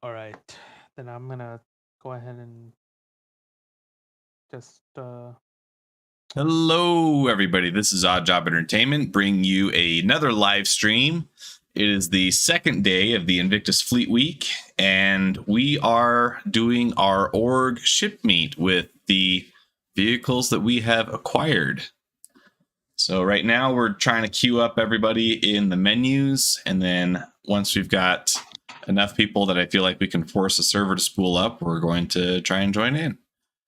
All right, then I'm gonna go ahead and just Hello, everybody. This is Odd Job Entertainment bringing you another live stream. It is the second day of the Invictus Fleet Week, and we are doing our org ship meet with the vehicles that we have acquired. So right now we're trying to queue up everybody in the menus, and then once we've got enough people that I feel like we can force a server to spool up, we're going to try and join in.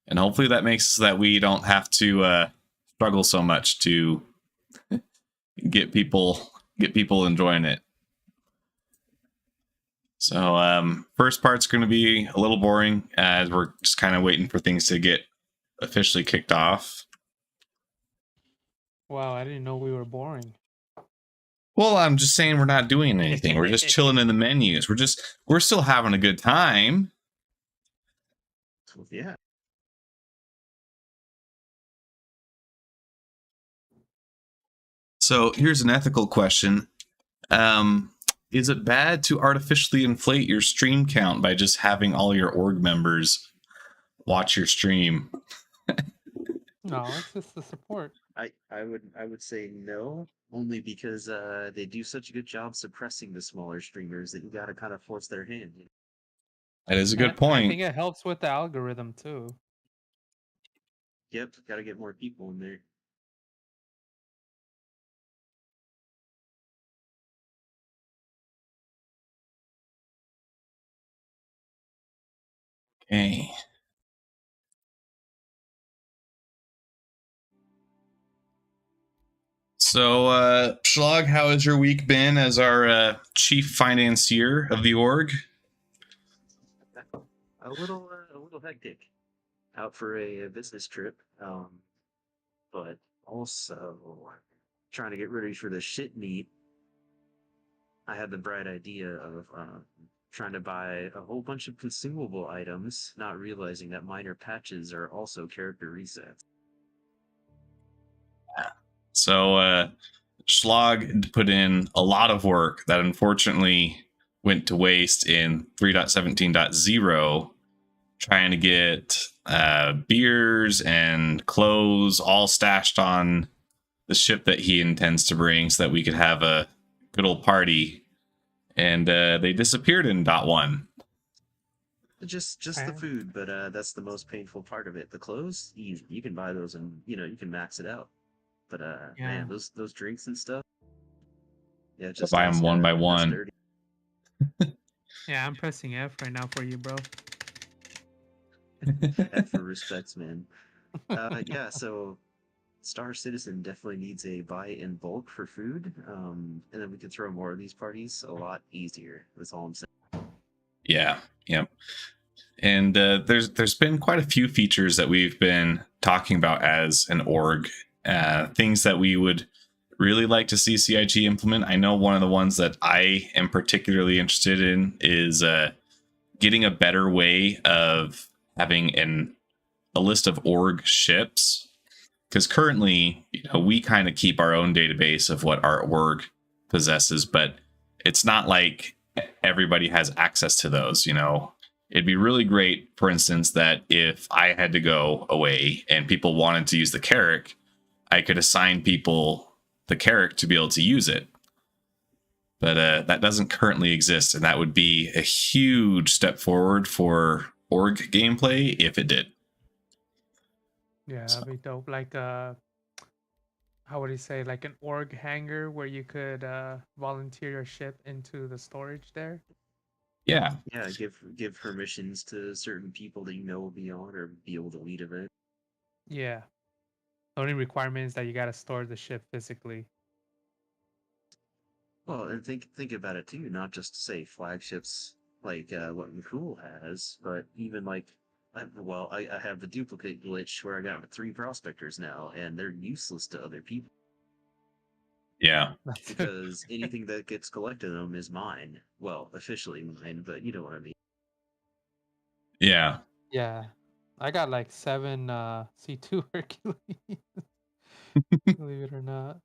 And hopefully that makes so that we don't have to struggle so much to get people enjoying it. So first part's going to be a little boring as we're just kind of waiting for things to get officially kicked off. wow, I didn't know we were boring. Well, I'm just saying we're not doing anything. We're just chilling in the menus. We're still having a good time. Yeah. So here's an ethical question. Is it bad to artificially inflate your stream count by just having all your org members watch your stream? No, it's just the support. I would say no, only because they do such a good job suppressing the smaller streamers that you gotta kind of force their hand. That is a good I point. think it helps with the algorithm too. Yep, gotta get more people in there. Okay. So, Schlag, how has your week been as our chief financier of the org? A little hectic. Out for a business trip, but also trying to get ready for the shit meet. I had the bright idea of trying to buy a whole bunch of consumable items, not realizing that minor patches are also character resets. So, Schlag put in a lot of work that unfortunately went to waste in 3.17.0 trying to get beers and clothes all stashed on the ship that he intends to bring so that we could have a good old party. And they disappeared in .1. Just the food, but that's the most painful part of it. The clothes, easy. You can buy those and you can max it out. But Yeah. man, those drinks and stuff. Yeah, I'll just buy them ask one by Mr. one. Dirty. Yeah, I'm pressing F right now for you, bro. F for respects, man. Yeah, so Star Citizen definitely needs a buy in bulk for food, and then we can throw more of these parties a lot easier. That's all I'm saying. Yeah, yep. And there's been quite a few features that we've been talking about as an org, things that we would really like to see CIG implement. I know one of the ones that I am particularly interested in is getting a better way of having a list of org ships, because currently, we kind of keep our own database of what our org possesses, but it's not like everybody has access to those. It'd be really great, for instance, that if I had to go away and people wanted to use the Carrack, I could assign people the Carrack to be able to use it. But that doesn't currently exist, and that would be a huge step forward for org gameplay if it did. Yeah, that'd be dope. Like how would you say, like an org hangar where you could volunteer your ship into the storage there? Yeah. Yeah, give permissions to certain people that will be on or be able to lead event. Yeah. The only requirement is that you gotta store the ship physically. Well, and think about it too, not just say flagships like what McCool has, but even like I have the duplicate glitch where I got 3 prospectors now, and they're useless to other people. Yeah. Because anything that gets collected on them is mine. Well, officially mine, but you know what I mean. Yeah. Yeah. I got like 7 C2 Hercules. Believe it or not.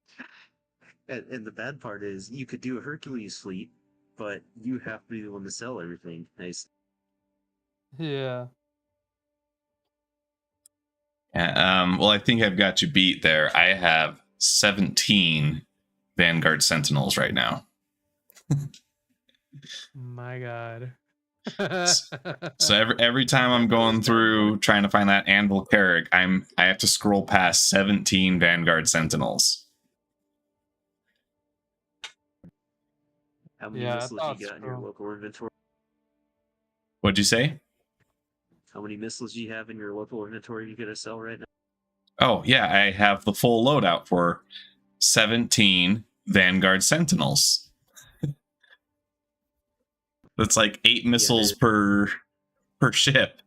And the bad part is you could do a Hercules fleet, but you have to be the one to sell everything. Nice. Yeah. Well, I think I've got you beat there. I have 17 Vanguard Sentinels right now. My God. So every time I'm going through trying to find that Anvil Carrick, I have to scroll past 17 Vanguard Sentinels. How many Yeah, I missiles you thought got in your so. local inventory? What'd you say? How many missiles do you have in your local inventory you gonna sell right now? Oh, yeah, I have the full loadout for 17 Vanguard Sentinels. That's like 8 missiles per ship.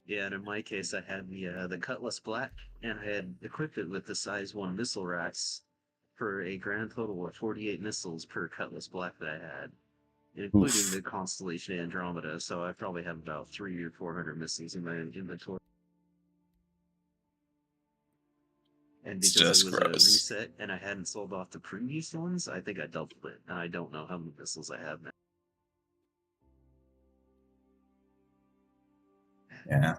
Yeah, and in my case, I had the Cutlass Black, and I had equipped it with the size 1 missile racks for a grand total of 48 missiles per Cutlass Black that I had, including Oof. the constellation Andromeda. So I probably have about 300 or 400 missiles in my inventory. And It's because it just was a gross. reset and I hadn't sold off the previous ones, I think I doubled it. And I don't know how many missiles I have now. Yeah.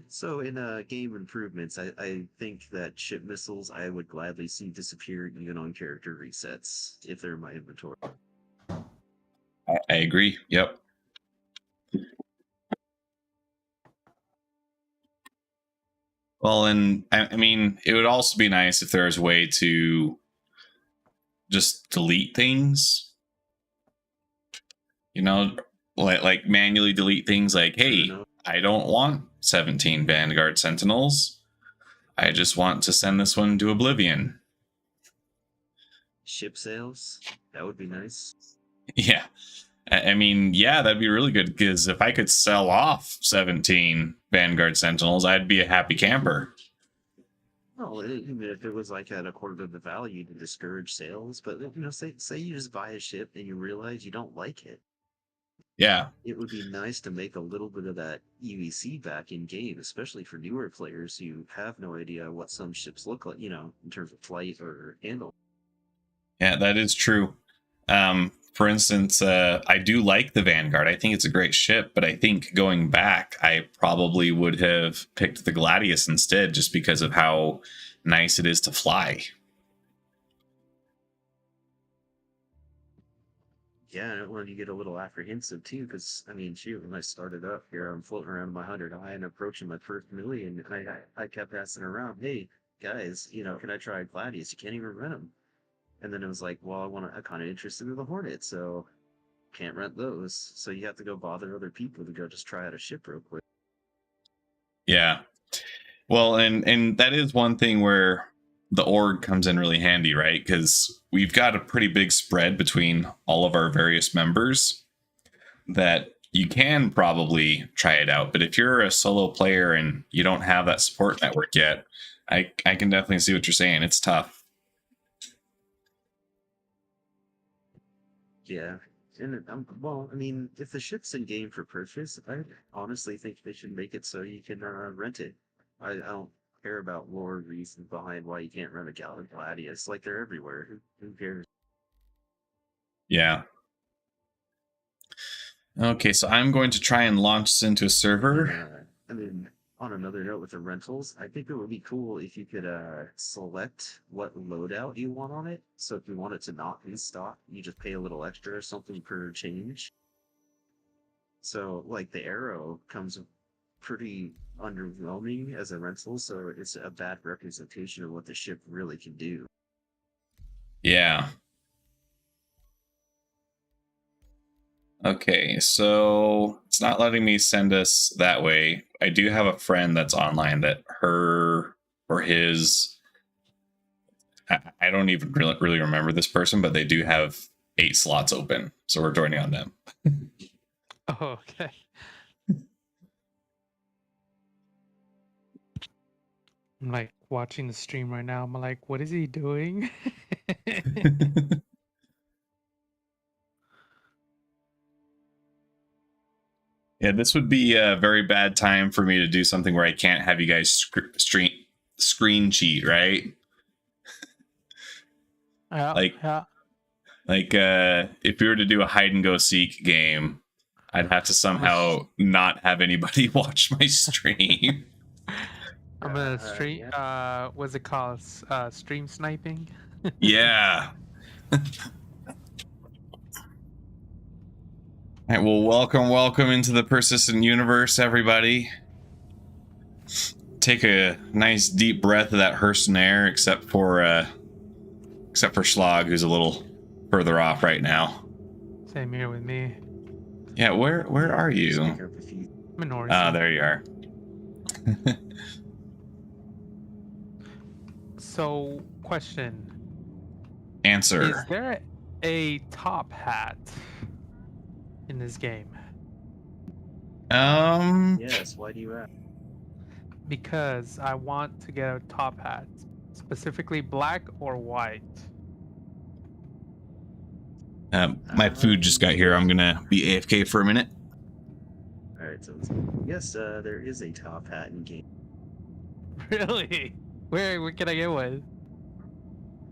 So in game improvements, I think that ship missiles I would gladly see disappear even on character resets if they're in my inventory. I agree. Yep. Well, and I mean, it would also be nice if there was a way to just delete things. You know, like manually delete things. Like, hey, I don't want 17 Vanguard Sentinels. I just want to send this one to oblivion. Ship sales, that would be nice. Yeah. I mean, yeah, that'd be really good because if I could sell off 17 Vanguard Sentinels, I'd be a happy camper. Well, even if it was like at a quarter of the value to discourage sales, but say you just buy a ship and you realize you don't like it. Yeah. It would be nice to make a little bit of that UEC back in game, especially for newer players who have no idea what some ships look like, in terms of flight or handle. Yeah, that is true. For instance, I do like the Vanguard. I think it's a great ship, but I think going back, I probably would have picked the Gladius instead just because of how nice it is to fly. Yeah, when you get a little apprehensive too, because I mean, shoot, when I started up here, I'm floating around my 100 high and approaching my first million. And I kept asking around, hey, guys, can I try Gladius? You can't even rent them. And then it was like, well, I'm kind of interested in the Hornet, so can't rent those. So you have to go bother other people to go just try out a ship real quick. Yeah. Well, and that is one thing where the org comes in really handy, right? Because we've got a pretty big spread between all of our various members that you can probably try it out. But if you're a solo player and you don't have that support network yet, I can definitely see what you're saying. It's tough. Yeah. And well, I mean, if the ship's in game for purchase, I honestly think they should make it so you can rent it. I don't care about lore reasons behind why you can't rent a Gallon Gladius. Like, they're everywhere. Who cares? Yeah. Okay, so I'm going to try and launch this into a server. I mean, on another note with the rentals, I think it would be cool if you could select what loadout you want on it. So if you want it to not be stock, you just pay a little extra or something per change. So like the Arrow comes pretty underwhelming as a rental, so it's a bad representation of what the ship really can do. Yeah. Okay, so it's not letting me send us that way. I do have a friend that's online that her or his, I don't even really remember this person, but they do have 8 slots open. So we're joining on them. Oh, okay. I'm like watching the stream right now. I'm like, what is he doing? Yeah, this would be a very bad time for me to do something where I can't have you guys screen cheat, right? Yeah, like, yeah. if we were to do a hide and go seek game, I'd have to somehow not have anybody watch my stream. I'm gonna stream. Yeah. What's it called? Stream sniping. Yeah. All right, well, welcome into the persistent universe, everybody. Take a nice deep breath of that Hurston air, except for Schlag, who's a little further off right now. Same here with me. Yeah, where are you? I'm in Orson. Ah, there you are. So, question. Answer. Is there a top hat in this game? Yes, why do you ask? Because I want to get a top hat, specifically black or white. My food just got here. I'm gonna be AFK for a minute. Alright, so yes, there is a top hat in game. Really? Where can I get one?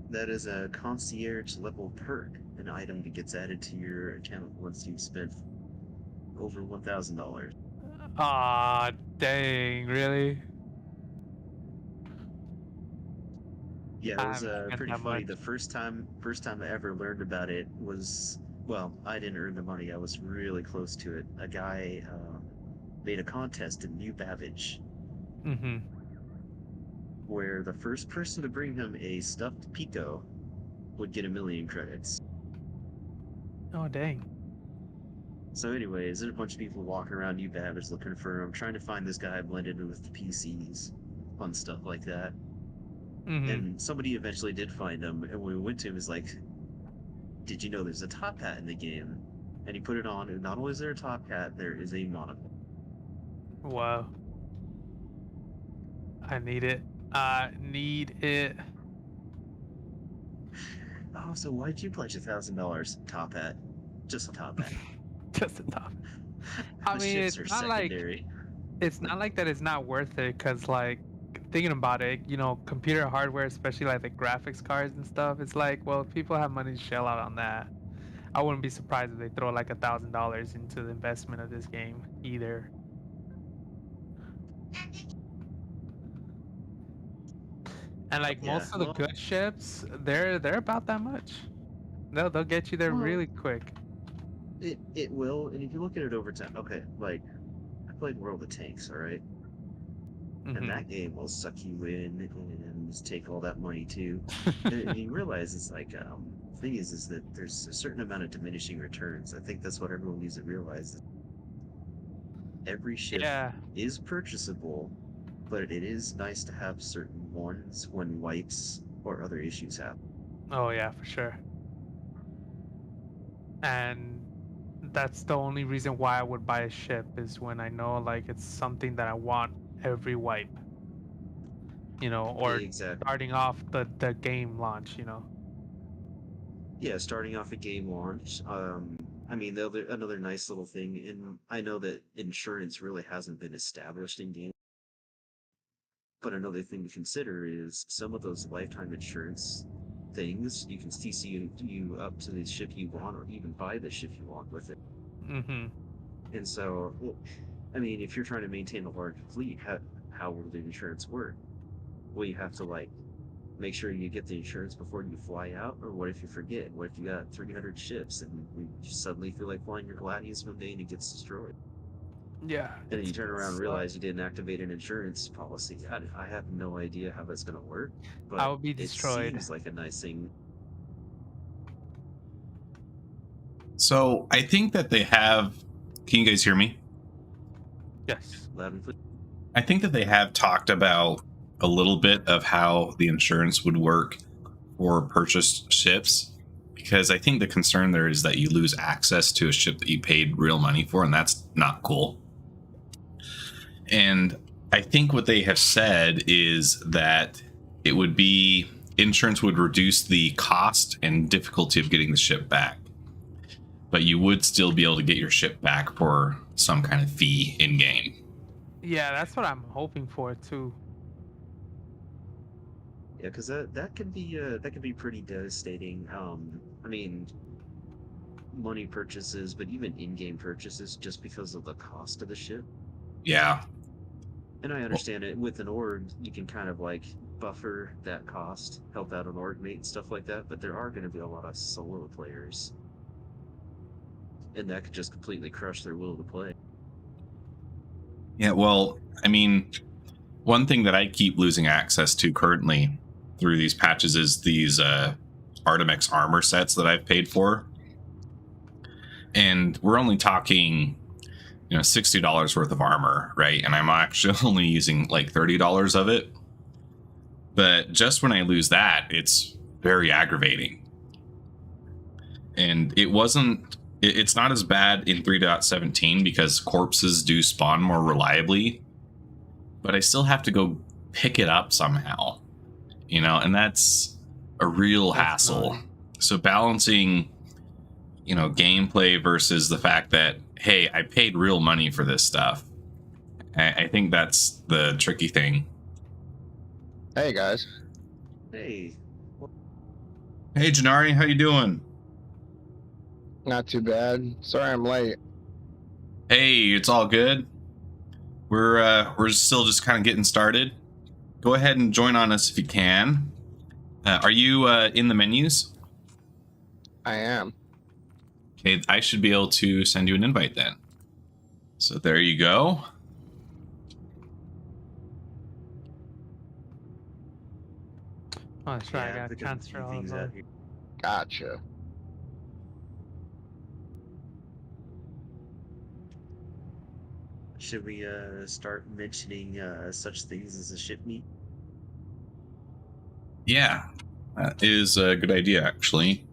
That is a concierge level perk, an item that gets added to your account once you've spent over $1,000. Ah, dang! Really? Yeah, I it was haven't spent pretty that funny. much. The first time I ever learned about it was, well, I didn't earn the money. I was really close to it. A guy made a contest in New Babbage Mm-hmm. where the first person to bring him a stuffed Pico would get 1,000,000 credits. Oh, dang. So anyways, there's a bunch of people walking around New Babbage looking for him, trying to find this guy blended in with the PCs, fun stuff like that. Mm-hmm. And somebody eventually did find him, and when we went to him, he was like, "Did you know there's a top hat in the game?" And he put it on, and not only is there a top hat, there is a monocle. Wow. I need it. Need it. Oh, so why'd you pledge $1,000 top hat? Just a top hat. Just a top. I The mean, ships are secondary. it's not like that. It's not worth it because, like, thinking about it, computer hardware, especially like the graphics cards and stuff. It's like, well, if people have money to shell out on that, I wouldn't be surprised if they throw like $1,000 into the investment of this game either. And like Yeah, most of the good ships, they're about that much. They'll get you there well, really quick. it will, and if you look at it over time, okay, like I played World of Tanks, all right, and Mm-hmm. that game will suck you in and just take all that money too. And you realize it's like the thing is that there's a certain amount of diminishing returns. I think that's what everyone needs to realize. Every ship Yeah. is purchasable, but it is nice to have certain ones when wipes or other issues happen. Oh yeah, for sure. And that's the only reason why I would buy a ship is when I know like it's something that I want every wipe. Or Exactly. starting off the game launch. Yeah, starting off a game launch. I mean, another nice little thing, and I know that insurance really hasn't been established in games, but another thing to consider is some of those lifetime insurance things. You can CC you up to the ship you want, or even buy the ship you want with it. Mm-hmm. And so, well, I mean, if you're trying to maintain a large fleet, how will the insurance work? Well, you have to like make sure you get the insurance before you fly out, or what if you forget? What if you got 300 ships and you suddenly feel like flying your Gladius one day and it gets destroyed? Yeah. And then you turn around and realize you didn't activate an insurance policy. I have no idea how that's going to work, I but will be it destroyed. seems like a nice thing. So I think that they have. Can you guys hear me? Yes. Loud and clear. I think that they have talked about a little bit of how the insurance would work for purchased ships, because I think the concern there is that you lose access to a ship that you paid real money for, and that's not cool. And I think what they have said is that it would be insurance would reduce the cost and difficulty of getting the ship back, but you would still be able to get your ship back for some kind of fee in game. Yeah, that's what I'm hoping for too. Yeah, because that could be pretty devastating. I mean, money purchases, but even in-game purchases, just because of the cost of the ship. Yeah. And I understand it with an org, you can kind of like buffer that cost, help out an org mate and stuff like that. But there are going to be a lot of solo players, and that could just completely crush their will to play. Yeah, well, I mean, one thing that I keep losing access to currently through these patches is these Artemex armor sets that I've paid for. And we're only talking, $60 worth of armor, right? And I'm actually only using like $30 of it. But just when I lose that, it's very aggravating. And it's not as bad in 3.17 because corpses do spawn more reliably, but I still have to go pick it up somehow, and that's a real hassle. Annoying. So balancing, gameplay versus the fact that, hey, I paid real money for this stuff. I think that's the tricky thing. Hey guys. Hey, Hey, Janari, how you doing? Not too bad. Sorry I'm late. Hey, it's all good. We're still just kind of getting started. Go ahead and join on us if you can. Are you in the menus? I am. Okay, I should be able to send you an invite then. So there you go. Oh, that's right. yeah, I got picking a transfer few all things of out them. here. Gotcha. Should we start mentioning such things as a ship meet? Yeah, that is a good idea, actually.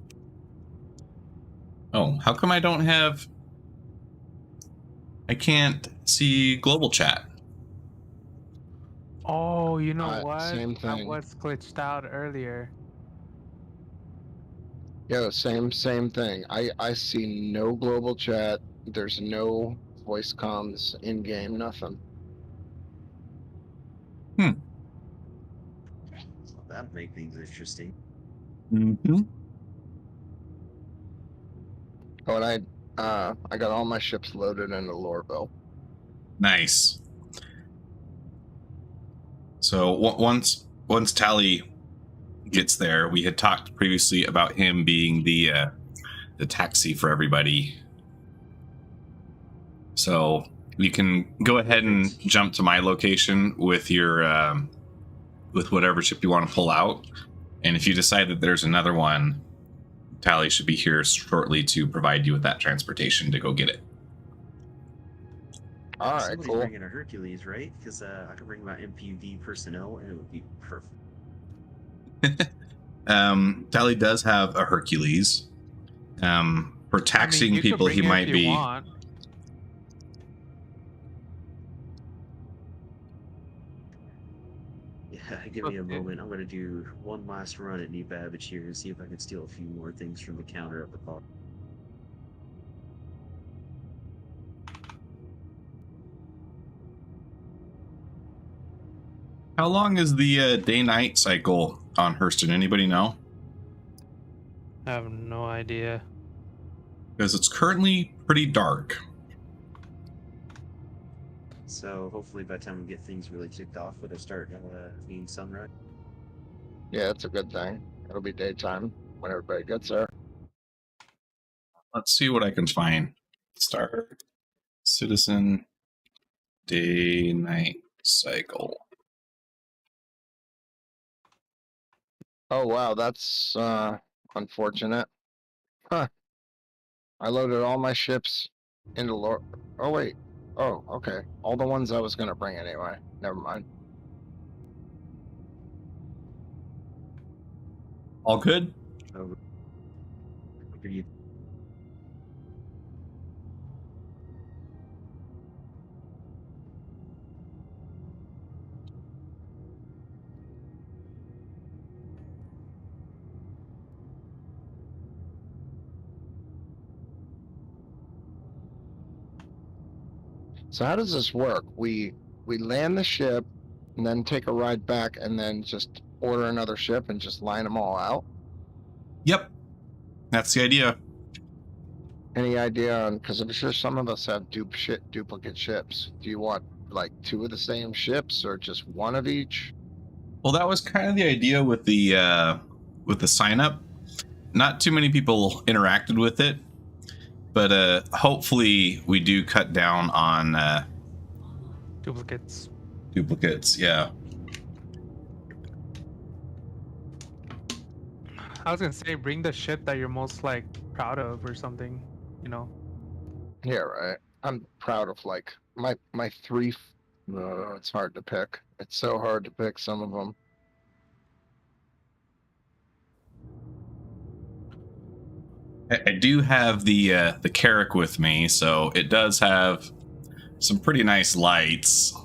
Oh, how come I can't see global chat? Oh, you know what? Same I thing. was glitched out earlier. Yo, same thing. I see no global chat. There's no voice comms in game, nothing. Well, that'd make things interesting. Mm-hmm. Oh, and I got all my ships loaded into Lorville. Nice. So once Tally gets there, we had talked previously about him being the taxi for everybody. So you can go ahead and jump to my location with your with whatever ship you want to pull out, and if you decide that there's another one, Tally should be here shortly to provide you with that transportation to go get it. All right, Somebody's cool. bringing a Hercules, right? Because I could bring my MPD personnel, and it would be perfect. Tally does have a Hercules. For taxiing you could people, bring he it might if be. you want. Yeah, give me a moment. I'm going to do one last run at New Babbage here and see if I can steal a few more things from the counter at the bar. How long is the day-night cycle on Hurston? Anybody know? I have no idea. Because it's currently pretty dark. So hopefully by the time we get things really kicked off, it'll start being sunrise. Yeah, it's a good thing. It'll be daytime when everybody gets there. Let's see what I can find. Start citizen day-night cycle. Oh wow, that's unfortunate. Huh. I loaded all my ships into Oh wait. Oh, okay. All the ones I was gonna bring anyway. Never mind. All good? Over. Over you. So how does this work? We land the ship and then take a ride back and then just order another ship and just line them all out? Yep. That's the idea. Any idea on? Because I'm sure some of us have duplicate ships. Do you want like 2 of the same ships or just 1 of each? Well, that was kind of the idea with the sign up. Not too many people interacted with it, but hopefully we do cut down on Duplicates. duplicates. Yeah. I was gonna say, bring the ship that you're most like proud of or something. You know. Yeah, right. I'm proud of like my 3. It's hard to pick. It's so hard to pick some of them. I do have the Carrack with me, so it does have some pretty nice lights.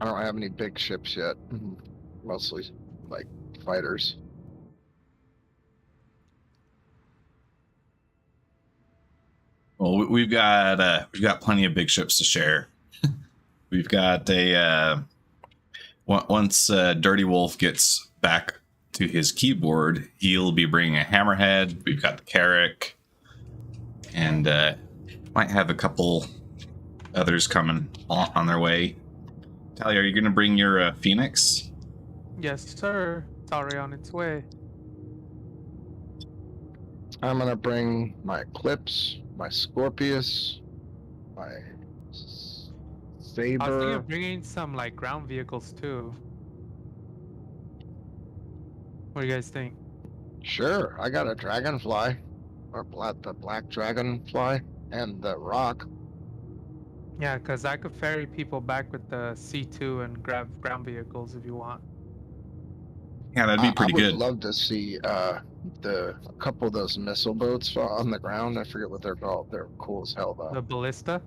I don't have any big ships yet. Mostly like fighters. Well, we've got plenty of big ships to share. We've got once Dirty Wolf gets back to his keyboard, he'll be bringing a hammerhead. We've got the Carrack, and might have a couple others coming on their way. Talia, are you going to bring your Phoenix? Yes, sir. It's already on its way. I'm gonna bring my Eclipse, my Scorpius, my I was thinking Saber. of bringing some like ground vehicles too. What do you guys think? Sure, I got a Dragonfly, or the Black Dragonfly, and the Rock. Yeah, because I could ferry people back with the C2 and grab ground vehicles if you want. Yeah, that'd be pretty I would good. love to see a couple of those missile boats on the ground. I forget what they're called. They're cool as hell though. The ballista.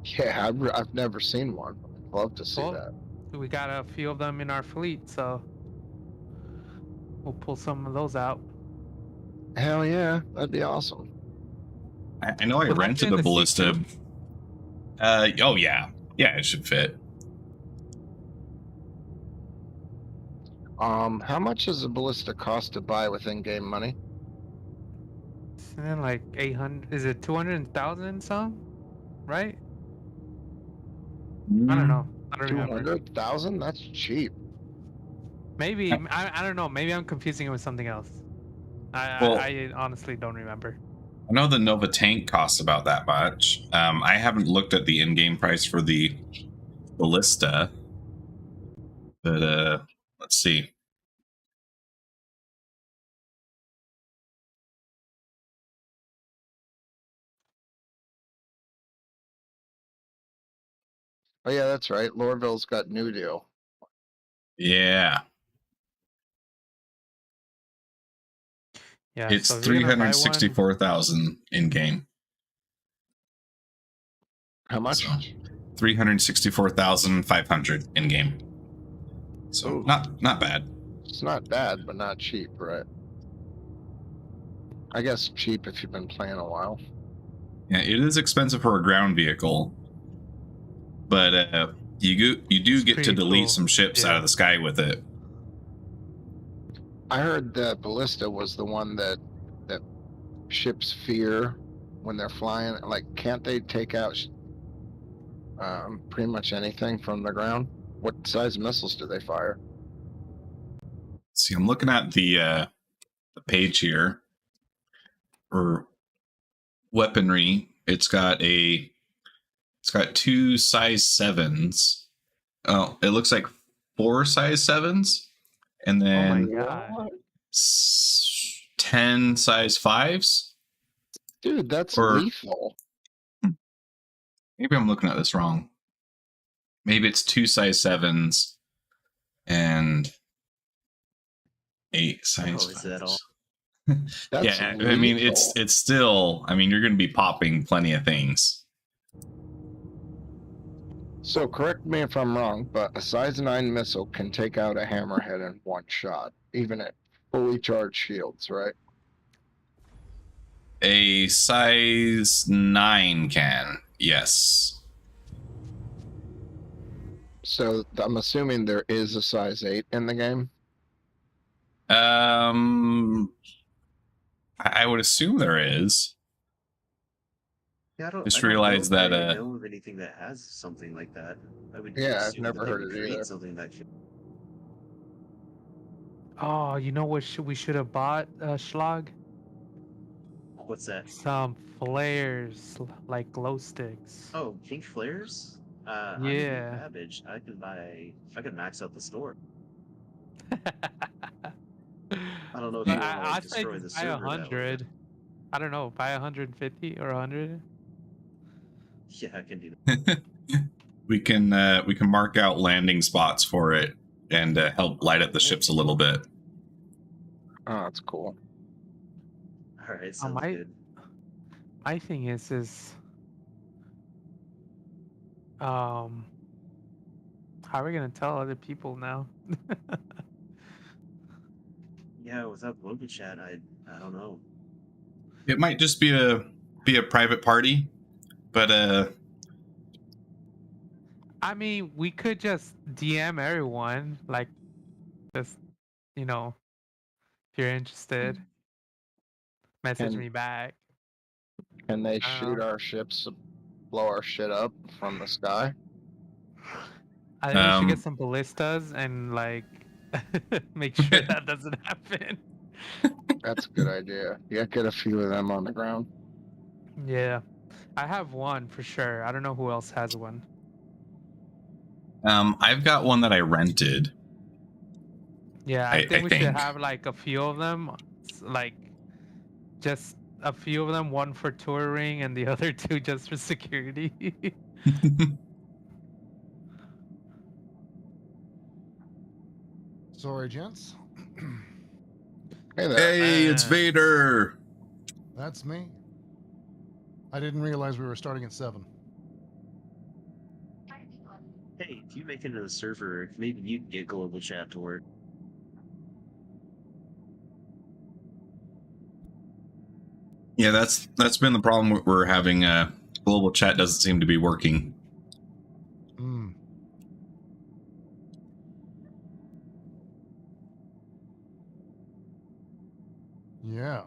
Yeah, I've never seen one. I'd love to see Well, that. we got a few of them in our fleet, so we'll pull some of those out. Hell yeah, that'd be awesome. I know I Would that rented fit in a the ballista. C2? Oh yeah, it should fit. How much does a ballista cost to buy with in-game money? And then like 800. Is it 200,000 some? Right? I don't know. I don't remember. 200,000? That's cheap. Maybe I don't know. Maybe I'm confusing it with something else. Well- I honestly don't remember. I know the Nova tank costs about that much. I haven't looked at the in-game price for the ballista, but let's see. Oh yeah, that's right. Lorville's got New Deal. Yeah, Yeah, it's so if you're gonna buy one, 364,000 in game. How much? So 364,500 in game. So Ooh. not bad. It's not bad, but not cheap, right? I guess cheap if you've been playing a while. Yeah, it is expensive for a ground vehicle, but you do It's get to pretty delete cool. some ships Yeah. out of the sky with it. I heard that ballista was the one that ships fear when they're flying. Like, can't they take out pretty much anything from the ground? What size missiles do they fire? See, I'm looking at the page here for weaponry. It's got 2 size 7s. Oh, it looks like 4 size 7s, and Oh my then god. 10 size 5s. Dude, that's Or- lethal. Maybe I'm looking at this wrong. Maybe it's 2 size 7s and 8 size Oh, is that 5s. all? That's Yeah, I mean lethal. it's still. I mean, you're going to be popping plenty of things. So correct me if I'm wrong, but a size 9 missile can take out a hammerhead in one shot, even at fully charged shields, right? A size 9 can, yes. So I'm assuming there is a size 8 in the game. I would assume there is. Yeah, Just I don't know realized if that I know of anything that has something like that. I would Yeah, I've assume that never they heard would it create either. something that should. Oh, you know what we should have bought, Schlag? What's that? Some flares, like glow sticks. Oh, pink flares? I'm in Yeah. Babbage. I could max out the store. I don't know if But you want to like I say destroy just the buy server that way. 100. I don't know, buy 150 or 100. Yeah, I can do that. we can mark out landing spots for it and help light up the ships a little bit. Oh, that's cool. All right, sounds good. My thing is how are we gonna tell other people now? Yeah, without global chat, I don't know. It might just be a private party, but I mean, we could just DM everyone, like, just, you know, if you're interested, message me back. Can they I don't shoot know. our ships, blow our shit up from the sky? I think we should get some ballistas and like make sure that doesn't happen. That's a good idea. Yeah, get a few of them on the ground. Yeah, I have one for sure. I don't know who else has one. I've got one that I rented. Yeah, I think we should think. have like a few of them, like just a few of them, one for touring and the other two just for security. Sorry, gents. Hey there. Hey, it's Vader. That's me. I didn't realize we were starting at 7. Hey, if you make it into the server, maybe you can get global chat to work. Yeah, that's been the problem we're having. Global chat doesn't seem to be working. Yeah.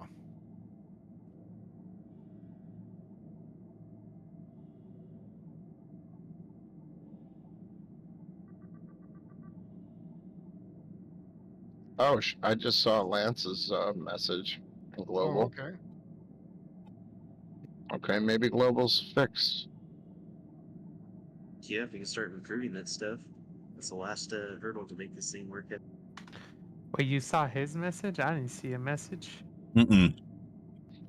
Oh, I just saw Lance's message in Global. Oh, okay. Okay, maybe Global's fixed. Yeah, if you can start improving that stuff, that's the last hurdle to make this thing work. Wait, you saw his message? I didn't see a message. Mm-mm.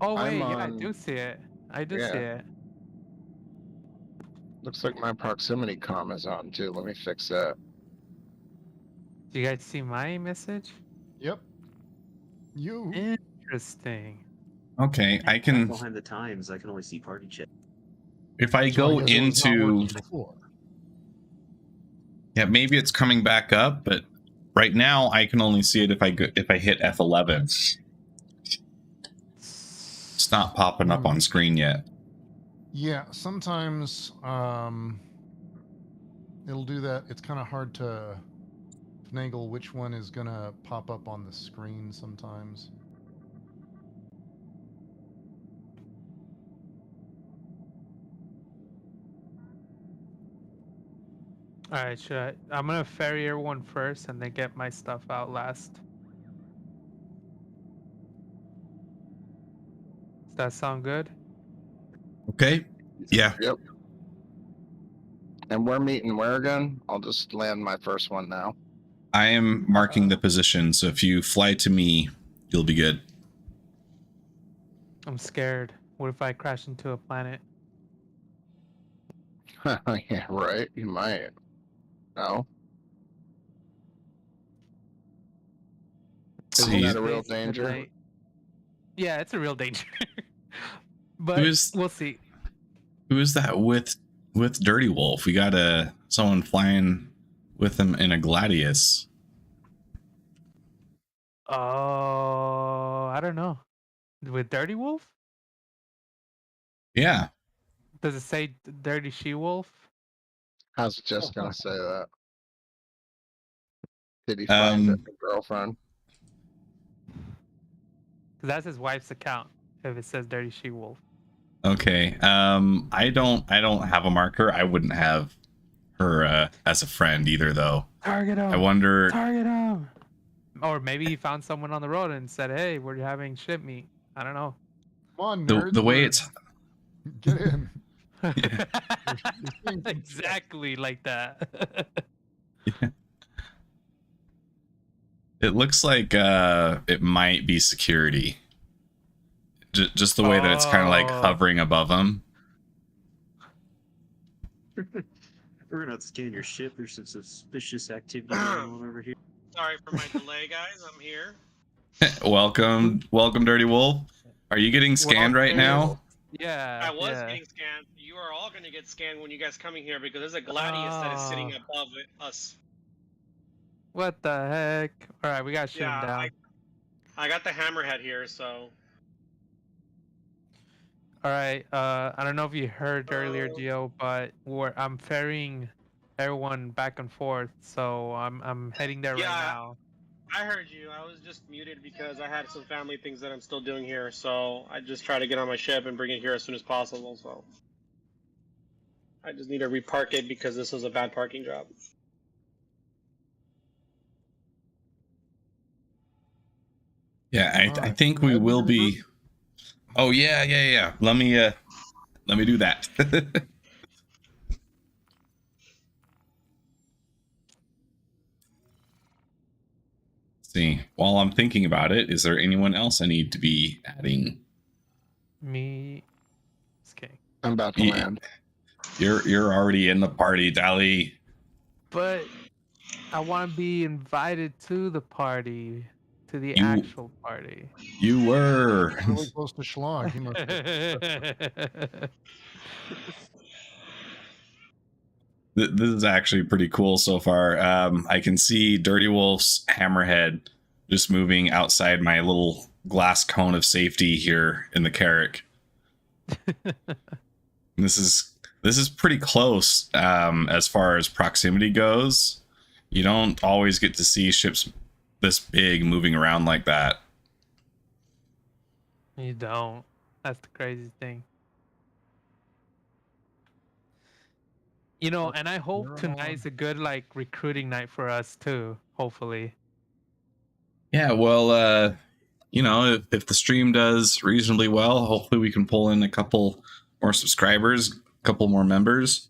Oh wait, I'm yeah, I on- do see it. I do see Yeah. it. Looks like my proximity comm is on too. Let me fix that. Do you guys see my message? Yep. You. Interesting. Okay, I I'm can. behind the times. I can only see party chat. If I So go I guess it was not into, working before. yeah, maybe it's coming back up, but right now I can only see it if I hit F11. It's not popping up on screen yet. Yeah, sometimes it'll do that. It's kind of hard to finagle which one is going to pop up on the screen sometimes. All right, I'm gonna ferry everyone first and then get my stuff out last. Does that sound good? Okay. Yeah. Yep. And we're meeting where again? I'll just land my first one now. I am marking the position, so if you fly to me, you'll be good. I'm scared. What if I crash into a planet? Yeah, right. You might. No. Isn't that a real Space danger? midnight. Yeah, it's a real danger. But we'll see. Who is that with Dirty Wolf? We got someone flying with him in a Gladius. Oh, I don't know. With Dirty Wolf? Yeah. Does it say Dirty She Wolf? I was just gonna say that. Did he find a girlfriend? Because that's his wife's account. If it says Dirty She Wolf. Okay. I don't have a marker. I wouldn't have her as a friend either, though. Target him. I wonder. Target him. Or maybe he found someone on the road and said, "Hey, we're having ship meet." I don't know. Come on, The nerds. way we're- it's Get in. Exactly like that. it looks like it might be security. Just the way that it's kind of like Oh. hovering above them. We're gonna have to scan your ship. There's some suspicious activity going on over here. Sorry for my delay, guys. I'm here. welcome, Dirty Wolf. Are you getting scanned right now? Yeah. I was yeah. getting scanned. You are all going to get scanned when you guys coming here because there's a Gladius that is sitting above us. What the heck? All right, we gotta shoot him down. I got the hammerhead here, so. All right. I don't know if you heard earlier, Gio, but I'm ferrying everyone back and forth, so I'm heading there Yeah. right now. I heard you. I was just muted because I had some family things that I'm still doing here, so I just try to get on my ship and bring it here as soon as possible. So I just need to repark it because this was a bad parking job. Yeah, I think we will be. Oh yeah. Let me do that. See, while I'm thinking about it, is there anyone else I need to be adding? Me. Okay. I'm about to Yeah. land. You're already in the party, Dali. But I want to be invited to the party, to the You- actual party. You were. Really close to Schlag. He must have- This is actually pretty cool so far. I can see Dirty Wolf's hammerhead just moving outside my little glass cone of safety here in the Carrick. This is pretty close as far as proximity goes. You don't always get to see ships this big moving around like that. You don't. That's the crazy thing. You know, and I hope You're tonight's a good like recruiting night for us too. Hopefully. Yeah, well, if the stream does reasonably well, hopefully we can pull in a couple more subscribers, a couple more members.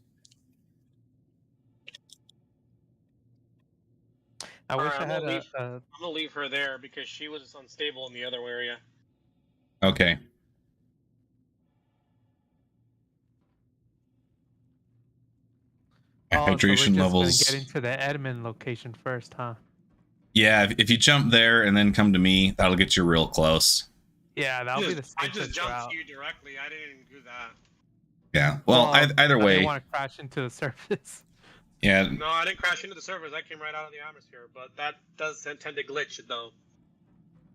I wish Alright, I I'm had gonna a. I'm gonna leave her there because she was unstable in the other area. Okay. Oh, so we're Hydration just levels. gonna get into the admin location first, huh? Yeah, if you jump there and then come to me, that'll get you real close. Yeah, that'll be the I safest just jumped route. to you directly. I didn't do that. Yeah. Well, either I didn't way, want to crash into the surface. yeah. No, I didn't crash into the servers. I came right out of the atmosphere, but that does tend to glitch though.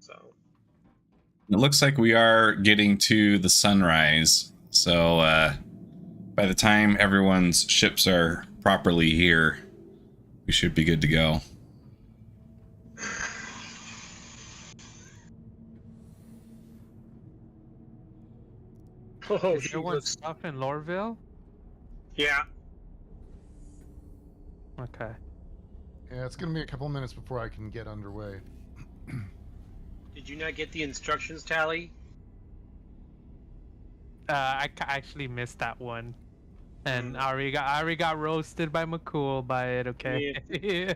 So. It looks like we are getting to the sunrise. So by the time everyone's ships are properly here, we should be good to go. Oh, Is everyone stuck in Lorville? Yeah. Okay. Yeah, it's gonna be a couple minutes before I can get underway. Did you not get the instructions, Tally? I actually missed that one, and I already got roasted by McCool by it. Okay.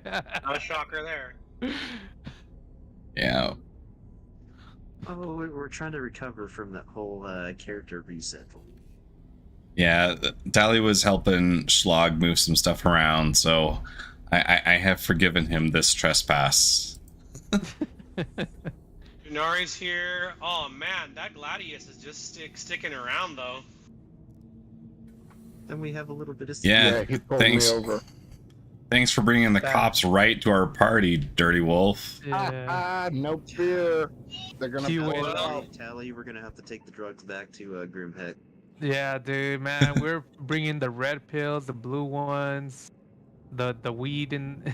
Not a shocker there. Yeah. Oh, we're trying to recover from that whole character reset. Yeah, Dali was helping Schlag move some stuff around, so I have forgiven him this trespass. Junari's here. Oh man, that Gladius is just sticking around though. Then we have a little bit of Yeah, he pulled thanks. me over. Thanks for bringing the That- cops right to our party, Dirty Wolf. Yeah. No fear. They're gonna You pull win. it out. Tally, we're gonna have to take the drugs back to Grimhead. Yeah, dude, man, we're bringing the red pills, the blue ones, the weed, and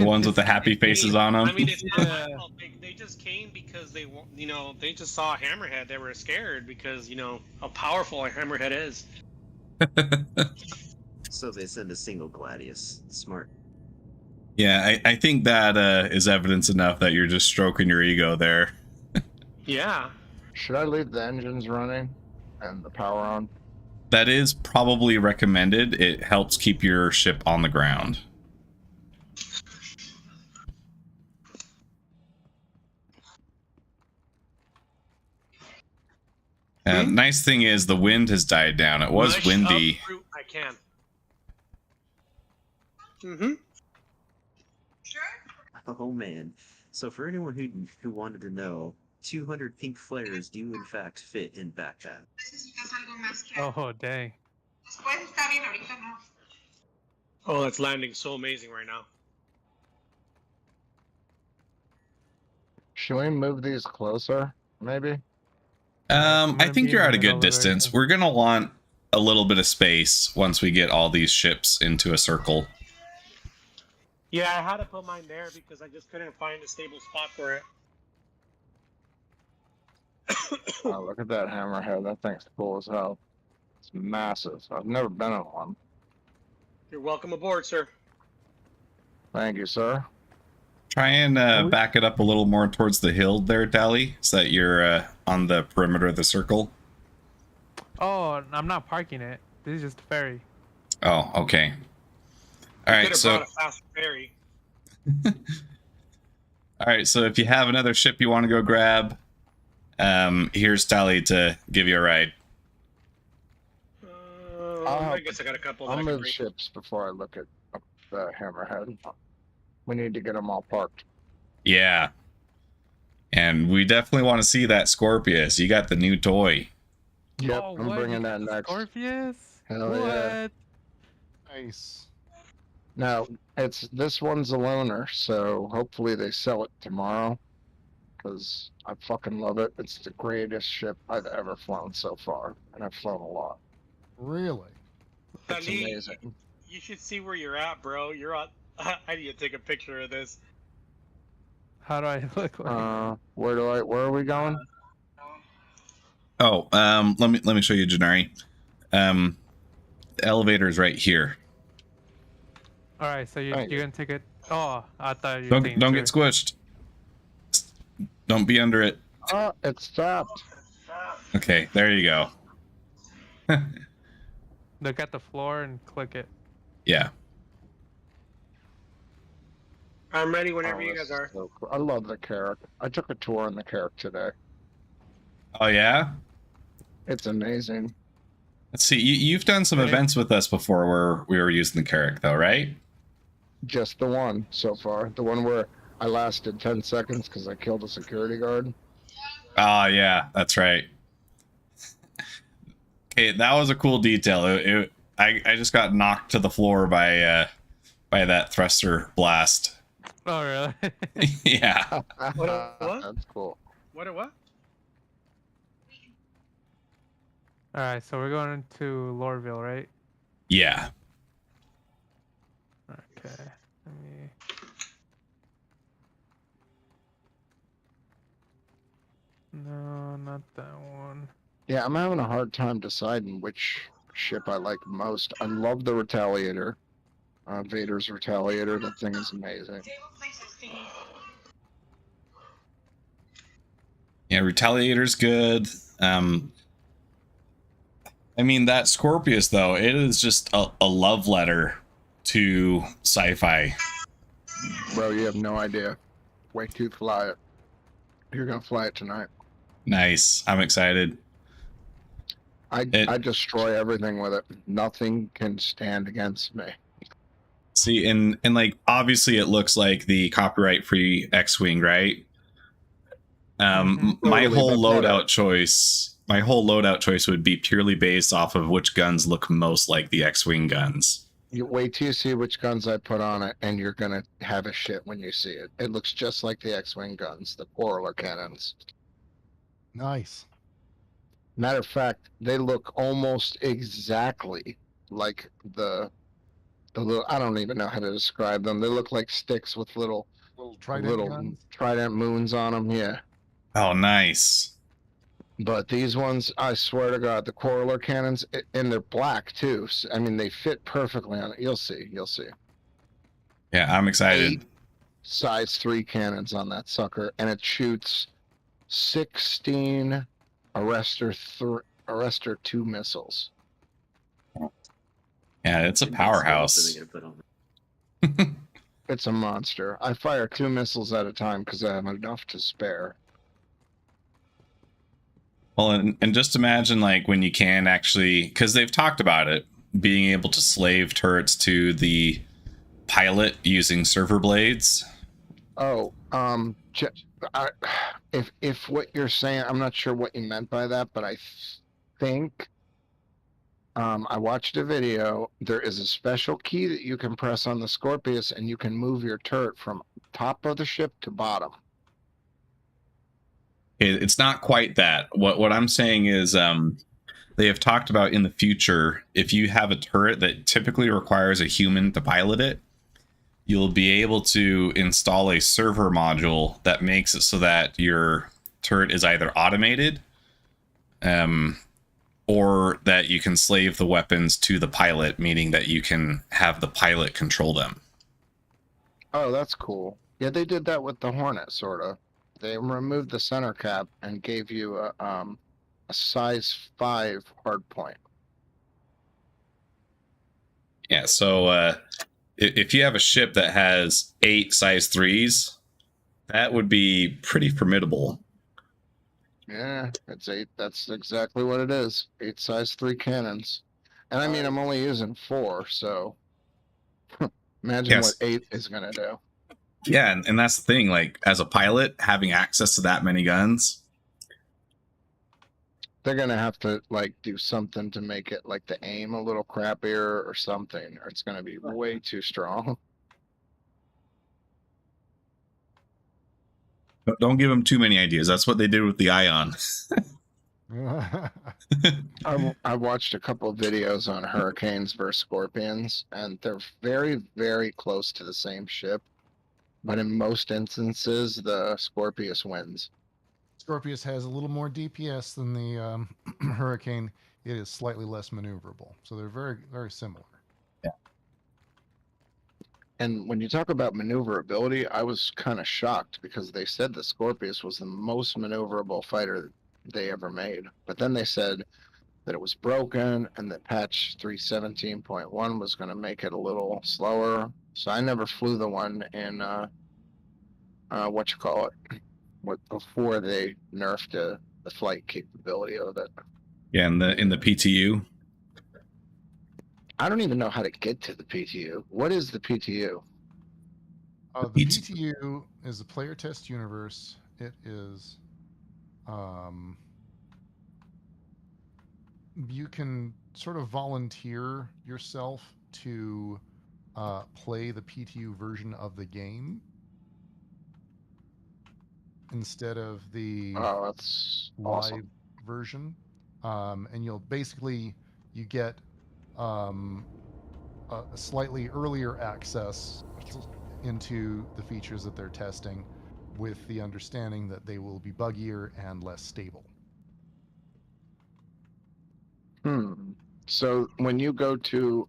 The ones with the happy faces on them. I mean, it's not Yeah. my fault. They just came because they just saw a hammerhead. They were scared because how powerful a hammerhead is. So they send a single Gladius. Smart. Yeah, I think that is evidence enough that you're just stroking your ego there. Yeah. Should I leave the engines running and the power on? That is probably recommended. It helps keep your ship on the ground. Nice thing is the wind has died down. It was Mush windy. up fruit I can. Mm-hmm. Oh man. So for anyone who wanted to know, 200 pink flares do in fact fit in backpack. Oh, dang. Oh, it's landing so amazing right now. Should we move these closer, maybe? I'm I gonna think be you're in at the a middle good of it, distance. so- We're going to want a little bit of space once we get all these ships into a circle. Yeah, I had to put mine there because I just couldn't find a stable spot for it. Oh, look at that hammerhead. That thing's cool as hell. It's massive. I've never been on one. You're welcome aboard, sir. Thank you, sir. Try and back it up a little more towards the hill there, Dally, so that you're on the perimeter of the circle. Oh, I'm not parking it. This is just a ferry. Oh, okay. All Could right, have so brought a fast ferry. all right, so if you have another ship you want to go grab, here's Dally to give you a ride. I guess I got a couple that I'll I can move bring. ships before I look at the hammerhead. We need to get them all parked. Yeah. And we definitely want to see that Scorpius. You got the new toy. Yep, Oh, I'm what? bringing You that got next. Scorpius? Hell What? yeah. Nice. Now, this one's a loaner, so hopefully they sell it tomorrow. Because I fucking love it. It's the greatest ship I've ever flown so far. And I've flown a lot. Really? It's Dali, amazing. You should see where you're at, bro. You're on. I need to take a picture of this. How do I look like? Where are we going? Oh, let me show you, Janari. The elevator's right here. All right, so you're Thank you. gonna take it. Oh, I thought you were taking Don't it get squished. Don't be under it. Oh, it stopped. Okay, there you go. Look at the floor and click it. Yeah. I'm ready whenever Oh, you this guys is are. so cool. I love the Carrack. I took a tour on the Carrack today. Oh yeah. It's amazing. Let's see. You've done some events with us before where we were using the Carrack, though, right? Just the one so far. The one where I lasted 10 seconds because I killed a security guard. Oh yeah, that's right. Okay, that was a cool detail. I just got knocked to the floor by that thruster blast. Oh really? Yeah. What? That's cool. What? All right, so we're going to Lorville, right? Yeah. Okay. Let me. No, not that one. Yeah, I'm having a hard time deciding which ship I like most. I love the Retaliator. Vader's Retaliator. That thing is amazing. Yeah, Retaliator's good. I mean, that Scorpius, though, it is just a love letter to sci-fi. Bro, you have no idea. Wait till you fly it. You're gonna fly it tonight. Nice. I'm excited. I destroy everything with it. Nothing can stand against me. See, and like, obviously it looks like the copyright-free X-Wing, right? My Totally, whole but better. loadout choice would be purely based off of which guns look most like the X-Wing guns. You wait till you see which guns I put on it, and you're gonna have a shit when you see it. It looks just like the X-Wing guns, the Porler cannons. Nice. Matter of fact, they look almost exactly like the the little, I don't even know how to describe them. They look like sticks with little Trident guns. trident moons on them. Yeah. Oh, nice. But these ones, I swear to God, the corollary cannons, and they're black too. I mean, they fit perfectly on it. You'll see. You'll see. Yeah, I'm excited. 8 size 3 cannons on that sucker, and it shoots 16 Arrestor 2 missiles. Yeah, it's a powerhouse. It's a monster. I fire 2 missiles at a time because I have enough to spare. Well, and just imagine like when you can actually, because they've talked about it, being able to slave turrets to the pilot using server blades. Oh, if what you're saying, I'm not sure what you meant by that, but I think I watched a video. There is a special key that you can press on the Scorpius, and you can move your turret from top of the ship to bottom. It's not quite that. What I'm saying is they have talked about in the future, if you have a turret that typically requires a human to pilot it, you'll be able to install a server module that makes it so that your turret is either automated or that you can slave the weapons to the pilot, meaning that you can have the pilot control them. Oh, that's cool. Yeah, they did that with the Hornet, sort of. They removed the center cap and gave you a size 5 hard point. Yeah, so if you have a ship that has 8 size 3s, that would be pretty formidable. Yeah, it's 8. That's exactly what it is. 8 size 3 cannons. And I mean, I'm only using 4, so imagine what 8 is going to do. Yeah, and that's the thing. Like, as a pilot, having access to that many guns, they're going to have to, like, do something to make it, like, the aim a little crappier or something, or it's going to be way too strong. don't give them too many ideas. That's what they did with the Ion. I watched a couple of videos on Hurricanes versus Scorpions, and they're very, very close to the same ship. But in most instances, the Scorpius wins. Scorpius has a little more DPS than the Hurricane. It is slightly less maneuverable. So they're very, very similar. Yeah. And when you talk about maneuverability, I was kind of shocked because they said the Scorpius was the most maneuverable fighter they ever made. But then they said that it was broken and that patch 317.1 was going to make it a little slower. So I never flew the one in before they nerfed the flight capability of it. Yeah, in the PTU. I don't even know how to get to the PTU. What is the PTU? The PTU is the player test universe. It is you can sort of volunteer yourself to play the PTU version of the game instead of the that's live awesome. version, and you get a slightly earlier access into the features that they're testing, with the understanding that they will be buggier and less stable. So when you go to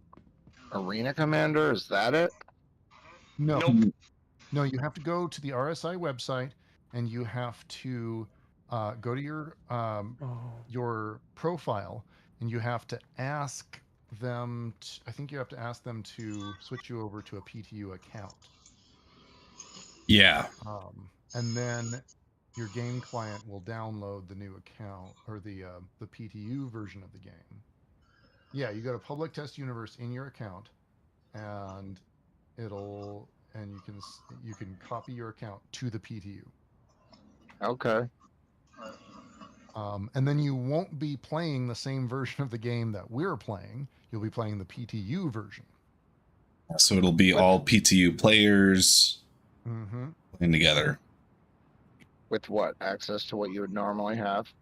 Arena Commander, is that it? No. Nope. No, you have to go to the RSI website and you have to go to your profile, and you have to ask them. I think you have to ask them to switch you over to a PTU account. Yeah. And then your game client will download the new account, or the PTU version of the game. Yeah, you go to Public Test Universe in your account, and you can copy your account to the PTU. Okay. And then you won't be playing the same version of the game that we're playing. You'll be playing the PTU version. So it'll be all PTU players playing together. With what? Access to what you would normally have?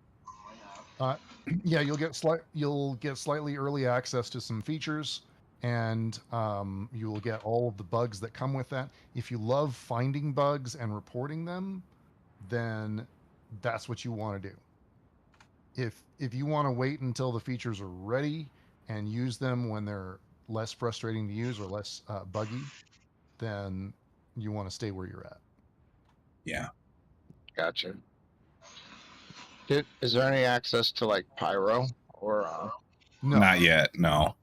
Yeah, you'll get slightly early access to some features, and you will get all of the bugs that come with that. If you love finding bugs and reporting them, then that's what you want to do. If you want to wait until the features are ready and use them when they're less frustrating to use or less buggy, then you want to stay where you're at. Yeah. Gotcha. Is there any access to like pyro or No, Not yet. No.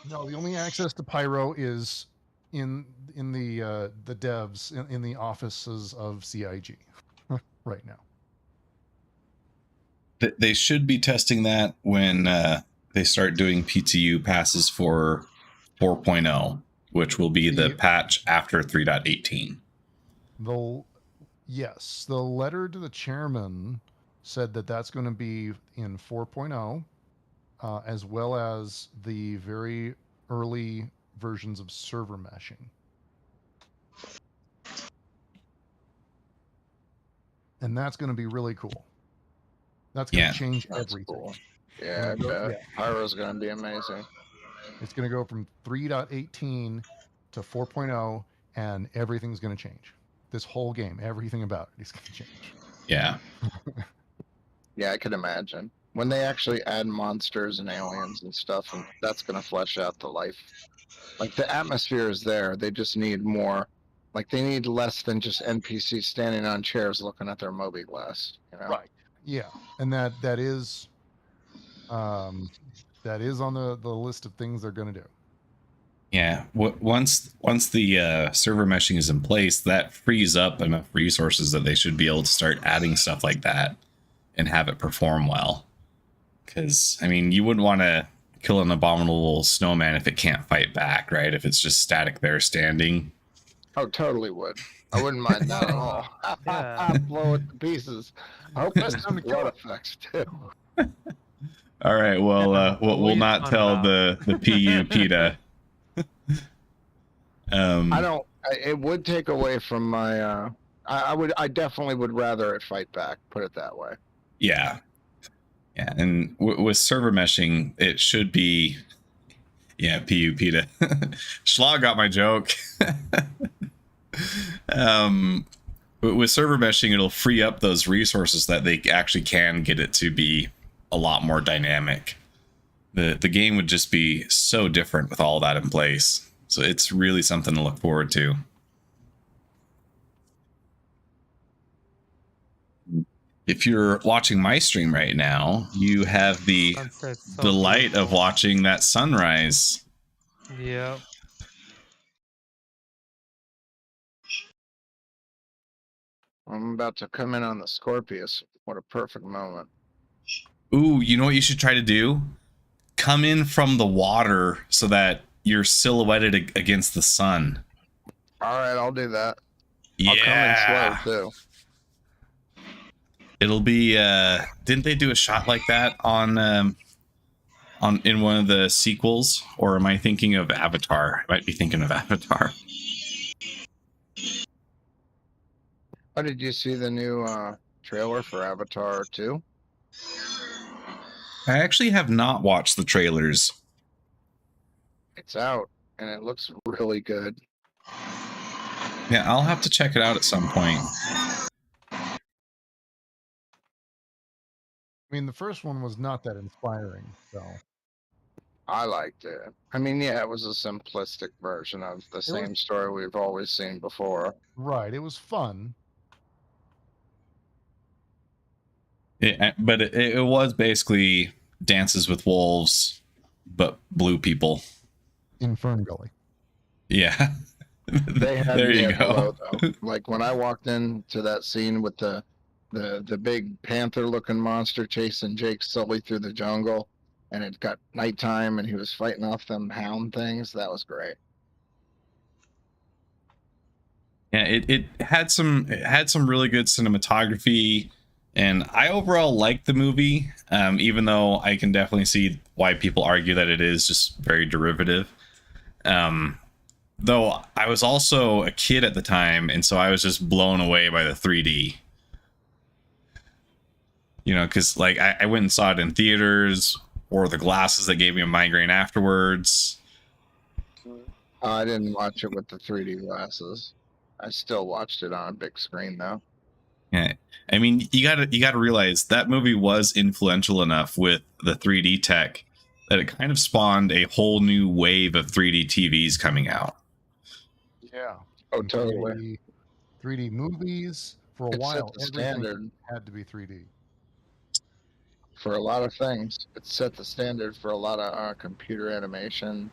no. The only access to pyro is in the devs in the offices of CIG right now. They should be testing that when they start doing PTU passes for 4.0, which will be the patch after 3.18. Yes, the letter to the chairman said that that's going to be in 4.0, as well as the very early versions of server meshing. And that's going to be really cool. That's going to change everything. Cool. Yeah, I bet. Pyro's going to be amazing. It's going to go from 3.18 to 4.0, and everything's going to change. This whole game, everything about it is going to change. Yeah. Yeah, I could imagine. When they actually add monsters and aliens and stuff, and that's going to flesh out the life. Like, the atmosphere is there. They just need more. Like, they need less than just NPCs standing on chairs looking at their Moby glass. You know? Right. Yeah, and that is on the list of things they're going to do. Yeah. Once the server meshing is in place, that frees up enough resources that they should be able to start adding stuff like that and have it perform well. Because, I mean, you wouldn't want to kill an abominable snowman if it can't fight back, right? If it's just static there standing. Oh, totally would. I wouldn't mind that at all. Yeah. Blow it to pieces. I hope there's some blood effects too. All right. Well, we'll not tell the PU PETA. I don't. It would take away from my. I definitely would rather it fight back. Put it that way. Yeah. Yeah, and with server meshing, it should be. Yeah, PU PETA. Schlag got my joke. With server meshing, it'll free up those resources that they actually can get it to be a lot more dynamic. The game would just be so different with all that in place. So it's really something to look forward to. If you're watching my stream right now, you have the delight of watching that sunrise. Yep. I'm about to come in on the Scorpius. What a perfect moment. Ooh, you know what you should try to do? Come in from the water so that you're silhouetted against the sun. All right, I'll do that. Yeah. I'll come in slow too. It'll be didn't they do a shot like that on in one of the sequels, or am I thinking of Avatar? I might be thinking of Avatar. Oh, did you see the new trailer for Avatar 2? I actually have not watched the trailers. It's out and it looks really good. Yeah, I'll have to check it out at some point. I mean, the first one was not that inspiring, so. I liked it. I mean, yeah, it was a simplistic version of the same story we've always seen before. Right, it was fun. But it was basically Dances with Wolves, but blue people. In Fern Gully. Yeah. They had there you go. Though. Like when I walked into that scene with the big panther-looking monster chasing Jake Sully through the jungle, and it got nighttime, and he was fighting off them hound things. That was great. Yeah, it had some really good cinematography, and I overall liked the movie, even though I can definitely see why people argue that it is just very derivative. Though I was also a kid at the time, and so I was just blown away by the 3D. You know, because like I went and saw it in theaters, or the glasses that gave me a migraine afterwards. I didn't watch it with the 3D glasses. I still watched it on a big screen though. Yeah. I mean, you gotta realize that movie was influential enough with the 3D tech that it kind of spawned a whole new wave of 3D TVs coming out. Yeah. Oh, And totally. 3D movies. For a It set while, the everything standard had to be 3D. for a lot of things. It set the standard for a lot of computer animation,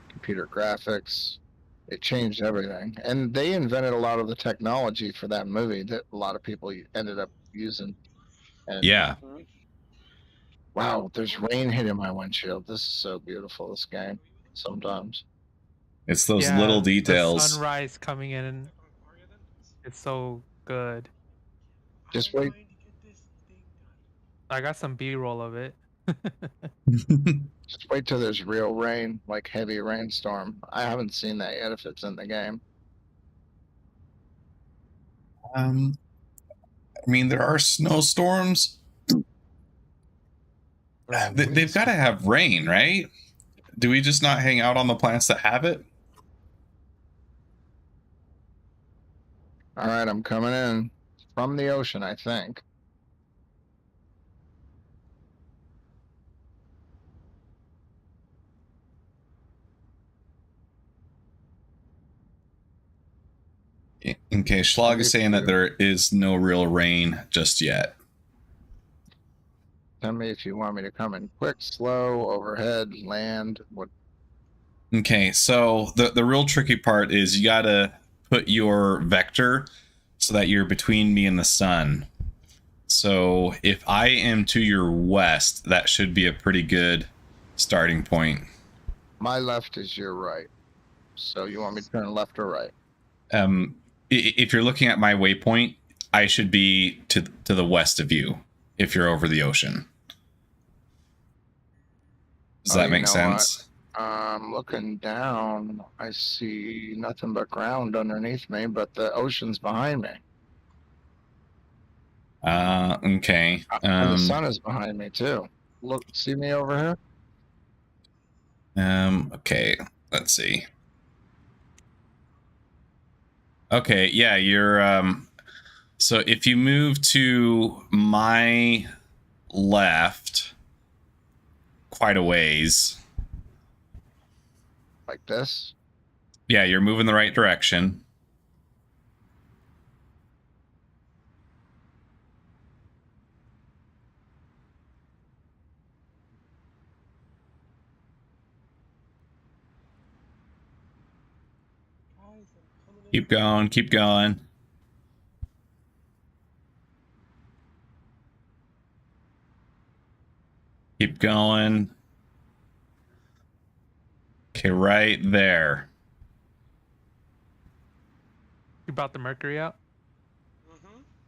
computer graphics. It changed everything, and they invented a lot of the technology for that movie that a lot of people ended up using. And Yeah, wow, there's rain hitting my windshield. This is so beautiful. This game. Sometimes. it's those little Yeah, the details. sunrise coming in, it's so good. Just wait. I got some B-roll of it. Just wait till there's real rain, like heavy rainstorm. I haven't seen that yet. If it's in the game. I mean, there are snowstorms. They've got to have rain, right? Do we just not hang out on the planets that have it? All right, I'm coming in from the ocean, I think. Okay, Schlag is saying that there is no real rain just yet. Tell me if you want me to come in quick, slow, overhead, land. What? Okay, so the real tricky part is you gotta put your vector so that you're between me and the sun. So if I am to your west, that should be a pretty good starting point. My left is your right. So you want me to turn left or right? If you're looking at my waypoint, I should be to the west of you if you're over the ocean. Does that make sense? I'm looking down. I see nothing but ground underneath me, but the ocean's behind me. Okay. And the sun is behind me too. Look, see me over here? Okay, let's see. Okay, yeah, you're so if you move to my left quite a ways. Like this? Yeah, you're moving the right direction. Keep going, keep going. Keep going. Okay, right there. You brought the mercury out?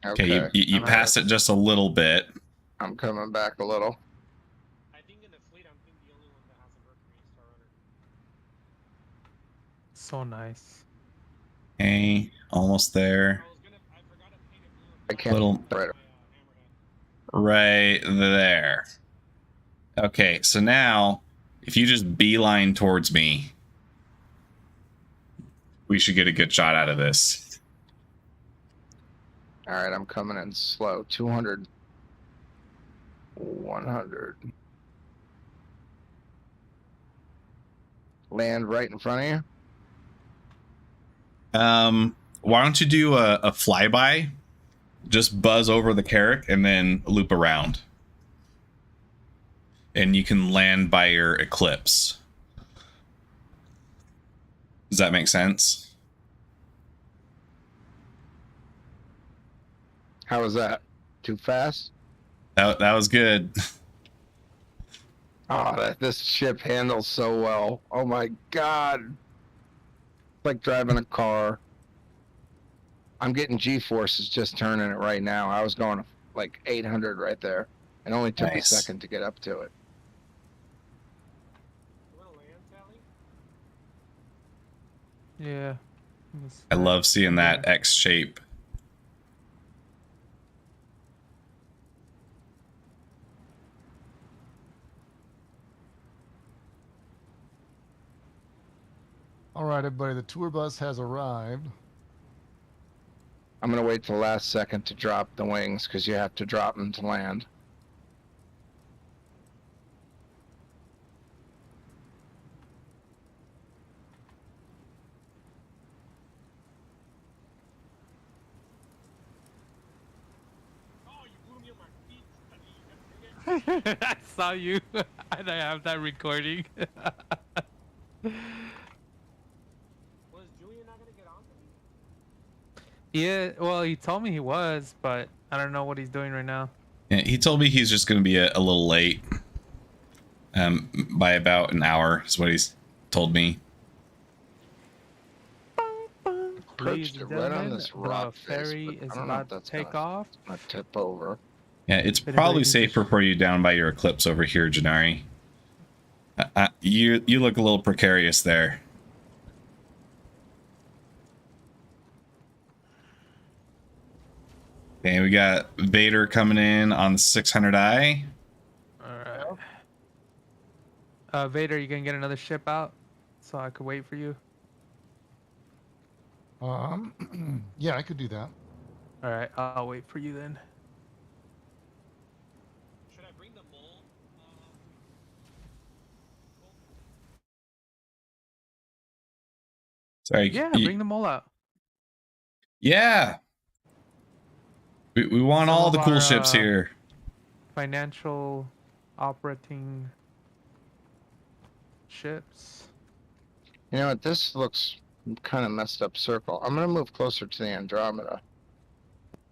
Okay, you pass it just a little bit. I'm coming back a little. I think in the fleet, I'm the only one that has a Mercury Star Runner. So nice. Okay, almost there. I forgot to paint it blue. I can't. Little right there. Okay, so now if you just beeline towards me, we should get a good shot out of this. All right, I'm coming in slow. 200. 100. Land right in front of you. Why don't you do a flyby? Just buzz over the Carrack and then loop around. And you can land by your Eclipse. Does that make sense? How was that? Too fast? That was good. Oh, this ship handles so well. Oh my god. It's like driving a car. I'm getting G-forces just turning it right now. I was going like 800 right there. It only took a second to get up to it. Yeah. I love seeing that X shape. All right, everybody. The tour bus has arrived. I'm gonna wait till the last second to drop the wings because you have to drop them to land. Oh, you blew me on my feet, buddy. I saw you, and I have that recording. Was Julian not gonna get on to me? Yeah, well, he told me he was, but I don't know what he's doing right now. Yeah, he told me he's just going to be a little late. By about an hour is what he's told me. Ladies Perched and it right on gentlemen, this the rock face, ferry but is I don't know if about to that's take gonna, off. gonna tip over. Yeah, it's Anybody probably needs to safer for you down by your eclipse over here, Janari. You look a little precarious there. Okay, we got Vader coming in on the 600i. All right. Vader, you gonna get another ship out so I could wait for you? Yeah, I could do that. All right, I'll wait for you then. Should I bring the mole? Sorry. Yeah, bring them all out. Yeah. We want Some all of the cool our, ships here. Financial operating ships. You know what? This looks kind of messed up circle. I'm gonna move closer to the Andromeda.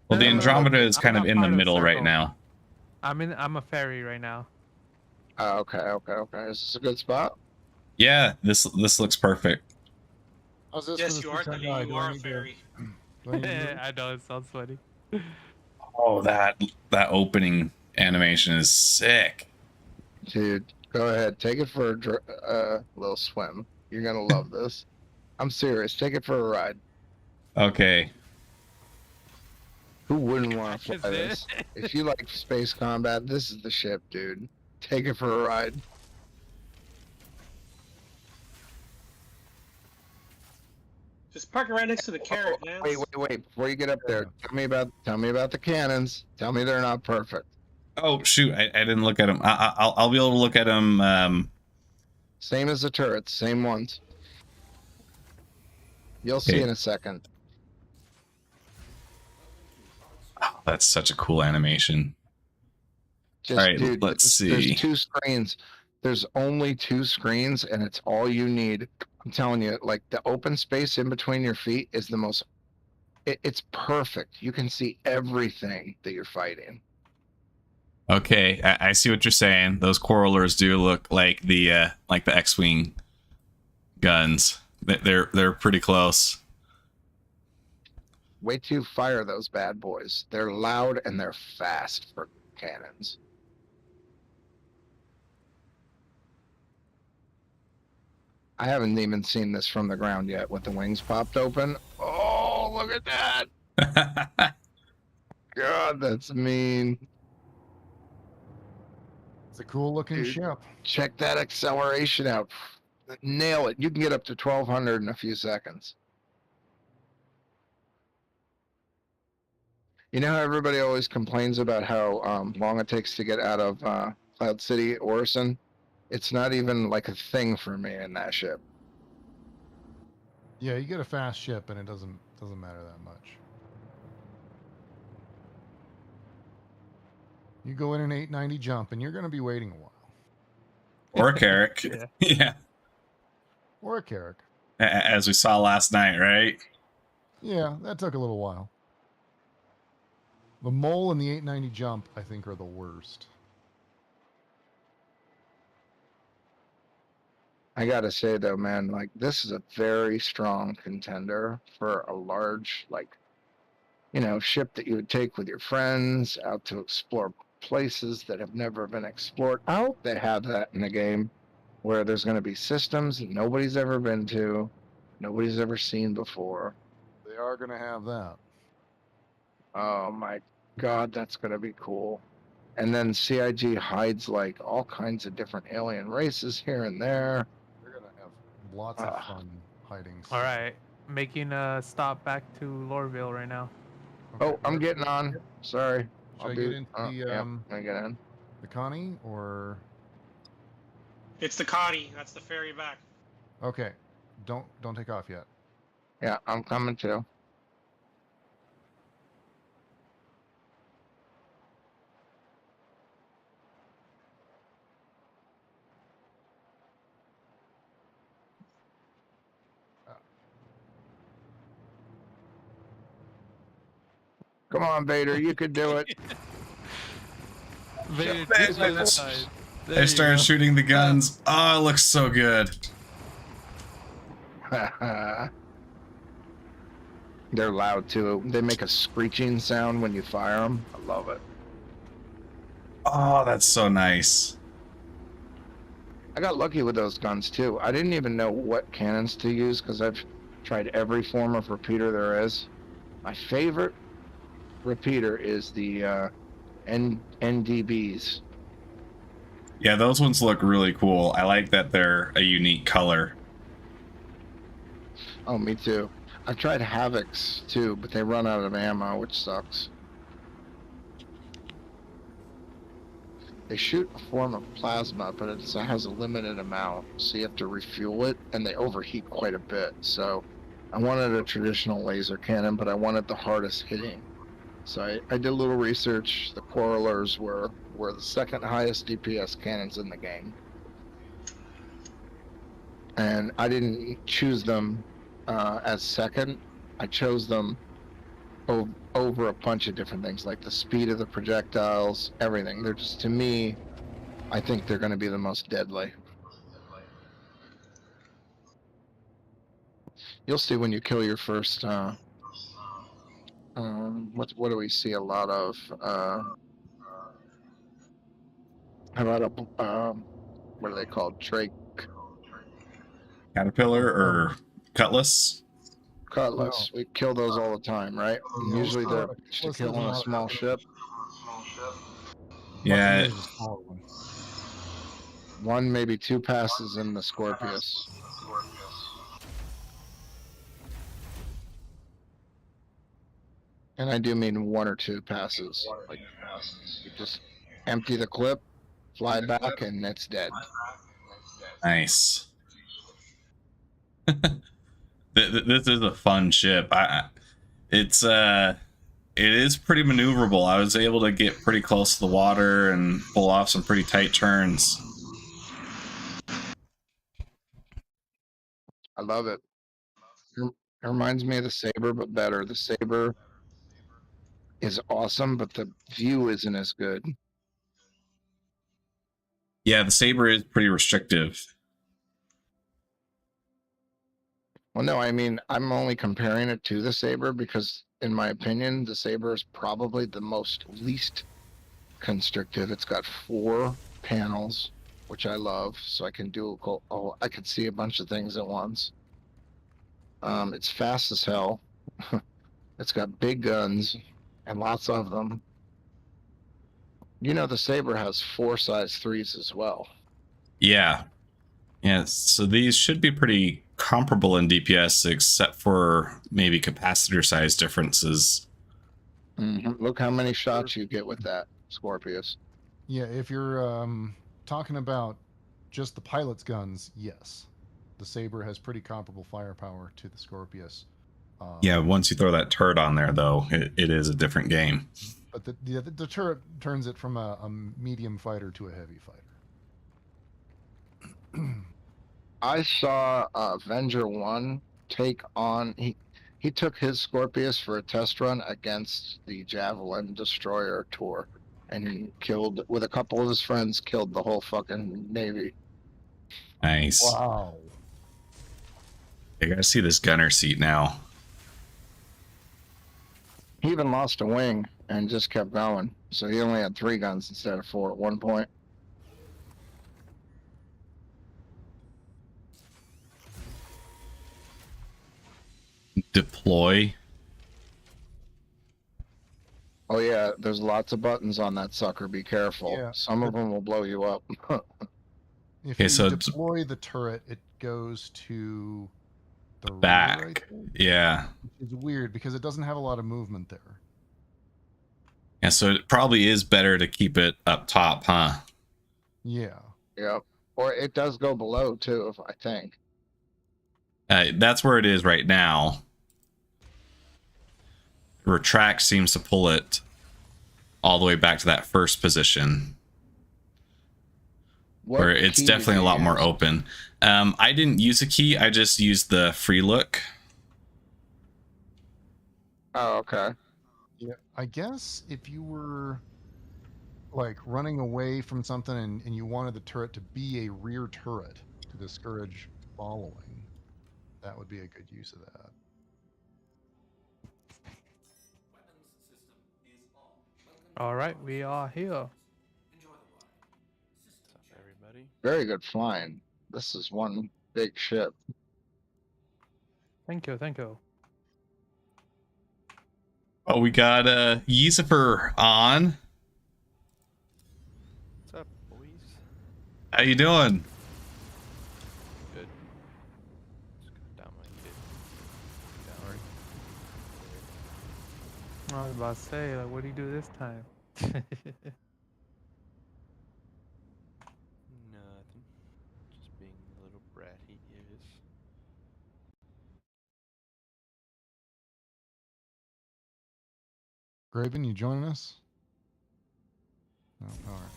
Well, the No, Andromeda is I'm kind of not in the part of the middle right circle. now. I'm a ferry right now. Oh, okay. Is this a good spot? Yeah, this looks perfect. How's this Yes, for you the are. 600i? You are a fairy. Do I need to move? I know it sounds funny. Oh, that opening animation is sick. Dude, go ahead. Take it for a little swim. You're gonna love this. I'm serious. Take it for a ride. Okay. Who wouldn't want to Is fly it? this? If you like space combat, this is the ship, dude. Take it for a ride. Just park it right next to the carrot, man. Wait. Before you get up there, tell me about the cannons. Tell me they're not perfect. Oh shoot, I didn't look at them. I'll be able to look at them. Same as the turrets, same ones. You'll see Okay. in a second. Oh, that's such a cool animation. Just, All right, dude, let's see. There's 2 screens. There's only 2 screens, and it's all you need. I'm telling you, like the open space in between your feet is the most. It's perfect. You can see everything that you're fighting. Okay, I see what you're saying. Those Quarrelers do look like the X-wing guns. They're pretty close. Wait till you fire those bad boys. They're loud and they're fast for cannons. I haven't even seen this from the ground yet with the wings popped open. Oh, look at that. God, that's mean. It's a cool looking Dude. ship. Check that acceleration out. Nail it. You can get up to 1200 in a few seconds. You know how everybody always complains about how long it takes to get out of Cloud City, Orison? It's not even like a thing for me in that ship. Yeah, you get a fast ship and it doesn't matter that much. You go in an 890 jump and you're going to be waiting a while. Or a Carrick. Yeah. Yeah. Or a Carrick. As we saw last night, right? Yeah, that took a little while. The mole and the 890 jump, I think, are the worst. I gotta say though, man, like this is a very strong contender for a large, like, ship that you would take with your friends out to explore places that have never been explored. I hope they have that in the game where there's going to be systems that nobody's ever been to, nobody's ever seen before. They are going to have that. Oh my God, that's going to be cool. And then CIG hides like all kinds of different alien races here and there. They're going to have lots of fun hiding. All right, making a stop back to Loreville right now. Okay, Oh, I'm where- getting on. Sorry. Should I get into the yeah, I get in. the Connie or? It's the Connie. That's the ferry back. Okay, don't take off yet. Yeah, I'm coming too. Come on, Vader, you could do it. Vader, Vader, just by the let's- side. I There you started go. shooting the guns. Oh, it looks so good. They're loud too. They make a screeching sound when you fire them. I love it. Oh, that's so nice. I got lucky with those guns too. I didn't even know what cannons to use because I've tried every form of repeater there is. My favorite repeater is the NDBs. Yeah, those ones look really cool. I like that they're a unique color. Oh, me too. I've tried Havocs too, but they run out of ammo, which sucks. They shoot a form of plasma, but it has a limited amount, so you have to refuel it, and they overheat quite a bit. So I wanted a traditional laser cannon, but I wanted the hardest hitting. So I did a little research. The Quarrelers were the second highest DPS cannons in the game. And I didn't choose them as second. I chose them over a bunch of different things, like the speed of the projectiles, everything. They're just, to me, I think they're going to be the most deadly. You'll see when you kill your first. What do we see a lot of? How about what are they called? Drake Caterpillar or Cutlass? Cutlass. We kill those all the time, right? No, Usually so they're Cutlass to kill is on a not small ship. Yeah. Buccaneer's a smaller one. One, maybe two passes in the Scorpius. And I do mean one or two passes. Like, you just empty the clip, fly back, and it's dead. Nice. This is a fun ship. It is pretty maneuverable. I was able to get pretty close to the water and pull off some pretty tight turns. I love it. It reminds me of the Saber, but better. The Saber is awesome, but the view isn't as good. Yeah, the Saber is pretty restrictive. Well, no, I mean, I'm only comparing it to the Saber because, in my opinion, the Saber is probably the least constrictive. It's got 4 panels, which I love, so I can I can see a bunch of things at once. It's fast as hell. It's got big guns and lots of them. You know, the Saber has 4 size 3s as well. Yeah. Yeah, so these should be pretty comparable in DPS, except for maybe capacitor size differences. Look how many shots you get with that Scorpius. Yeah, if you're talking about just the pilot's guns, yes, the Saber has pretty comparable firepower to the Scorpius. Yeah, once you throw that turret on there, though, it is a different game. But the turret turns it from a medium fighter to a heavy fighter. I saw Avenger 1 take on. He took his Scorpius for a test run against the Javelin Destroyer tour, and he killed, with a couple of his friends, killed the whole fucking Navy. Nice. Wow. I gotta see this gunner seat now. He even lost a wing and just kept going. So he only had 3 guns instead of 4 at one point. Deploy. Oh yeah, there's lots of buttons on that sucker. Be careful. Yeah, Some of them will blow you up. If Okay, you so deploy the turret, it goes to the rear, I back. think, Yeah. which is weird because it doesn't have a lot of movement there. Yeah, so it probably is better to keep it up top, huh? Yeah. Yep. Or it does go below too, if I think. That's where it is right now. Retract seems to pull it all the way back to that first position, What where it's key did definitely a you lot more use? open. I didn't use a key. I just used the free look. Oh, okay. Yeah. I guess if you were like running away from something and you wanted the turret to be a rear turret to discourage following, that would be a good use of that. All right, we are here. What's up, everybody? Very good flying. This is one big ship. Thank you, thank you. Oh, we got Yusufer on. What's up, boys? How you doing? Good. Just got down my kid. Down. I was about to say, like, what do you do this time? Nothing. Just being the little brat he is. Graven, you joining us? No, all right.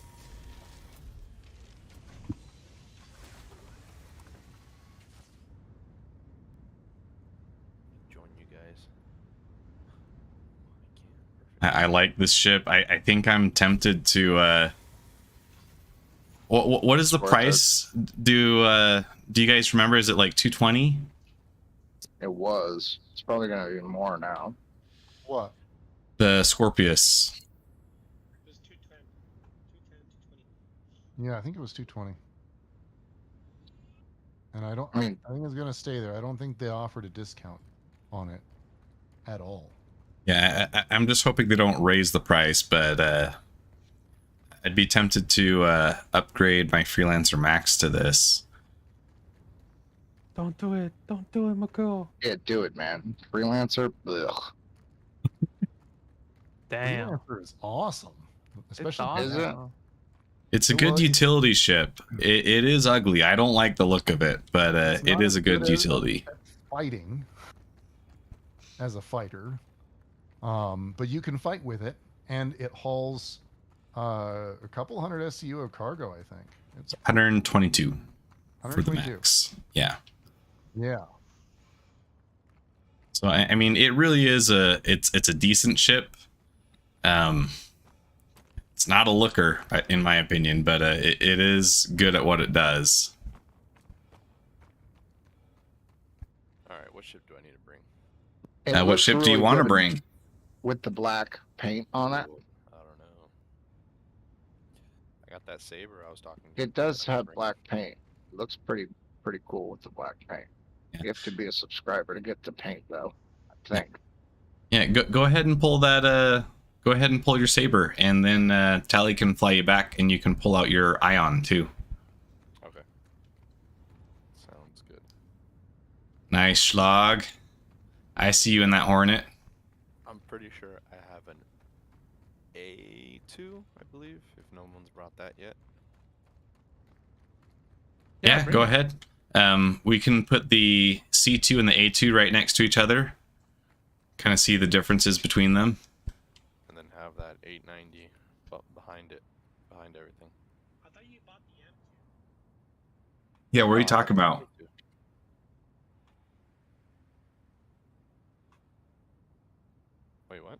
Join you guys. I like this ship. I think I'm tempted to. What is the It's worth price? Do you guys remember? Is it like 220? It was. It's probably gonna be more now. What? The Scorpius. It was 210. 220. Yeah, I think it was 220. And I don't. I mean- I think it's gonna stay there. I don't think they offered a discount on it at all. Yeah, I'm just hoping they don't raise the price, but I'd be tempted to upgrade my Freelancer Max to this. Don't do it, McCool. Yeah, do it, man. Freelancer. Ugh. Damn. Freelancer is awesome, especially It's Is it? awesome. It's a Well, good it's- utility ship. It is ugly. I don't like the look of it, but It's it not is as a good good as- utility. fighting as a fighter, but you can fight with it, and it hauls a couple hundred SCU of cargo. I think it's 122 for the 122. max. Yeah. Yeah, So I mean, it really is it's a decent ship. It's not a looker in my opinion, but it is good at what it does. Alright, what ship do I need to bring? It What looks ship do you really want to good bring? with the black paint on it? I don't know. I got that saber I was talking It does that I have bring. black paint. It looks pretty cool with the black paint. Yeah. You have to be a subscriber to get the paint, though. I think. Yeah, go ahead and pull that. Go ahead and pull your saber, and then Tally can fly you back, and you can pull out your ion too. Okay. Sounds good. Nice Schlag. I see you in that Hornet. I'm pretty sure I have an A2, I believe, if no one's brought that yet. Yeah, bring go it. ahead. We can put the C2 and the A2 right next to each other. Kind of see the differences between them. And then have that 890 behind it, behind everything. I thought you bought the M2. Yeah, what are you Oh, talking I about? have the A2. Wait, what?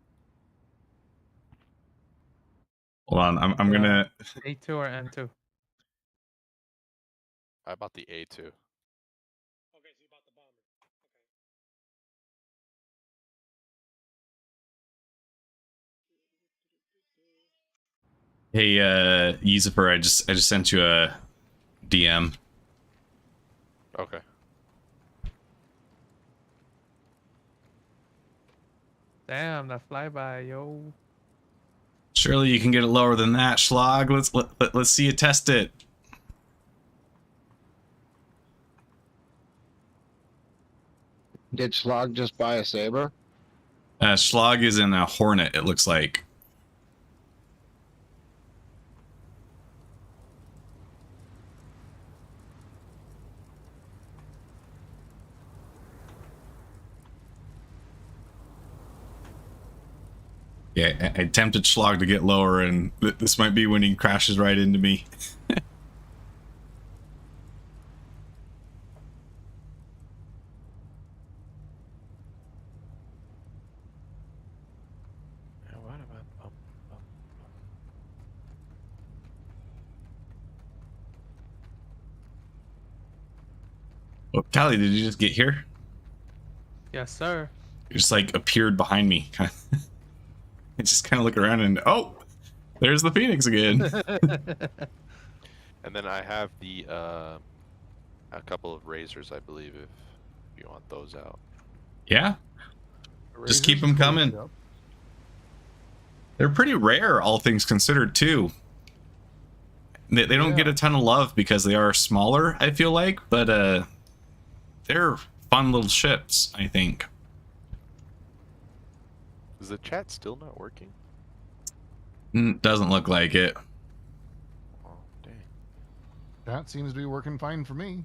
Hold on, I'm gonna. A2 or N2? I bought the A2. Okay, so you bought the bomber. Hey, Yusufer, I just sent you a DM. Okay. Damn, that flyby, yo. Surely you can get it lower than that, Schlag. Let's see you test it. Did Schlag just buy a saber? Schlag is in a Hornet, it looks like. Yeah, I tempted Schlag to get lower, and this might be when he crashes right into me. What about? Oh, Callie, did you just get here? Yes, sir. You just like appeared behind me. I just kind of look around and there's the Phoenix again. And then I have the a couple of razors, I believe, if you want those out. Yeah, just keep Razors them is cool, coming. yep. They're pretty rare, all things considered, too. They don't get a ton of love because they are smaller, I feel like, but they're fun little ships, I think. Is the chat still not working? Doesn't look like it. Oh, dang. That seems to be working fine for me.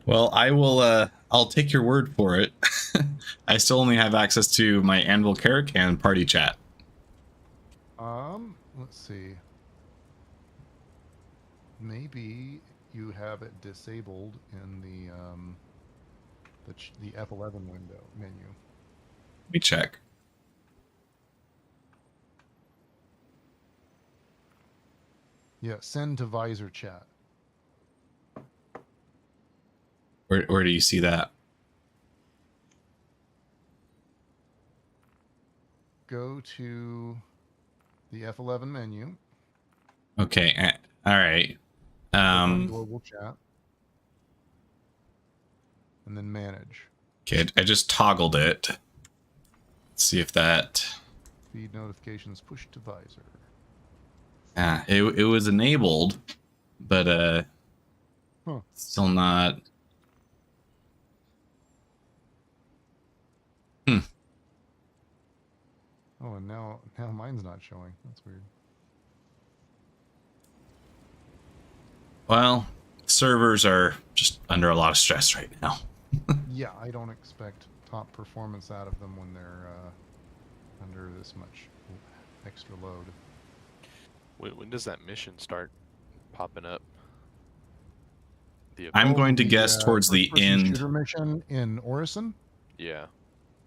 Well, I'll take your word for it. I still only have access to my Anvil Carrick and party chat. Let's see. Maybe you have it disabled in the F11 window menu. Let me check. Yeah, send to visor chat. Where do you see that? Go to the F11 menu. Okay, all right. Click on global chat. And then manage. Okay, I just toggled it. Let's see if that... Feed notifications push to visor. It was enabled, but still not... Oh, and now mine's not showing. That's weird. Well, servers are just under a lot of stress right now. Yeah, I don't expect top performance out of them when they're under this much extra load. When does that mission start popping up? I'm going to guess towards the end. Shooter mission in Orison? Yeah.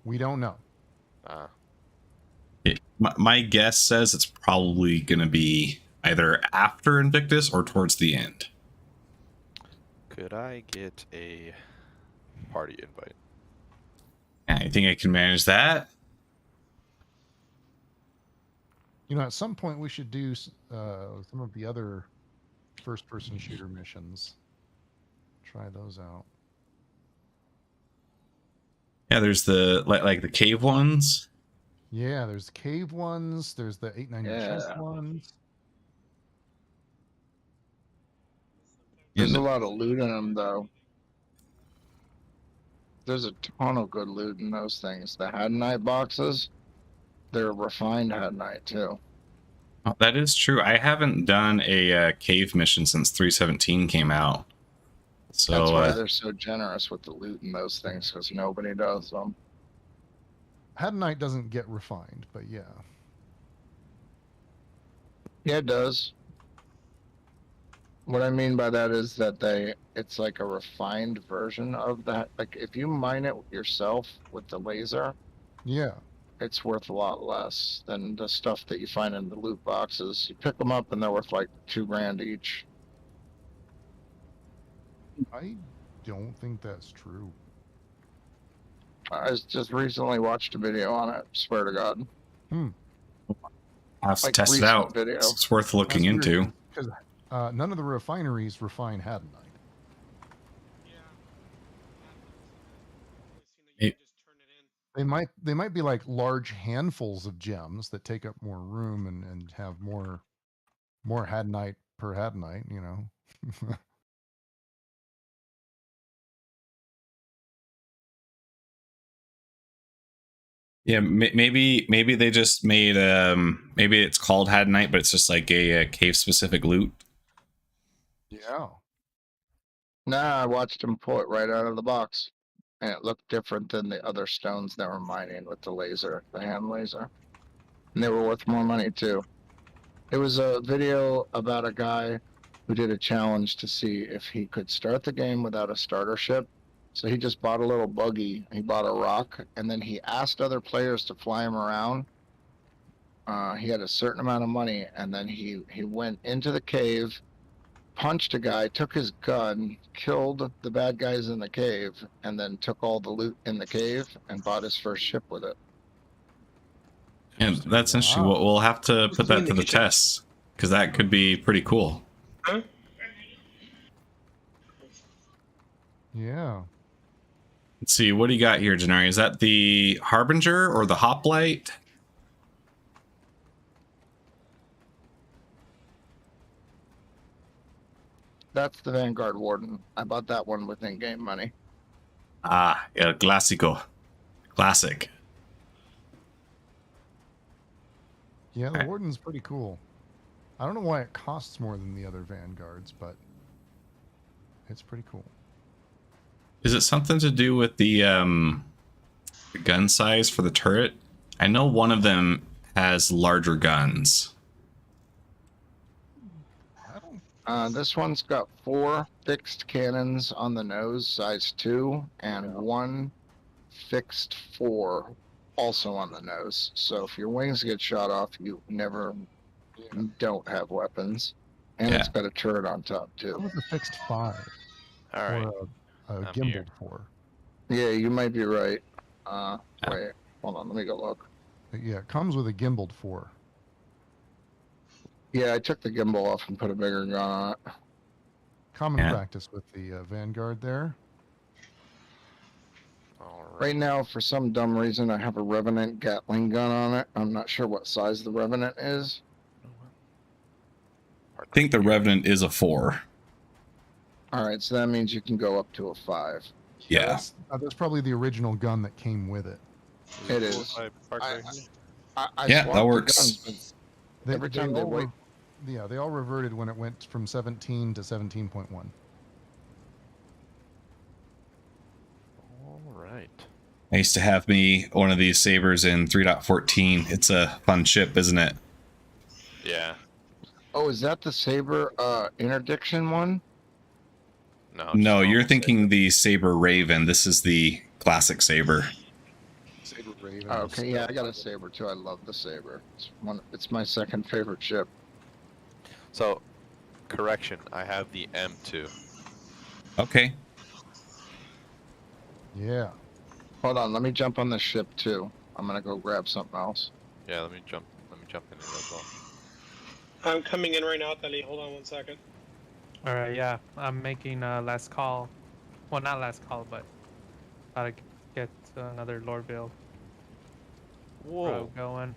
We don't know. My guess says it's probably going to be either after Invictus or towards the end. Could I get a party invite? I think I can manage that. You know, at some point we should do some of the other first-person shooter missions. Try those out. Yeah, there's the like the cave ones. Yeah, there's cave ones. There's the 890 chest ones. There's a lot of loot in them, though. There's a ton of good loot in those things. The Hadnite boxes, they're refined Hadnite, too. Oh, that is true. I haven't done a cave mission since 317 came out. So that's why they're so generous with the loot in those things, because nobody does them. Hadnite doesn't get refined, but yeah. Yeah, it does. What I mean by that is that it's like a refined version of that. Like if you mine it yourself with the laser, yeah, it's worth a lot less than the stuff that you find in the loot boxes. You pick them up and they're worth like $2,000 each. I don't think that's true. I just recently watched a video on it. Swear to God. I'll have to test it out. Video. It's worth looking into. Because none of the refineries refine Hadnite. They might be like large handfuls of gems that take up more room and have more Hadnite per Hadnite, you know. Yeah, maybe they just made maybe it's called Had Night, but it's just like a cave specific loot. Yeah. Nah, I watched him pull it right out of the box, and it looked different than the other stones that were mining with the laser, the hand laser, and they were worth more money too. It was a video about a guy who did a challenge to see if he could start the game without a starter ship. So he just bought a little buggy, he bought a rock, and then he asked other players to fly him around. He had a certain amount of money, and then he went into the cave, punched a guy, took his gun, killed the bad guys in the cave, and then took all the loot in the cave and bought his first ship with it. And that's interesting. We'll have to put that to the test because that could be pretty cool. Huh? Yeah. Let's see, what do you got here, Janari? Is that the Harbinger or the Hoplite? That's the Vanguard Warden. I bought that one with in-game money. Ah, El Clásico. Classic. Yeah, the Warden's pretty cool. I don't know why it costs more than the other Vanguards, but it's pretty cool. Is it something to do with the gun size for the turret? I know one of them has larger guns. This one's got 4 fixed cannons on the nose, size 2, and 1 fixed 4 also on the nose. So if your wings get shot off, you don't have weapons. And it's got a turret on top too. That was a fixed 5. All right. Or a I'm gimbaled here. 4. Yeah, you might be right. Wait, hold on, let me go look. But yeah, it comes with a gimbaled 4. Yeah, I took the gimbal off and put a bigger gun on it. Common practice with the Vanguard there. All Right now, for some dumb reason, I have a Revenant Gatling gun on it. I'm not sure what size the Revenant is. I think the Revenant is a 4. All right, so that means you can go up to a 5. Yeah. That's probably the original gun that came with it. It is. I Yeah, swapped that the works. guns, but every time they wait. Yeah, they all reverted when it went from 17 to 17.1. All right. I used to have me one of these sabers in 3.14. It's a fun ship, isn't it? Yeah. Oh, is that the Saber interdiction one? No, you're thinking the Saber Raven. This is the classic Saber. Saber Raven. Oh, okay, yeah, I got a Saber too. I love the Saber. It's my second favorite ship. So, correction, I have the M2. Okay. Yeah. Hold on, let me jump on the ship too. I'm gonna go grab something else. Yeah, let me jump in it as well. I'm coming in right now, Tali. Hold on 1 second. All right, yeah, I'm making last call. Well, not last call, but gotta get another lore build. Whoa. Going.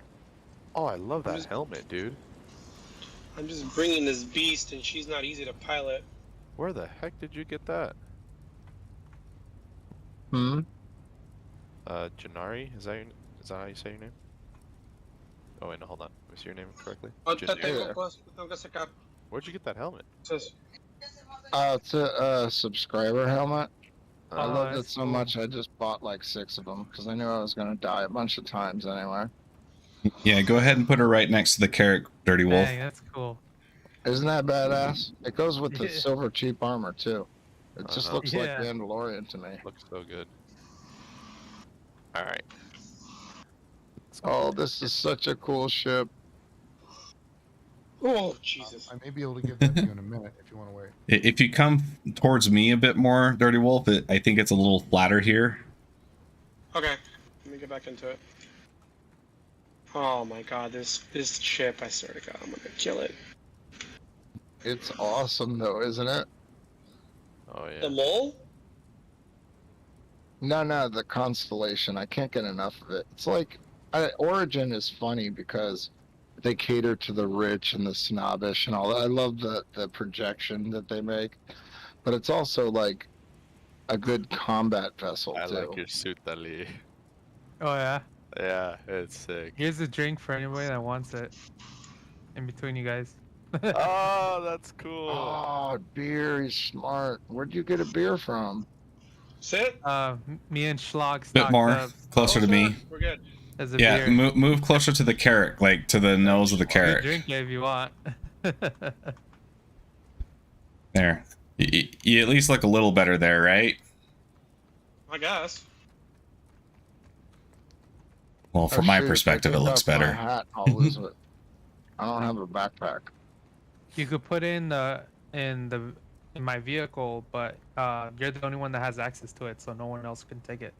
Oh, I love that helmet, dude. I'm just bringing this beast, and she's not easy to pilot. Where the heck did you get that? Janari? Is that how you say your name? Oh wait, no, hold on. Let me see your name correctly. Where'd you get that helmet? It's a subscriber helmet. I Oh, loved it that's so cool. much, I just bought like 6 of them because I knew I was gonna die a bunch of times anyway. Yeah, go ahead and put her right next to the carrot, Dirty Wolf. Dang, that's cool. Isn't that badass? It goes with the silver cheap armor too. It I just know. looks like Yeah. Mandalorian to me. Looks so good. Alright. Oh, this is such a cool ship. Oh, Jesus. I may be able to give that to you in a minute if you want to wait. If you come towards me a bit more, Dirty Wolf, I think it's a little flatter here. Okay, let me get back into it. Oh my god, this ship, I swear to god, I'm gonna kill it. It's awesome though, isn't it? Oh yeah. The mole? No, the Constellation. I can't get enough of it. It's like Origin is funny because they cater to the rich and the snobbish and all that. I love the projection that they make, but it's also like a good combat vessel I too. like your suit, Ali. Oh yeah. Yeah, it's sick. Here's a drink for anybody that wants it. In between you guys. Oh, that's cool. Oh, beer, he's smart. Where'd you get a beer from? Sit. Me and Schlag Bit stocked more up closer to me. We're good. as a Yeah, beer. move closer to the carrot, like to the nose of the You carrot. drink it if you want. There. You at least look a little better there, right? I guess. Well, Oh, from my shoot, if I perspective, it take looks off my better. hat, I'll lose it. I don't have a backpack. You could put in in my vehicle, but you're the only one that has access to it, so no one else can take it.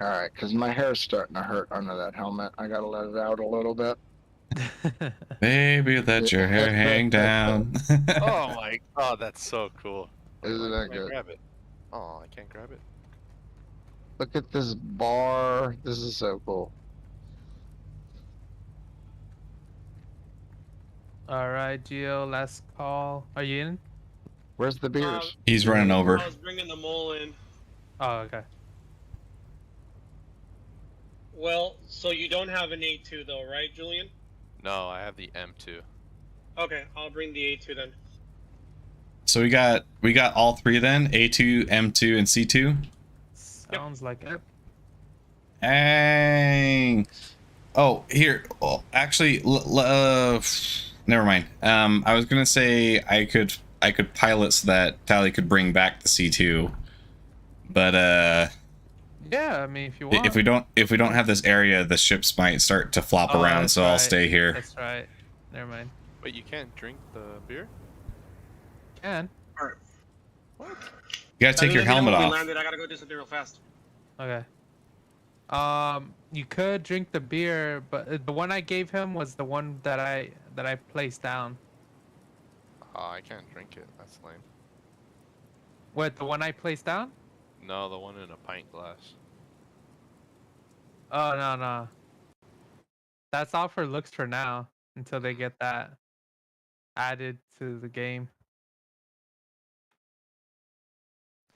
All right, because my hair's starting to hurt under that helmet. I gotta let it out a little bit. Baby, let your hair hang down. Oh my god, that's so cool. Isn't Why that can't I good? grab it? Oh, I can't grab it. Look at this bar. This is so cool. All right, Gio, last call. Are you in? Where's the beers? He's running over. I was bringing the mole in. Oh, okay. Well, so you don't have an A2 though, right, Julian? No, I have the M2. Okay, I'll bring the A2 then. So we got all three then, A2, M2, and C2. Sounds like it. Dang. Oh, here. Oh, actually, never mind. I was gonna say I could pilot so that Tally could bring back the C2, but Yeah, I mean, if you want. if we don't have this area, the ships might start to flop Oh, around. that's So I'll right. stay here. That's right. Never mind. Wait, you can't drink the beer? Can. Alright. What? You gotta take your helmet We off. landed. I gotta go do something real fast. Okay. You could drink the beer, but the one I gave him was the one that I placed down. Oh, I can't drink it. That's lame. What, the one I placed down? No, the one in a pint glass. Oh, no. That's all for looks for now until they get that added to the game.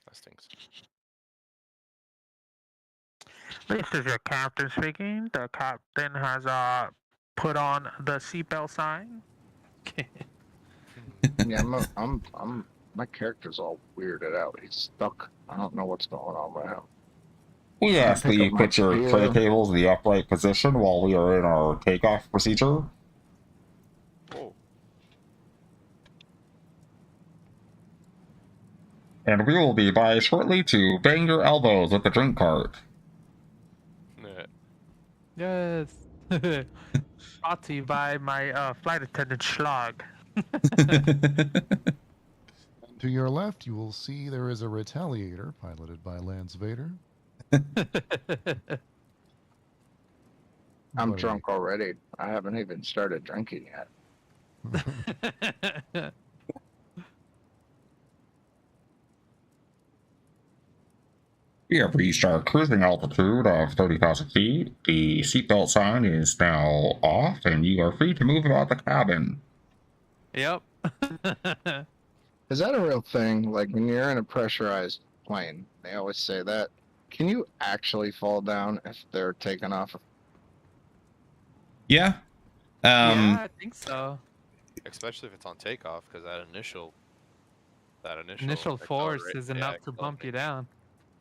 That stinks. This is your captain speaking. The captain has put on the seatbelt sign. Yeah, my character's all weirded out. He's stuck. I don't know what's going on with him. We ask that pick you up my put your beer. tray tables in the upright position while we are in our takeoff procedure. Oh, And we will be by shortly to bang your elbows with the drink cart. yeah. Yes. Brought to you by my flight attendant Schlag. To your left, you will see there is a Retaliator piloted by Lance Vader. I'm But, drunk already. I haven't even started drinking yet. We have reached our cruising altitude of 30,000 feet. The seatbelt sign is now off, and you are free to move about the cabin. Yep. Is that a real thing? Like when you're in a pressurized plane, they always say that. Can you actually fall down if they're taking off? Yeah. Yeah, I think so. Especially if it's on takeoff, because that initial Force accelerate- is yeah, enough to bump you down.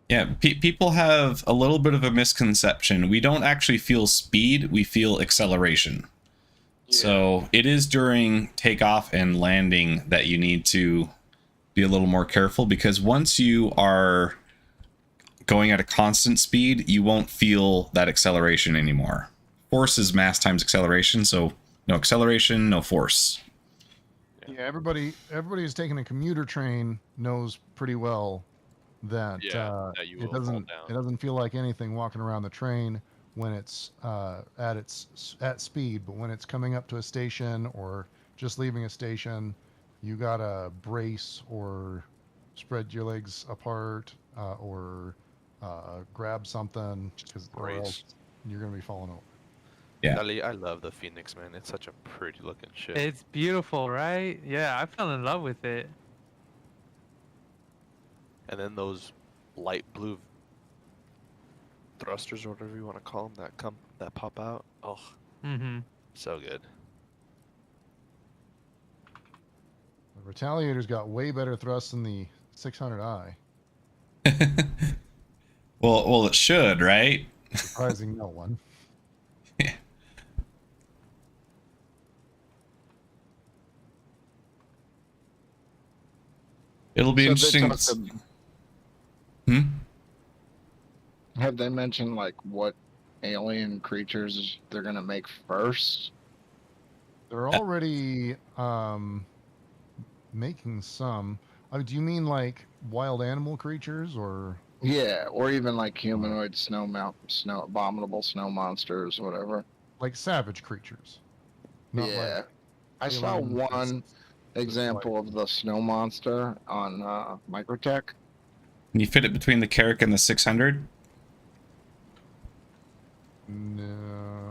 Yeah, people have a little bit of a misconception. We don't actually feel speed, we feel acceleration. Yeah. So it is during takeoff and landing that you need to be a little more careful, because once you are going at a constant speed, you won't feel that acceleration anymore. Force is mass times acceleration, so no acceleration, no force. yeah, everybody who's taken a commuter train knows pretty well that that you will it fall doesn't down. feel like anything walking around the train when it's at speed, but when it's coming up to a station or just leaving a station, you gotta brace or spread your legs apart or grab something, or Brace. else you're gonna be falling over. Yeah. I love the Phoenix, man. It's such a pretty looking ship. It's beautiful, right? Yeah, I fell in love with it. And then those light blue thrusters or whatever you want to call them that pop out. Oh, Mm-hmm. so good. The Retaliator's got way better thrust than the 600i. Well, it should, right? Surprising no one. Yeah. It'll be So they interesting. talked Have they mentioned like what alien creatures they're gonna make first? They're already making some. Do you mean like wild animal creatures or? Yeah, or even like humanoid abominable snow monsters, whatever. Like savage creatures? Not Yeah. like I saw alien one races. example of the snow monster on Microtech. Can you fit it between the Carrack and the 600? No.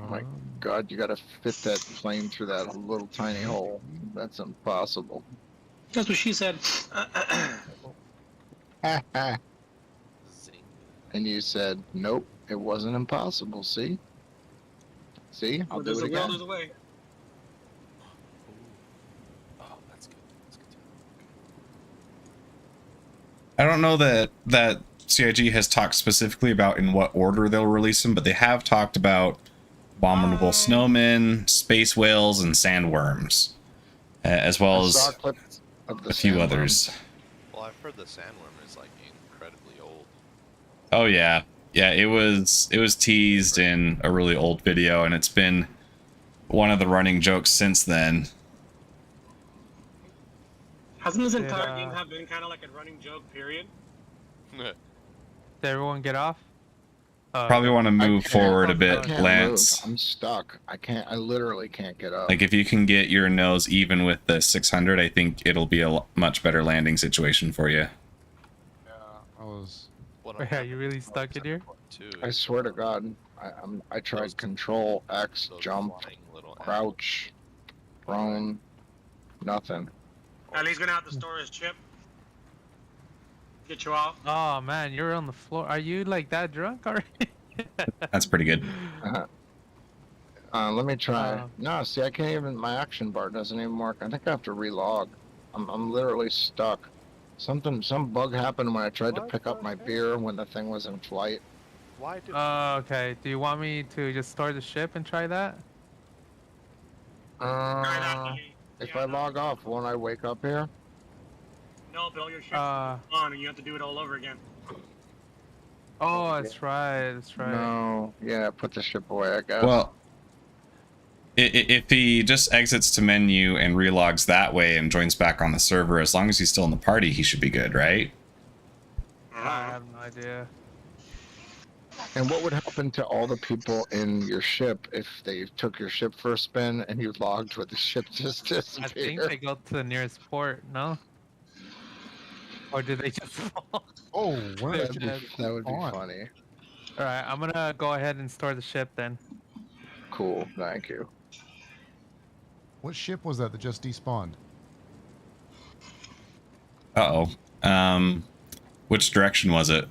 Oh my God, you gotta fit that plane through that little tiny hole. That's impossible. That's what she said. And Zing. you said, nope, it wasn't impossible. See? I'll do There's it a will, again. there's a way. Ooh. Oh, that's good. That's good. I don't know that CIG has talked specifically about in what order they'll release them, but they have talked about abominable snowmen, space whales, and sandworms, as well I saw as clips of the a few sandworm. others. Well, I've heard the sandworm is like incredibly old. Oh yeah, it was teased in a really old video, and it's been one of the running jokes since then. Hasn't this Did, entire game have been kind of like a running joke, period? Did everyone get off? Probably want to move can't- forward a I bit, can't Lance. move. I'm stuck. I literally can't get up. Like if you can get your nose even with the 600, I think it'll be a much better landing situation for you. Yeah, I was. Yeah, you really stuck in here? I swear to God, I tried Those- Control X, Those jump, flying little crouch, prone, nothing. And he's gonna have to store his chip. Get you out. Oh man, you're on the floor. Are you like that drunk already? That's pretty good. Let me try. Uh, No, see, I can't even. My action bar doesn't even work. I think I have to relog. I'm literally stuck. Some bug happened when I tried to What pick up the my heck? beer when the thing was in flight. Why did Okay. Do you want me to just store the ship and try that? If I log off, won't I wake up here? No, Bill, your ship's Uh, on and you have to do it all over again. Oh, that's right. That's right. No. Yeah, put the ship away, I guess. Well, if he just exits to menu and relogs that way and joins back on the server, as long as he's still in the party, he should be good, right? I have no idea. And what would happen to all the people in your ship if they took your ship for a spin and you logged with the ship just I disappeared? think they go to the nearest port. No. Or did they just fall? Oh, where They did just- That would be on? funny. All right, I'm gonna go ahead and store the ship then. Cool, thank you. What ship was that just despawned? Which direction was it?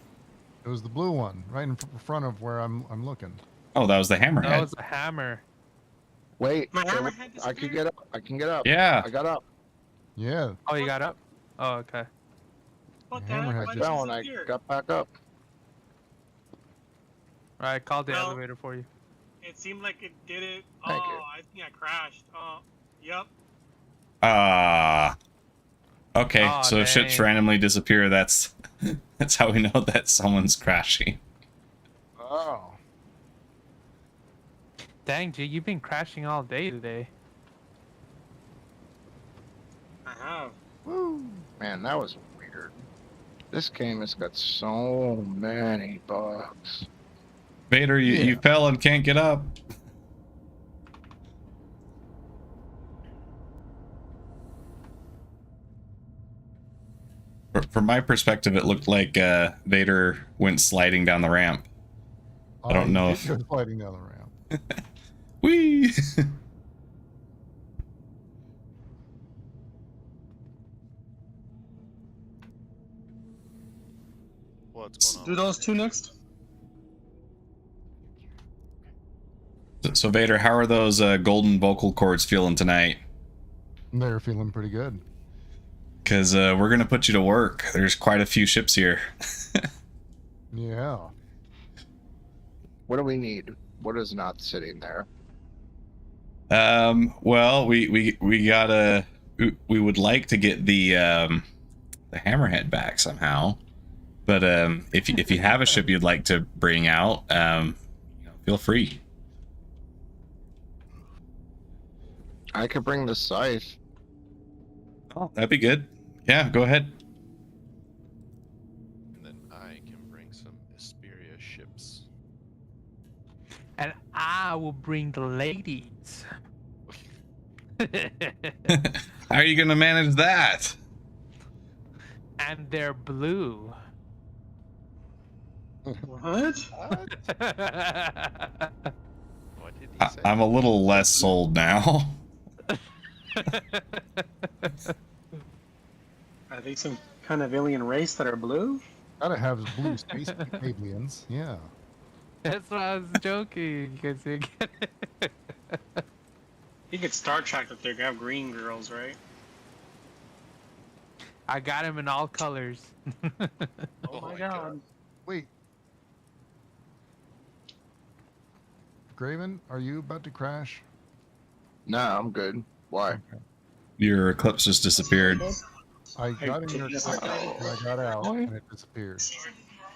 It was the blue one, right in front of where I'm looking. Oh, that was the hammerhead. That was a hammer. Wait, My there- hammerhead I can disappeared? get up. I can get up. Yeah. I got up. Yeah, Oh, you got up? Oh, okay. What the Hammerhead heck? Why just- Fell did and I it disappear? got back up. All right, call the Well- elevator for you. It seemed like it did it. Thank Oh, you. I think I crashed. Oh, yep. Okay, Aw, so if ships dang. randomly disappear, that's how we know that someone's crashing. Oh. Dang, G, you've been crashing all day today. I have. Woo. Man, that was weird. This game has got so many bugs. Vader, you fell and can't get up. From my perspective, it looked like Vader went sliding down the ramp. I don't know if- Sliding down the ramp. Whee! What's going on? Do those two next. So Vader, how are those golden vocal cords feeling tonight? They're feeling pretty good. Because we're gonna put you to work. There's quite a few ships here. Yeah. What do we need? What is not sitting there? Well, we gotta. We would like to get the hammerhead back somehow. But if you have a ship you'd like to bring out, feel free. I could bring the scythe. Oh, that'd be good. Yeah, go ahead. And then I can bring some Asperia ships. And I will bring the ladies. How are you gonna manage that? And they're blue. What? What did he say? I'm a little less sold now. Are they some kind of alien race that are blue? Gotta have blue space aliens. Yeah. That's why I was joking. Because you get it. You get Star Trek that they have green girls, right? I got him in all colors. Oh, my god. Wait. Graven, are you about to crash? No, I'm good. Why? Your eclipse just disappeared. I got in your quick and I got out and it disappeared.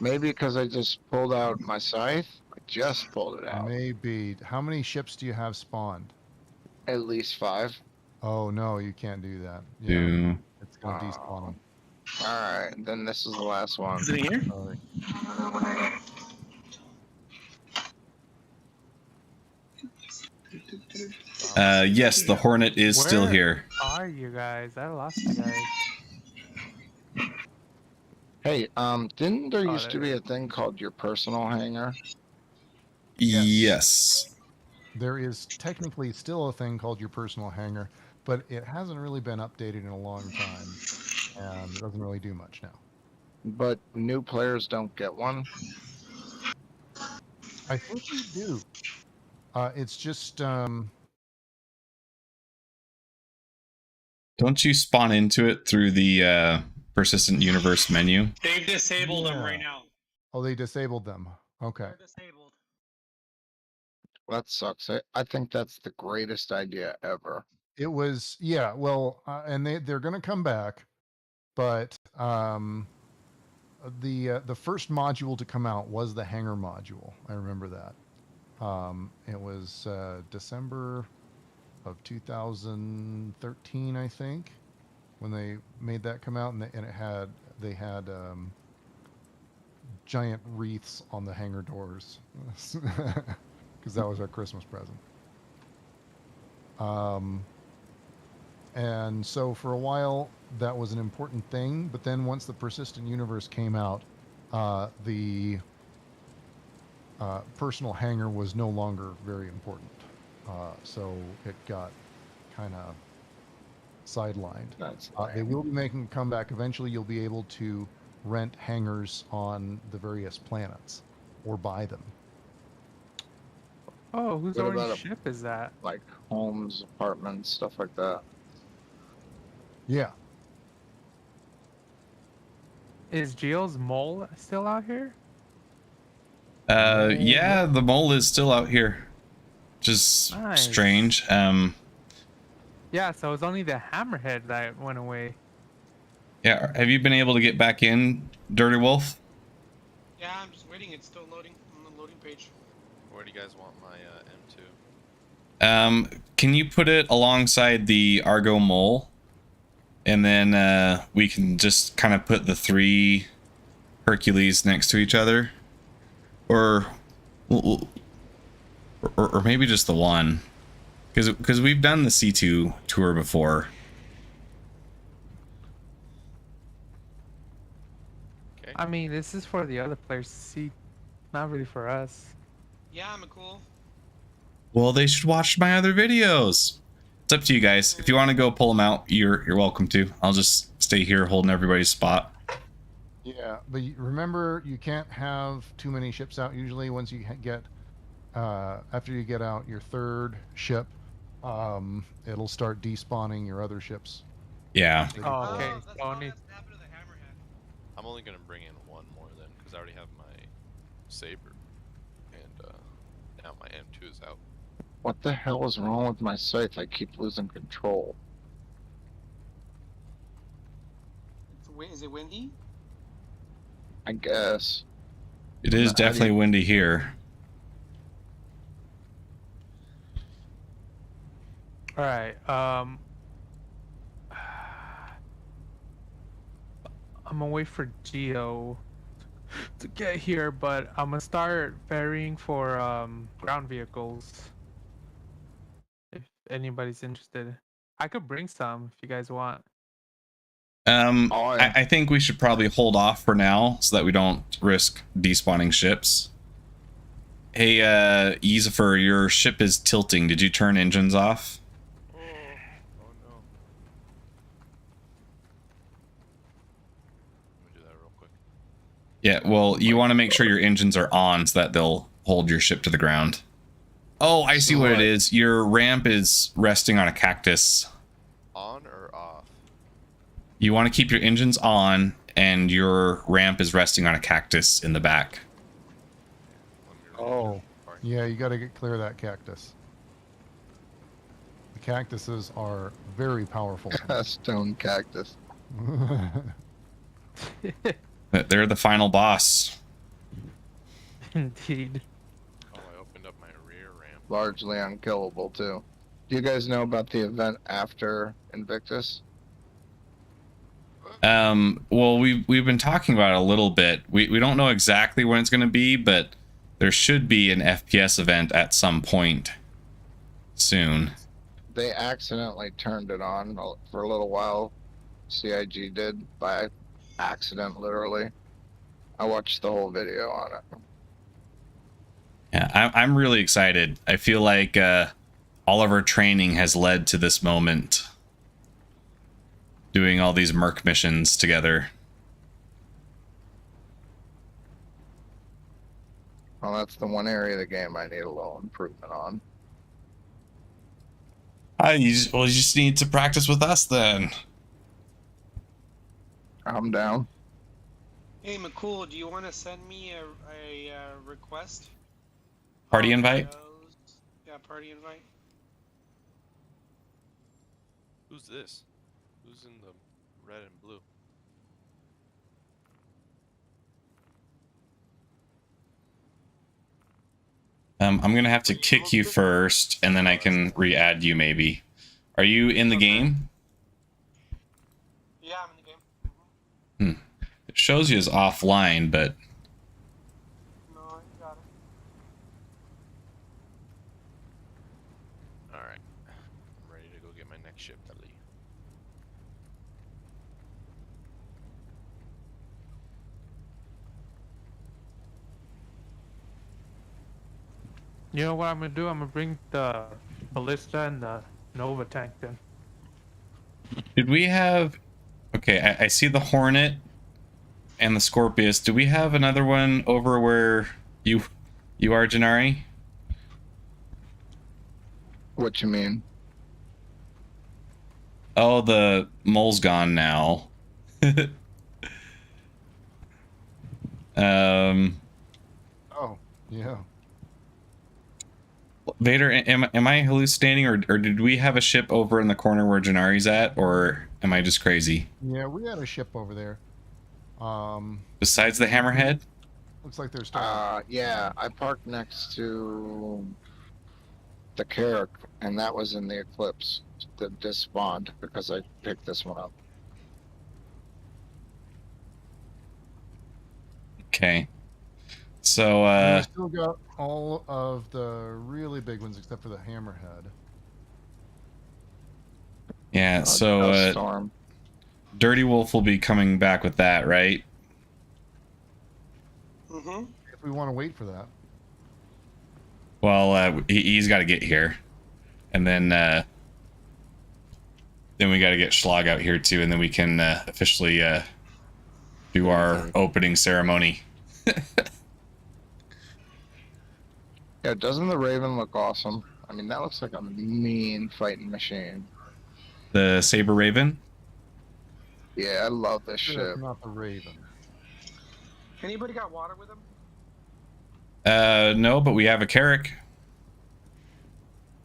Maybe because I just pulled out my scythe. I just pulled it out. Maybe. How many ships do you have spawned? At least 5. Oh no, you can't do that. Yeah, Two. it's gonna despawn them. All right, then this is the last one. Is it here? Sorry. Yes, the Hornet is still Where here. are you guys? I lost you guys. Hey, didn't there Oh, used to there be a thing called your personal hangar? Yes. There is technically still a thing called your personal hangar, but it hasn't really been updated in a long time, and it doesn't really do much now. But new players don't get one. I think you do. It's just Don't you spawn into it through the persistent universe menu? They've disabled them Yeah. right now. oh, they disabled them. Okay. They're disabled. That sucks. I think that's the greatest idea ever. It was yeah, well, and they're going to come back, but the first module to come out was the hangar module. I remember that. It was December of 2013, I think, when they made that come out, and they had giant wreaths on the hangar doors because that was our Christmas present. And so for a while that was an important thing, but then once the persistent universe came out, the personal hangar was no longer very important. So it got kind of sidelined. That's They will be making a comeback. Eventually you'll be able to rent hangars on the various planets or buy them. Oh, whose What about orange a- ship is that? like homes, apartments, stuff like that. Yeah. Is Geo's mole still out here? Yeah, the mole is still out here. Just Nice. strange. Yeah, so it's only the hammerhead that went away. Yeah, have you been able to get back in, Dirty Wolf? Yeah, I'm just waiting. It's still loading on the loading page. Where do you guys want my M2? Can you put it alongside the Argo mole? And then we can just kind of put the 3 Hercules next to each other, or maybe just the one, because we've done the C2 tour before. Okay. I mean, this is for the other players to see, not really for us. Yeah, I'm cool. Well, they should watch my other videos. It's up to you guys. If you want to go pull them out, you're welcome to. I'll just stay here holding everybody's spot. Yeah, but remember, you can't have too many ships out. Usually, once you get after you get out your third ship, it'll start despawning your other ships. Yeah. Oh, okay. that's So I not need- what's happened to the Hammerhead. I'm only gonna bring in one more then, because I already have my saber, and now my M2 is out. What the hell is wrong with my scythe? I keep losing control. Is it windy? I guess. It is How do you- definitely windy here. All right. I'm gonna wait for Geo to get here, but I'm gonna start ferrying for ground vehicles. If anybody's interested, I could bring some if you guys want. I think we should probably hold off for now so that we don't risk despawning ships. Hey, Easifer, your ship is tilting. Did you turn engines off? Oh no. Let me do that real quick. Yeah, well, you want to make sure your engines are on so that they'll hold your ship to the ground. Oh, I see what it is. Your ramp is resting on a cactus. On or off? You want to keep your engines on, and your ramp is resting on a cactus in the back. Let me Oh, yeah, you got to get clear of that cactus. The cactuses are very powerful. A stone cactus. They're the final boss. Indeed. Oh, I opened up my rear ramp. Largely unkillable, too. Do you guys know about the event after Invictus? Well, we've been talking about it a little bit. We don't know exactly when it's going to be, but there should be an FPS event at some point soon. They accidentally turned it on for a little while. CIG did, by accident, literally. I watched the whole video on it. Yeah, I'm really excited. I feel like all of our training has led to this moment. Doing all these merc missions together. Well, that's the one area of the game I need a little improvement on. You just need to practice with us then. I'm down. Hey, McCool, do you want to send me a request? Party invite? Yeah, party invite. Who's this? Who's in the red and blue? I'm gonna have to kick you first, and then I can re-add you maybe. Are you in the game? Yeah, I'm in the game. It shows you as offline, but No, I got it. Alright. I'm ready to go get my next ship, Ali. You know what I'm gonna do? I'm gonna bring the ballista and the Nova tank then. did we have... Okay, I see the Hornet and the Scorpius. Do we have another one over where you are, Janari? What you mean? Oh, the mole's gone now. Oh, yeah. Vader, am I hallucinating, or did we have a ship over in the corner where Janari's at, or am I just crazy? Yeah, we had a ship over there. Besides the Hammerhead? Looks like they're starting. Yeah, I parked next to the Carrack, and that was in the Eclipse that despawned because I picked this one up. Okay. So, I still got all of the really big ones except for the Hammerhead. yeah, Dust so, Storm. Dirty Wolf will be coming back with that, right? Mm-hmm. If we want to wait for that. Well, he's got to get here, and then we got to get Schlag out here too, and then we can officially do our opening ceremony. Yeah, doesn't the Raven look awesome? I mean, that looks like a mean fighting machine. The Saber Raven. Yeah, I love this Sure, ship. that's not the Raven. Anybody got water with them? No, but we have a Carrick.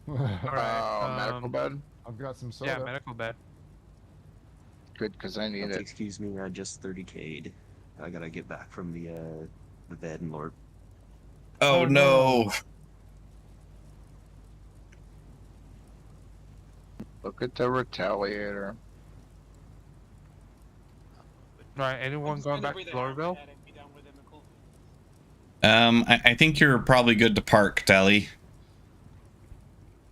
All right. Medical bed? I've got some soda. Yeah, medical bed. Good, because I need it. Excuse me, I just 30k'd. I gotta get back from the bed and Lord. Oh no! Look at the Retaliator. Right. Anyone going back to Floraville? I think you're probably good to park, Tally.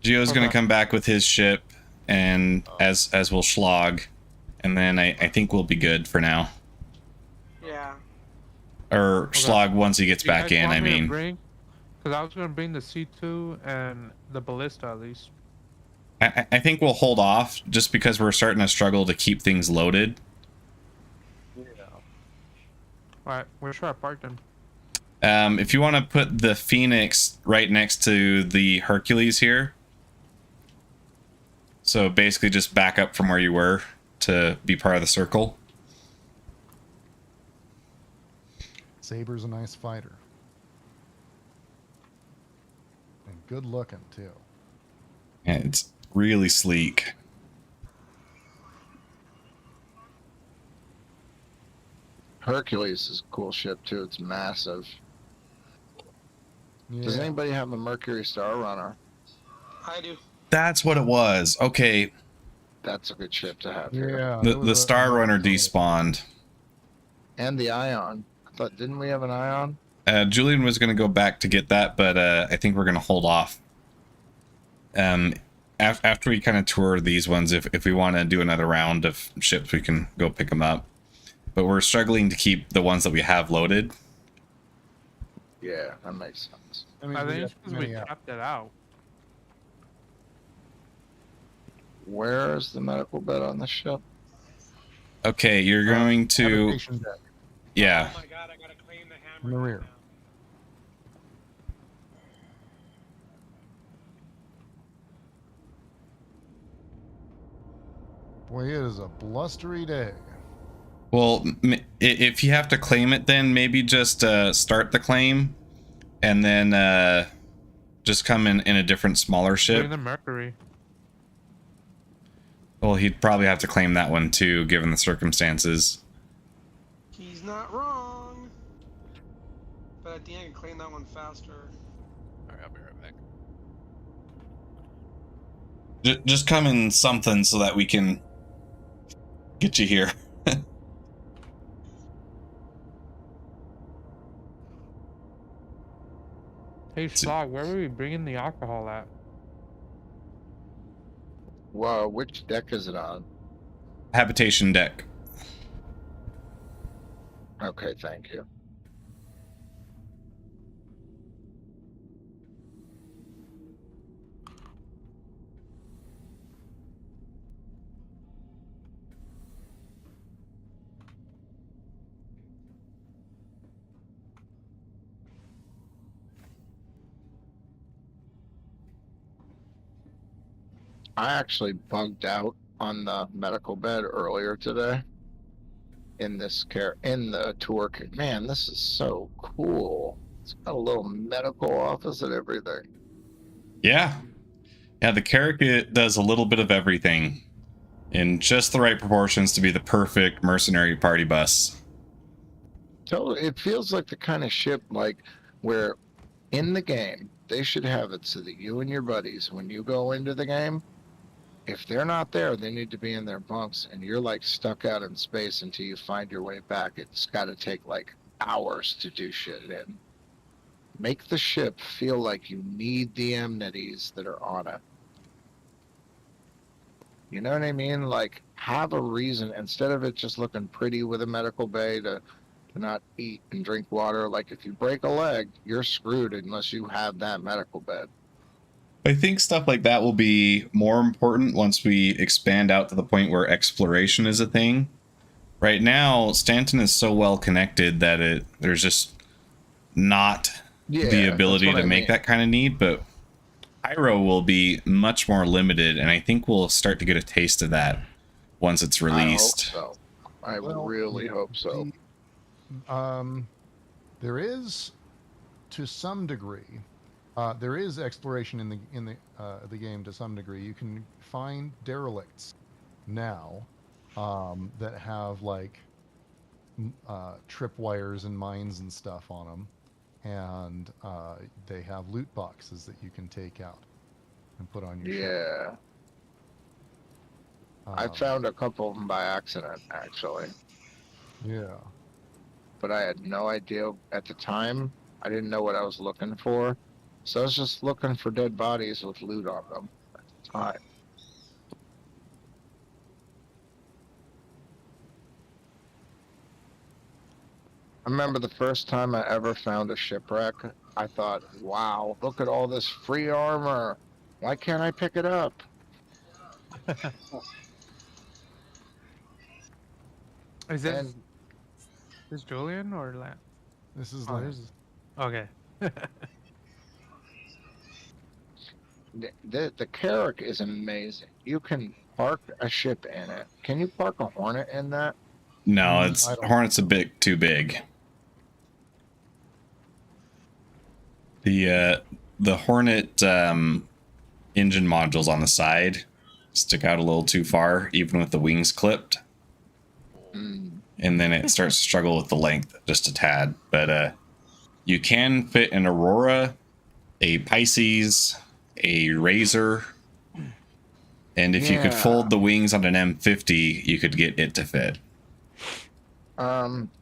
Gio's gonna come back with his ship, and as will Schlag, and then I think we'll be good for now. Yeah. Or Schlag once he gets back in. I mean, because I was gonna bring the C2 and the ballista at least. I think we'll hold off just because we're starting to struggle to keep things loaded. Yeah. All right. Where should I park them? If you want to put the Phoenix right next to the Hercules here. So basically just back up from where you were to be part of the circle. Saber's a nice fighter. And good looking, too. Yeah, it's really sleek. Hercules is a cool ship, too. It's massive. Yeah. Does anybody have a Mercury Star Runner? I do. That's what it was. Okay. That's a good ship to have here. Yeah. The Star Runner despawned. And the Ion. I thought, didn't we have an Ion? Julian was going to go back to get that, but I think we're going to hold off. After we kind of tour these ones, if we want to do another round of ships, we can go pick them up. But we're struggling to keep the ones that we have loaded. Yeah, that makes sense. I mean, I we think got it's because too we many out. capped it out. Where is the medical bed on the ship? Okay, you're going to... Habitation deck Yeah. Oh my god, I gotta claim the hammer. in the rear. Boy, it is a blustery day. Well, if you have to claim it, then maybe just start the claim, and then just come in a different, smaller ship. Bring the Mercury. Well, he'd probably have to claim that one too, given the circumstances. He's not wrong. But at the end, I can claim that one faster. Alright, I'll be right back. Just come in something so that we can get you here. Hey, Schlag, where were we bringing the alcohol at? Whoa, which deck is it on? Habitation deck. Okay, thank you. I actually bugged out on the medical bed earlier today. In the tour. Man, this is so cool. It's got a little medical office and everything. Yeah. Yeah, the Carrick does a little bit of everything in just the right proportions to be the perfect mercenary party bus. So it feels like the kind of ship like where in the game they should have it so that you and your buddies, when you go into the game, if they're not there, they need to be in their bunks, and you're like stuck out in space until you find your way back. It's got to take like hours to do shit in. Make the ship feel like you need the amenities that are on it. You know what I mean? Like, have a reason instead of it just looking pretty with a medical bay to cannot eat and drink water. Like if you break a leg, you're screwed unless you have that medical bed. I think stuff like that will be more important once we expand out to the point where exploration is a thing. Right now, Stanton is so well connected that there's just not the ability to make that kind of need, but Pyro will be much more limited, and I think we'll start to get a taste of that once it's released. I hope so. I really hope so. There is, to some degree, there is exploration in the game to some degree. You can find derelicts now that have like tripwires and mines and stuff on them, and they have loot boxes that you can take out and put on your ship. I found a couple of them by accident, actually. Yeah. But I had no idea at the time. I didn't know what I was looking for. So I was just looking for dead bodies with loot on them at the time. I remember the first time I ever found a shipwreck, I thought, wow, look at all this free armor. Why can't I pick it up? Is this Julian or Lance? This is Lance. Okay. The Carrack is amazing. You can park a ship in it. Can you park a Hornet in that? No, Hornet's a bit too big. The Hornet engine modules on the side stick out a little too far, even with the wings clipped. And then it starts to struggle with the length just a tad. But you can fit an Aurora, a Pisces, a Razor, and if you could fold the wings on an M50, you could get it to fit.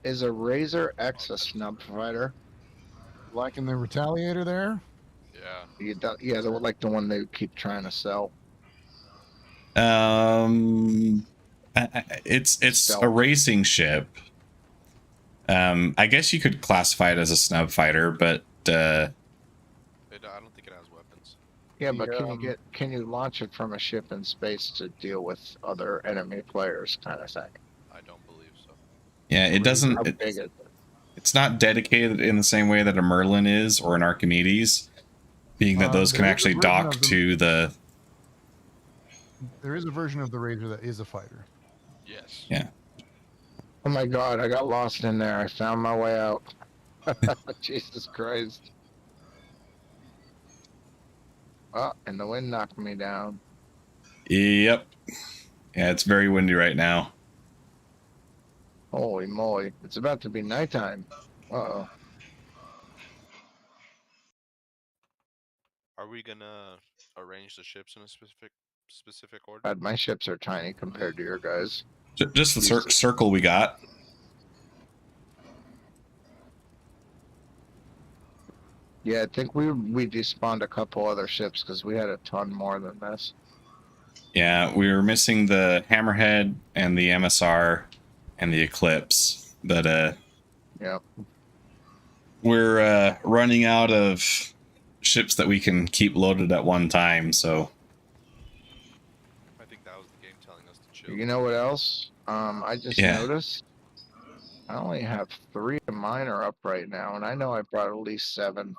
Is a Razor X a snub fighter? Like in the Retaliator there? Yeah. Yeah, they're like the one they keep trying to sell. It's a racing ship. I guess you could classify it as a snub fighter, but I don't think it has weapons. Yeah, but can you launch it from a ship in space to deal with other enemy players, kind of thing? I don't believe so. Yeah, it doesn't. How big is it? It's not dedicated in the same way that a Merlin is or an Archimedes, being that those can actually dock to the. There is a version of the Razor that is a fighter. Yes. Yeah. Oh my god, I got lost in there. I found my way out. Jesus Christ. Oh, and the wind knocked me down. Yep. Yeah, it's very windy right now. Holy moly. It's about to be nighttime. Uh-oh. Are we gonna arrange the ships in a specific order? God, my ships are tiny compared to your guys. Just the circle we got. Yeah, I think we despawned a couple other ships because we had a ton more than this. Yeah, we were missing the Hammerhead and the MSR and the Eclipse, but yeah, we're running out of ships that we can keep loaded at one time, so I think that was the game telling us to chill. You know what else? I just noticed I only have 3 of mine are up right now, and I know I brought at least 7.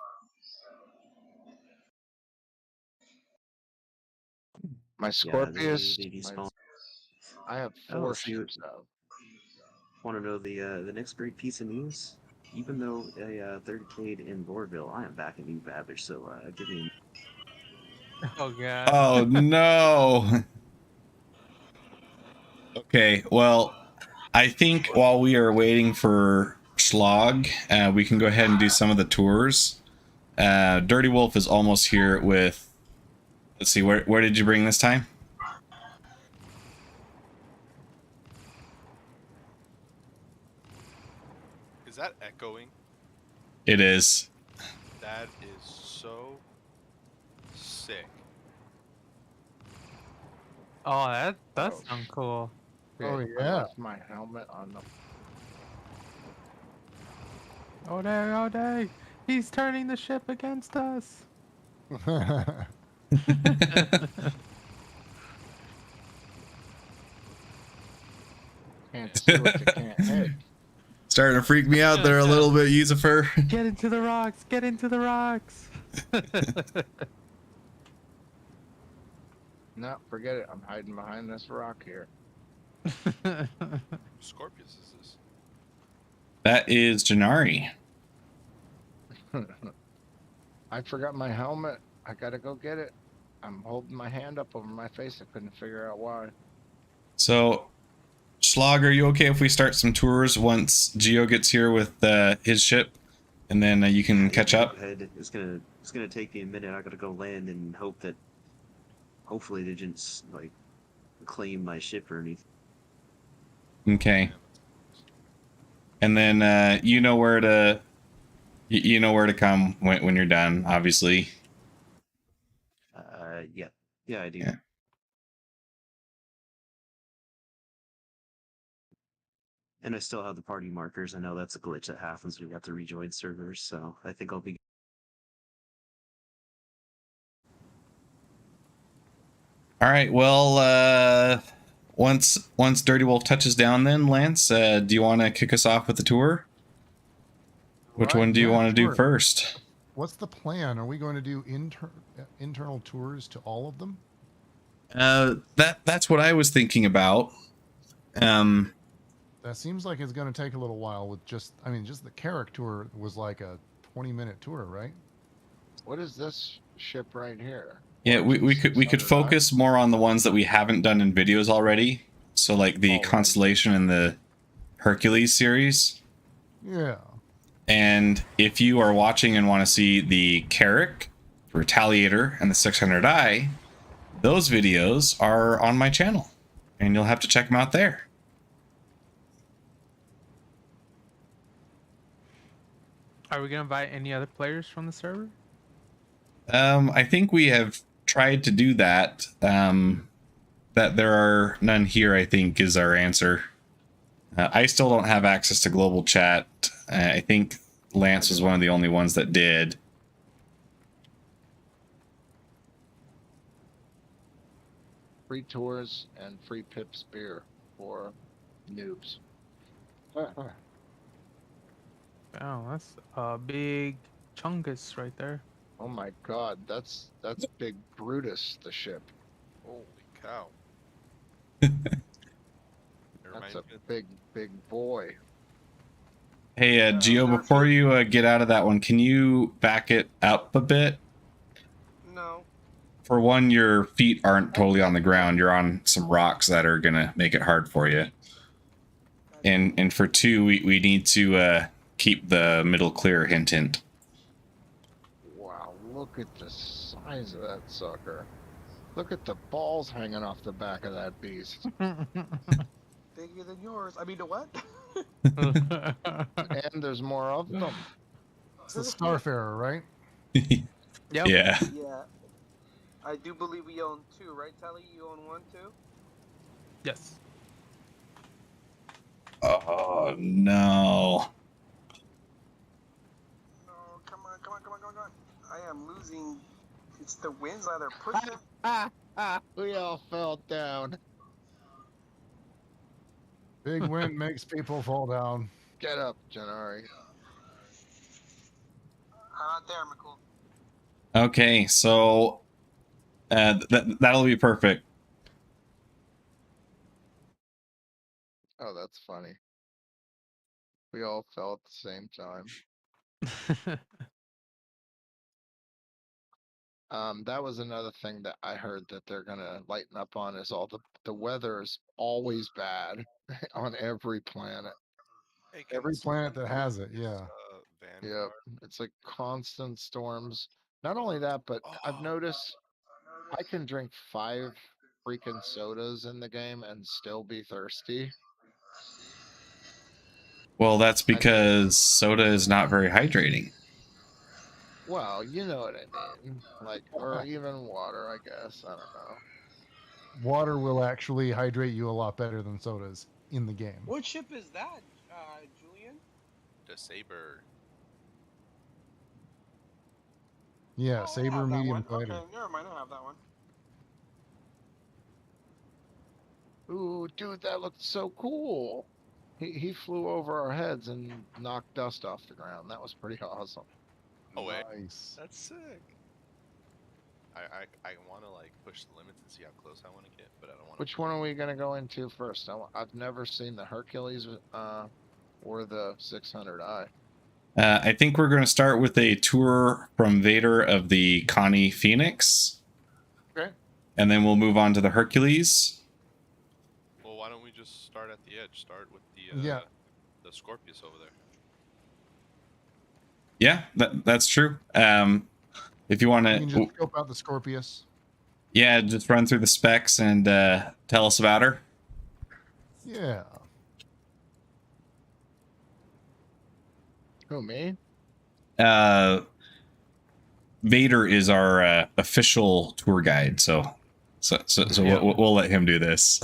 My Scorpius, I have 4 ships out. Want to know the next great piece of news? Even though a 30K'd in Lorville, I am back in New Babbage, so give me. Oh god. Oh no. Okay, well, I think while we are waiting for Slog, we can go ahead and do some of the tours. Dirty Wolf is almost here with. Let's see, where did you bring this time? Is that echoing? It is. That is so sick. Oh, that sounds cool. Oh yeah. I left my helmet on the. Oh day! He's turning the ship against us. Can't see what you can't hit. Starting to freak me out there a little bit, Yusufer. Get into the rocks! Get into the rocks! No, forget it. I'm hiding behind this rock here. Scorpius is this? That is Janari. I forgot my helmet. I gotta go get it. I'm holding my hand up over my face. I couldn't figure out why. So, Slog, are you okay if we start some tours once Geo gets here with his ship, and then you can catch up? It's gonna take me a minute. I gotta go land and hope that hopefully they didn't like claim my ship or anything. Okay. And then you know where to come when you're done, obviously. Yeah, I do. Yeah. And I still have the party markers. I know that's a glitch that happens when you have to rejoin servers, so I think I'll be. All right. Well, once Dirty Wolf touches down, then Lance, do you want to kick us off with the tour? Which one do you want to do first? What's the plan? Are we going to do internal tours to all of them? That's what I was thinking about. That seems like it's going to take a little while with just the Carrick tour was like a 20-minute tour, right? What is this ship right here? Yeah, we could focus more on the ones that we haven't done in videos already. So like the Constellation and the Hercules series. Yeah. And if you are watching and want to see the Carrick, Retaliator, and the 600i, those videos are on my channel, and you'll have to check them out there. Are we gonna invite any other players from the server? I think we have tried to do that. That there are none here, I think, is our answer. I still don't have access to global chat. I think Lance was one of the only ones that did. Free tours and free Pips beer for noobs. Oh, that's a big chungus right there. Oh my god, that's Big Brutus, the ship. Holy cow. That's a big boy. Hey, Geo, before you get out of that one, can you back it up a bit? No. For one, your feet aren't totally on the ground. You're on some rocks that are going to make it hard for you. And for two, we need to keep the middle clear, hint, hint. Wow, look at the size of that sucker. Look at the balls hanging off the back of that beast. Bigger than yours. I mean, the what? And there's more of them. It's the Starfarer, right? Yep. Yeah. Yeah. I do believe we own two, right, Tally? You own one too? Yes. Oh, no. No, come on. I am losing. It's the winds that are pushing. We all fell down. Big wind makes people fall down. Get up, Janari. Not there, McCool. Okay, so that'll be perfect. Oh, that's funny. We all fell at the same time. That was another thing that I heard that they're gonna lighten up on is all the weather is always bad on every planet. Hey, Every planet that has it, yeah. Yep, it's like constant storms. Not only that, but I've noticed I can drink 5 freaking sodas in the game and still be thirsty. Well, that's because soda is not very hydrating. Well, you know what I mean. Like, or even water, I guess. I don't know. Water will actually hydrate you a lot better than sodas in the game. What ship is that, Julian? The Saber. Yeah, Oh, I saber have that medium one. fighter. Okay, never mind. I have that one. Ooh, dude, that looked so cool. He flew over our heads and knocked dust off the ground. That was pretty awesome. Oh wait, Nice. that's sick. I want to like push the limits and see how close I want to get, but I don't want to. Which one are we gonna go into first? I've never seen the Hercules or the 600i. I think we're going to start with a tour from Vader of the Connie Phoenix. Okay. And then we'll move on to the Hercules. Well, why don't we just start at the edge? Start with the Scorpius over there. Yeah, that's true. If you want You can to, just scope out the Scorpius. yeah, just run through the specs and tell us about her. Yeah. Who, me? Vader is our official tour guide, so Yeah. we'll let him do this.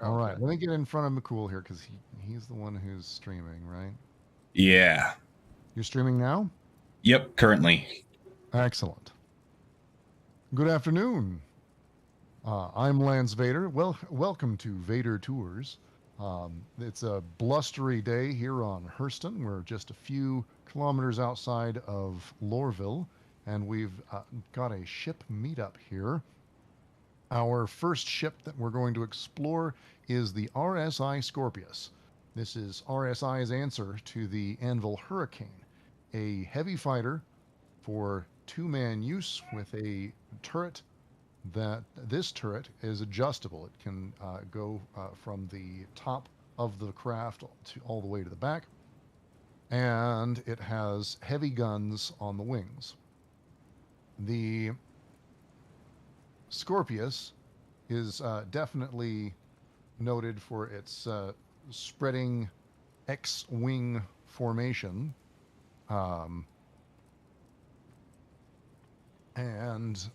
All right. Let me get in front of McCool here because he's the one who's streaming, right? Yeah. You're streaming now? Yep. Currently. Excellent. Good afternoon. I'm Lance Vader. Welcome to Vader Tours. It's a blustery day here on Hurston. We're just a few kilometers outside of Lorville, and we've got a ship meetup here. Our first ship that we're going to explore is the RSI Scorpius. This is RSI's answer to the Anvil Hurricane, a heavy fighter for two-man use with a turret. This turret is adjustable. It can go from the top of the craft to all the way to the back, and it has heavy guns on the wings. The Scorpius is definitely noted for its spreading X-wing formation, and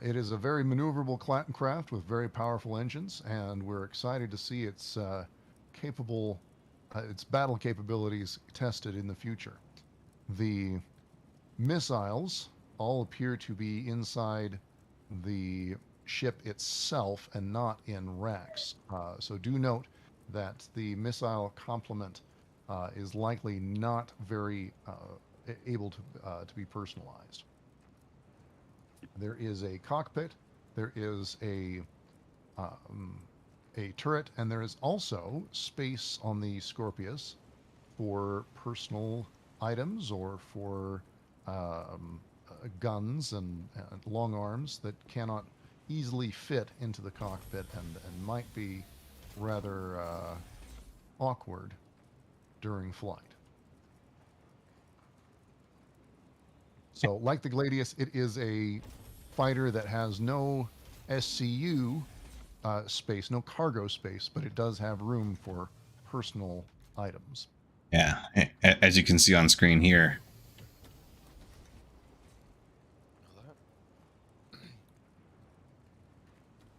it is a very maneuverable craft with very powerful engines, and we're excited to see its battle capabilities tested in the future. The missiles all appear to be inside the ship itself and not in racks. So do note that the missile complement is likely not very able to be personalized. There is a cockpit, there is a turret, and there is also space on the Scorpius for personal items or for guns and long arms that cannot easily fit into the cockpit and might be rather awkward during flight. So, like the Gladius, it is a fighter that has no SCU space, no cargo space, but it does have room for personal items. Yeah, as you can see on screen here.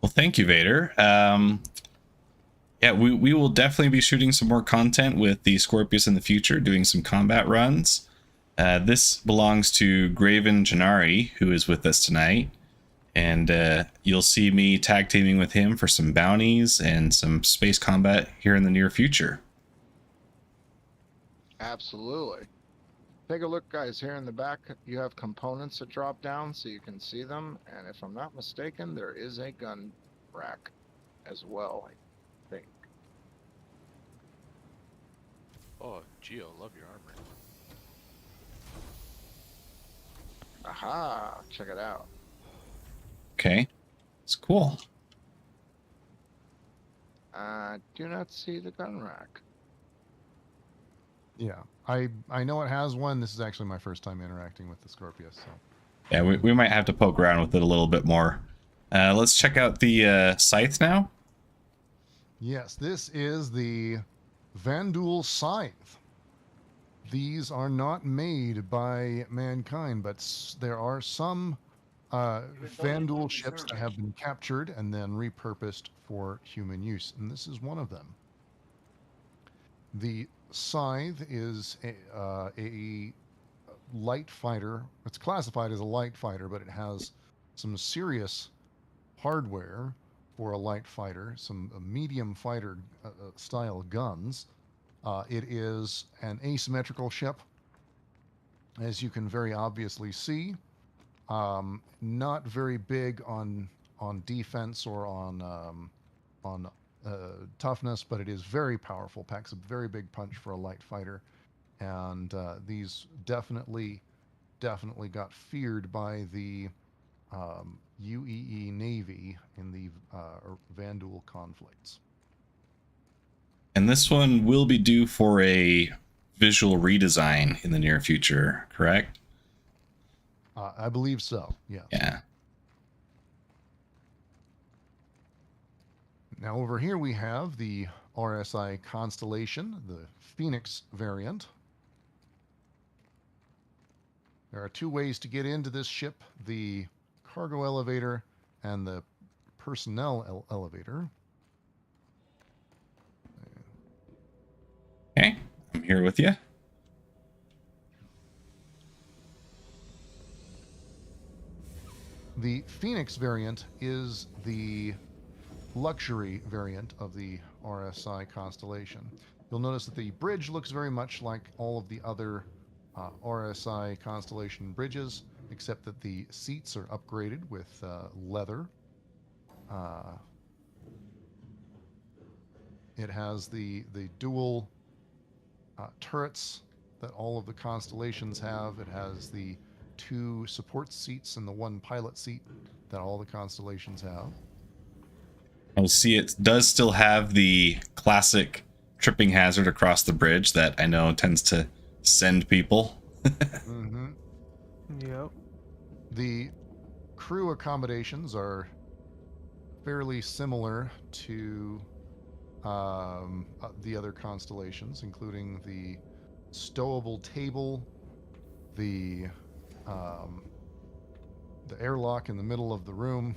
Well, thank you, Vader. Yeah, we will definitely be shooting some more content with the Scorpius in the future, doing some combat runs. This belongs to Graven Janari, who is with us tonight. And you'll see me tag teaming with him for some bounties and some space combat here in the near future. Absolutely. Take a look, guys. Here in the back, you have components that drop down so you can see them. And if I'm not mistaken, there is a gun rack as well, I think. Oh, Geo, love your armor. Aha! Check it out. Okay, it's cool. I do not see the gun rack. Yeah, I know it has one. This is actually my first time interacting with the Scorpius. So. Yeah, we might have to poke around with it a little bit more. Let's check out the scythe now. Yes, this is the Vandul Scythe. These are not made by mankind, but there are some Vandul ships that have been captured and then repurposed for human use, and this is one of them. The scythe is a light fighter. It's classified as a light fighter, but it has some serious hardware for a light fighter, some medium fighter style guns. It is an asymmetrical ship, as you can very obviously see. Not very big on defense or on toughness, but it is very powerful. Packs a very big punch for a light fighter, and these definitely got feared by the UEE Navy in the Vandal conflicts. And this one will be due for a visual redesign in the near future, correct? I believe so, yes. Yeah. Now over here we have the RSI Constellation, the Phoenix variant. There are two ways to get into this ship, the cargo elevator and the personnel elevator. Okay, I'm here with you. The Phoenix variant is the luxury variant of the RSI Constellation. You'll notice that the bridge looks very much like all of the other RSI Constellation bridges, except that the seats are upgraded with leather. It has the dual turrets that all of the Constellations have. It has the 2 support seats and the 1 pilot seat that all the Constellations have. I'll see it does still have the classic tripping hazard across the bridge that I know tends to send people. Mm-hmm. Yep. The crew accommodations are fairly similar to the other Constellations, including the stowable table, the airlock in the middle of the room,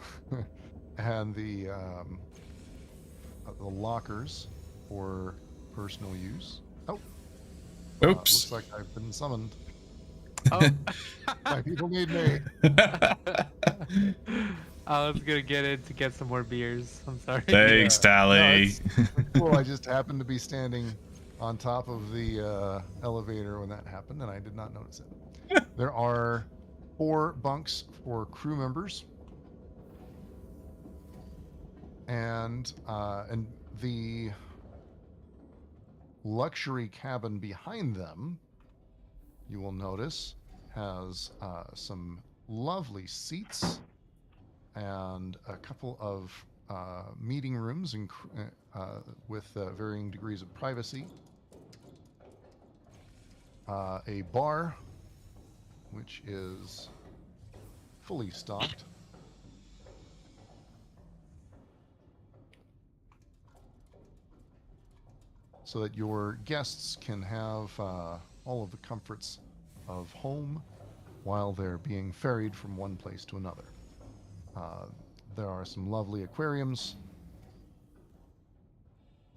and the lockers for personal use. Oh, Oops. looks like I've been summoned. Oh. My people need me. I was gonna get in to get some more beers. I'm sorry. Thanks, Tally. No, it's cool. I just happened to be standing on top of the elevator when that happened, and I did not notice it. There are 4 bunks for crew members, and the luxury cabin behind them, you will notice, has some lovely seats and a couple of meeting rooms with varying degrees of privacy. A bar, which is fully stocked. So that your guests can have all of the comforts of home while they're being ferried from one place to another. There are some lovely aquariums.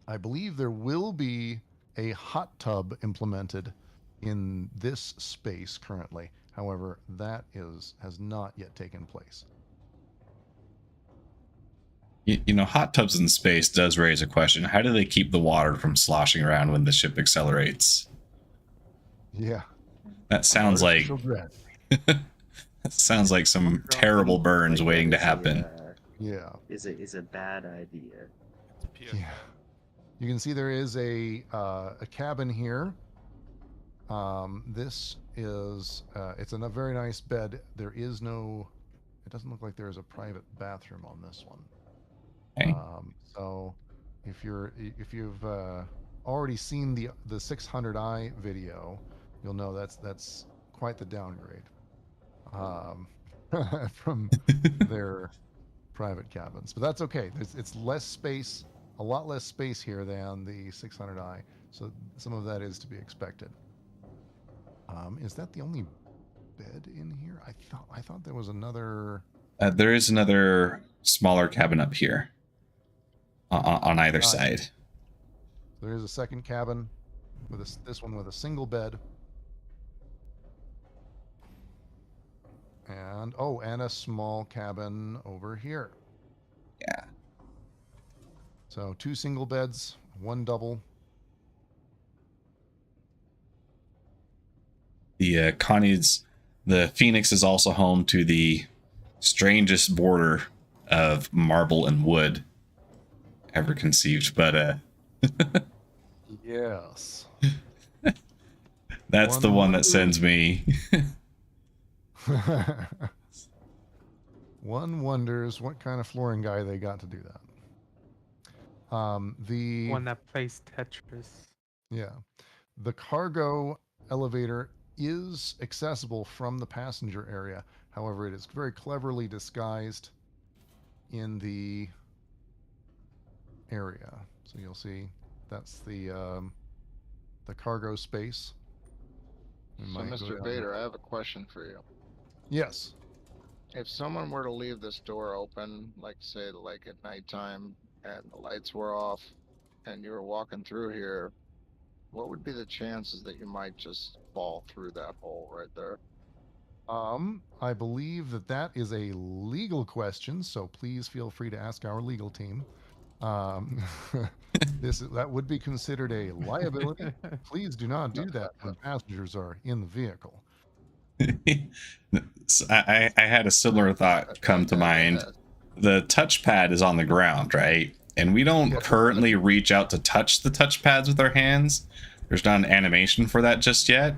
I believe there will be a hot tub implemented in this space currently. However, that has not yet taken place. You know, hot tubs in space does raise a question. How do they keep the water from sloshing around when the ship accelerates? Yeah. That sounds like that sounds like some terrible burns waiting to happen. Yeah. Is a bad idea. Yeah. You can see there is a cabin here. This is it's a very nice bed. There is no. It doesn't look like there is a private bathroom on this one. Okay. So if you've already seen the 600i video, you'll know that's quite the downgrade from their private cabins. But that's okay. It's less space, a lot less space here than the 600i. So some of that is to be expected. Is that the only bed in here? I thought there was another. There is another smaller cabin up here on either side. There is a second cabin with this one with a single bed. And oh, and a small cabin over here. Yeah. So 2 single beds, 1 double. The the Phoenix is also home to the strangest border of marble and wood ever conceived, but Yes. that's the one that sends me. One wonders what kind of flooring guy they got to do that. The One that plays Tetris. Yeah. The cargo elevator is accessible from the passenger area. However, it is very cleverly disguised in the area. So you'll see that's the cargo space. We So, might go Mr. down Vader, there. I have a question for you. Yes. If someone were to leave this door open, like say like at nighttime and the lights were off and you were walking through here, what would be the chances that you might just fall through that hole right there? I believe that is a legal question, so please feel free to ask our legal team. That would be considered a liability. Please do not do that when passengers are in the vehicle. So I had a similar thought come to mind. The touchpad is on the ground, right? And we don't currently reach out to touch the touchpads with our hands. There's not an animation for that just yet.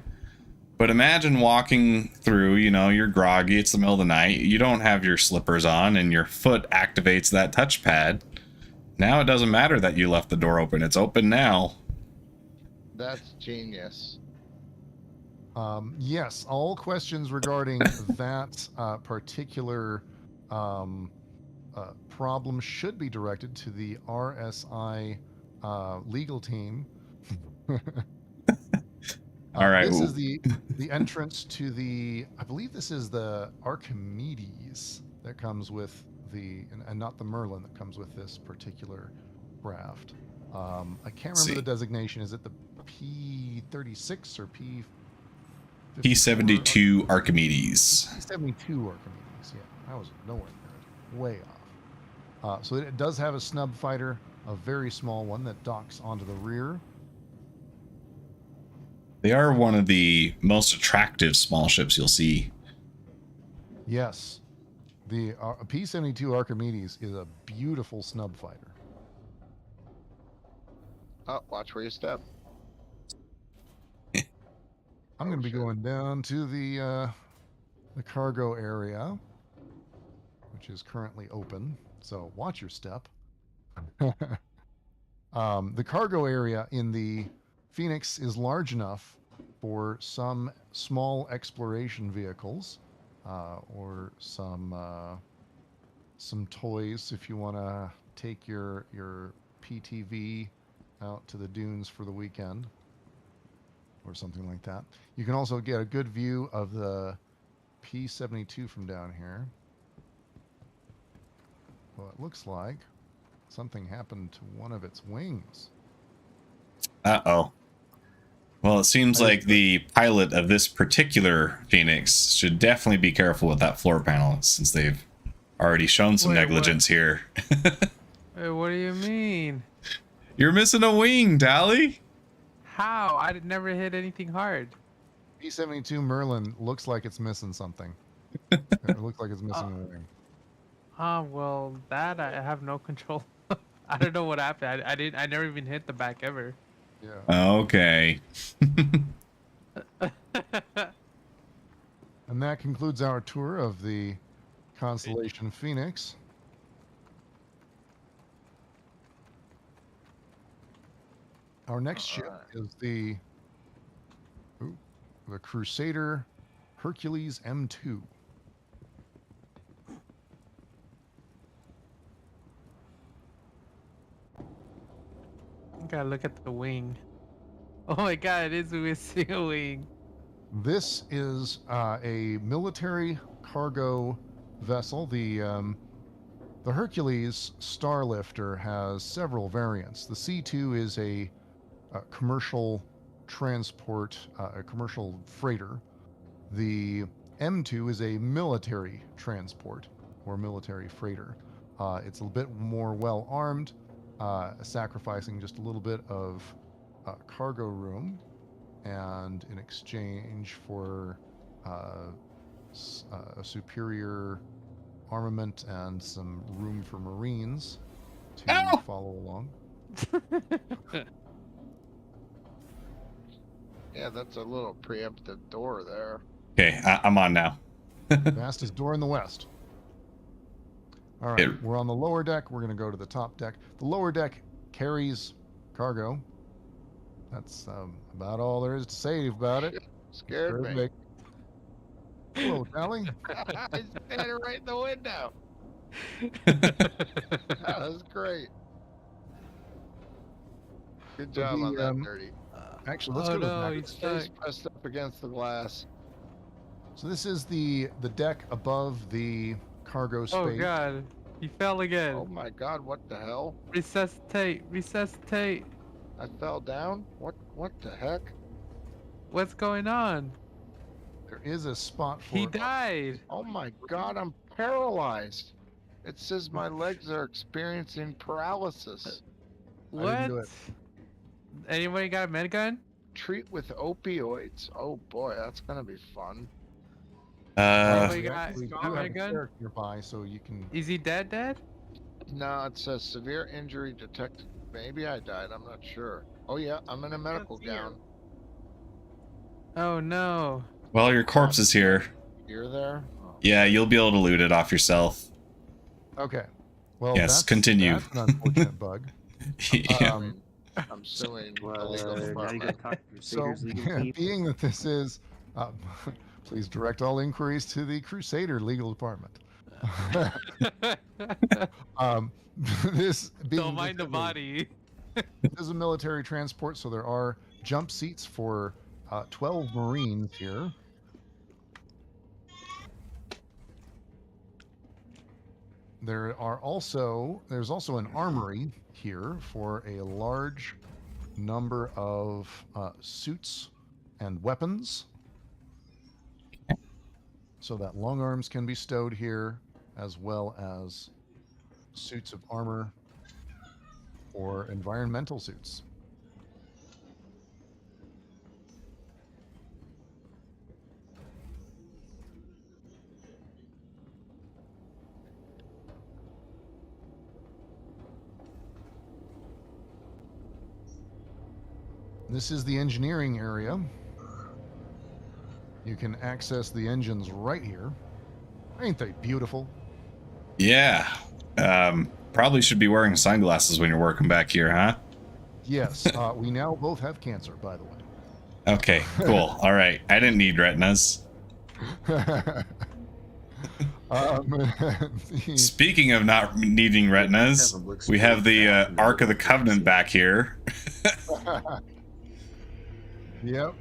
But imagine walking through, you're groggy, it's the middle of the night, you don't have your slippers on, and your foot activates that touchpad. Now it doesn't matter that you left the door open, it's open now. That's genius. Yes, all questions regarding that particular problem should be directed to the RSI legal team. All right. This is the entrance to I believe this is the Archimedes that comes with and not the Merlin that comes with this particular craft. I can't remember the designation. Is it the P36 or P72 Archimedes? P72 Archimedes. Yeah, I was nowhere near it. Way off. So it does have a snub fighter, a very small one that docks onto the rear. They are one of the most attractive small ships you'll see. Yes. The P-72 Archimedes is a beautiful snub fighter. Oh, watch where you step. I'm going to be going down to the cargo area, which is currently open. So watch your step. The cargo area in the Phoenix is large enough for some small exploration vehicles or some toys if you want to take your PTV out to the dunes for the weekend or something like that. You can also get a good view of the P-72 from down here. Well, it looks like something happened to one of its wings. Uh-oh. Well, it seems like the pilot of this particular Phoenix should definitely be careful with that floor panel since they've already shown some negligence here. Wait, what do you mean? You're missing a wing, Dally. How? I never hit anything hard. P-72 Merlin looks like it's missing something. It looks like it's missing a wing. Well, that I have no control. I don't know what happened. I never even hit the back ever. Yeah. Okay. And that concludes our tour of the Constellation Phoenix. Our next ship is the Crusader Hercules M2. Gotta look at the wing. Oh my god, it is missing a wing. This is a military cargo vessel. The Hercules Starlifter has several variants. The C2 is a commercial transport, a commercial freighter. The M2 is a military transport or military freighter. It's a bit more well armed, sacrificing just a little bit of cargo room, and in exchange for a superior armament and some room for Marines to follow along. Yeah, that's a little preemptive door there. Okay, I'm on now. Fastest door in the west. All right, we're on the lower deck. We're going to go to the top deck. The lower deck carries cargo. That's about all there is to say about it. Scared me. Big. Hello, Tally. He's standing right in the window. That was great. Good job on that, Dirty. Actually, let's go to the back. he's Face stuck. pressed up against the glass. So this is the deck above the cargo space. Oh god, he fell again. Oh my God! What the hell? Resuscitate, resuscitate. I fell down. What the heck? What's going on? There is a spot for. He died. Oh my God! I'm paralyzed. It says my legs are experiencing paralysis. I didn't do What? it. Anybody got a med gun? Treat with opioids. Oh boy, that's gonna be fun. Anybody We got actually do got have med a gun? cleric nearby, so you can. Is he dead? No, it says severe injury detected. Maybe I died. I'm not sure. Oh yeah, I'm in a medical That's here. gown. Oh no. Well, your corpse is here. You're there. Oh. Yeah, you'll be able to loot it off yourself. Okay. Well, Yes, continue. That's an unfortunate bug. Yeah. I'm suing the Well, legal now you gotta department. talk to So, Crusaders legal people. being that this is, please direct all inquiries to the Crusader legal department. This being Don't mind the that body. this is a military transport, so there are jump seats for 12 Marines here. There's also an armory here for a large number of suits and weapons, so that long arms can be stowed here, as well as suits of armor or environmental suits. This is the engineering area. You can access the engines right here. Ain't they beautiful? Yeah. Probably should be wearing sunglasses when you're working back here, huh? Yes, we now both have cancer, by the way. Okay, cool. All right. I didn't need retinas. Speaking of not needing retinas, we have the Ark of the Covenant back here. Yep.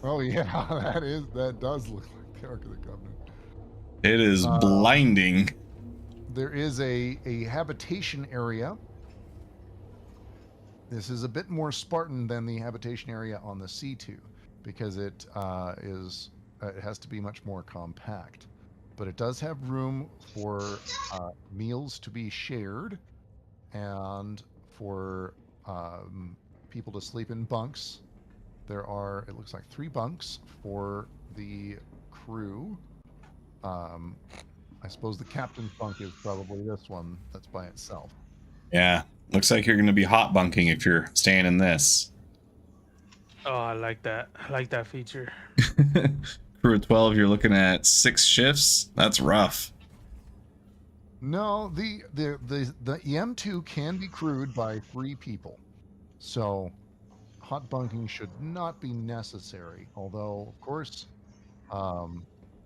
Oh yeah, that does look like the Ark of the Covenant. It is blinding. There is a habitation area. This is a bit more Spartan than the habitation area on the C2 because it has to be much more compact. But it does have room for meals to be shared and for people to sleep in bunks. There are, it looks like, 3 bunks for the crew. I suppose the captain's bunk is probably this one that's by itself. Yeah. Looks like you're going to be hot bunking if you're staying in this. Oh, I like that. I like that feature. Crew of 12, you're looking at 6 shifts. That's rough. No, the M2 can be crewed by 3 people. So hot bunking should not be necessary. Although, of course,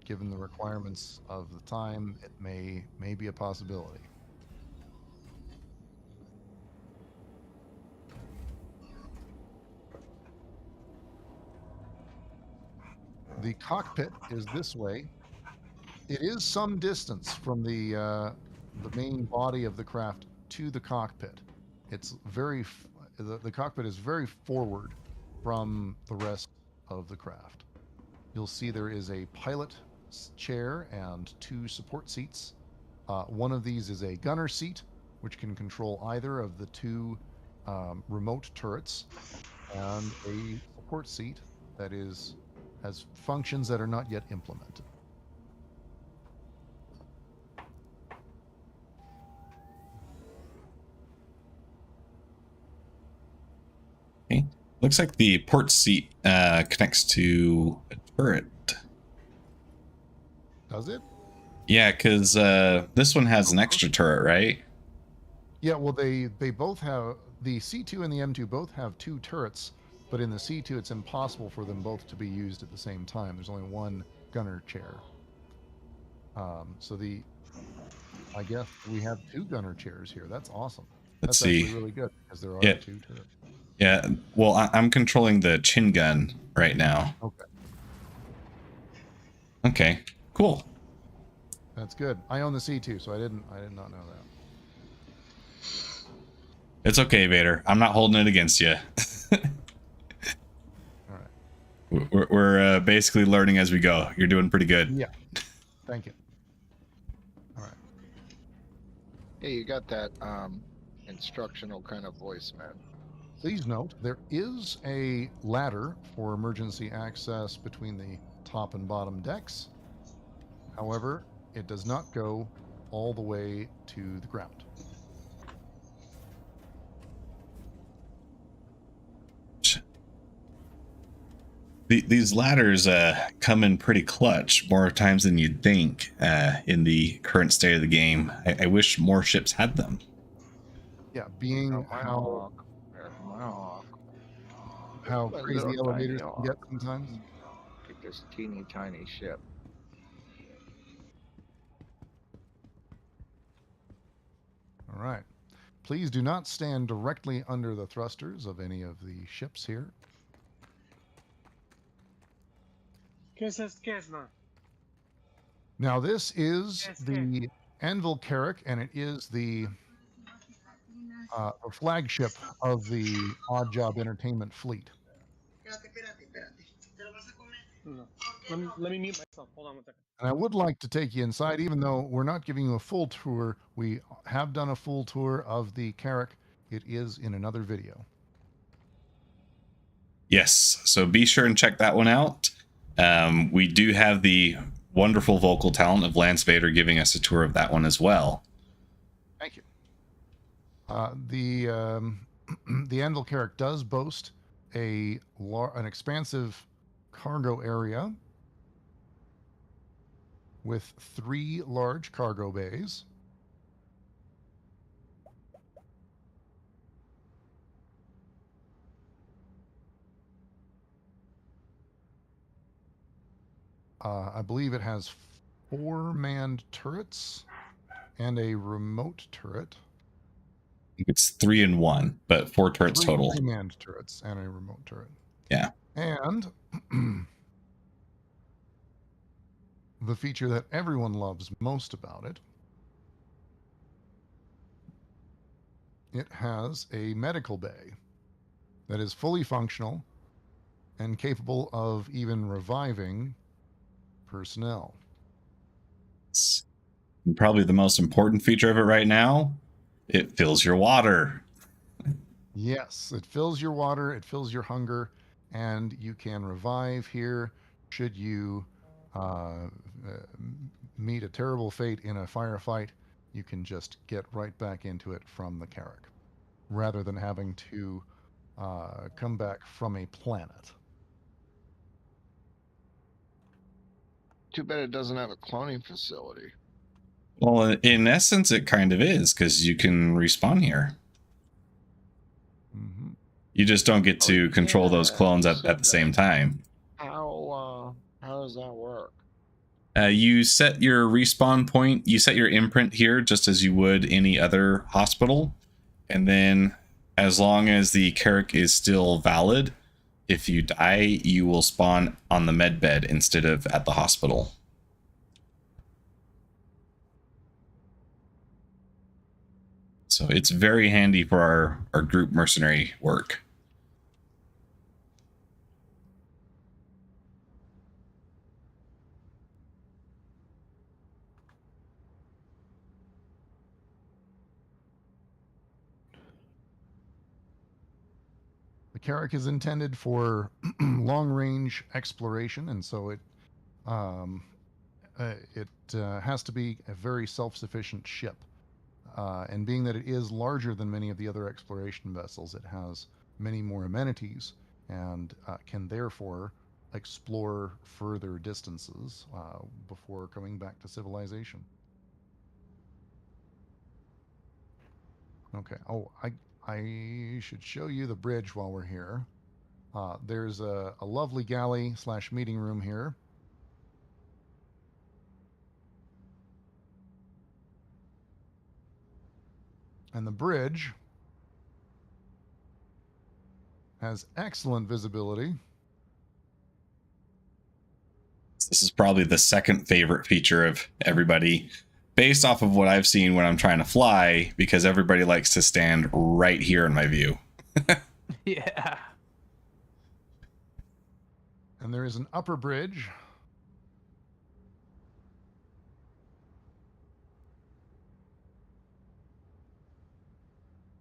given the requirements of the time, it may be a possibility. The cockpit is this way. It is some distance from the main body of the craft to the cockpit. It's the cockpit is very forward from the rest of the craft. you'll see there is a pilot chair and 2 support seats. One of these is a gunner seat, which can control either of the 2 remote turrets, and a support seat that has functions that are not yet implemented. Okay. Looks like the port seat connects to a turret. Does it? Yeah, because this one has an extra turret, right? Yeah, well, they both have, the C2 and the M2 both have 2 turrets, but in the C2 it's impossible for them both to be used at the same time. There's only one gunner chair. So I guess we have 2 gunner chairs here. That's awesome. Let's That's see. actually really good because there are Yeah. 2 turrets. Yeah, well, I'm controlling the chin gun right now. Okay, Okay, cool. that's good. I own the C2, so I did not know that. It's okay, Vader. I'm not holding it against you. All right. We're basically learning as we go. You're doing pretty good. Yeah. Thank you. All right. Hey, you got that instructional kind of voice, man. Please note, there is a ladder for emergency access between the top and bottom decks. However, it does not go all the way to the ground. These ladders come in pretty clutch, more times than you'd think in the current state of the game. I wish more ships had them. Yeah, being Oh, my how hawk. There's my hawk. My crazy little elevators tiny can get hawk. sometimes. Take this teeny tiny ship. All right. Please do not stand directly under the thrusters of any of the ships here. Now, this is the Anvil Carrack, and it is the flagship of the Odd Job Entertainment fleet. No. Let me mute myself. Hold on one second. And I would like to take you inside, even though we're not giving you a full tour. We have done a full tour of the Carrack. It is in another video. Yes, so be sure and check that one out. We do have the wonderful vocal talent of Lance Vader giving us a tour of that one as well. Thank you. The Anvil Carrack does boast an expansive cargo area with 3 large cargo bays. I believe it has 4 manned turrets and a remote turret. I think it's 3 and 1, but 4 turrets total. 3 manned turrets and a remote turret. Yeah. And the feature that everyone loves most about it, it has a medical bay that is fully functional and capable of even reviving personnel. It's probably the most important feature of it right now. It fills your water. Yes, it fills your water, it fills your hunger, and you can revive here should you meet a terrible fate in a firefight. You can just get right back into it from the Carrack, rather than having to come back from a planet. Too bad it doesn't have a cloning facility. Well, in essence, it kind of is, because you can respawn here. Mm-hmm. You just don't get to control those clones at the same time. How does that work? You set your respawn point, you set your imprint here just as you would any other hospital. And then as long as the Carrack is still valid, if you die, you will spawn on the med bed instead of at the hospital. So it's very handy for our group mercenary work. Carrack is intended for long-range exploration, and so it has to be a very self-sufficient ship. And being that it is larger than many of the other exploration vessels, it has many more amenities and can therefore explore further distances before coming back to civilization. Okay. Oh, I should show you the bridge while we're here. There's a lovely galley / meeting room here. And the bridge has excellent visibility. This is probably the second favorite feature of everybody, based off of what I've seen when I'm trying to fly, because everybody likes to stand right here in my view. Yeah. And there is an upper bridge.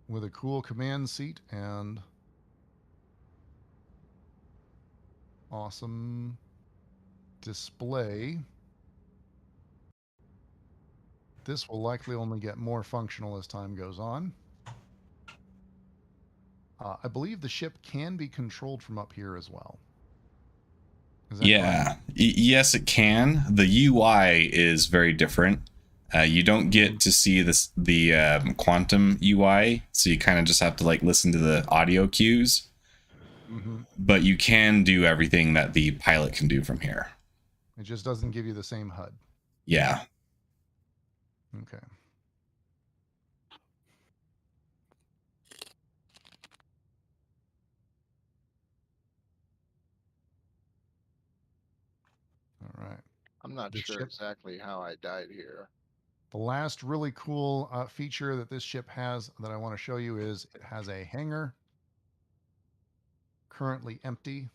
With a cool command seat and awesome display. This will likely only get more functional as time goes on. I believe the ship can be controlled from up here as well. Is that Yeah, yes, it can. The UI is very different. You don't get to see the quantum UI, so you kind of just have to like listen to the audio cues. Mm-hmm. But you can do everything that the pilot can do from here. It just doesn't give you the same HUD. Yeah. Okay. All right. I'm not The sure ship- exactly how I died here. The last really cool feature that this ship has that I want to show you is it has a hangar, currently empty,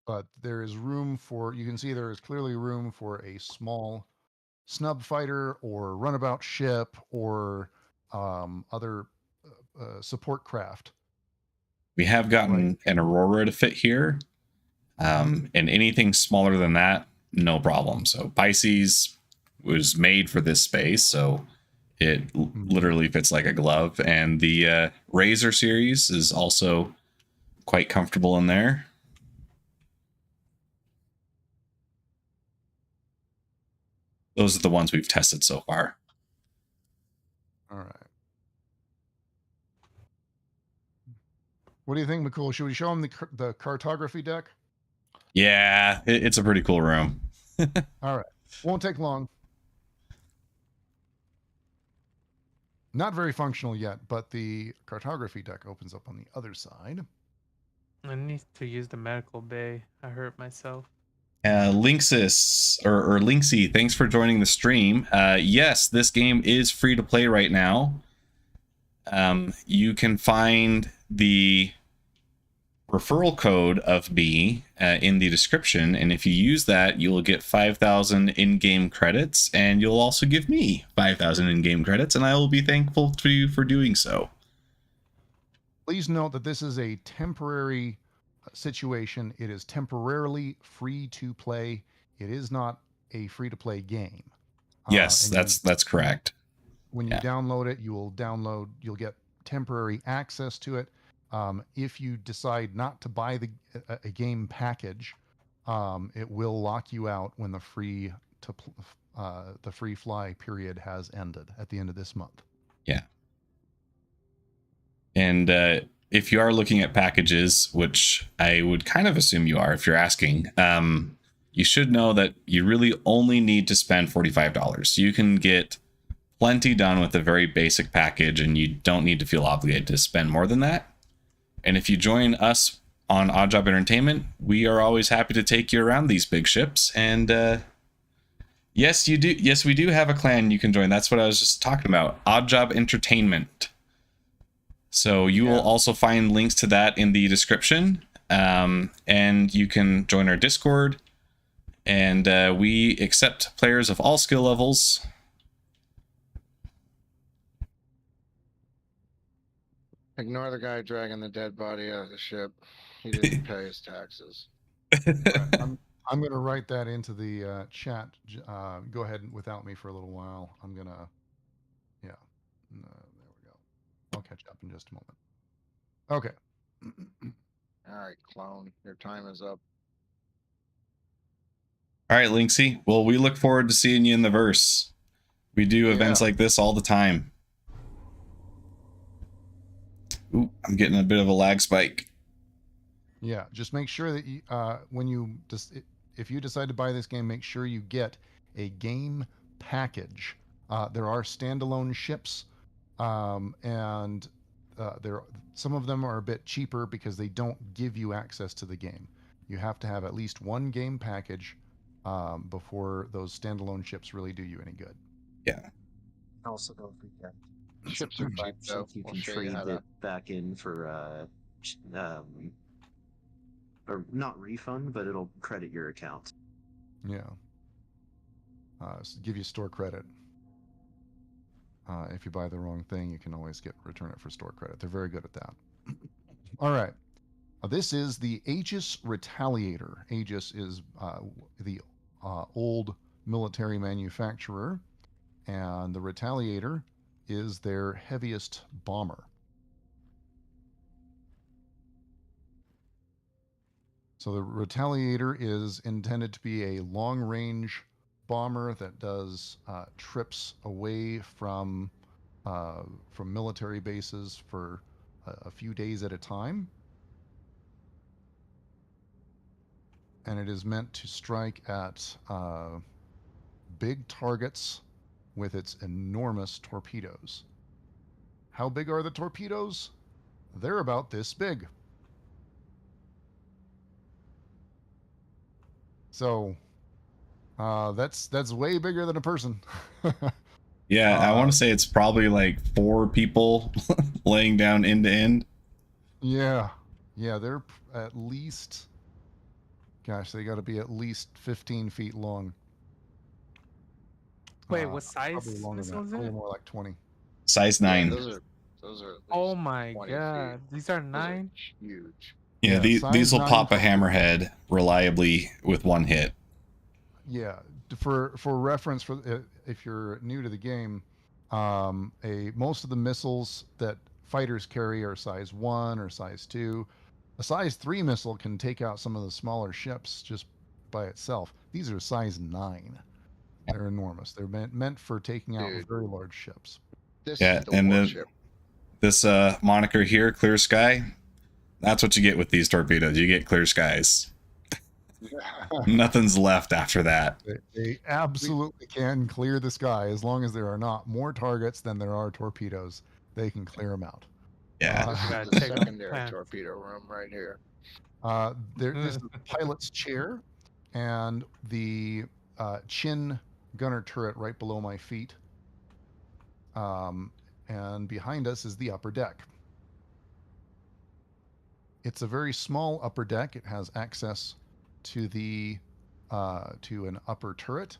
but there is room for, you can see there is clearly room for a small snub fighter or runabout ship or other support craft. We have gotten an Aurora to fit here. And anything smaller than that, no problem. So Pisces was made for this space, so it literally fits like a glove. And the Razor series is also quite comfortable in there. Those are the ones we've tested so far. All right. What do you think, McCool? Should we show him the cartography deck? Yeah, it's a pretty cool room. All right. Won't take long. Not very functional yet, but the cartography deck opens up on the other side. I need to use the medical bay. I hurt myself. Linksys or Linksy, thanks for joining the stream. Yes, this game is free to play right now. You can find the referral code of me in the description, and if you use that, you'll get 5,000 in-game credits, and you'll also give me 5,000 in-game credits, and I will be thankful to you for doing so. Please note that this is a temporary situation. It is temporarily free to play. It is not a free to play game. Yes, that's correct. When you download it, you'll get temporary access to it. If you decide not to buy a game package, it will lock you out when the free fly period has ended at the end of this month. Yeah. And if you are looking at packages, which I would kind of assume you are if you're asking, you should know that you really only need to spend $45. You can get plenty done with a very basic package, and you don't need to feel obligated to spend more than that. And if you join us on Odd Job Entertainment, we are always happy to take you around these big ships. And yes, you do. Yes, we do have a clan you can join. That's what I was just talking about. Odd Job Entertainment. So you will also find links to that in the description. And you can join our Discord. And we accept players of all skill levels. Ignore the guy dragging the dead body out of the ship. He didn't pay his taxes. Right. I'm going to write that into the chat. Go ahead without me for a little while. I'm going to, yeah. There we go. I'll catch up in just a moment. Okay. All right, clone. Your time is up. All right, Linksy. Well, we look forward to seeing you in the verse. We do events like this all the time. Ooh, I'm getting a bit of a lag spike. Yeah, just make sure that you, when you if you decide to buy this game, make sure you get a game package. There are standalone ships, and some of them are a bit cheaper because they don't give you access to the game. You have to have at least one game package before those standalone ships really do you any good. Yeah. Also, don't forget Ships are cheap, though. you We'll can show you trade how to. it back in for or not refund, but it'll credit your account. Yeah. Give you store credit. If you buy the wrong thing, you can always return it for store credit. They're very good at that. All right. This is the Aegis Retaliator. Aegis is the old military manufacturer, and the Retaliator is their heaviest bomber. So the Retaliator is intended to be a long-range bomber that does trips away from military bases for a few days at a time. And it is meant to strike at big targets with its enormous torpedoes. How big are the torpedoes? They're about this big. So that's way bigger than a person. Yeah, I want to say it's probably like 4 people laying down end to end. Yeah, they're at least, gosh, they got to be at least 15 feet long. Wait, what size Probably longer missile than is that. Probably it? more like 20. Size Yeah, 9. those are at Oh least my 20 god, feet. these are Those are 9. huge. Yeah, Yeah, size these will 9 pop a torpedo. hammerhead reliably with one hit. Yeah, for reference, for if you're new to the game, most of the missiles that fighters carry are size 1 or size 2. A size 3 missile can take out some of the smaller ships just by itself. These are size 9. They're enormous. They're meant for taking out Dude. very large ships. This Yeah, is the and warship. this moniker here, Clear Sky, that's what you get with these torpedoes. You get clear skies. Nothing's left after that. They absolutely can clear the sky as long as there are not more targets than there are torpedoes. They can clear them out. Yeah. This Gotta is the take off secondary pants. torpedo room right here. This is the pilot's chair and the chin gunner turret right below my feet. And behind us is the upper deck. It's a very small upper deck. It has access to to an upper turret,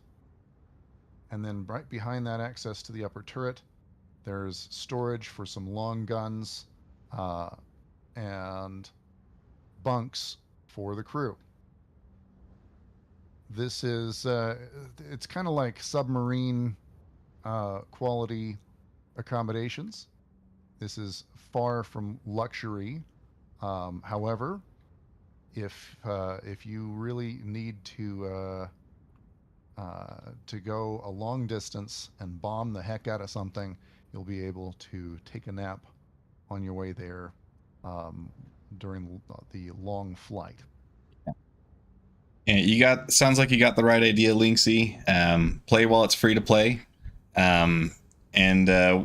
and then right behind that access to the upper turret, there's storage for some long guns and bunks for the crew. This is it's kind of like submarine quality accommodations. This is far from luxury. However, if you really need to go a long distance and bomb the heck out of something, you'll be able to take a nap on your way there during the long flight. And sounds like you got the right idea, Linksy. Play while it's free to play. And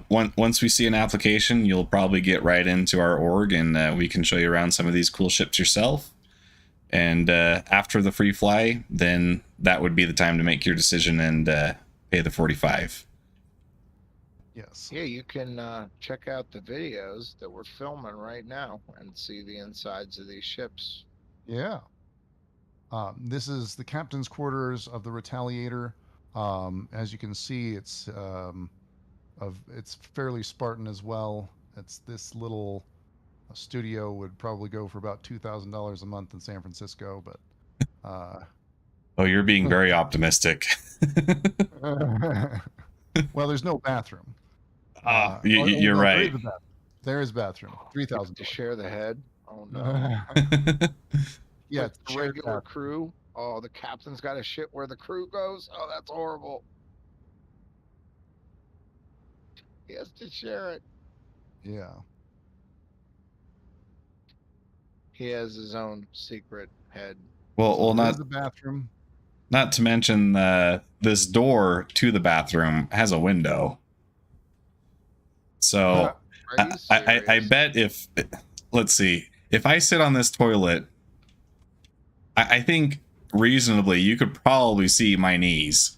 once we see an application, you'll probably get right into our org, and we can show you around some of these cool ships yourself. And after the free fly, then that would be the time to make your decision and pay the 45. Yes. Yeah, you can check out the videos that we're filming right now and see the insides of these ships. Yeah. This is the captain's quarters of the Retaliator. As you can see, it's fairly Spartan as well. It's this little A studio would probably go for about $2,000 a month in San Francisco, but Oh, you're being very optimistic. well, there's no bathroom. You're no, right. There is a bathroom. $3,000 to share the head. Oh no. Yeah, With it's the a shared regular bathroom. crew. Oh, the captain's got to shit where the crew goes. Oh, that's horrible. He has to share it. Yeah. He has his own secret head. Well, There is a bathroom. not to mention this door to the bathroom has a window. So Are you serious? I bet if, let's see, if I sit on this toilet, I think reasonably you could probably see my knees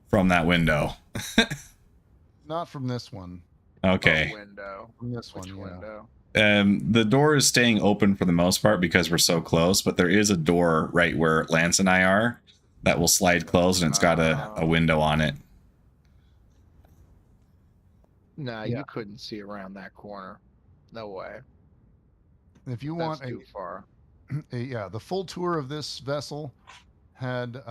from that window. Not from this one. Okay. Window. From this Which one, yeah. window? The door is staying open for the most part because we're so close, but there is a door right where Lance and I are that will slide closed, and it's got a window on it. Nah, Yeah. you couldn't see around that corner. No way. If you That's want too far. yeah, the full tour of this vessel had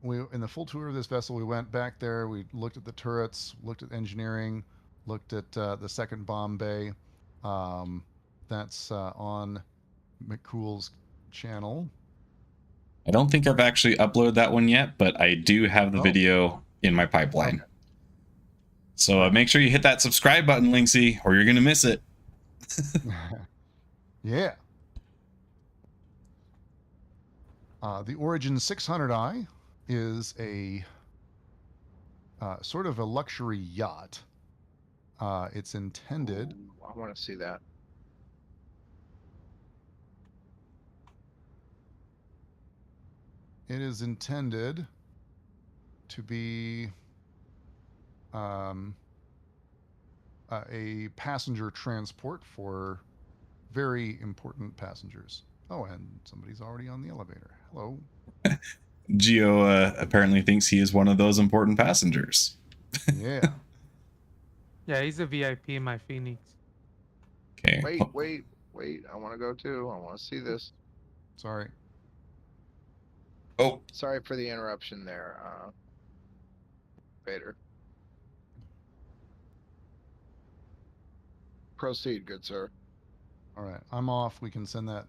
in the full tour of this vessel, we went back there, we looked at the turrets, looked at engineering, looked at the second bomb bay. That's on McCool's channel. I don't think I've actually uploaded that one yet, but I do have the video in my pipeline. Okay. So make sure you hit that subscribe button, Linksy, or you're going to miss it. Yeah. The Origin 600i is a sort of a luxury yacht. It's intended. Ooh, I want to see that. It is intended to be a passenger transport for very important passengers. Oh, and somebody's already on the elevator. Hello. Geo apparently thinks he is one of those important passengers. Yeah. Yeah, he's a VIP in my Phoenix. Okay. Wait. I want to go too. I want to see this. Sorry. Oh, Sorry for the interruption there, Vader. Proceed, good sir. All right. I'm off. We can send that.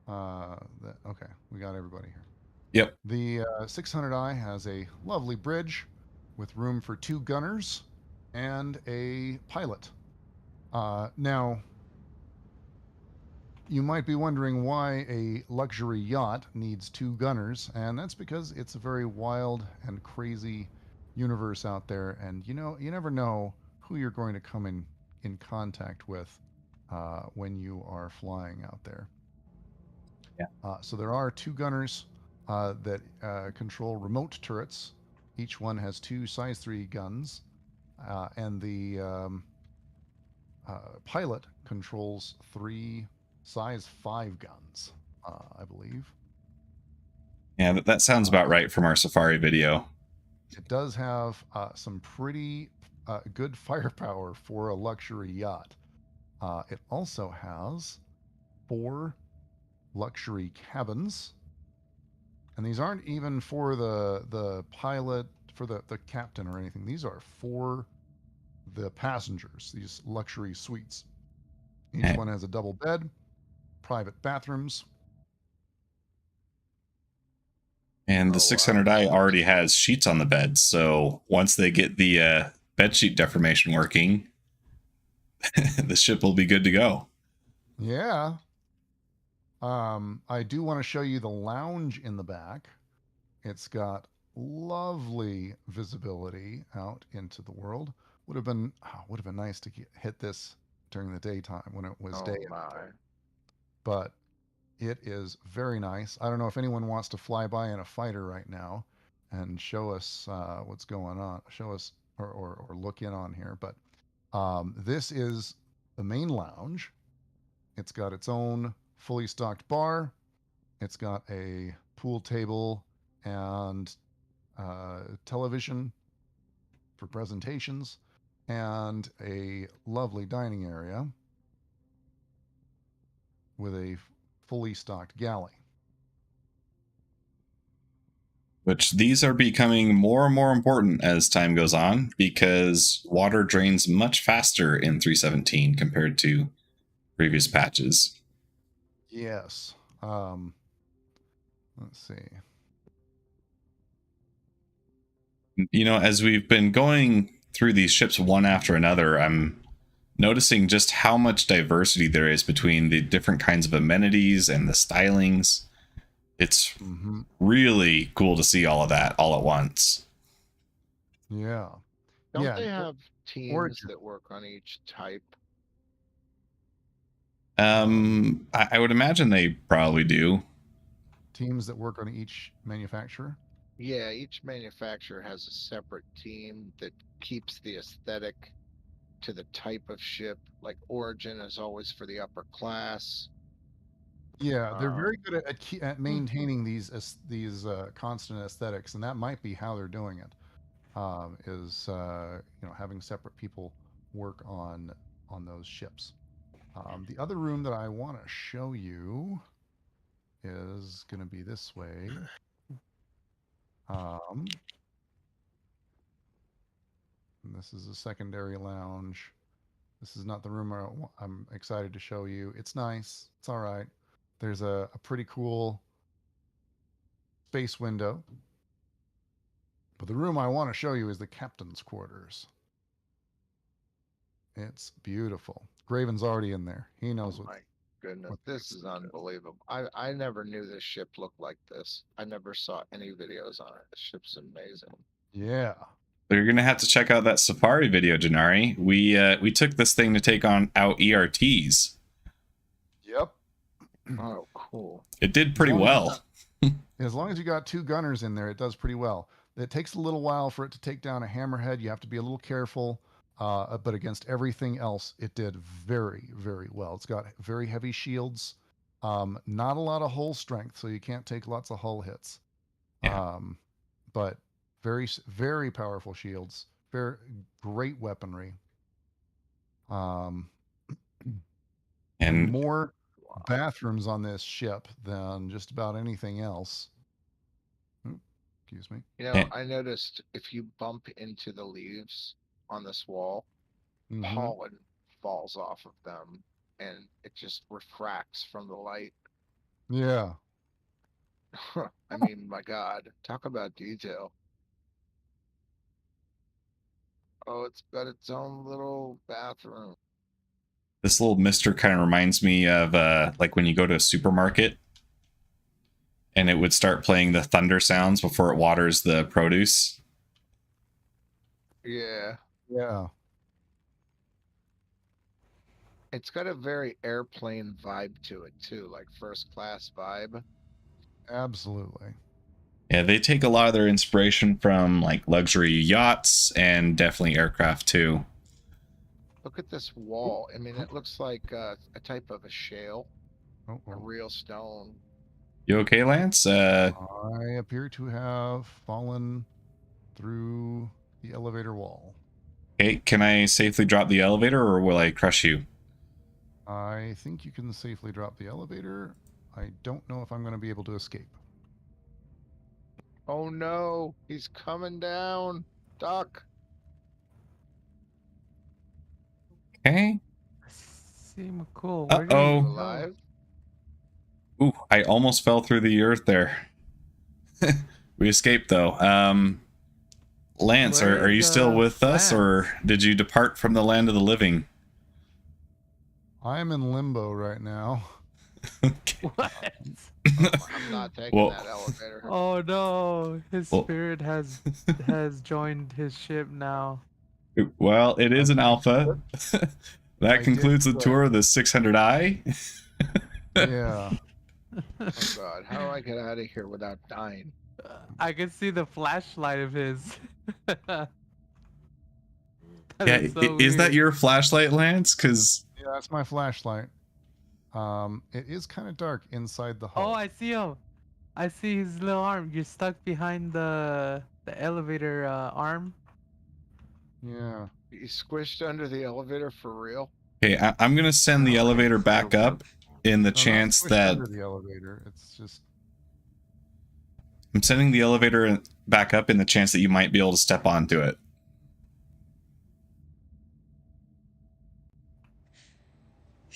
Okay. We got everybody here. yep. The 600i has a lovely bridge with room for 2 gunners and a pilot. Now, you might be wondering why a luxury yacht needs 2 gunners, and that's because it's a very wild and crazy universe out there, and you never know who you're going to come in contact with when you are flying out there. Yeah. So there are 2 gunners that control remote turrets. Each one has 2 size 3 guns, and the pilot controls 3 size 5 guns, I believe. Yeah, that sounds about right from our Safari video. It does have some pretty good firepower for a luxury yacht. It also has 4 luxury cabins, and these aren't even for the pilot, for the captain or anything. These are for the passengers, these luxury suites. Each one has a double bed, private bathrooms. And the 600i already has sheets on the bed, so once they get the bed sheet deformation working, the ship will be good to go. Yeah. I do want to show you the lounge in the back. It's got lovely visibility out into the world. Would have been nice to hit this during the daytime when it was day. But it is very nice. I don't know if anyone wants to fly by in a fighter right now and show us what's going on. Show us or look in on here. But this is the main lounge. It's got its own fully stocked bar. It's got a pool table and television for presentations. and a lovely dining area with a fully stocked galley. Which these are becoming more and more important as time goes on because water drains much faster in 3.17 compared to previous patches. Yes. Let's see. You know, as we've been going through these ships one after another, I'm noticing just how much diversity there is between the different kinds of amenities and the stylings. It's really cool to see all of that all at once. Yeah. Don't they have teams Origin. that work on each type? I would imagine they probably do. Teams that work on each manufacturer? Yeah, each manufacturer has a separate team that keeps the aesthetic to the type of ship. Like Origin is always for the upper class. Yeah, they're very good at maintaining these constant aesthetics, and that might be how they're doing it. Is you know, having separate people work on those ships. The other room that I want to show you is going to be this way. This is a secondary lounge. This is not the room I'm excited to show you. It's nice. It's all right. There's a pretty cool space window. But the room I want to show you is the captain's quarters. It's beautiful. Graven's already in there. He knows Oh what. my goodness, this is unbelievable. I never knew this ship looked like this. I never saw any videos on it. This ship's amazing. Yeah. You're gonna have to check out that Safari video, Janari. We took this thing to take on out ERTs. Yep. Oh, cool. It did pretty well. As long as you got 2 gunners in there, it does pretty well. It takes a little while for it to take down a hammerhead. You have to be a little careful. But against everything else, it did very, very well. It's got very heavy shields. Not a lot of hull strength, so you can't take lots of hull hits. Yeah. But very, very powerful shields. Very great weaponry. And more bathrooms on this ship than just about anything else. Excuse me. You know, I noticed if you bump into the leaves on this wall, pollen falls off of them and it just refracts from the light. Yeah. I mean, my God, talk about detail. Oh, it's got its own little bathroom. This little mister kind of reminds me of like when you go to a supermarket and it would start playing the thunder sounds before it waters the produce. Yeah. Yeah. It's got a very airplane vibe to it too, like first class vibe. Absolutely. Yeah, they take a lot of their inspiration from like luxury yachts and definitely aircraft too. Look at this wall. I mean, it looks like a type of a shale, a real stone. You okay, Lance? I appear to have fallen through the elevator wall. Okay, can I safely drop the elevator or will I crush you? I think you can safely drop the elevator. I don't know if I'm going to be able to escape. Oh no, he's coming down. Duck. Okay. Seem cool. Uh-oh. Alive? Ooh, I almost fell through the earth there. We escaped though. Lance, are you still with us or did you depart from the land of the living? I'm in limbo right now. Okay. What? I'm not taking that elevator. Oh no, his spirit has joined his ship now. Well, it is an alpha. That concludes the tour of the 600i. Yeah. Oh God, how do I get out of here without dying? I can see the flashlight of his. Is that your flashlight, Lance? Because yeah, that's my flashlight. It is kind of dark inside the hull. Oh, I see him. I see his little arm. You're stuck behind the elevator arm. Yeah. You squished under the elevator for real? Okay, I'm gonna send the Oh, elevator hey, back no up in the No, not chance squished that under the elevator. It's just I'm sending the elevator back up in the chance that you might be able to step onto it.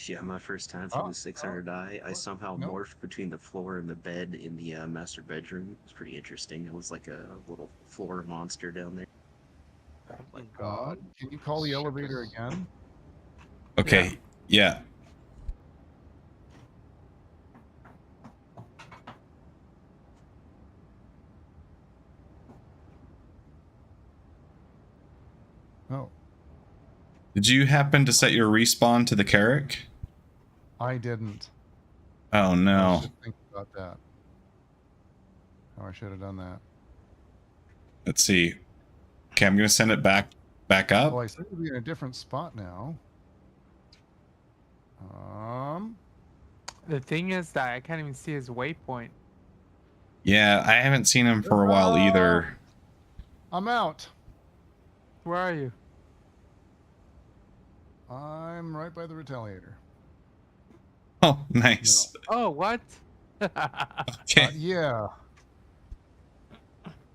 Yeah, my first time through the 600 die, I what? somehow No. morphed between the floor and the bed in the master bedroom. It was pretty interesting. It was like a little floor monster down there. Oh my god. Can you call the Ship elevator is- again? Okay, yeah. Oh, Did you happen to set your respawn to the Carrack? I didn't. Oh I no. should think about that. Oh, I should have done that. Let's see. Okay, I'm gonna send it back up. Well, I seem to be in a different spot now. The thing is that I can't even see his waypoint. Yeah, I haven't seen him for a while either. I'm out. Where are you? I'm right by the retaliator. Oh, nice. Oh, what? Okay. Yeah.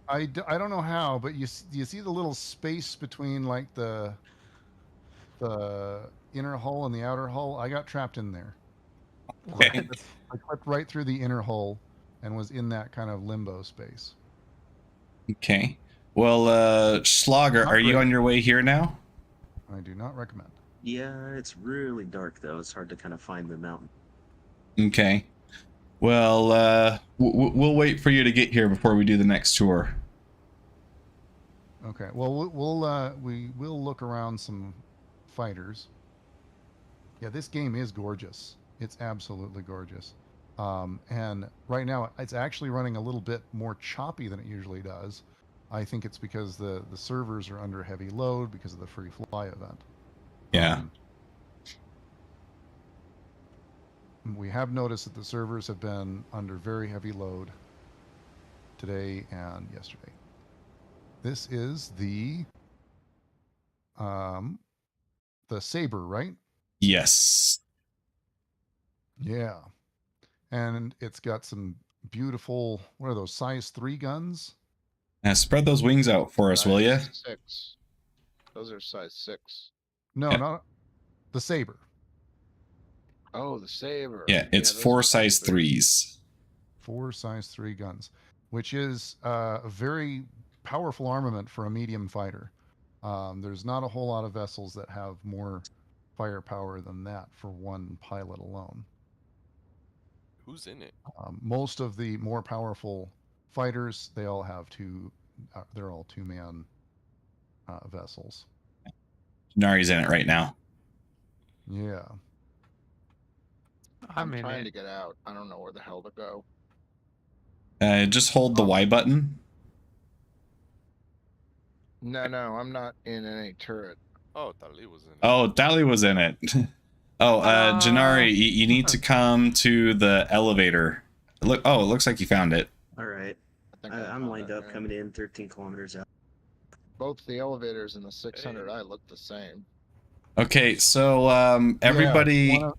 I don't know how, but you see the little space between like the inner hull and the outer hull? I got trapped in there. Okay. I clipped right through the inner hull and was in that kind of limbo space. Okay. Well, Slogger, Not are you great. on your way here now? I do not recommend. Yeah, it's really dark though. It's hard to kind of find the mountain. Okay. Well, we'll wait for you to get here before we do the next tour. Okay. Well, we will look around some fighters. Yeah, this game is gorgeous. It's absolutely gorgeous. And right now, it's actually running a little bit more choppy than it usually does. I think it's because the servers are under heavy load because of the free fly event. Yeah. We have noticed that the servers have been under very heavy load today and yesterday. This is the Saber, right? Yes. Yeah. And it's got some beautiful, what are those, size 3 guns? Now spread those wings out for us, will you? Size 6. Those are size 6. No, Yeah. not the Saber. Oh, the Saber. Yeah, it's those 4 are size 3s. 4 size 3 guns, which is a very powerful armament for a medium fighter. There's not a whole lot of vessels that have more firepower than that for one pilot alone. Who's in it? Most of the more powerful fighters, they all have they're all 2-man vessels. Nari's in it right now. Yeah. I'm in trying it. to get out. I don't know where the hell to go. Just hold the Y button. No, I'm not in any turret. Oh, Dali was in it. Oh, Dali was in it. Oh, Janari, you need to come to the elevator. Look. Oh, it looks like you found it. All right, I think I'm found lined it, up, man. coming in 13 kilometers out. Both the elevators and the 600i look the same. Okay, so everybody. Yeah,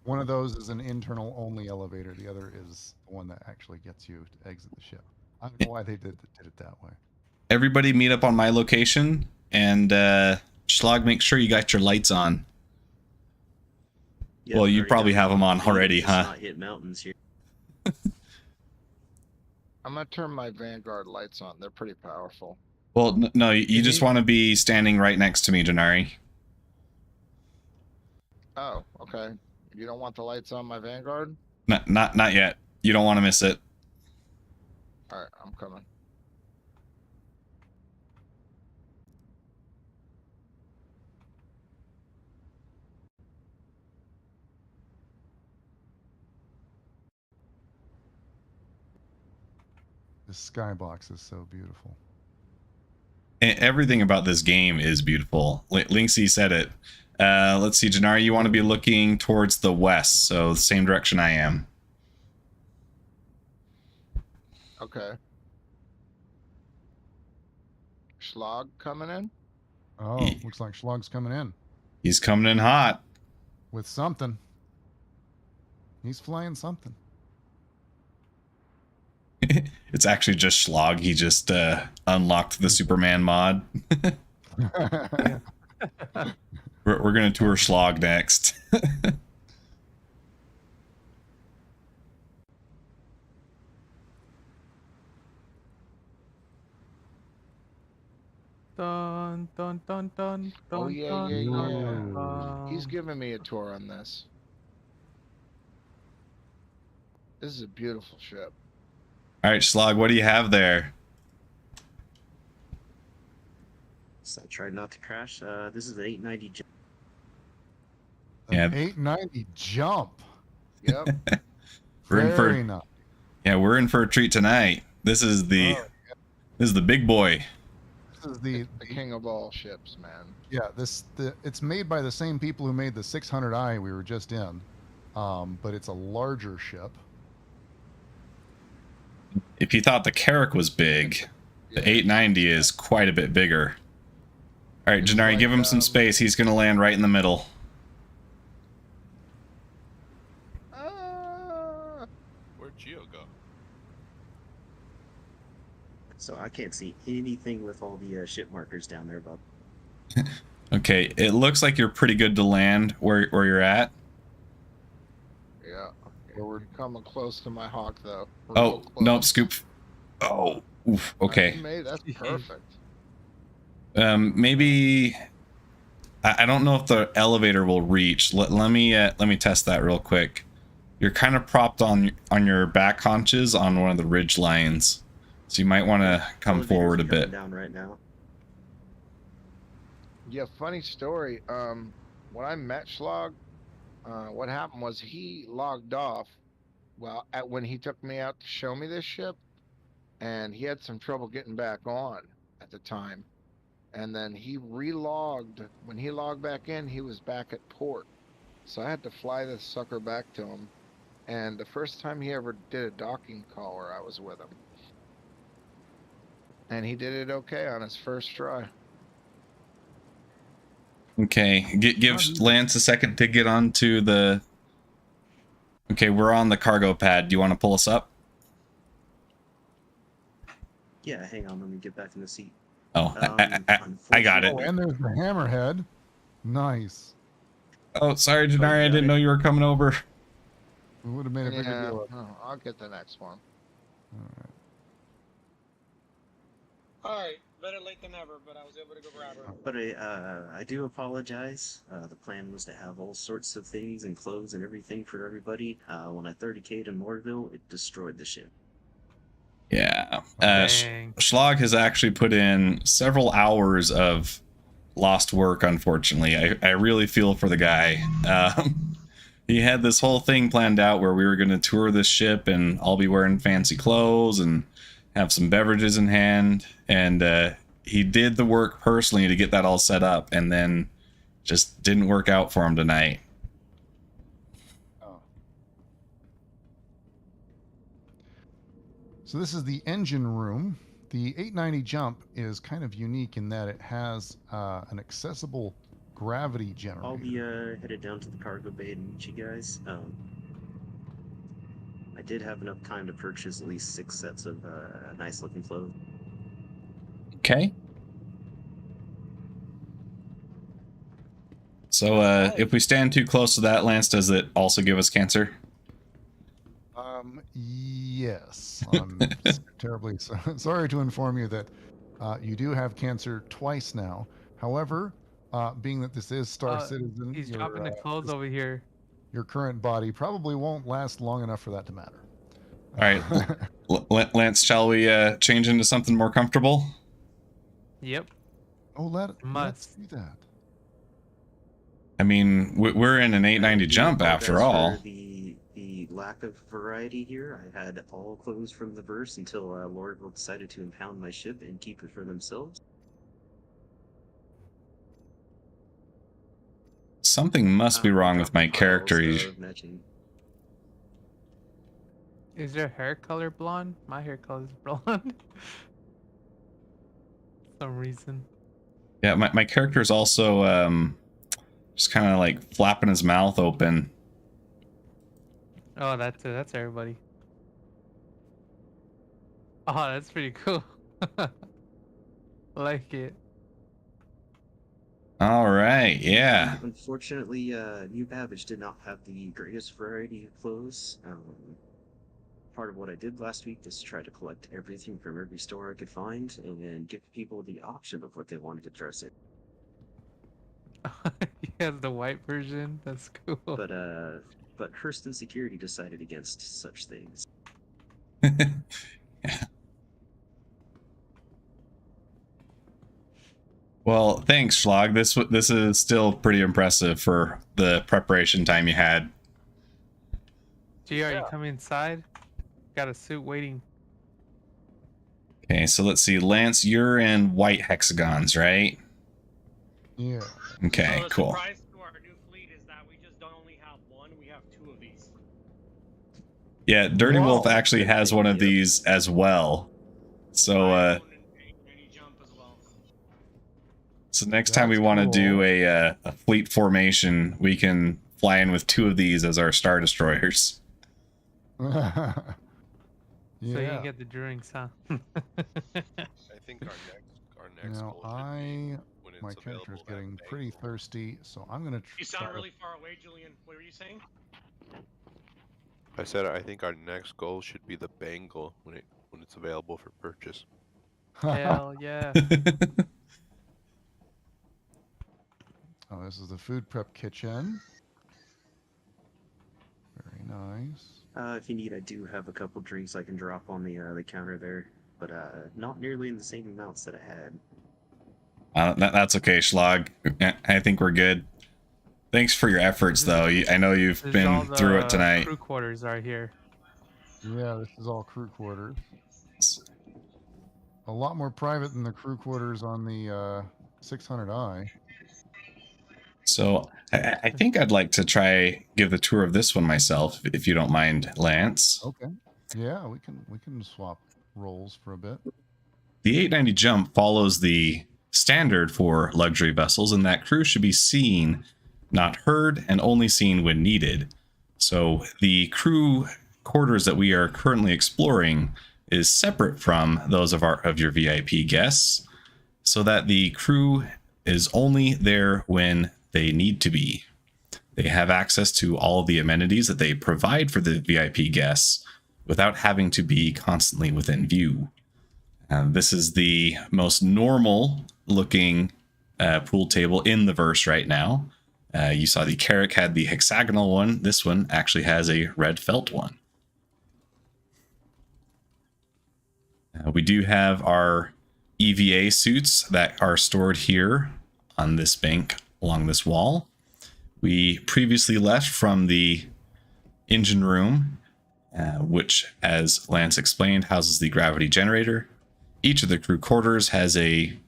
one of those is an internal only elevator. The other is the one that actually gets you to exit the ship. I don't know why they did it that way. Everybody meet up on my location, and Schlag, make sure you got your lights on. Yeah, Well, I you already probably got have them on mountain already, just huh? Not hit mountains here. I'm gonna turn my Vanguard lights on. They're pretty powerful. Well, no, you just want to be standing right next to me, Janari. Oh, okay. You don't want the lights on my Vanguard? Not yet. You don't want to miss it. All right, I'm coming. The skybox is so beautiful. Everything about this game is beautiful. Linksy said it. Let's see, Janari, you want to be looking towards the west, so the same direction I am. Okay. Schlag coming in? Oh, He- looks like Schlog's coming in He's coming in hot. with something. He's flying something. It's actually just Schlag. He just unlocked the Superman mod. We're going to tour Schlag next. Dun dun dun dun dun. Oh yeah, dun, yeah, dun, yeah. dun, He's dun. giving me a tour on this. This is a beautiful ship. All right, Schlag, what do you have there? So I tried not to crash. This is an 890 jump. An Yeah. 890 jump. Yep. We're in for Very nice. Yeah, we're in for a treat tonight. This is the big boy. This is the The king of all ships, man. yeah. It's made by the same people who made the 600i we were just in, but it's a larger ship. If you thought the Carrack was big, the 890 is quite a bit bigger. All right, It's Janari, like, give him some space. He's going to land right in the middle. Where'd Geo go? So I can't see anything with all the ship markers down there, Bob. Okay, it looks like you're pretty good to land where you're at. Yeah. We're coming close to my hawk, though. We're Oh, real close. nope, scoop. Oh, oof, okay. That's perfect. Maybe I don't know if the elevator will reach. Let me test that real quick. You're kind of propped on your back haunches on one of the ridge lines, so you might want to come Elevators forward are a coming bit. down right now. Yeah, funny story. When I met Schlag, what happened was he logged off. Well, when he took me out to show me this ship, and he had some trouble getting back on at the time. And then he relogged. When he logged back in, he was back at port. So I had to fly this sucker back to him. And the first time he ever did a docking call where I was with him. And he did it okay on his first try. Okay, give Lance a second to get onto the. Okay, we're on the cargo pad. Do you want to pull us up? Yeah, hang on, let me get back in the seat. Oh, I got it. Oh, and there's the hammerhead. Nice. Oh, sorry, Janari, I didn't know you were coming over. We would have made a bigger Yeah, deal. I'll get the next one. Alright, better late than never, but I was able to go grab her. But I do apologize. The plan was to have all sorts of things and clothes and everything for everybody. When I 30k'd in Morville, it destroyed the ship. Yeah. Dang. Schlag has actually put in several hours of lost work, unfortunately. I really feel for the guy. He had this whole thing planned out where we were going to tour this ship and all be wearing fancy clothes and have some beverages in hand. And he did the work personally to get that all set up, and then just didn't work out for him tonight. So this is the engine room. The 890 jump is kind of unique in that it has an accessible gravity generator. I'll be headed down to the cargo bay to meet you guys. I did have enough time to purchase at least 6 sets of nice looking clothes. Okay. So if we stand too close to that, Lance, does it also give us cancer? Yes. I'm terribly sorry to inform you that you do have cancer twice now. However, being that this is Star Citizen, He's dropping the clothes over here. Your current body probably won't last long enough for that to matter. All right, Lance, shall we change into something more comfortable? Yep. Oh, let's Must. do that. I mean, we're in an 890 jump after all. For the lack of variety here, I had all clothes from the verse until Lordville decided to impound my ship and keep it for themselves. Something must be wrong with my character. Is your hair color blonde? My hair color is blonde. Some reason. Yeah, my character is also just kind of like flapping his mouth open. Oh, that's everybody. Oh, that's pretty cool. Like it. All right, yeah. Unfortunately, New Babbage did not have the greatest variety of clothes. Part of what I did last week was try to collect everything from every store I could find and then give people the option of what they wanted to dress in. He has the white version. That's cool. But Hurston Security decided against such things. Yeah. Well, thanks, Schlag. This is still pretty impressive for the preparation time you had. G, are you coming inside? Got a suit waiting. Okay, so let's see. Lance, you're in white hexagons, right? Yeah. Okay, So the cool. surprise to our new fleet is that we just don't only have one, we have two of these. Yeah, Dirty Whoa. Wolf actually has one of these as well. So, I own an 890 jump as well. so next time we That's want to cool. do a fleet formation, we can fly in with two of these as our Star Destroyers. Yeah. So you can get the drinks, huh? I think our next Now goal should be when it's my character's available, that getting bank pretty goal. thirsty, so I'm gonna You try sound to- really far away, Julian. What were you saying? I said I think our next goal should be the bangle when it's available for purchase. Hell yeah. Oh, this is the food prep kitchen. Very nice. If you need, I do have a couple drinks I can drop on the counter there, but not nearly in the same amounts that I had. That's okay, Schlag. I think we're good. Thanks for your efforts, though. I know you've This is all been through it the tonight. Crew quarters are here. Yeah, this is all crew quarters. A lot more private than the crew quarters on the 600i. So I think I'd like to try give the tour of this one myself, if you don't mind, Lance. Okay. Yeah, we can swap roles for a bit. The 890 jump follows the standard for luxury vessels, and that crew should be seen, not heard, and only seen when needed. So the crew quarters that we are currently exploring is separate from those of your VIP guests, so that the crew is only there when they need to be. They have access to all of the amenities that they provide for the VIP guests without having to be constantly within view. This is the most normal looking pool table in the verse right now. You saw the Carrick had the hexagonal one. This one actually has a red felt one. We do have our EVA suits that are stored here on this bank along this wall. We previously left from the engine room, which, as Lance explained, houses the gravity generator. Each of the crew quarters has a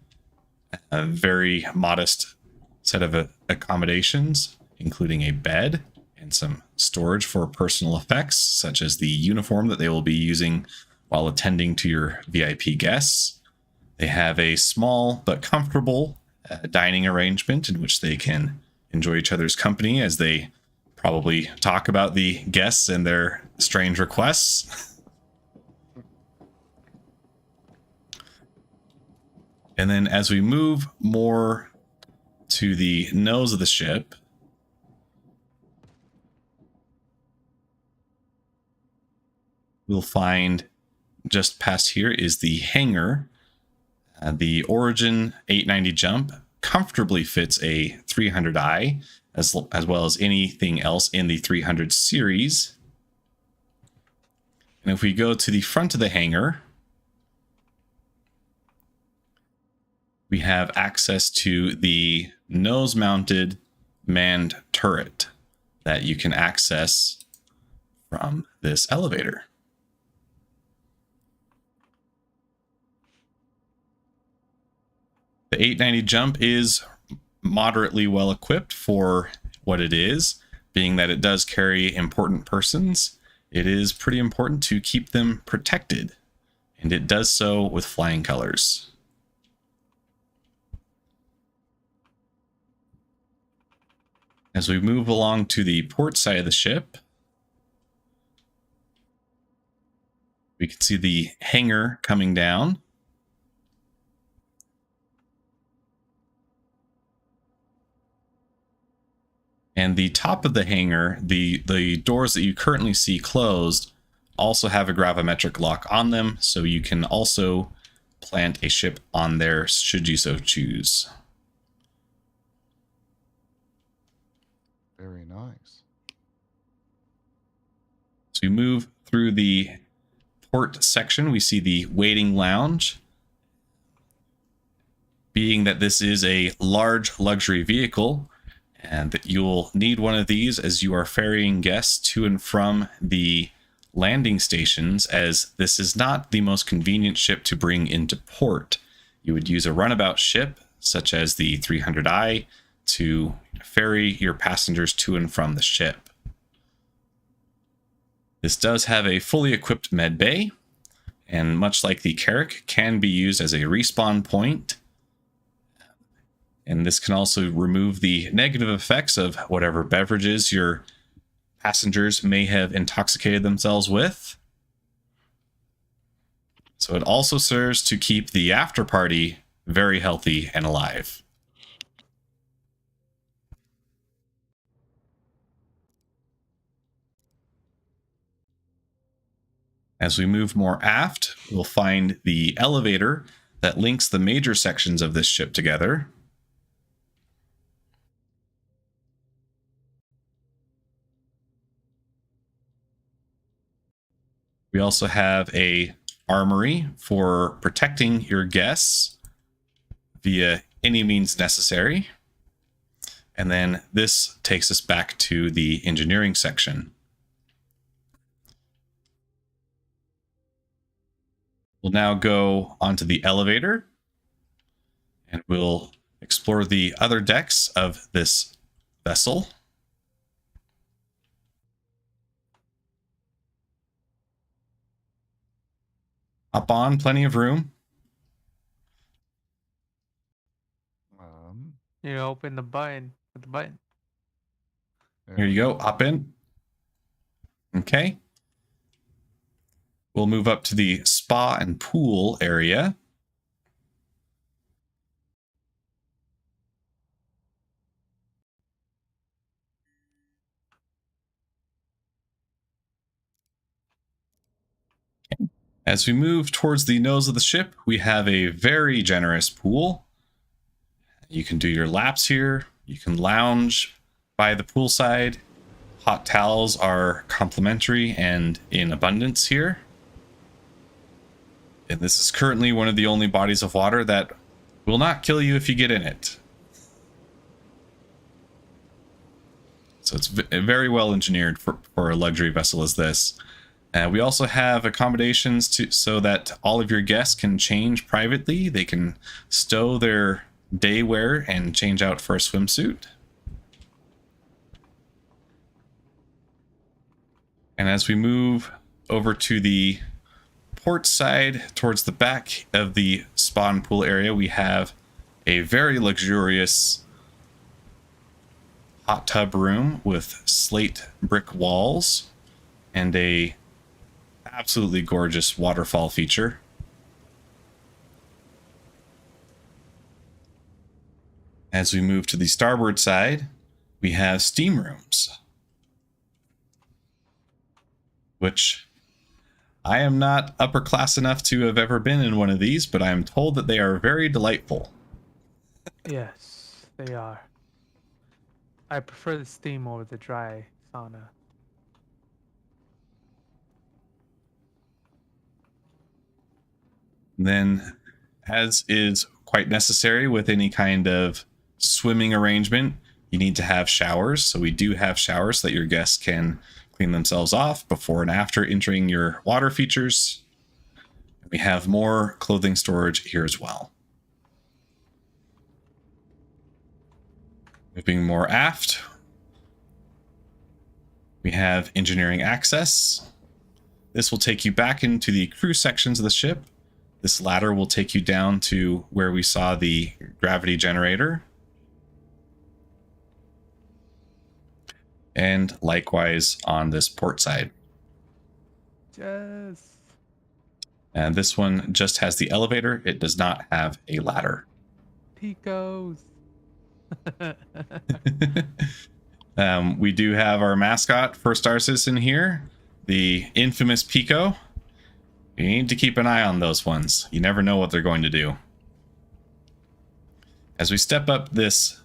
very modest set of accommodations, including a bed and some storage for personal effects, such as the uniform that they will be using while attending to your VIP guests. They have a small but comfortable dining arrangement in which they can enjoy each other's company as they probably talk about the guests and their strange requests. And then as we move more to the nose of the ship, we'll find just past here is the hangar. The Origin 890 jump comfortably fits a 300i, as well as anything else in the 300 series. And if we go to the front of the hangar, we have access to the nose-mounted manned turret that you can access from this elevator. The 890 jump is moderately well equipped for what it is, being that it does carry important persons. It is pretty important to keep them protected, and it does so with flying colors. As we move along to the port side of the ship, we can see the hangar coming down. And the top of the hangar, the doors that you currently see closed, also have a gravimetric lock on them, so you can also plant a ship on there should you so choose. Very nice. So we move through the port section, we see the waiting lounge. Being that this is a large luxury vehicle, and that you'll need one of these as you are ferrying guests to and from the landing stations, as this is not the most convenient ship to bring into port. You would use a runabout ship, such as the 300i, to ferry your passengers to and from the ship. This does have a fully equipped med bay, and much like the Carrack, can be used as a respawn point. And this can also remove the negative effects of whatever beverages your passengers may have intoxicated themselves with. So it also serves to keep the after party very healthy and alive. As we move more aft, we'll find the elevator that links the major sections of this ship together. We also have a armory for protecting your guests via any means necessary. And then this takes us back to the engineering section. We'll now go onto the elevator and we'll explore the other decks of this vessel. Up on, plenty of room. You open the button with the button. Here you go, up in. Okay. We'll move up to the spa and pool area. As we move towards the nose of the ship, we have a very generous pool. You can do your laps here. You can lounge by the poolside. Hot towels are complimentary and in abundance here. And this is currently one of the only bodies of water that will not kill you if you get in it. So it's very well engineered for a luxury vessel as this. We also have accommodations so that all of your guests can change privately. They can stow their day wear and change out for a swimsuit. And as we move over to the port side towards the back of the spa and pool area, we have a very luxurious hot tub room with slate brick walls and a absolutely gorgeous waterfall feature. As we move to the starboard side, we have steam rooms, which I am not upper class enough to have ever been in one of these, but I am told that they are very delightful. Yes, they are. I prefer the steam over the dry sauna. Then, as is quite necessary with any kind of swimming arrangement, you need to have showers. So we do have showers so that your guests can clean themselves off before and after entering your water features. We have more clothing storage here as well. Moving more aft, we have engineering access. This will take you back into the crew sections of the ship. This ladder will take you down to where we saw the gravity generator. and likewise on this port side. Yes. And this one just has the elevator. It does not have a ladder. Picos. We do have our mascot for Star Citizen here, the infamous Pico. You need to keep an eye on those ones. You never know what they're going to do. As we step up this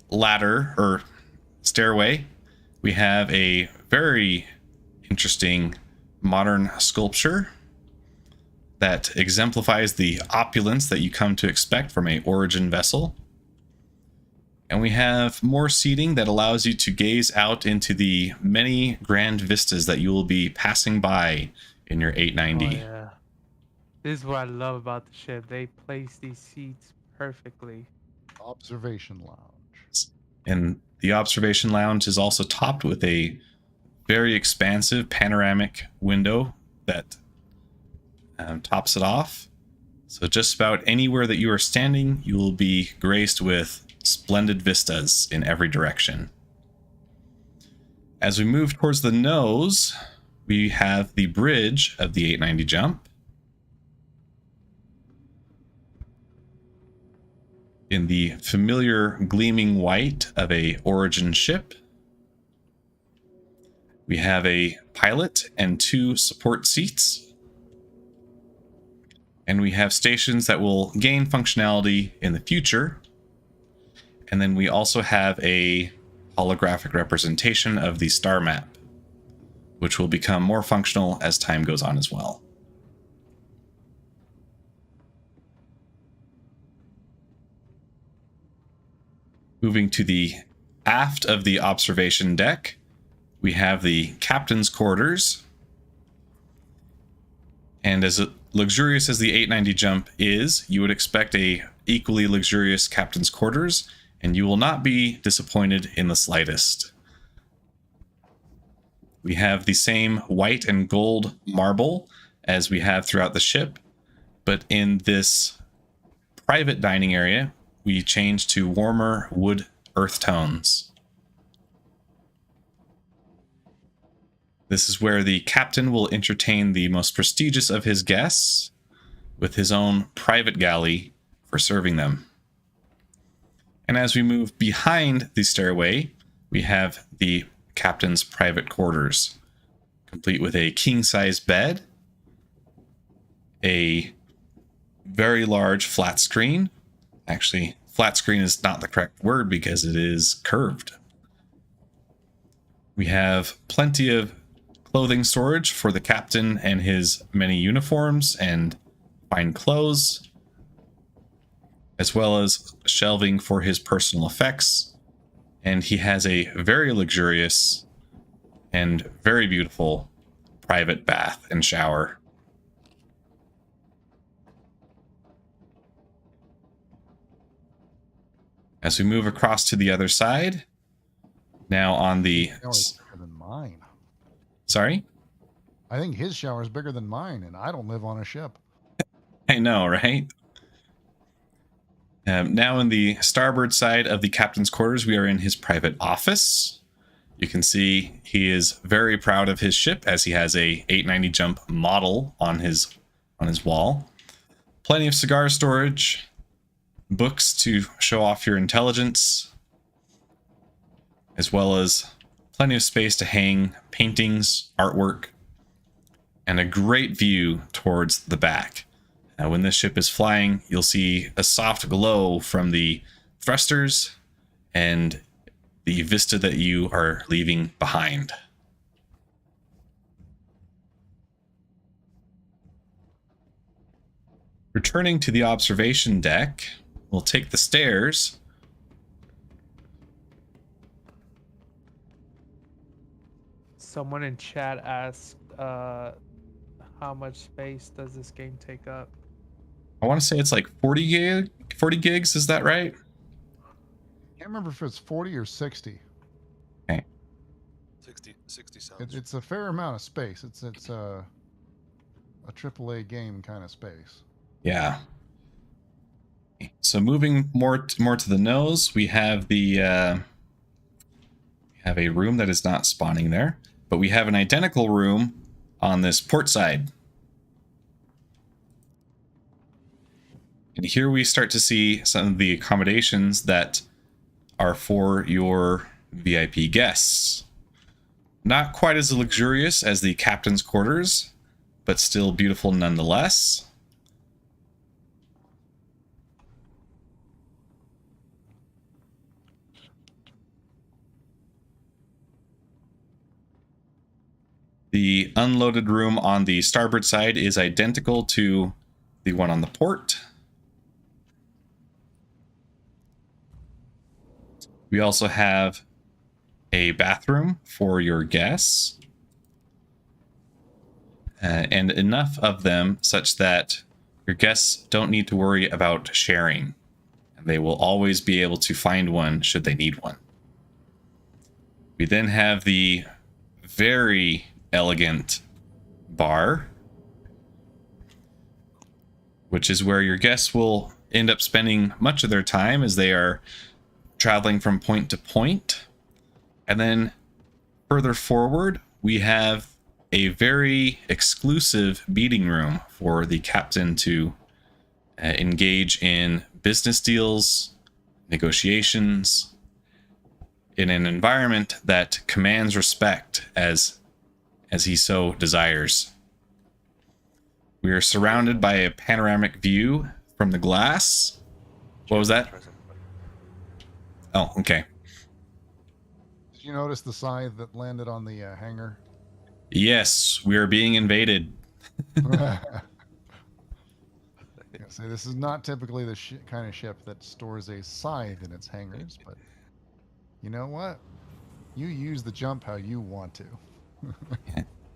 ladder or stairway, we have a very interesting modern sculpture that exemplifies the opulence that you come to expect from a Origin vessel. And we have more seating that allows you to gaze out into the many grand vistas that you will be passing by in your 890. Oh, yeah. This is what I love about the ship. They place these seats perfectly. Observation lounge. And the observation lounge is also topped with a very expansive panoramic window that tops it off. So just about anywhere that you are standing, you will be graced with splendid vistas in every direction. As we move towards the nose, we have the bridge of the 890 jump. In the familiar gleaming white of a Origin ship. We have a pilot and 2 support seats. And we have stations that will gain functionality in the future. And then we also have a holographic representation of the star map, which will become more functional as time goes on as well. Moving to the aft of the observation deck, we have the captain's quarters. And as luxurious as the 890 jump is, you would expect a equally luxurious captain's quarters, and you will not be disappointed in the slightest. We have the same white and gold marble as we have throughout the ship, but in this private dining area, we change to warmer wood earth tones. This is where the captain will entertain the most prestigious of his guests with his own private galley for serving them. And as we move behind the stairway, we have the captain's private quarters, complete with a king-size bed, a very large flat screen. Actually, flat screen is not the correct word because it is curved. We have plenty of clothing storage for the captain and his many uniforms and fine clothes, as well as shelving for his personal effects. And he has a very luxurious and very beautiful private bath and shower. As we move across to the other side, now on the... Shower's bigger than mine. Sorry? I think his shower is bigger than mine, and I don't live on a ship. I know, right? Now in the starboard side of the captain's quarters, we are in his private office. You can see he is very proud of his ship as he has a 890 jump model on his wall. Plenty of cigar storage, books to show off your intelligence, as well as plenty of space to hang paintings, artwork, and a great view towards the back. Now, when this ship is flying, you'll see a soft glow from the thrusters and the vista that you are leaving behind. Returning to the observation deck, we'll take the stairs. Someone in chat asked, how much space does this game take up? I want to say it's like 40 gigs, is that right? Can't remember if it's 40 or 60. Okay. 60 sounds. It's a fair amount of space. It's a AAA game kind of space. Yeah. So moving more to the nose, we have the have a room that is not spawning there, but we have an identical room on this port side. And here we start to see some of the accommodations that are for your VIP guests. Not quite as luxurious as the captain's quarters, but still beautiful nonetheless. The unloaded room on the starboard side is identical to the one on the port. We also have a bathroom for your guests, and enough of them such that your guests don't need to worry about sharing. They will always be able to find one should they need one. We then have the very elegant bar, which is where your guests will end up spending much of their time as they are traveling from point to point. And then further forward, we have a very exclusive meeting room for the captain to engage in business deals, negotiations, in an environment that commands respect as he so desires. We are surrounded by a panoramic view from the glass. What was that? Oh, okay. Did you notice the scythe that landed on the hangar? Yes, we are being invaded. So this is not typically the kind of ship that stores a scythe in its hangars, but you know what? You use the jump how you want to.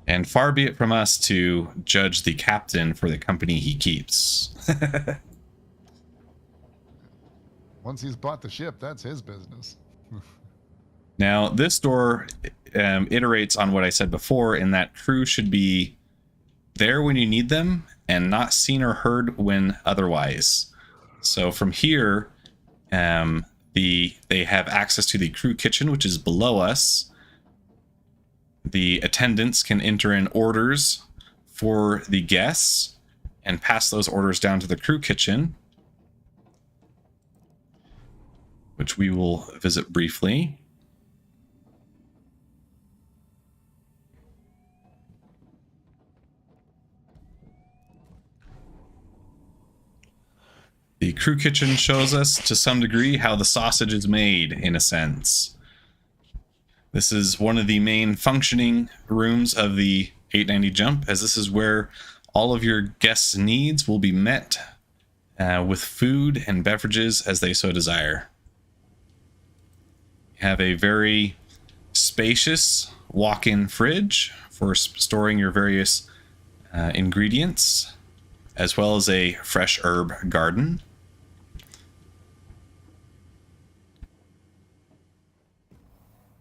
And far be it from us to judge the captain for the company he keeps. Once he's bought the ship, that's his business. Now, this door iterates on what I said before, in that crew should be there when you need them and not seen or heard when otherwise. So from here, they have access to the crew kitchen, which is below us. The attendants can enter in orders for the guests and pass those orders down to the crew kitchen, which we will visit briefly. The crew kitchen shows us to some degree how the sausage is made, in a sense. This is one of the main functioning rooms of the 890 jump, as this is where all of your guests' needs will be met with food and beverages as they so desire. You have a very spacious walk-in fridge for storing your various ingredients, as well as a fresh herb garden.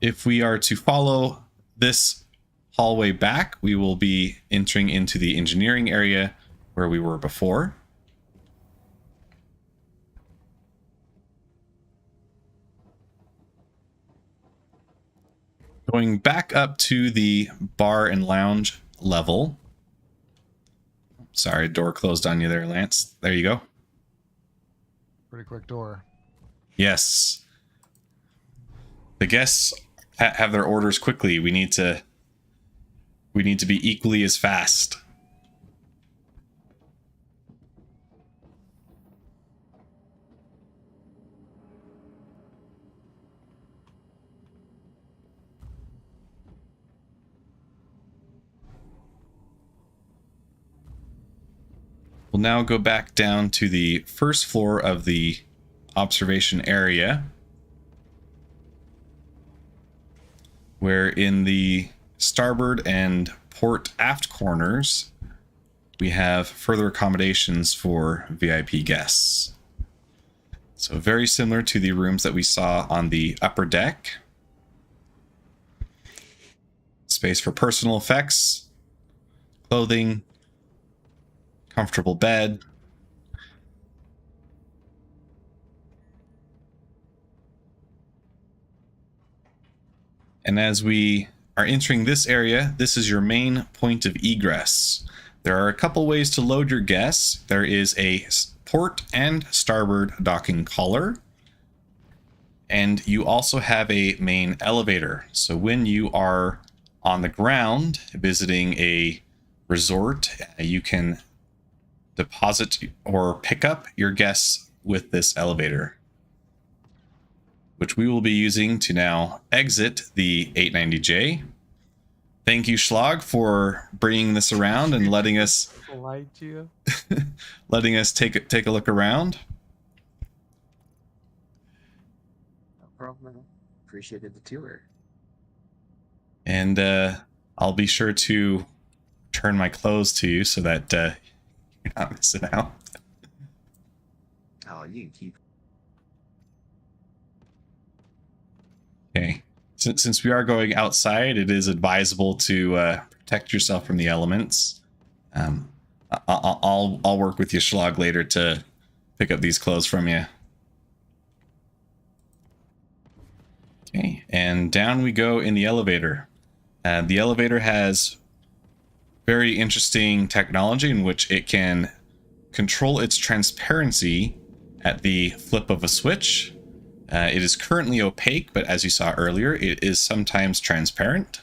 If we are to follow this hallway back, we will be entering into the engineering area where we were before. Going back up to the bar and lounge level. Sorry, door closed on you there, Lance. There you go. Pretty quick door. Yes. The guests have their orders quickly. We need to be equally as fast. We'll now go back down to the first floor of the observation area, where in the starboard and port aft corners, we have further accommodations for VIP guests. So very similar to the rooms that we saw on the upper deck. Space for personal effects, clothing, comfortable bed. And as we are entering this area, this is your main point of egress. There are a couple ways to load your guests. There is a port and starboard docking collar. And you also have a main elevator. So when you are on the ground visiting a resort, you can deposit or pick up your guests with this elevator, which we will be using to now exit the 890J. Thank you, Schlag, for bringing this around and letting us letting us take a look around. No problem. Appreciated the tour. And I'll be sure to turn my clothes to you so that you're not missing out. Oh, you can keep. Okay. Since we are going outside, it is advisable to protect yourself from the elements. I'll work with you, Schlag, later to pick up these clothes from you. Okay, and down we go in the elevator. The elevator has very interesting technology in which it can control its transparency at the flip of a switch. It is currently opaque, but as you saw earlier, it is sometimes transparent.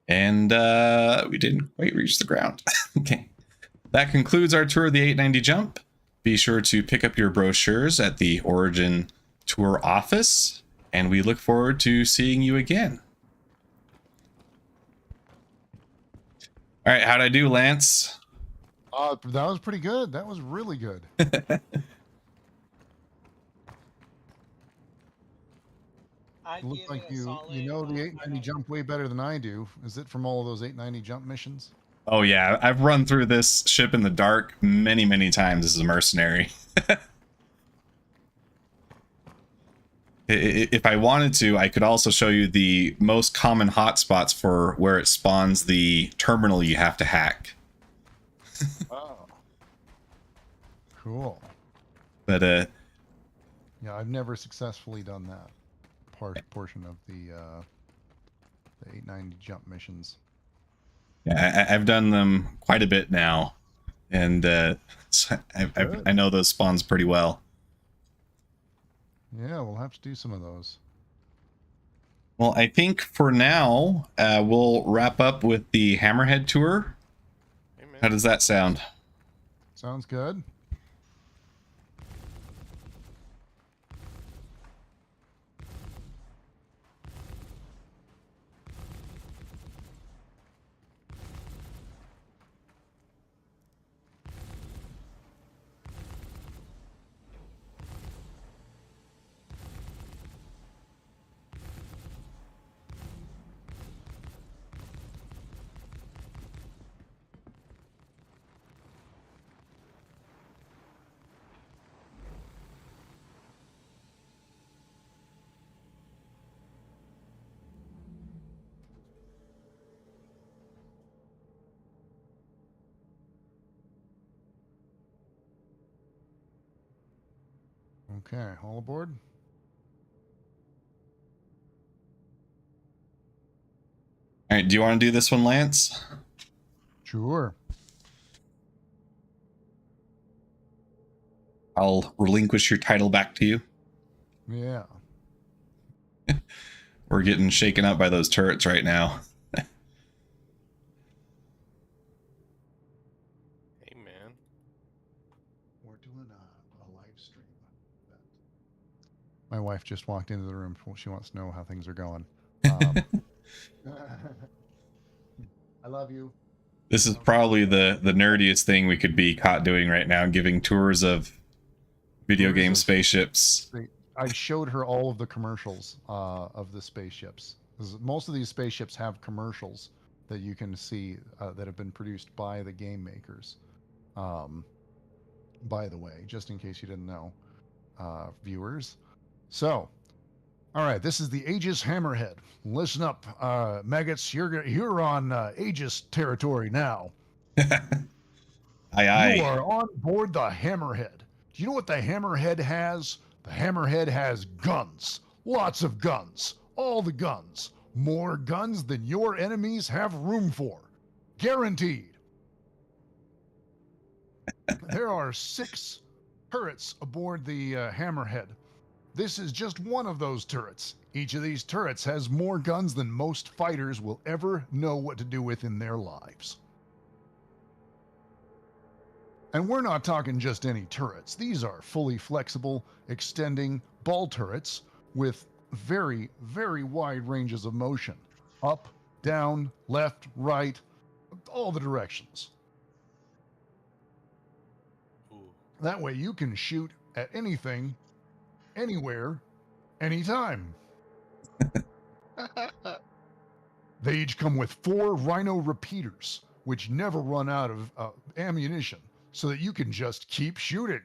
And we didn't quite reach the ground. Okay. That concludes our tour of the 890 Jump. Be sure to pick up your brochures at the Origin Tour office, and we look forward to seeing you again. All right, how'd I do, Lance? That was pretty good. That was really good. Looks like you know the 890 jump way better than I do. Is it from all of those 890 jump missions? Oh yeah, I've run through this ship in the dark many times as a mercenary. If I wanted to, I could also show you the most common hotspots for where it spawns the terminal you have to hack. Oh. Cool. But yeah, I've never successfully done that portion of the 890 jump missions. Yeah, I've done them quite a bit now, and so I know those spawns pretty well. Yeah, we'll have to do some of those. Well, I think for now, we'll wrap up with the Hammerhead tour. Amen. How does that sound? Sounds good. Okay, all aboard. All right, do you want to do this one, Lance? Sure. I'll relinquish your title back to you. Yeah. We're getting shaken up by those turrets right now. Hey, man. We're doing a live stream. My wife just walked into the room. She wants to know how things are going. I love you. This is probably the nerdiest thing we could be caught doing right now, giving tours of video game spaceships. I showed her all of the commercials of the spaceships. Most of these spaceships have commercials that you can see that have been produced by the game makers. By the way, just in case you didn't know, viewers. So, all right, this is the Aegis Hammerhead. Listen up, maggots. You're on Aegis territory now. Aye. You are on board the Hammerhead. Do you know what the Hammerhead has? The Hammerhead has guns. Lots of guns. All the guns. More guns than your enemies have room for. Guaranteed. There are 6 turrets aboard the Hammerhead. This is just one of those turrets. Each of these turrets has more guns than most fighters will ever know what to do with in their lives. And we're not talking just any turrets. These are fully flexible, extending ball turrets with very, very wide ranges of motion. Up, down, left, right, all the directions. Ooh. That way you can shoot at anything, anywhere, anytime. They each come with 4 Rhino repeaters, which never run out of ammunition, so that you can just keep shooting.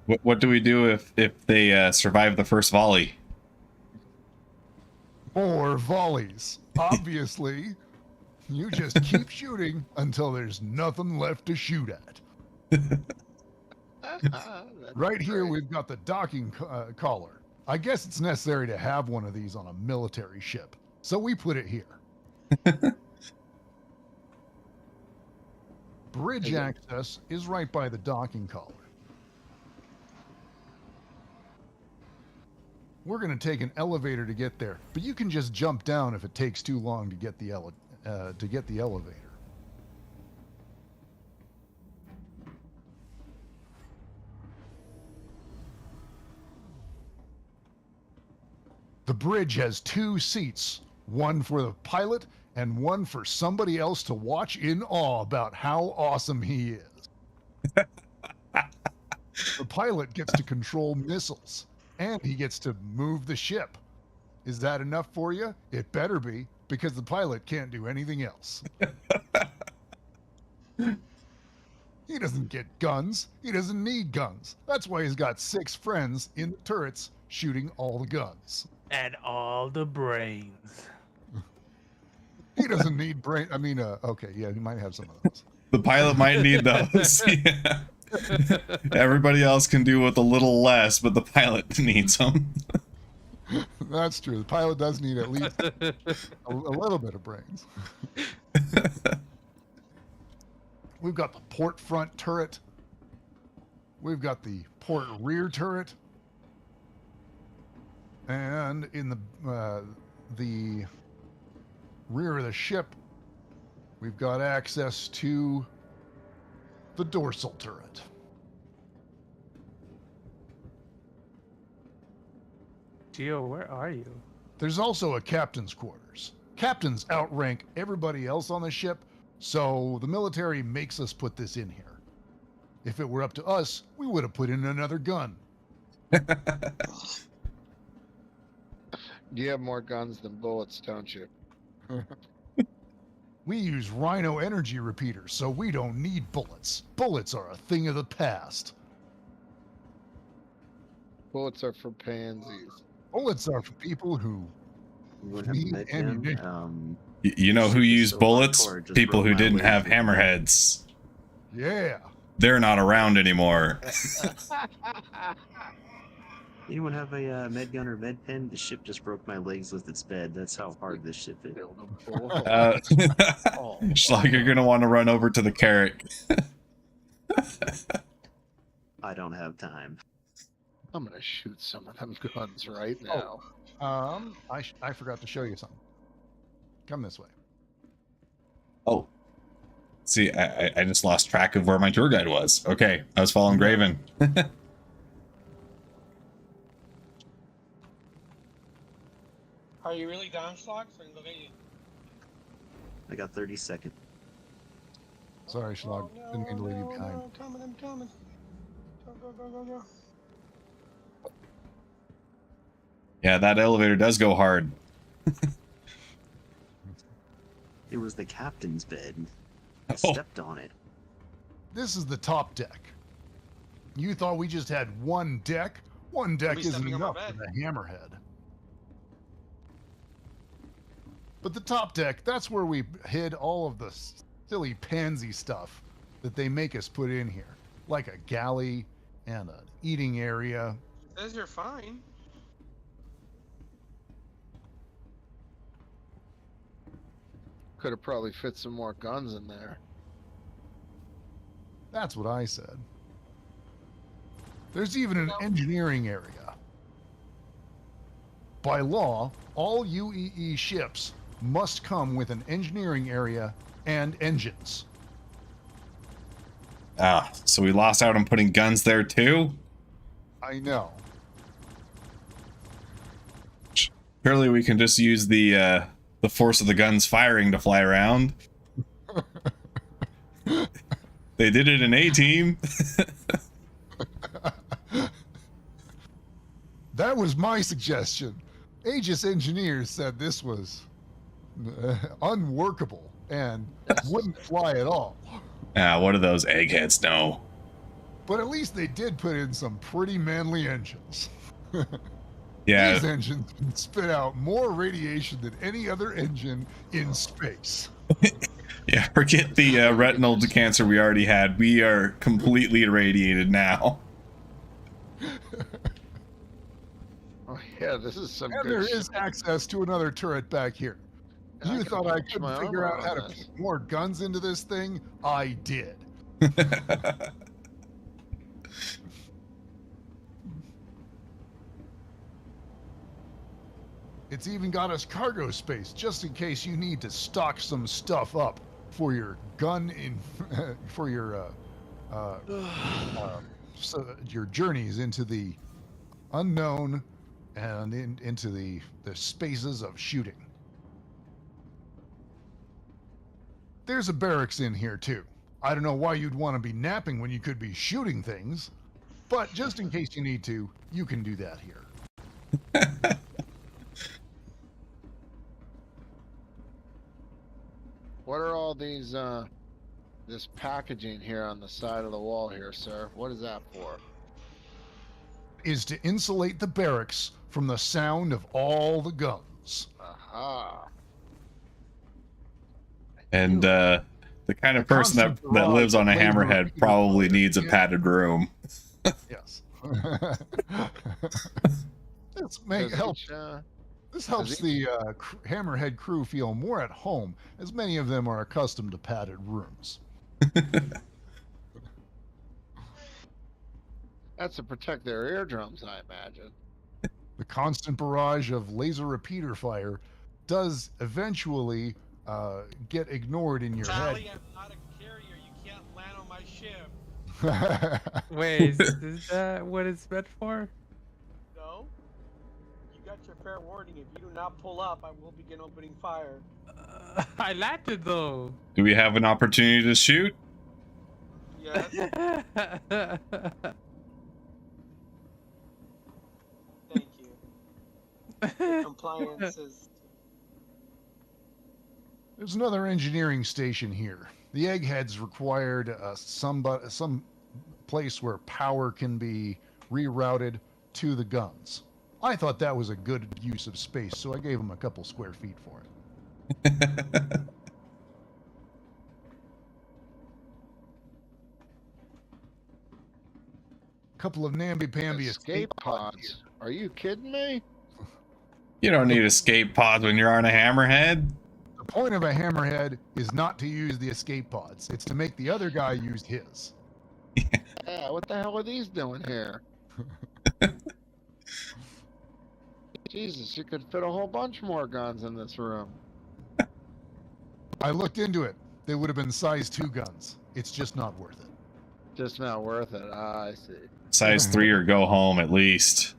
What do we do if they survive the first volley? More volleys. Obviously, you just keep shooting until there's nothing left to shoot at. Right here, we've got the docking collar. I guess it's necessary to have one of these on a military ship, so we put it here. Bridge access is right by the docking collar. We're going to take an elevator to get there, but you can just jump down if it takes too long to get the elevator. The bridge has 2 seats, one for the pilot and one for somebody else to watch in awe about how awesome he is. The pilot gets to control missiles, and he gets to move the ship. Is that enough for you? It better be, because the pilot can't do anything else. He doesn't get guns. He doesn't need guns. That's why he's got 6 friends in the turrets shooting all the guns. And all the brains. He doesn't need brain. I mean, okay, yeah, he might have some of those. The pilot might need those. Yeah. Everybody else can do with a little less, but the pilot needs them. That's true. The pilot does need at least a little bit of brains. We've got the port front turret. We've got the port rear turret. And in the rear of the ship, we've got access to the dorsal turret. Gio, where are you? There's also a captain's quarters. Captains outrank everybody else on the ship, so the military makes us put this in here. If it were up to us, we would have put in another gun. You have more guns than bullets, don't you? We use Rhino energy repeaters, so we don't need bullets. Bullets are a thing of the past. Bullets are for pansies. Bullets are for people who need ammunition. You know who used So bullets? hardcore, just People broke who my didn't leg. have hammerheads. Yeah. They're not around anymore. Anyone have a med gun or med pen? The ship just broke my legs with its bed. That's how hard this ship is. Schlag, you're gonna want to run over to the carrot. I don't have time. I'm gonna shoot some of them guns right now. I forgot to show you something. Come this way. Oh. See, I just lost track of where my tour guide was. Okay, I was following Graven. Are you really down, Schlock? So I can go get you. I got 30 seconds. Sorry, Schlag. Didn't mean to leave you behind. No, I'm coming. Go. Yeah, that elevator does go hard. It was the captain's bed. I Oh. stepped on it. This is the top deck. You thought we just had one deck? One deck Somebody's isn't stepping on my enough for bed. the hammerhead. But the top deck, that's where we hid all of the silly pansy stuff that they make us put in here. like a galley and an eating area. It says you're fine. Could have probably fit some more guns in there. That's what I said. There's even an engineering area. By law, all UEE ships must come with an engineering area and engines. Ah, so we lost out on putting guns there too? I know. Surely we can just use the force of the guns firing to fly around. They did it in A-Team. That was my suggestion. Aegis engineers said this was unworkable and wouldn't fly at all. Ah, what do those eggheads know? But at least they did put in some pretty manly engines. Yeah. These engines can spit out more radiation than any other engine in space. Yeah, forget the retinal cancer we already had. We are completely irradiated now. Oh yeah, this is some And good there shit. is access to another turret back here. I You can thought I attach my couldn't figure armor out how on to this. put more guns into this thing? I did. It's even got us cargo space just in case you need to stock some stuff up for your gun in for your your journeys into the unknown and into the spaces of shooting. There's a barracks in here too. I don't know why you'd want to be napping when you could be shooting things, but just in case you need to, you can do that here. What are all these this packaging here on the side of the wall here, sir? What is that for? Is to insulate the barracks from the sound of all the guns. Aha. And the kind of The person that constant lives on a barrage of laser hammerhead repeater probably fire. needs a Yeah. padded room. Yes. This Does helps. each, This helps the Hammerhead crew feel more at home, as many of them are accustomed to padded rooms. that's to protect their eardrums, I imagine. The constant barrage of laser repeater fire does eventually get ignored in your Charlie, I'm not a carrier. You can't land on my ship. head. Wait, is that what it's meant for? No? You got your fair warning. If you do not pull up, I will begin opening fire. I landed though. Do we have an opportunity to shoot? Yes. Thank you. Compliance is. There's another engineering station here. The eggheads required some place where power can be rerouted to the guns. I thought that was a good use of space, so I gave them a couple square feet for it. Couple of namby-pamby Escape pods. Are you kidding me? You don't need escape pods when you're on a hammerhead. The point of a hammerhead is not to use the escape pods. It's to make the other guy use his. Yeah, what the hell are these doing here? Jesus, you could fit a whole bunch more guns in this room. I looked into it. They would have been size 2 guns. It's just not worth it. Just not worth it. Ah, I see. Size 3 or go home at least.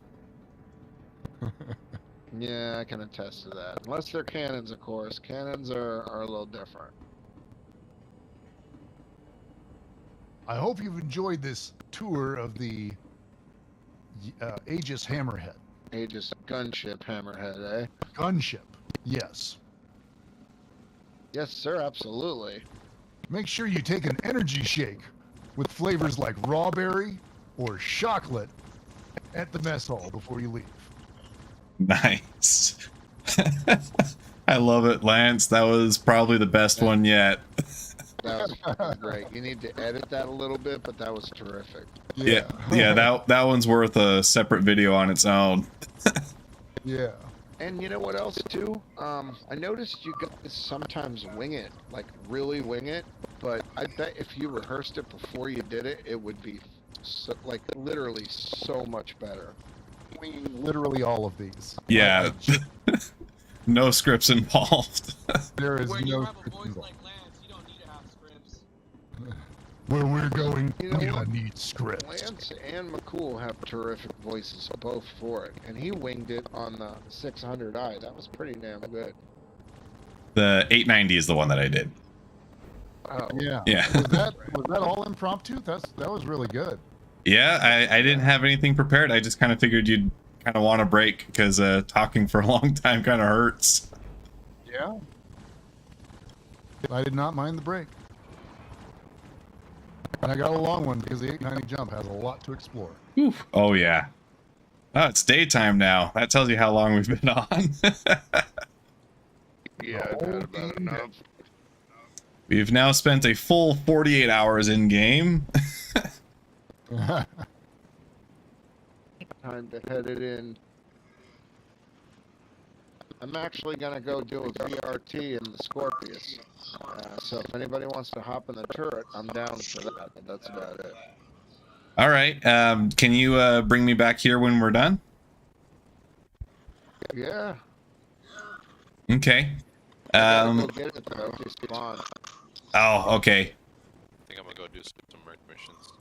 Yeah, I can attest to that. Unless they're cannons, of course. Cannons are a little different. I hope you've enjoyed this tour of the Aegis Hammerhead. Aegis gunship hammerhead, eh? Gunship. Yes. Yes, sir, absolutely. Make sure you take an energy shake with flavors like raw berry or chocolate at the mess hall before you leave. Nice. I love it, Lance. That was probably the best one yet. That was fucking great. You need to edit that a little bit, but that was terrific. Yeah, that one's worth a separate video on its own. Yeah. And you know what else too? I noticed you guys sometimes wing it, like really wing it. But I bet if you rehearsed it before you did it, it would be so, like literally so much better. Winging literally all of these. Yeah. No scripts involved. There is When you no have a script voice involved. like Lance, you don't need to have scripts. Where we're going, You know we what? don't need scripts. Lance and McCool have terrific voices, both for it, and he winged it on the 600i. That was pretty damn good. The 890 is the one that I did. Oh, Yeah. Was that all impromptu? That was really good. Yeah, I didn't have anything prepared. I just kind of figured you'd kind of want a break because talking for a long time kind of hurts. Yeah. I did not mind the break. And I got a long one because the 890 jump has a lot to explore. Oof. Oh, yeah. Oh, it's daytime now. That tells you how long we've been on. yeah, I've had about enough. We've now spent a full 48 hours in game. Time to head it in. I'm actually gonna go do a VRT in the Scorpius. So if anybody wants to hop in the turret, I'm down for that. But that's about it. All right. Can you bring me back here when we're done? Yeah. Okay. Go get it though. Just spawn. Oh, okay. I think I'm gonna go do some merc missions.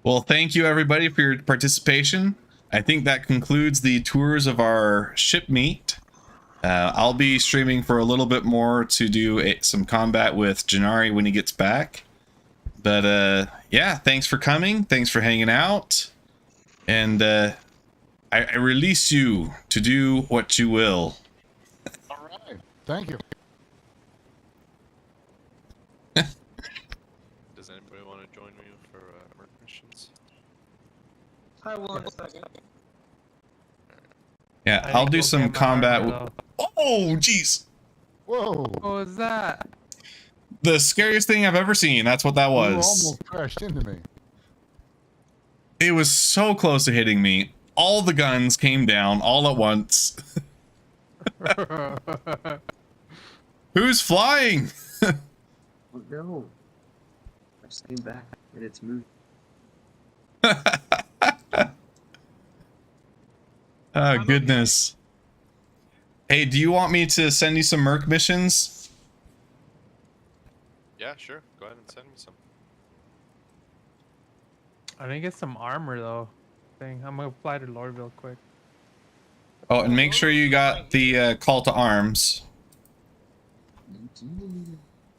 Well, thank you everybody for your participation. I think that concludes the tours of our ship meet. I'll be streaming for a little bit more to do some combat with Janari when he gets back. But yeah, thanks for coming. Thanks for hanging out. And I release you to do what you will. All right. Thank you. Does anybody want to join me for merc missions? I will in a second. Yeah, I I'll need do to some get my combat. armor, Oh, jeez. Whoa. What was that? The scariest thing I've ever seen. That's what that You was. almost crashed into me. It was so close to hitting me. All the guns came down all at once. Who's flying? Oh no. I just came back and it's moved. Oh, goodness. Hey, do you want me to send you some merc missions? Yeah, sure. Go ahead and send me some. I didn't get some armor though. Thing. I'm gonna fly to Lorville quick. Oh, and make sure you got the call to arms. Do you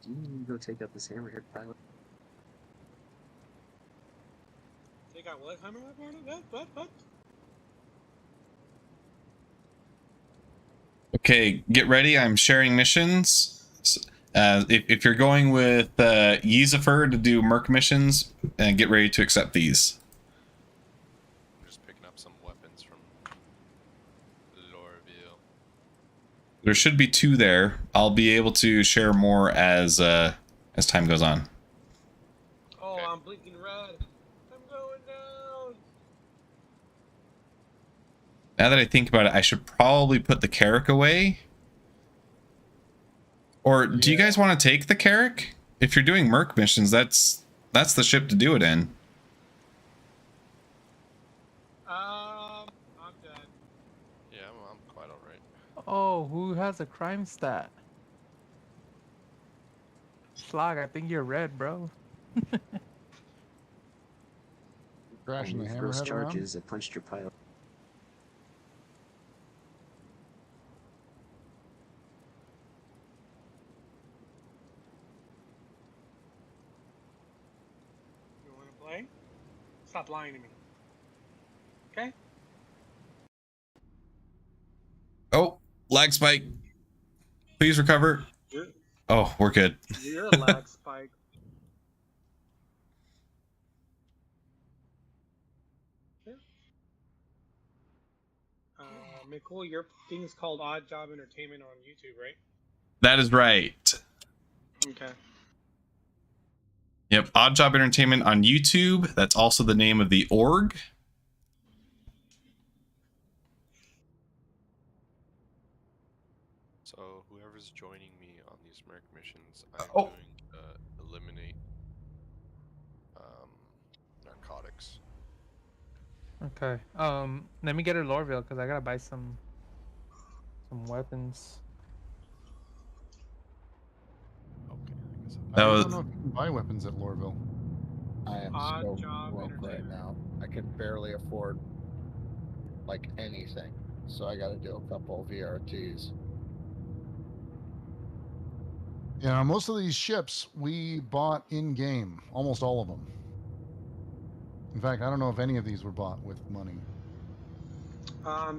need to go take out this hammerhead pilot? Take out what? What? Okay, get ready. I'm sharing missions. If you're going with Yezifer to do merc missions, get ready to accept these. I'm just picking up some weapons from Lorville. There should be 2 there. I'll be able to share more as time goes on. Oh, Okay. I'm blinking red. I'm going down. Now that I think about it, I should probably put the Carrack away. Or do you guys want to take the Carrack? If you're doing merc missions, that's the ship to do it in. I'm dead. Yeah, I'm quite alright. Oh, who has a crime stat? Slog, I think you're red, bro. Crashing the For those hammerhead around. charges, I punched your pilot. You want to play? Stop lying to me. Okay? Oh, lag spike. Please recover. You're, Oh, we're good. you're a lag spike. Mikkel, your thing's called Odd Job Entertainment on YouTube, right? That is right. Okay. Yep, Odd Job Entertainment on YouTube. That's also the name of the org. So whoever's joining me on these merc missions, I'm Oh. doing eliminate narcotics. Okay. Let me get her Lorville because I gotta buy some weapons. Okay, I guess I That was- don't know if you can buy weapons at Lorville. I am Odd so Job broke right Entertainment. now. I can barely afford like anything. So I got to do a couple of VRTs. Yeah, most of these ships we bought in game, almost all of them. In fact, I don't know if any of these were bought with money.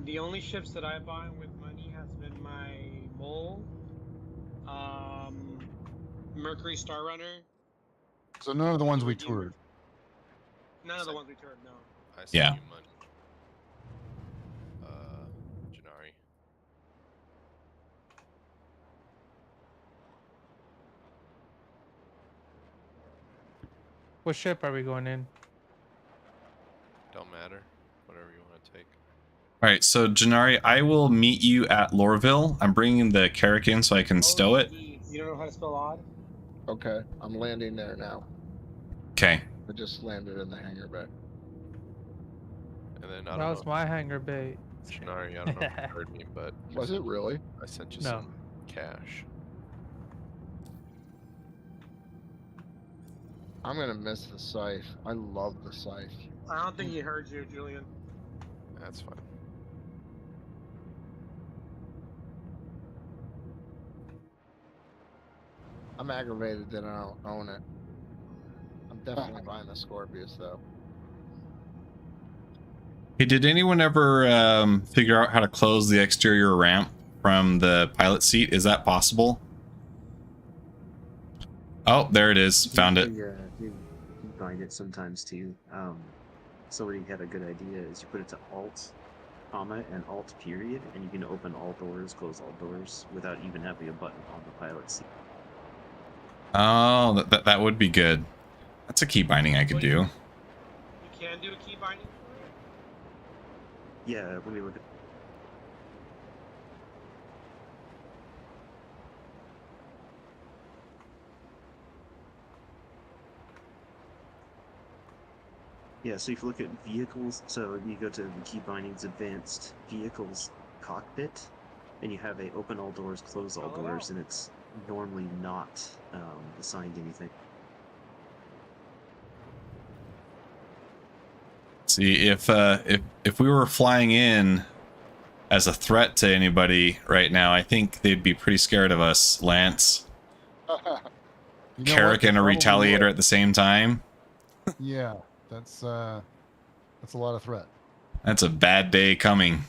The only ships that I bought with money has been my Mole, Mercury Star Runner. So none of the ones The we Redeemer. toured. None of the ones we toured, no. I sent Yeah. you money. Janari. What ship are we going in? Don't matter. Whatever you want to take. All right, so Janari, I will meet you at Lorville. I'm bringing the Carrack in so I can stow it. OJE. You don't know how to spell odd? Okay, I'm landing there now. Okay. I just landed in the hangar bay. And then That I don't was know, my hangar bait. Janari, I don't know if you heard me, but Was it really? I sent you No. some cash. I'm gonna miss the scythe. I love the scythe. I don't think he heard you, Julian. That's fine. I'm aggravated that I don't own it. I'm definitely buying the Scorpius though. Hey, did anyone ever figure out how to close the exterior ramp from the pilot seat? Is that possible? Oh, there it is. Found it. You find it sometimes too. Somebody had a good idea. Is you put it to Alt, comma, and Alt period, and you can open all doors, close all doors without even having a button on the pilot seat. Oh, that would be good. That's a key binding I could do. You can do a key binding for it? Yeah, let me look at. Yeah, so if you look at vehicles, so you go to the key bindings, advanced vehicles cockpit, and you have a open all doors, close all Spell it doors, out. and it's normally not assigned anything. See, if we were flying in as a threat to anybody right now, I think they'd be pretty scared of us, Lance. You know Carrack what? and a Probably retaliator would. at the same time. Yeah, that's a lot of threat. That's a bad day coming.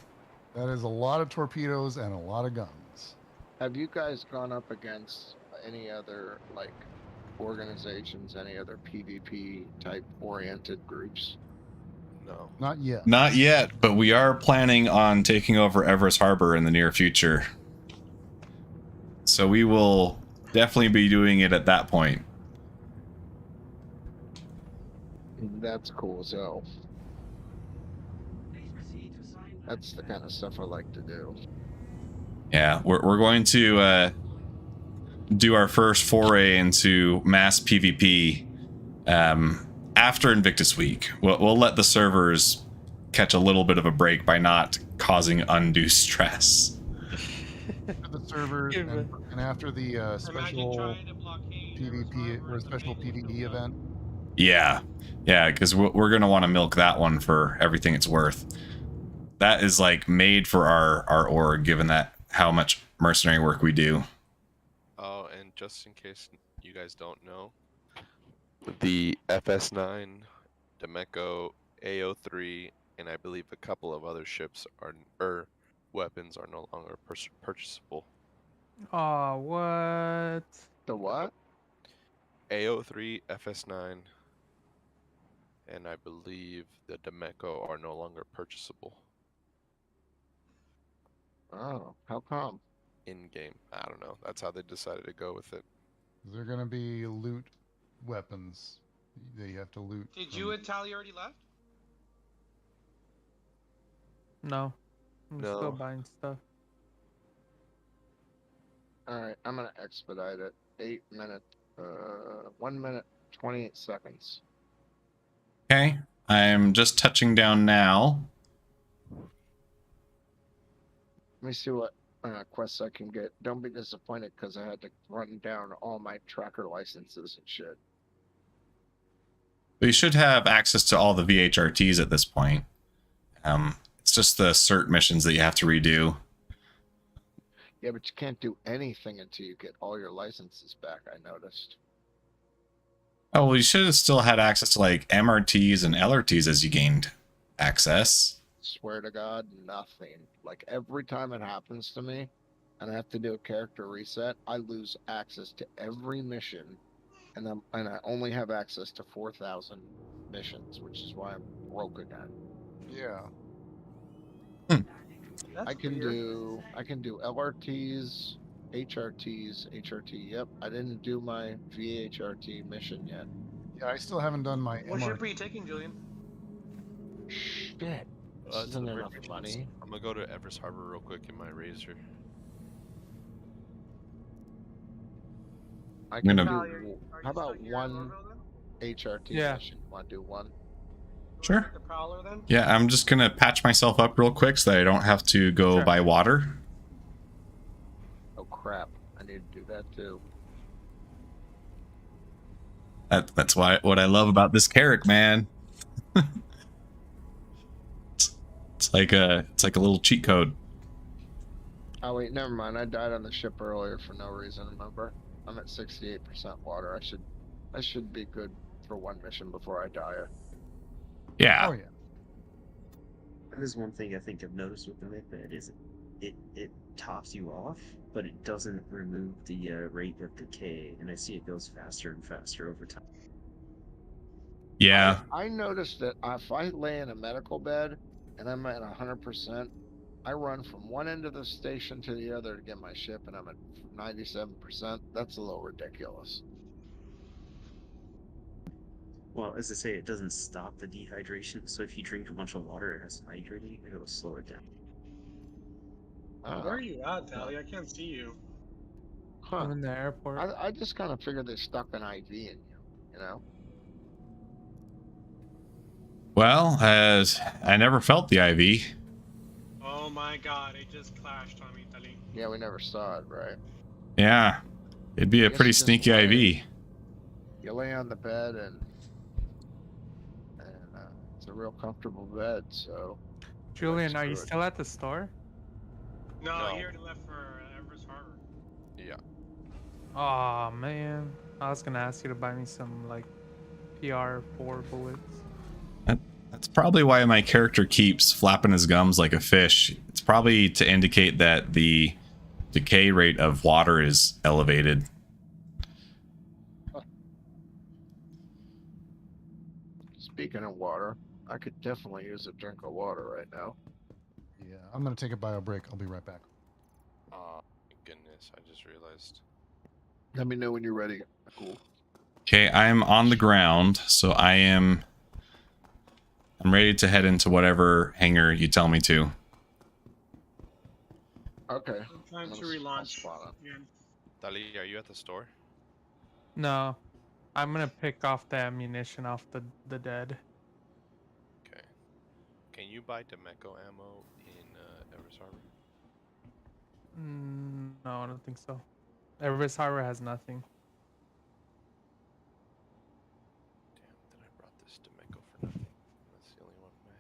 That is a lot of torpedoes and a lot of guns. Have you guys gone up against any other like organizations, any other PvP type oriented groups? No. Not yet. Not yet, but we are planning on taking over Everest Harbor in the near future. So we will definitely be doing it at that point. That's cool. So that's the kind of stuff I like to do. Yeah, we're going to do our first foray into mass PvP after Invictus Week. We'll let the servers catch a little bit of a break by not causing undue stress. After the servers and after the Imagine special trying to blockade Everest PvP Harbor or and the special Bengals still PvE go. event. Yeah, because we're going to want to milk that one for everything it's worth. That is like made for our org, given that how much mercenary work we do. Oh, and just in case you guys don't know, the FS9, Demeco, AO3, and I believe a couple of other ships weapons are no longer purchasable. Oh, what? The what? AO3, FS9, and I believe the Demeco are no longer purchasable Oh, how come? in game. I don't know. That's how they decided to go with it. Is there going to be loot weapons that you have to loot. Did from- you and Tally already left? No, I'm still No. buying stuff. All right, I'm gonna expedite it. 8 minutes. 1 minute 28 seconds. Okay, I'm just touching down now. Let me see what quests I can get. Don't be disappointed because I had to run down all my tracker licenses and shit. But you should have access to all the VHRTs at this point. It's just the cert missions that you have to redo. Yeah, but you can't do anything until you get all your licenses back, I noticed. Oh, well, you should have still had access to like MRTs and LRTs as you gained access. Swear to God, nothing. Like every time it happens to me and I have to do a character reset, I lose access to every mission. And I only have access to 4,000 missions, which is why I'm broke again. Yeah. That's I can weird. do LRTs, HRT. Yep, I didn't do my VHRT mission yet. Yeah, I still haven't done my What MR. ship are you taking, Julian? Shit, this to isn't the enough bridge. money. I'm gonna go to Everest Harbor real quick in my Razor. I can gonna- do. Tally, are you How about still here in one Orville, then? HRT Yeah. mission? Want to do one? You wanna Sure. take The Prowler then? Yeah, I'm just gonna patch myself up real quick so that I don't have to go Sure. by water. Oh crap! I need to do that too. That's what I love about this Carrick, man. it's like a little cheat code. Oh wait, never mind. I died on the ship earlier for no reason. Remember, I'm at 68% water. I should be good for one mission before I die. Yeah. Oh yeah. That is one thing I think I've noticed with the McBed is it tops you off, but it doesn't remove the rate of decay, and I see it goes faster and faster over time. Yeah. I noticed that if I lay in a medical bed and I'm at 100%, I run from one end of the station to the other to get my ship, and I'm at 97%. That's a little ridiculous. Well, as I say, it doesn't stop the dehydration, so if you drink a bunch of water, it has hydrating, and it'll slow it down. Where are you at, Tally? I can't see you. Huh. I'm in the airport. I just kind of figured they stuck an IV in you know? Well, as I never felt the IV. Oh my god, it just clashed on me, Tally. Yeah, we never saw it, right? Yeah. It'd be a Guess pretty you just sneaky lay- IV. You lay on the bed and it's a real comfortable bed, so Julian, are you screw it. still at the store? No, No. he already left for Everest Harbor. Yeah. Oh man, I was gonna ask you to buy me some like PR4 bullets. That's probably why my character keeps flapping his gums like a fish. It's probably to indicate that the decay rate of water is elevated. speaking of water, I could definitely use a drink of water right now. Yeah. I'm gonna take a bio break. I'll be right back. Oh, thank goodness. I just realized. Let me know when you're ready. Cool. Okay, I'm on the ground, so I'm ready to head into whatever hangar you tell me to. Okay. I'm trying to I'll relaunch. spot it. again. Dali, are you at the store? No, I'm gonna pick off the ammunition off the dead. Okay. Can you buy Demeco ammo in Everest Harbor? No, I don't think so. Everest Harbor has nothing. Damn, then I brought this Demeco for nothing. That's the only one I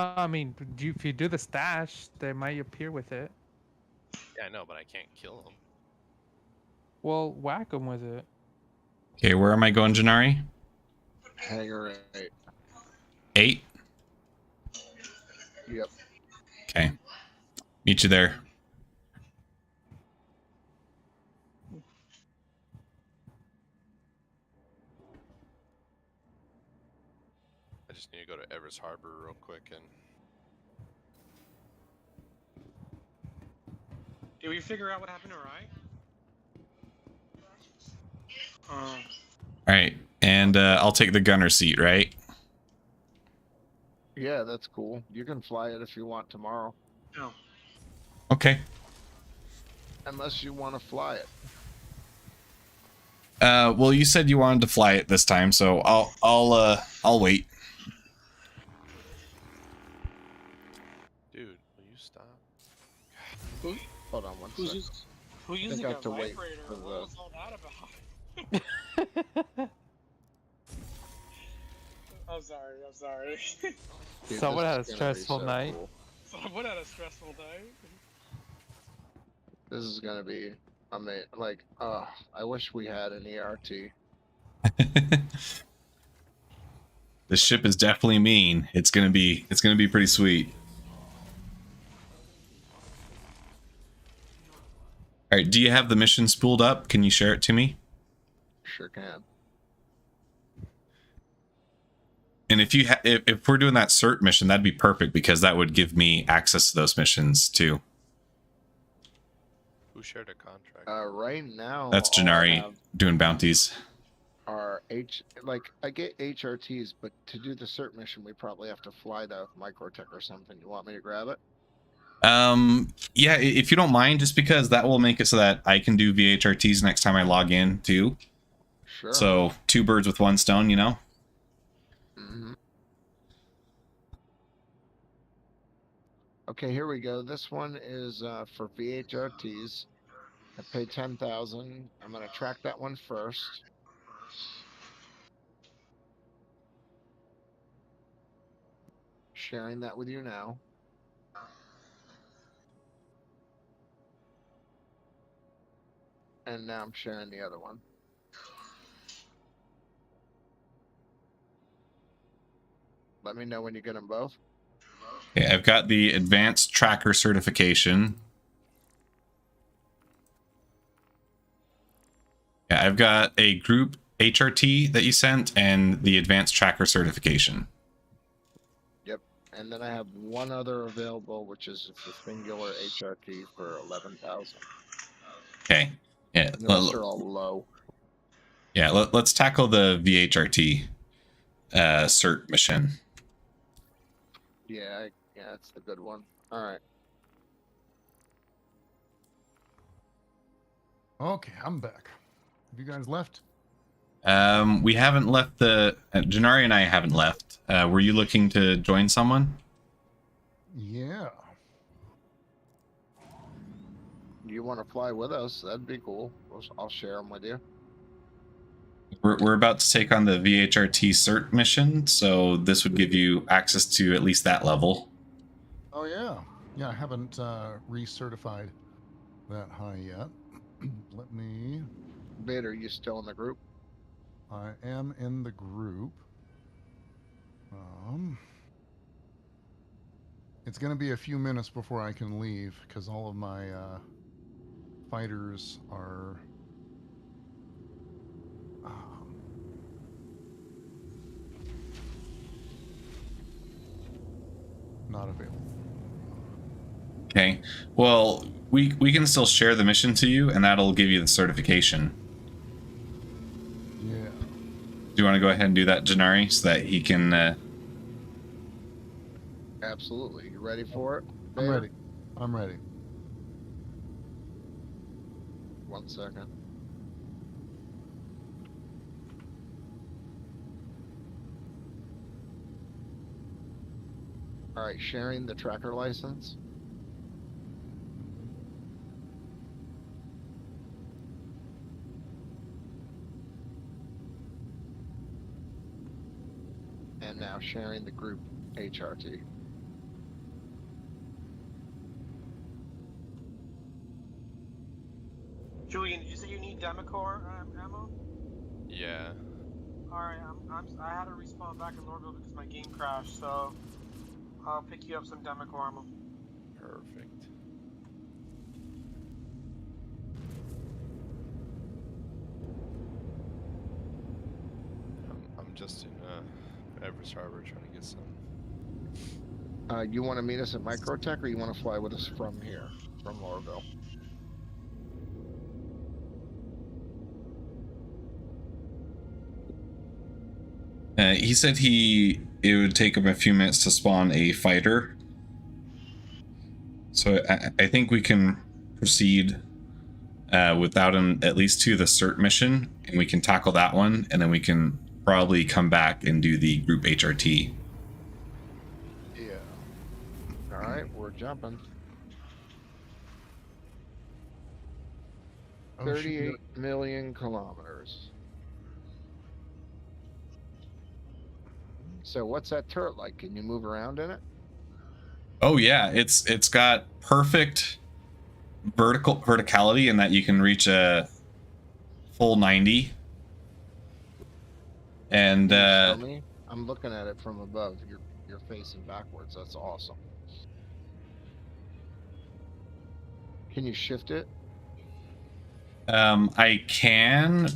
have. No, I mean, if you do the stash, they might appear with it. Yeah, I know, but I can't kill them. Well, whack them with it. Okay, where am I going, Janari? Hangar 8. 8? Yep. Okay. Meet you there. I just need to go to Everest Harbor real quick and. Did we figure out what happened to Rye? All right, and I'll take the gunner seat, right? Yeah, that's cool. You can fly it if you want tomorrow, No. Okay. unless you want to fly it. Well, you said you wanted to fly it this time, so I'll wait. Dude, will you stop? Hold on one second. Who using I a have to wait vibrator? for What the- was all that about? I'm sorry. Dude, Someone this had a is gonna be stressful so night. cool. Someone had a stressful day. This is gonna be amazing. Like, I wish we had an ERT. The ship is definitely mean. It's gonna be pretty sweet. All right, do you have the mission spooled up? Can you share it to me? Sure can. And if you if we're doing that cert mission, that'd be perfect because that would give me access to those missions too. Who shared a contract? Right now, That's all I Janari have doing bounties. are I get HRTs, but to do the cert mission, we probably have to fly the microtech or something. You want me to grab it? Yeah, if you don't mind, just because that will make it so that I can do VHRTs next time I log in too. Sure. So 2 birds with 1 stone, you know. Mhm. Okay, here we go. This one is for VHRTs. I pay 10,000. I'm gonna track that one first. Sharing that with you now. And now I'm sharing the other one. Let me know when you get them both. Okay, I've got the advanced tracker certification. Yeah, I've got a group HRT that you sent and the advanced tracker certification. Yep. And then I have one other available, which is the singular HRT for 11,000. Okay. Yeah. And the rest are all low. Yeah. Let's tackle the VHRT cert mission. Yeah, it's the good one. All right. Okay, I'm back. Have you guys left? We haven't left the Janari and I haven't left. Were you looking to join someone? Yeah. You want to fly with us? That'd be cool. I'll share them with you. We're about to take on the VHRT cert mission, so this would give you access to at least that level. Oh yeah. Yeah, I haven't recertified that high yet. Let me. Vader, you still in the group? I am in the group. It's going to be a few minutes before I can leave because all of my fighters are not available. Okay. Well, we can still share the mission to you, and that'll give you the certification. Yeah. Do you want to go ahead and do that, Janari, so that he can... Absolutely. You ready for it? I'm Vader? ready. I'm ready. 1 second. All right, sharing the tracker license. And now sharing the group HRT. Julian, did you say you need Democor ammo? Yeah. Alright, I had to respawn back in Lorville because my game crashed, so I'll pick you up some Democor ammo. Perfect. I'm just in Everest Harbor trying to get some. You want to meet us at Microtech, or you want to fly with us from here, from Lorville? He said it would take him a few minutes to spawn a fighter. So I think we can proceed without him at least to the cert mission, and we can tackle that one, and then we can probably come back and do the group HRT. Yeah. All right, we're jumping. Oh, shoot, 38 million kilometers. So what's that turret like? Can you move around in it? Oh yeah, it's got perfect verticality in that you can reach a full 90. And Can you show me? I'm looking at it from above. You're facing backwards. That's awesome. Can you shift it? I can,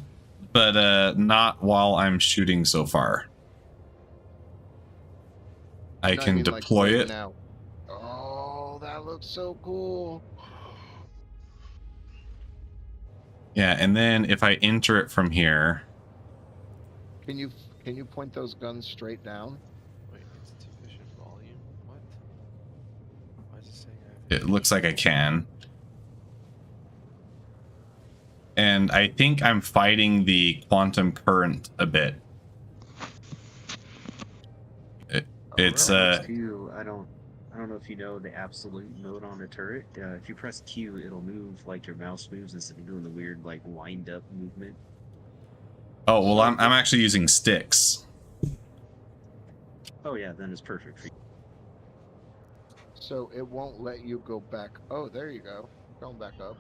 but not while I'm shooting so far. I No, can mean, like, deploy right it. now. Oh, that looks so cool. Yeah, and then if I enter it from here, Can you point those guns straight down? Wait, insufficient volume? What? Why is it saying I have it looks like I can. And I think I'm fighting the quantum current a bit. It's Press Q. I don't know if you know the absolute mode on a turret. If you press Q, it'll move like your mouse moves instead of doing the weird like wind up movement. oh well, I'm actually using sticks. Oh yeah, then it's perfect for you. So it won't let you go back. Oh, there you go. Going back up.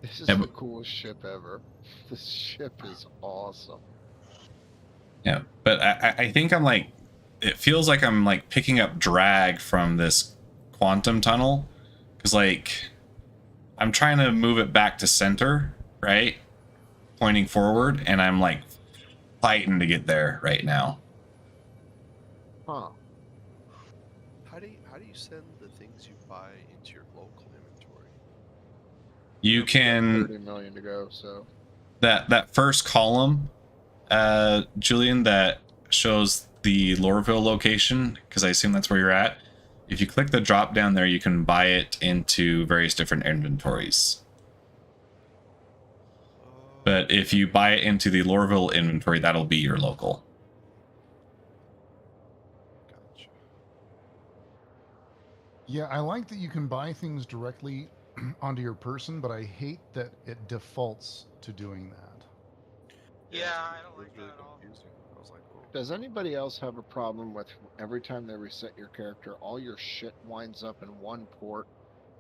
This is Yeah, the but- coolest ship ever. This ship is awesome. Yeah, but I think I'm like, it feels like I'm like picking up drag from this quantum tunnel, because like I'm trying to move it back to center, right, pointing forward, and I'm like fighting to get there right now. Huh. How do you send the things you buy into your local inventory? You Yep, we got can 30 million to go, so that first column, Julian, that shows the Lorville location, because I assume that's where you're at. If you click the drop down there, you can buy it into various different inventories. But if you buy it into the Lorville inventory, that'll be your local. Gotcha. Yeah, I like that you can buy things directly onto your person, but I hate that it defaults to doing that. Yeah, I don't It was like really that at all. confusing. I was like, oh. does anybody else have a problem with every time they reset your character, all your shit winds up in one port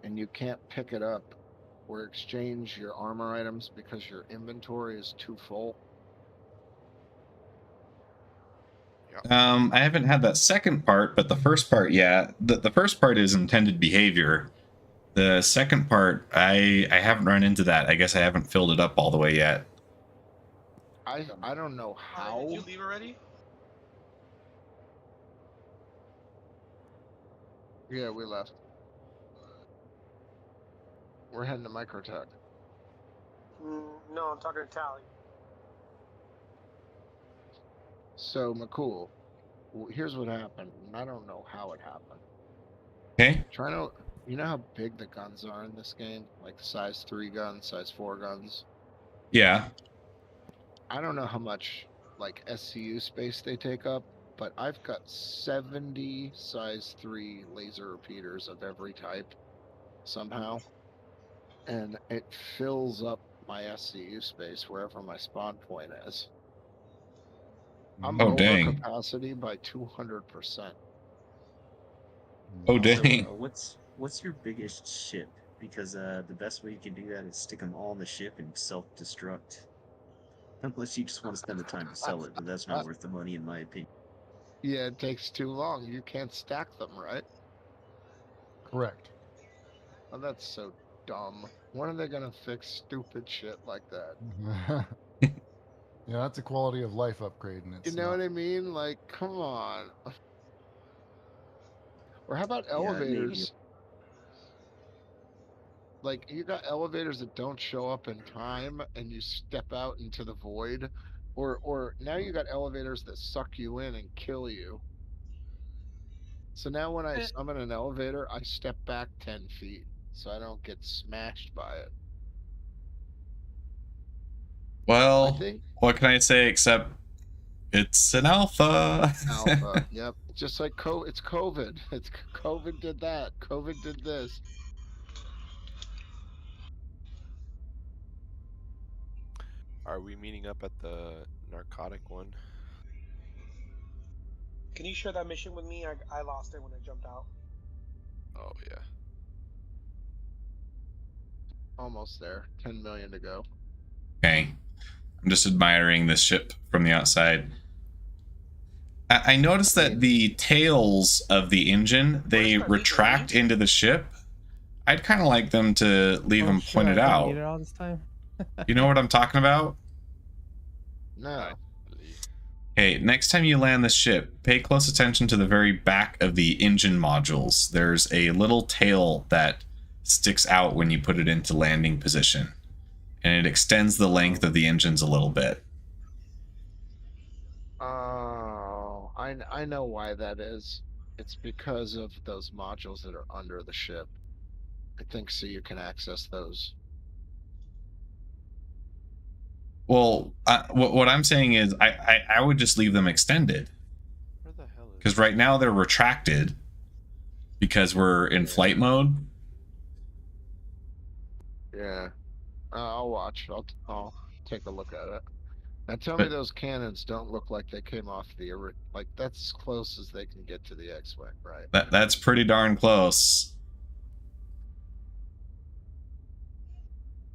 and you can't pick it up or exchange your armor items because your inventory is too full? I haven't had that second part, but the first part, yeah. The first part is intended behavior. The second part, I haven't run into that. I guess I haven't filled it up all the way yet. I don't know how. Did you leave already? Yeah, we left. We're heading to Microtech. No, I'm talking to Tally. So, McCool, here's what happened. And I don't know how it happened. Okay. You know how big the guns are in this game? Like size 3 guns, size 4 guns? Yeah. I don't know how much like SCU space they take up, but I've got 70 size 3 laser repeaters of every type somehow. And it fills up my SCU space wherever my spawn point is. I'm Oh, over dang. capacity by 200%. Oh, So, dang. what's your biggest ship? Because the best way you can do that is stick them all in the ship and self-destruct. Unless you just want to spend the time to sell it, but that's not worth the money in my opinion. Yeah, it takes too long. You can't stack them, right? Correct. Oh, that's so dumb. When are they gonna fix stupid shit like that? Yeah, that's a quality of life upgrade, and You it's know not. what I mean? Like, come on. Or how about Yeah, maybe. elevators? like you got elevators that don't show up in time and you step out into the void, or now you got elevators that suck you in and kill you. So now when I summon an elevator, I step back 10 feet so I don't get smashed by it. I Well, think what can I say except it's an alpha? alpha, yep. Just like it's COVID. It's COVID did that. COVID did this. Are we meeting up at the narcotic one? Can you share that mission with me? I lost it when I jumped out. Oh yeah. Almost there. 10 million to go. Okay. I'm just admiring this ship from the outside. I noticed that the tails of the engine, they retract into the ship. I'd kind of like them to leave them pointed out. All this time. You know what I'm talking about? No. Hey, next time you land the ship, pay close attention to the very back of the engine modules. There's a little tail that sticks out when you put it into landing position, and it extends the length of the engines a little bit. Oh, I know why that is. It's because of those modules that are under the ship. I think so you can access those. Well, what I'm saying is I would just leave them extended. Where the hell is? Because right now they're retracted because we're in flight mode. Yeah. I'll watch. I'll take a look at it. Now tell me those cannons don't look like they came off the like that's as close as they can get to the X-Wing, right? That's pretty darn close.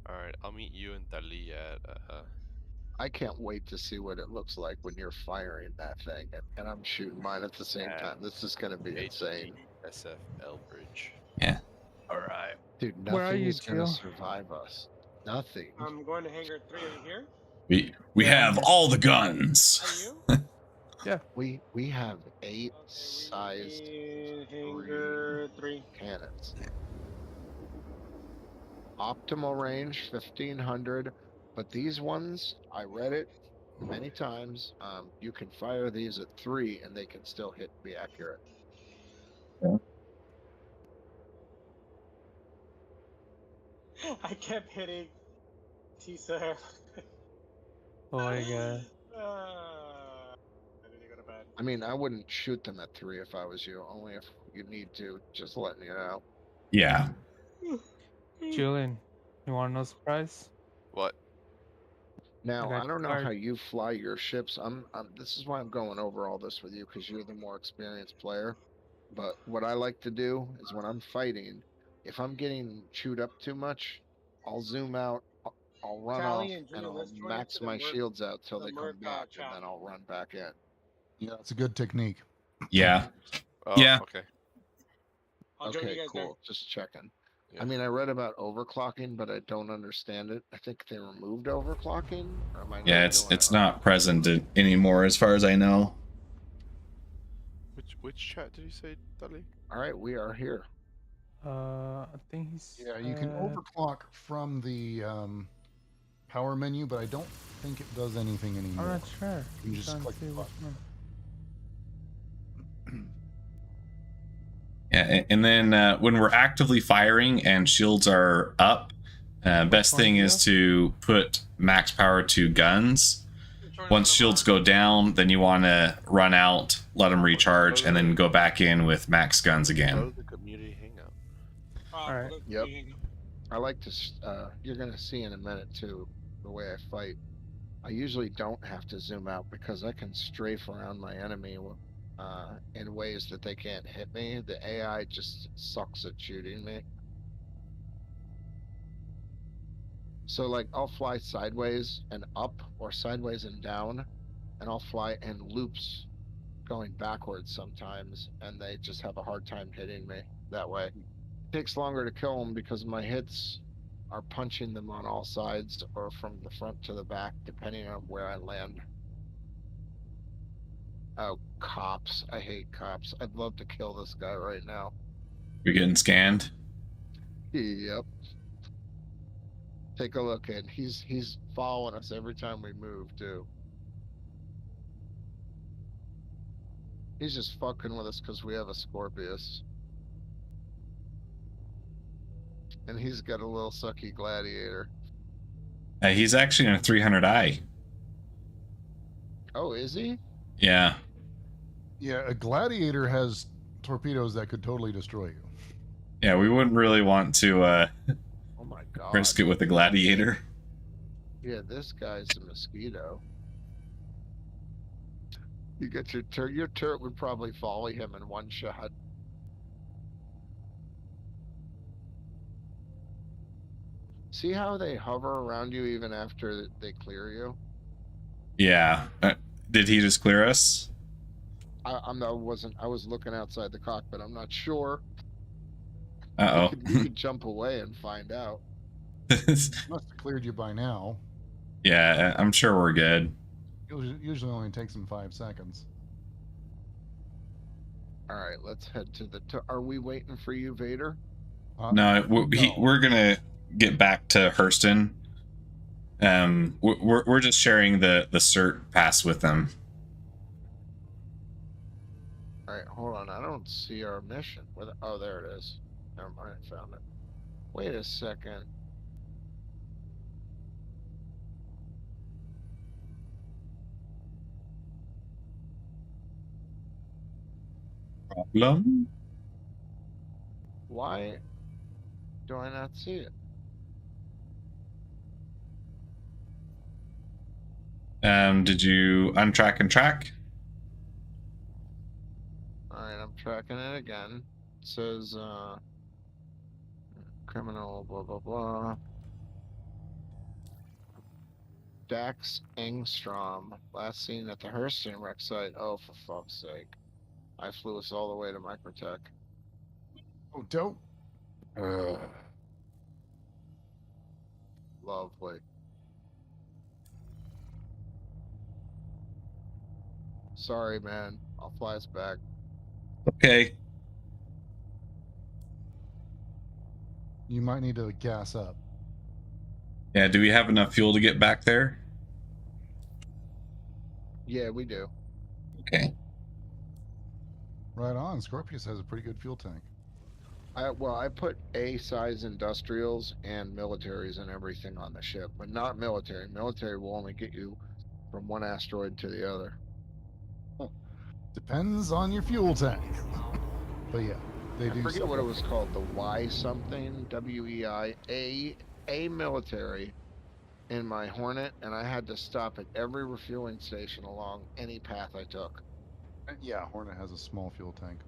Alright, I'll meet you and Dali at I can't wait to see what it looks like when you're firing that thing and I'm shooting mine at the same time. This is gonna be insane. SFL bridge. Yeah. Alright. Dude, Where are nothing you, is gonna Jill? survive us. Nothing. I'm going to hangar 3 over here. We have all the guns. Are you? Yeah. We have 8 Okay, sized we hangar 3. cannons. Optimal range 1500, but these ones I read it many times. You can fire these at 3 and they can still be accurate. I kept hitting Tisa. Oh my god. I need to go to bed. I mean, I wouldn't shoot them at 3 if I was you. Only if you need to. Just letting you know. Yeah. Julian, you want to know surprise? What? Now, got I don't know card. how you fly your ships. This is why I'm going over all this with you, because you're the more experienced player. But what I like to do is when I'm fighting, if I'm getting chewed up too much, I'll zoom out, I'll run off, Tally and and Julian, I'll let's join max into the my Merc- shields out till the they come Merc, back, and chat. then I'll run back in. Yeah, it's a good technique. Yeah. Oh, Yeah. Okay. I'll join Okay, you guys cool. there. Just checking. Yeah. I mean, I read about overclocking, but I don't understand it. I think they removed overclocking. Or am I Yeah, not doing it's it right? not present anymore as far as I know. Which chat did you say, Dali? All right, we are here. I think he's. Yeah, you can overclock from the power menu, but I don't think it does anything I'm anymore. not sure. You just Trying to click see the which button. one. Yeah, and then when we're actively firing and shields are up, best thing is to put max power to guns. Once shields go down, then you want to run out, let them recharge, and then go back in with max guns Go again. to the community hangout. Alright. Yep. I like to. You're gonna see in a minute too the way I fight. I usually don't have to zoom out because I can strafe around my enemy in ways that they can't hit me. The AI just sucks at shooting me. So like I'll fly sideways and up or sideways and down, and I'll fly in loops going backwards sometimes, and they just have a hard time hitting me that way. It takes longer to kill them because my hits are punching them on all sides or from the front to the back, depending on where I land. Oh, cops. I hate cops. I'd love to kill this guy right now. You're getting scanned. Yep. Take a look at. He's following us every time we move too. He's just fucking with us because we have a Scorpius. And he's got a little sucky gladiator. He's actually in a 300i. Oh, is he? Yeah. Yeah, a gladiator has torpedoes that could totally destroy you. Yeah, we wouldn't really want to Oh my god. risk it with a gladiator. Yeah, this guy's a mosquito. You get your turret. Your turret would probably volley him in one shot. See how they hover around you even after they clear you? Yeah. Did he just clear us? I was looking outside the cockpit. I'm not sure. Uh-oh. You could jump away and find out. Must have cleared you by now. Yeah, I'm sure we're good. Usually only takes them 5 seconds. All right, let's head to the. Are we waiting for you, Vader? No, we're gonna get back to Hurston. We're just sharing the cert pass with them. All right, hold on. I don't see our mission. Oh, there it is. Never mind, I found it. Wait a second. Problem? Why do I not see it? Did you untrack and track? All right, I'm tracking it again. It says criminal blah blah blah. Dax Engstrom, last seen at the Hurston wreck site. Oh, for fuck's sake. I flew us all the way to Microtech. Oh, dope. Lovely. Sorry, man. I'll fly us back. Okay. You might need to gas up. Yeah, do we have enough fuel to get back there? Yeah, we do. Okay. Right on. Scorpius has a pretty good fuel tank. I put A-size industrials and militaries and everything on the ship, but not military. Military will only get you from one asteroid to the other. Depends on your fuel tank. But yeah, they do. I forget what it was called. The Y something, WEI, A military in my Hornet, and I had to stop at every refueling station along any path I took. Yeah, Hornet has a small fuel tank.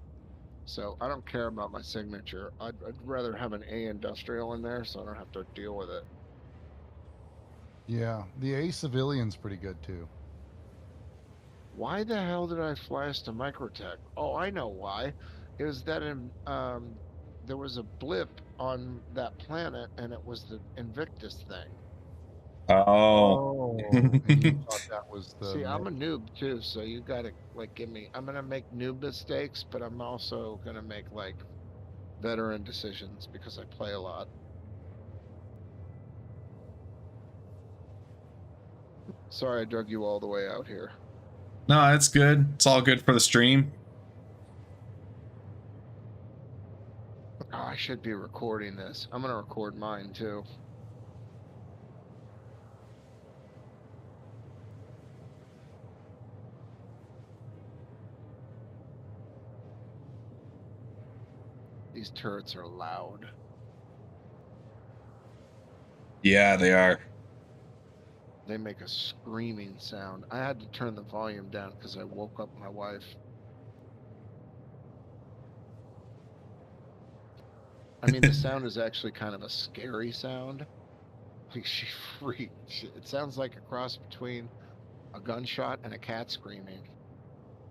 So I don't care about my signature. I'd rather have an A industrial in there so I don't have to deal with it. Yeah, the A civilian's pretty good too. Why the hell did I fly us to Microtech? Oh, I know why. It was that there was a blip on that planet, and it was the Invictus thing. Oh. And you thought that was the. See, I'm a noob too, so you gotta like give me. I'm gonna make noob mistakes, but I'm also gonna make like veteran decisions because I play a lot. Sorry, I drug you all the way out here. No, it's good. It's all good for the stream. Oh, I should be recording this. I'm gonna record mine too. These turrets are loud. Yeah, they are. They make a screaming sound. I had to turn the volume down because I woke up my wife. I mean, the sound is actually kind of a scary sound. Like she freaked. It sounds like a cross between a gunshot and a cat screaming.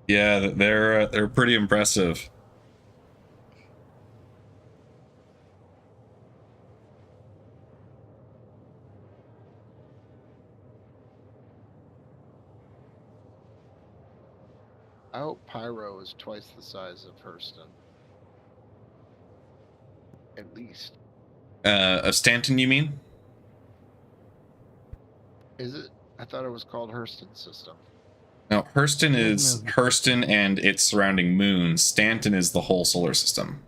Yeah, they're pretty impressive. I hope Pyro is twice the size of Hurston. At least. Of Stanton, you mean? Is it? I thought it was called Hurston system. No, Hurston is Isn't it- Hurston and its surrounding moons. Stanton is the whole solar system.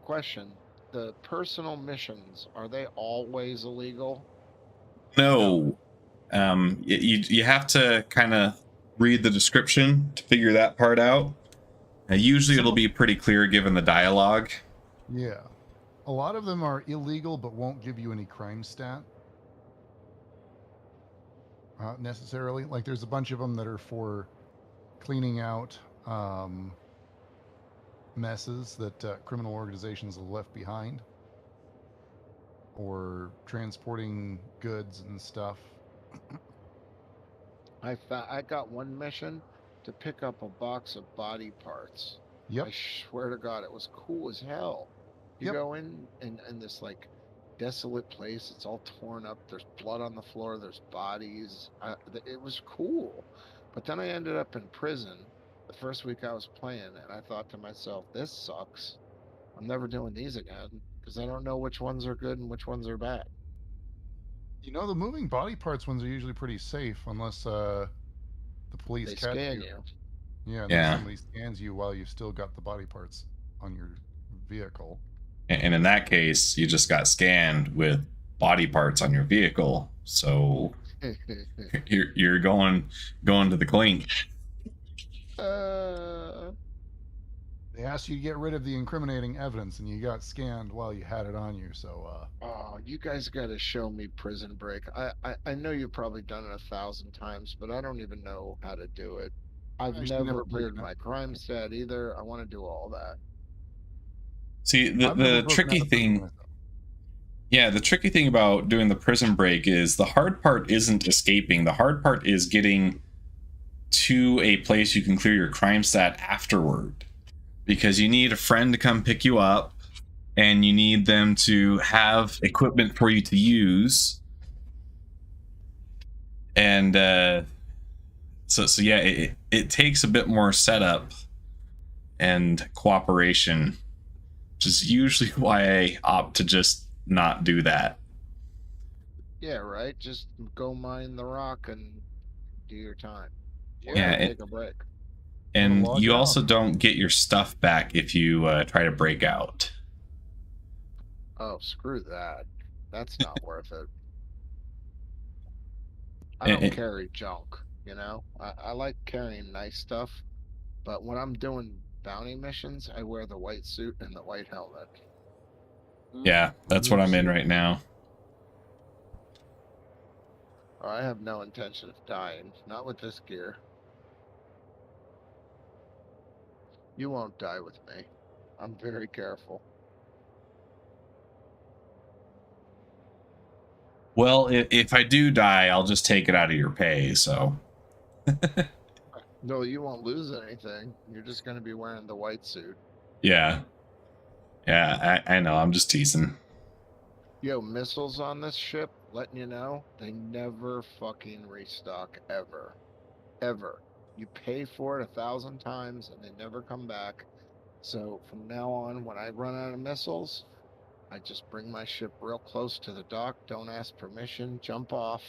Question. The personal missions, are they always illegal? No. You have to kind of read the description to figure that part out. Usually it'll be pretty clear given the dialogue. Yeah. A lot of them are illegal but won't give you any crime stat. Necessarily. Like there's a bunch of them that are for cleaning out messes that criminal organizations have left behind, or transporting goods and stuff. I got one mission to pick up a box of body parts. Yep. I swear to God, it was cool as hell. You Yep. go in this like desolate place. It's all torn up. There's blood on the floor. There's bodies. It was cool. But then I ended up in prison the first week I was playing, and I thought to myself, this sucks. I'm never doing these again because I don't know which ones are good and which ones are bad. You know, the moving body parts ones are usually pretty safe unless the police They catch scan you. you. Yeah, and Yeah. then somebody scans you while you've still got the body parts on your vehicle. And in that case, you just got scanned with body parts on your vehicle. So you're going to the clink. They asked you to get rid of the incriminating evidence, and you got scanned while you had it on you. So, Oh, you guys got to show me Prison Break. I know you've probably done it 1,000 times, but I don't even know how to do it. I've Actually, never never played cleared it. my crime stat either. I want to do all that. See, I've never the broken tricky out of prison thing, myself. yeah, the tricky thing about doing the prison break is the hard part isn't escaping. The hard part is getting to a place you can clear your crime stat afterward, because you need a friend to come pick you up, and you need them to have equipment for you to use. And so yeah, it takes a bit more setup and cooperation, which is usually why I opt to just not do that. Yeah, right. Just go mine the rock and do your time. Or Yeah, take a break. And log you out. also don't get your stuff back if you try to break out. Oh, screw that. That's not worth it. I And- don't carry junk, you know? I like carrying nice stuff, but when I'm doing bounty missions, I wear the white suit and the white helmet. Yeah, that's what I'm in right now. I have no intention of dying, not with this gear. You won't die with me. I'm very careful. Well, if I do die, I'll just take it out of your pay, so. No, you won't lose anything. You're just going to be wearing the white suit. Yeah. Yeah, I know, I'm just teasing. Yo, missiles on this ship, letting you know, they never fucking restock ever. Ever. You pay for it 1,000 times and they never come back. So from now on, when I run out of missiles, I just bring my ship real close to the dock, don't ask permission, jump off,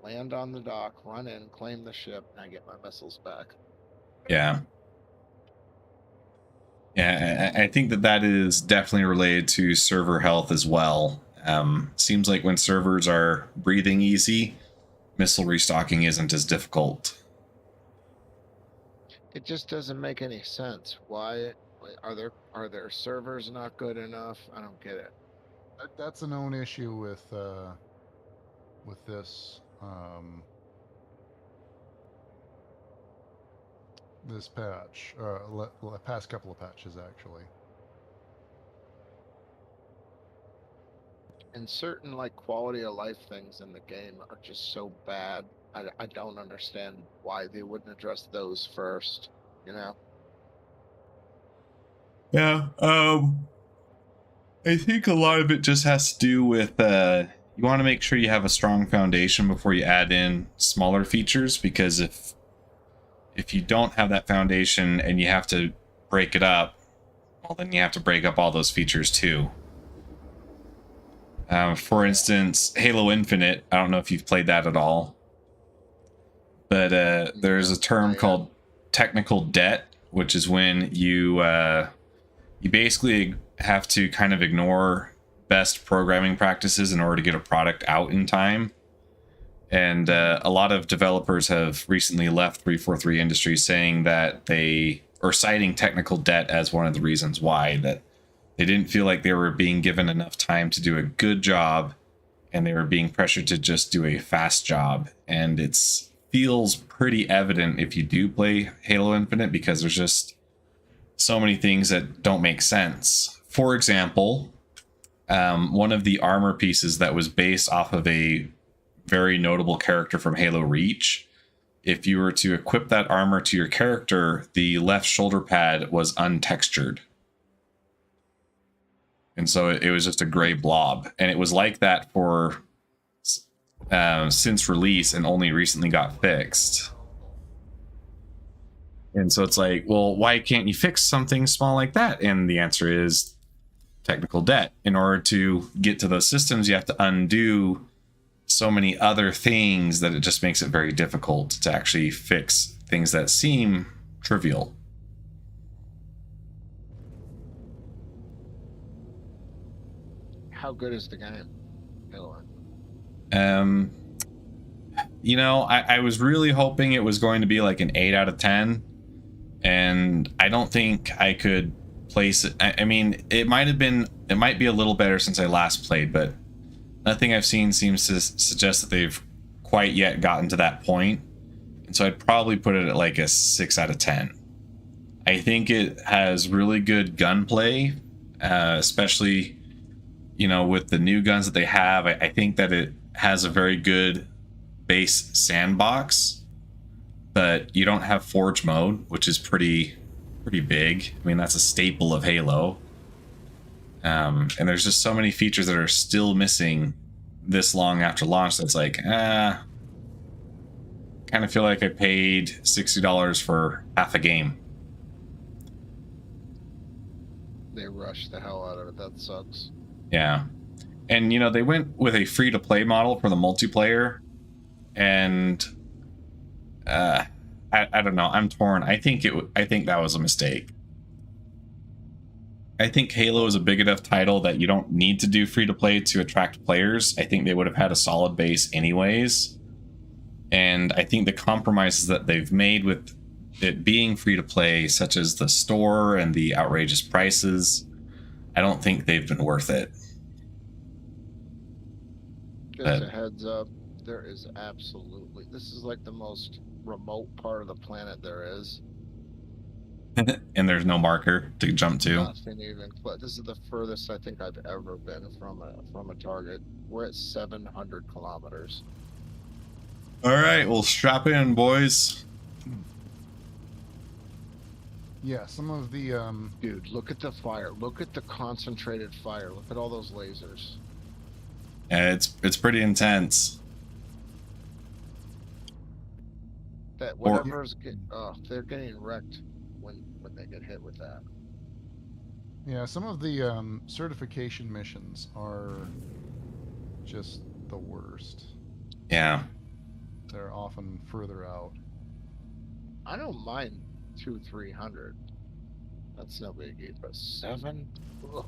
land on the dock, run in, claim the ship, and I get my missiles back. Yeah. Yeah, I think that is definitely related to server health as well. Seems like when servers are breathing easy, missile restocking isn't as difficult. It just doesn't make any sense. Why are their servers not good enough? I don't get it. That's a known issue with this this patch, past couple of patches actually. And certain like quality of life things in the game are just so bad. I don't understand why they wouldn't address those first, you know? Yeah, I think a lot of it just has to do with you want to make sure you have a strong foundation before you add in smaller features, because if you don't have that foundation and you have to break it up, well, then you have to break up all those features too. For instance, Halo Infinite. I don't know if you've played that at all, but there's a term called technical debt, which is when you basically have to kind of ignore best programming practices in order to get a product out in time. And a lot of developers have recently left 343 Industries saying that citing technical debt as one of the reasons why, that they didn't feel like they were being given enough time to do a good job, and they were being pressured to just do a fast job. And it feels pretty evident if you do play Halo Infinite, because there's just so many things that don't make sense. For example, one of the armor pieces that was based off of a very notable character from Halo Reach, if you were to equip that armor to your character, the left shoulder pad was untextured. And so it was just a gray blob. And it was like that for since release, and only recently got fixed. And so it's like, well, why can't you fix something small like that? And the answer is technical debt. In order to get to those systems, you have to undo so many other things that it just makes it very difficult to actually fix things that seem trivial. How good is the game? You know, I was really hoping it was going to be like an 8 out of 10, and I don't think I could place it. I mean, it might be a little better since I last played, but nothing I've seen seems to suggest that they've quite yet gotten to that point. And so I'd probably put it at like a 6 out of 10. I think it has really good gunplay, especially, you know, with the new guns that they have. I think that it has a very good base sandbox, but you don't have Forge mode, which is pretty big. I mean, that's a staple of Halo. And there's just so many features that are still missing this long after launch that's like, kind of feel like I paid $60 for half a game. They rushed the hell out of it. That sucks. Yeah. And, you know, they went with a free-to-play model for the multiplayer, and I don't know. I'm torn. I think that was a mistake. I think Halo is a big enough title that you don't need to do free-to-play to attract players. I think they would have had a solid base anyways. And I think the compromises that they've made with it being free-to-play, such as the store and the outrageous prices, I don't think they've been worth it. Just a heads up, there is absolutely, this is like the most remote part of the planet there is. And there's no marker to jump to. Nothing even. This is the furthest I think I've ever been from a target. We're at 700 kilometers. All right, well, strap in, boys. Yeah, some of the Dude, look at the fire. Look at the concentrated fire. Look at all those lasers. Yeah, it's pretty intense. That whatever's they're getting wrecked when they get hit with that. Yeah, some of the certification missions are just the worst. Yeah. They're often further out. I don't mind 200-300. That's no biggie, but 7? Ugh.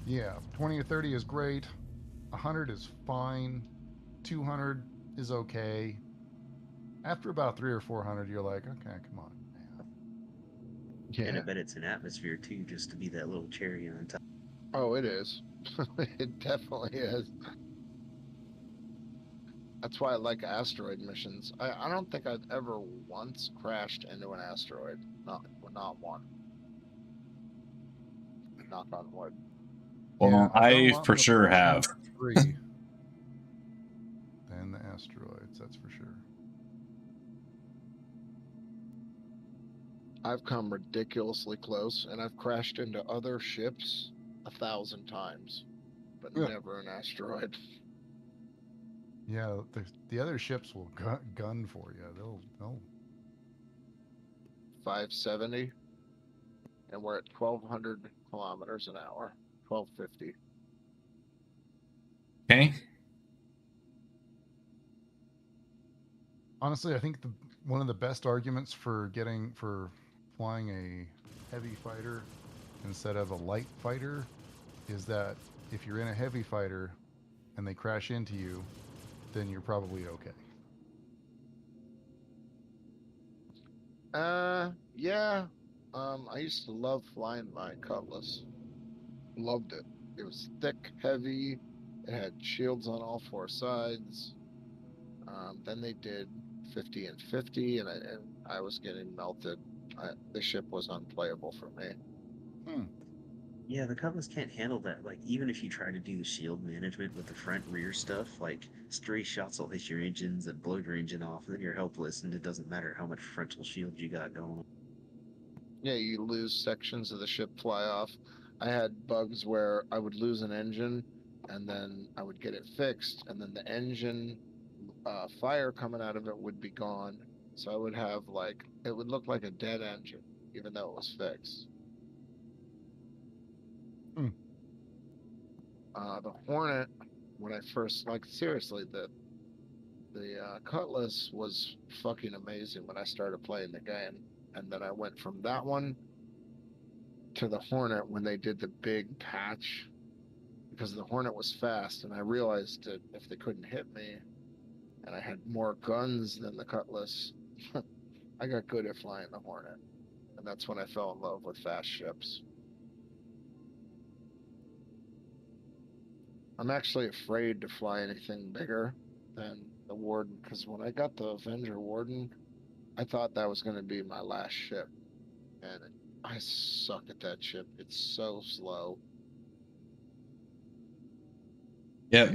Yeah, 20 or 30 is great. 100 is fine. 200 is okay. After about 300 or 400, you're like, okay, come on, man. Yeah. And I bet it's an atmosphere too, just to be that little cherry on top. Oh, it is. It definitely is. That's why I like asteroid missions. I don't think I've ever once crashed into an asteroid. Not one. Knock on wood. Well, Yeah, I've done a I lot for more sure have. 3 than the asteroids, that's for sure. I've come ridiculously close, and I've crashed into other ships 1,000 times, but Yeah. never an asteroid. Yeah, the other ships will gun for you. They'll 570, and we're at 1,200 kilometers an hour. 1250. Okay. Honestly, I think one of the best arguments for flying a heavy fighter instead of a light fighter is that if you're in a heavy fighter and they crash into you, then you're probably okay. Yeah. I used to love flying my Cutlass. Loved it. It was thick, heavy. It had shields on all four sides. Then they did 50 and 50, and I was getting melted. The ship was unplayable for me. Yeah, the Cutlass can't handle that. Like, even if you try to do the shield management with the front rear stuff, like, stray shots will hit your engines and blow your engine off, and then you're helpless, and it doesn't matter how much frontal shield you got going. Yeah, you lose sections of the ship fly off. I had bugs where I would lose an engine, and then I would get it fixed, and then the engine fire coming out of it would be gone. So I would have like it would look like a dead engine, even though it was fixed. The Hornet, when I first like seriously, the Cutlass was fucking amazing when I started playing the game, and then I went from that one to the Hornet when they did the big patch because the Hornet was fast, and I realized that if they couldn't hit me, and I had more guns than the Cutlass, I got good at flying the Hornet, and that's when I fell in love with fast ships. I'm actually afraid to fly anything bigger than the Warden, because when I got the Avenger Warden, I thought that was going to be my last ship, and I suck at that ship. It's so slow. Yeah,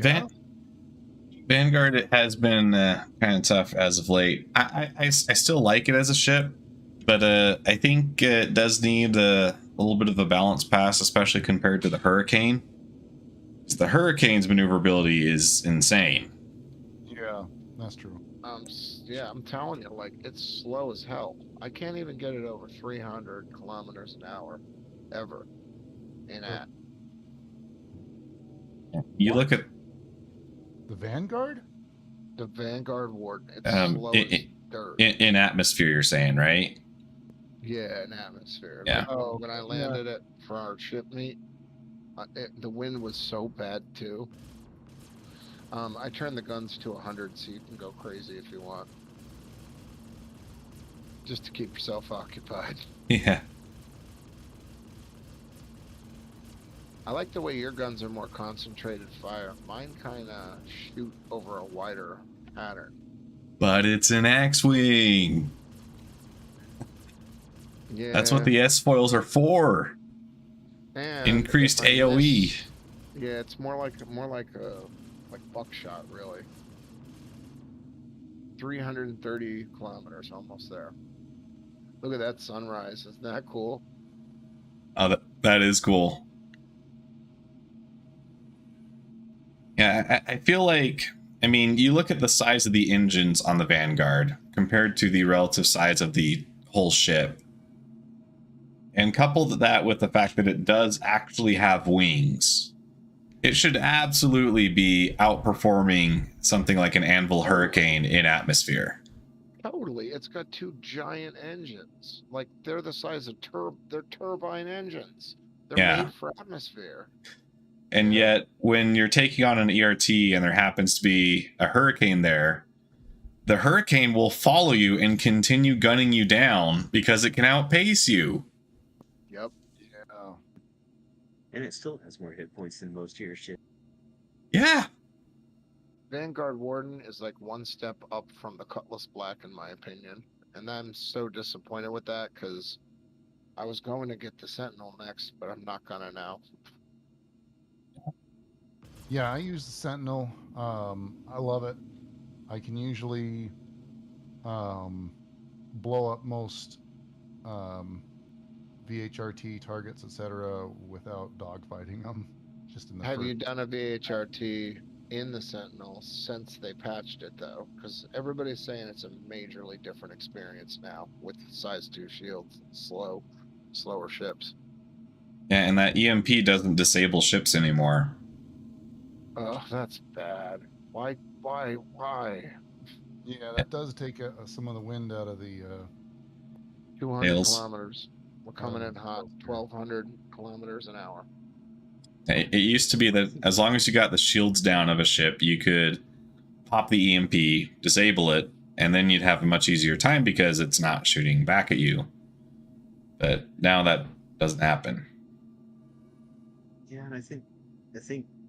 Vanguard has been kind of tough as of late. I still like it as a ship, but I think it does need a little bit of a balance pass, especially compared to the Hurricane. The Hurricane's maneuverability is insane. Yeah, that's true. Yeah, I'm telling you, like, it's slow as hell. I can't even get it over 300 kilometers an hour, ever, in that. You look at the Vanguard? The Vanguard Warden, it's slow as dirt. In atmosphere, you're saying, right? Yeah, in atmosphere. Yeah. Like, when I landed it for our ship meet, the wind was so bad, too. I turned the guns to 100 so you can go crazy if you want. Just to keep yourself occupied. Yeah. I like the way your guns are more concentrated fire. Mine kind of shoot over a wider pattern. But it's an X-Wing. Yeah. That's what the S-foils are for. And increased AoE. Yeah, it's more like buckshot, really. 330 kilometers, almost there. Look at that sunrise. Isn't that cool? Oh, that is cool. Yeah, I feel like, I mean, you look at the size of the engines on the Vanguard compared to the relative size of the whole ship, and coupled that with the fact that it does actually have wings, it should absolutely be outperforming something like an Anvil Hurricane in atmosphere. Totally. It's got two giant engines. Like, they're the size of they're turbine engines. They're made for atmosphere. And yet, when you're taking on an ERT and there happens to be a Hurricane there, the Hurricane will follow you and continue gunning you down because it can outpace you. Yep. Yeah. And it still has more hit points than most of your shit. Yeah. Vanguard Warden is like one step up from the Cutlass Black, in my opinion. And I'm so disappointed with that because I was going to get the Sentinel next, but I'm not gonna now. Yeah, I use the Sentinel. I love it. I can usually blow up most VHRT targets, etc., without dogfighting them. Just in the Have you done a VHRT in the Sentinel since they patched it, though? Because everybody's saying it's a majorly different experience now with size 2 shields, slower ships. Yeah, and that EMP doesn't disable ships anymore. Oh, that's bad. Why? Why? Yeah, that does take some of the wind out of the 200 Tails. kilometers. We're coming in hot. 1,200 kilometers an hour. It used to be that as long as you got the shields down of a ship, you could pop the EMP, disable it, and then you'd have a much easier time because it's not shooting back at you. But now that doesn't happen. Yeah, and I think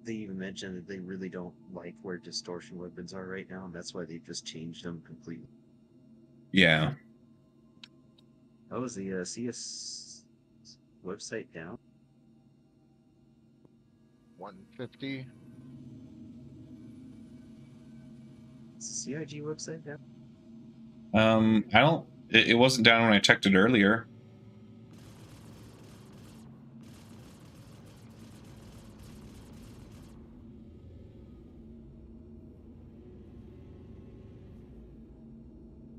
they even mentioned that they really don't like where distortion weapons are right now, and that's why they've just changed them completely. Yeah. Oh, is the CS website down? 150. Is the CIG website down? I don't. It wasn't down when I checked it earlier.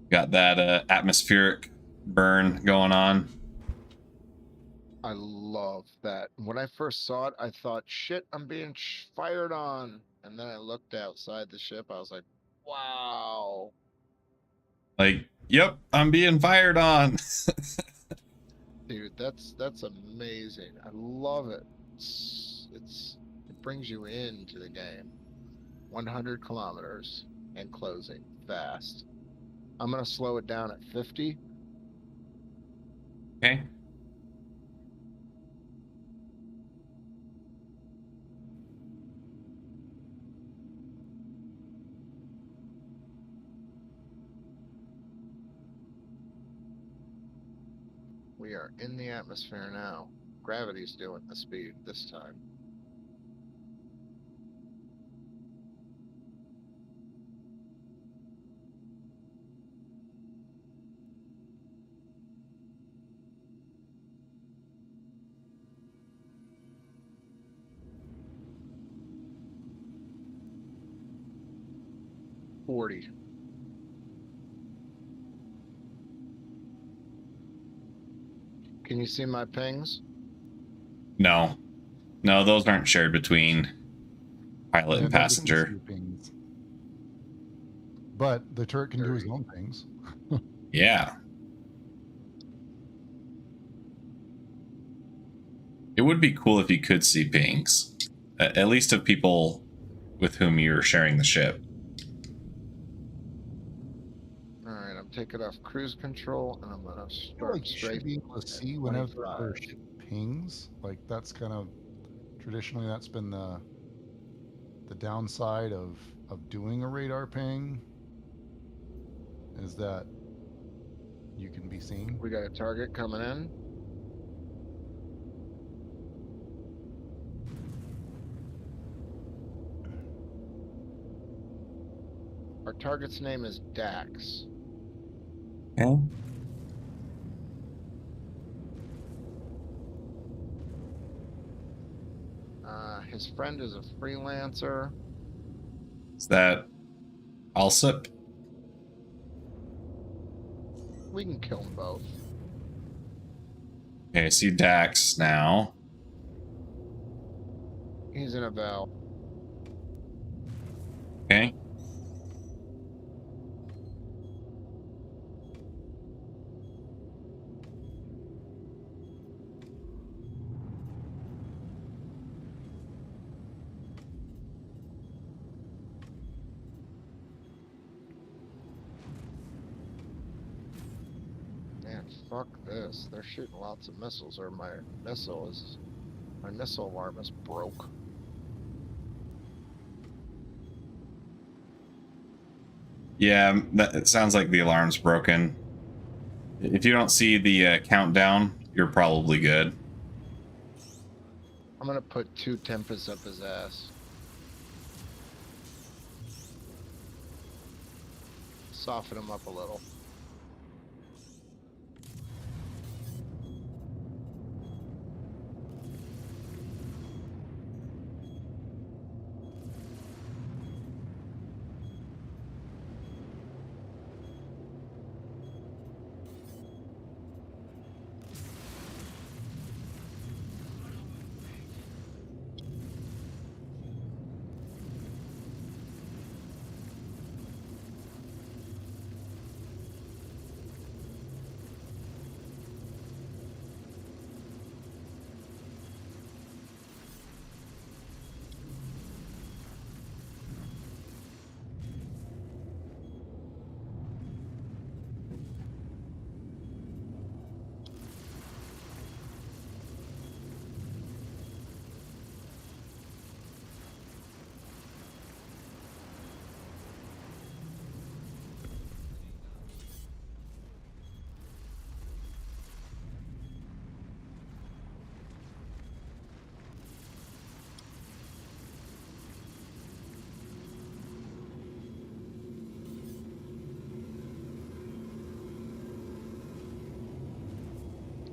Got that atmospheric burn going on. I love that. When I first saw it, I thought, shit, I'm being fired on. And then I looked outside the ship. I was like, wow. Like, yep, I'm being fired on. Dude, that's amazing. I love it. It brings you into the game. 100 kilometers and closing fast. I'm gonna slow it down at 50. Okay. We are in the atmosphere now. Gravity's doing the speed this time. $40. Can you see my pings? No. No, those aren't shared between pilot yeah, and nobody can see passenger. your pings. But the turret can do his 30. own things. Yeah. It would be cool if you could see pings, at least of people with whom you're sharing the ship. All right, I'm taking off cruise control and I'm gonna I feel start like you should straight be able to at see whenever 25. their ship pings. Like that's kind of traditionally that's been the downside of doing a radar ping is that you can be seen. We got a target coming in. Our target's name is Dax. Okay. His friend is a freelancer. Is that Alsip? We can kill them both. Okay, I see Dax now. He's in a valve. Okay. Man, fuck this. They're shooting lots of missiles, or my missile alarm is broke. Yeah, it sounds like the alarm's broken. If you don't see the countdown, you're probably good. I'm gonna put 2 Tempests up his ass. Soften him up a little.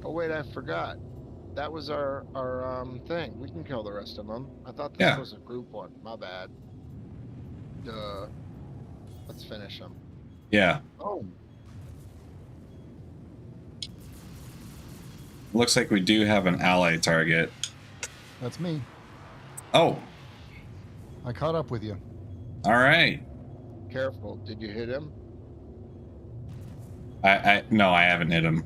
Oh wait, I forgot. That was our thing. We can kill the rest of them. I thought this Yeah. was a group one. My bad. Duh. Let's finish them. Yeah. Oh, Looks like we do have an ally target. that's me. Oh, I caught up with you. all right. Careful. Did you hit him? No, I haven't hit him.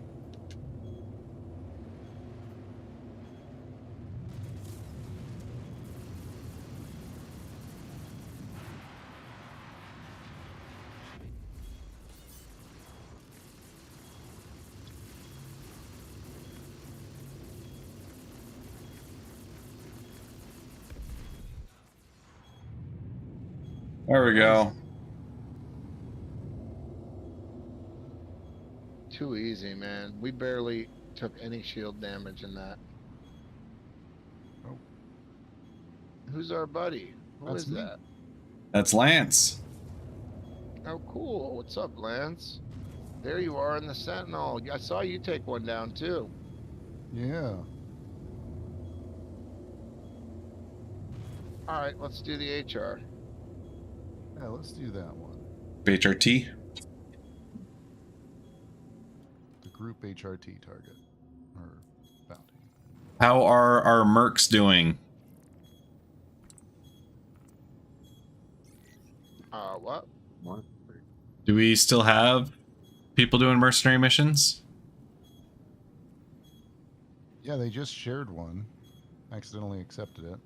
There we go. Too easy, man. We barely took any shield damage in that. Oh. Who's our buddy? Who That's is me. that? That's Lance. Oh, cool. What's up, Lance? There you are in the Sentinel. I saw you take one down, too. Yeah. All right, let's do the HR. Yeah, let's do that one. HRT. The group HRT target. Or bounty. How are our mercs doing? What? What? Do we still have people doing mercenary missions? Yeah, they just shared one. Accidentally accepted it.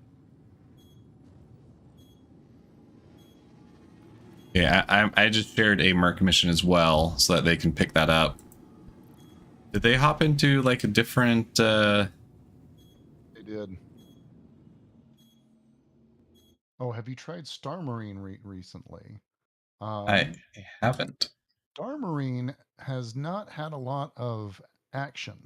Yeah, I just shared a merc mission as well so that they can pick that up. Did they hop into like a different They did. Oh, have you tried Star Marine recently? I haven't. Star Marine has not had a lot of action.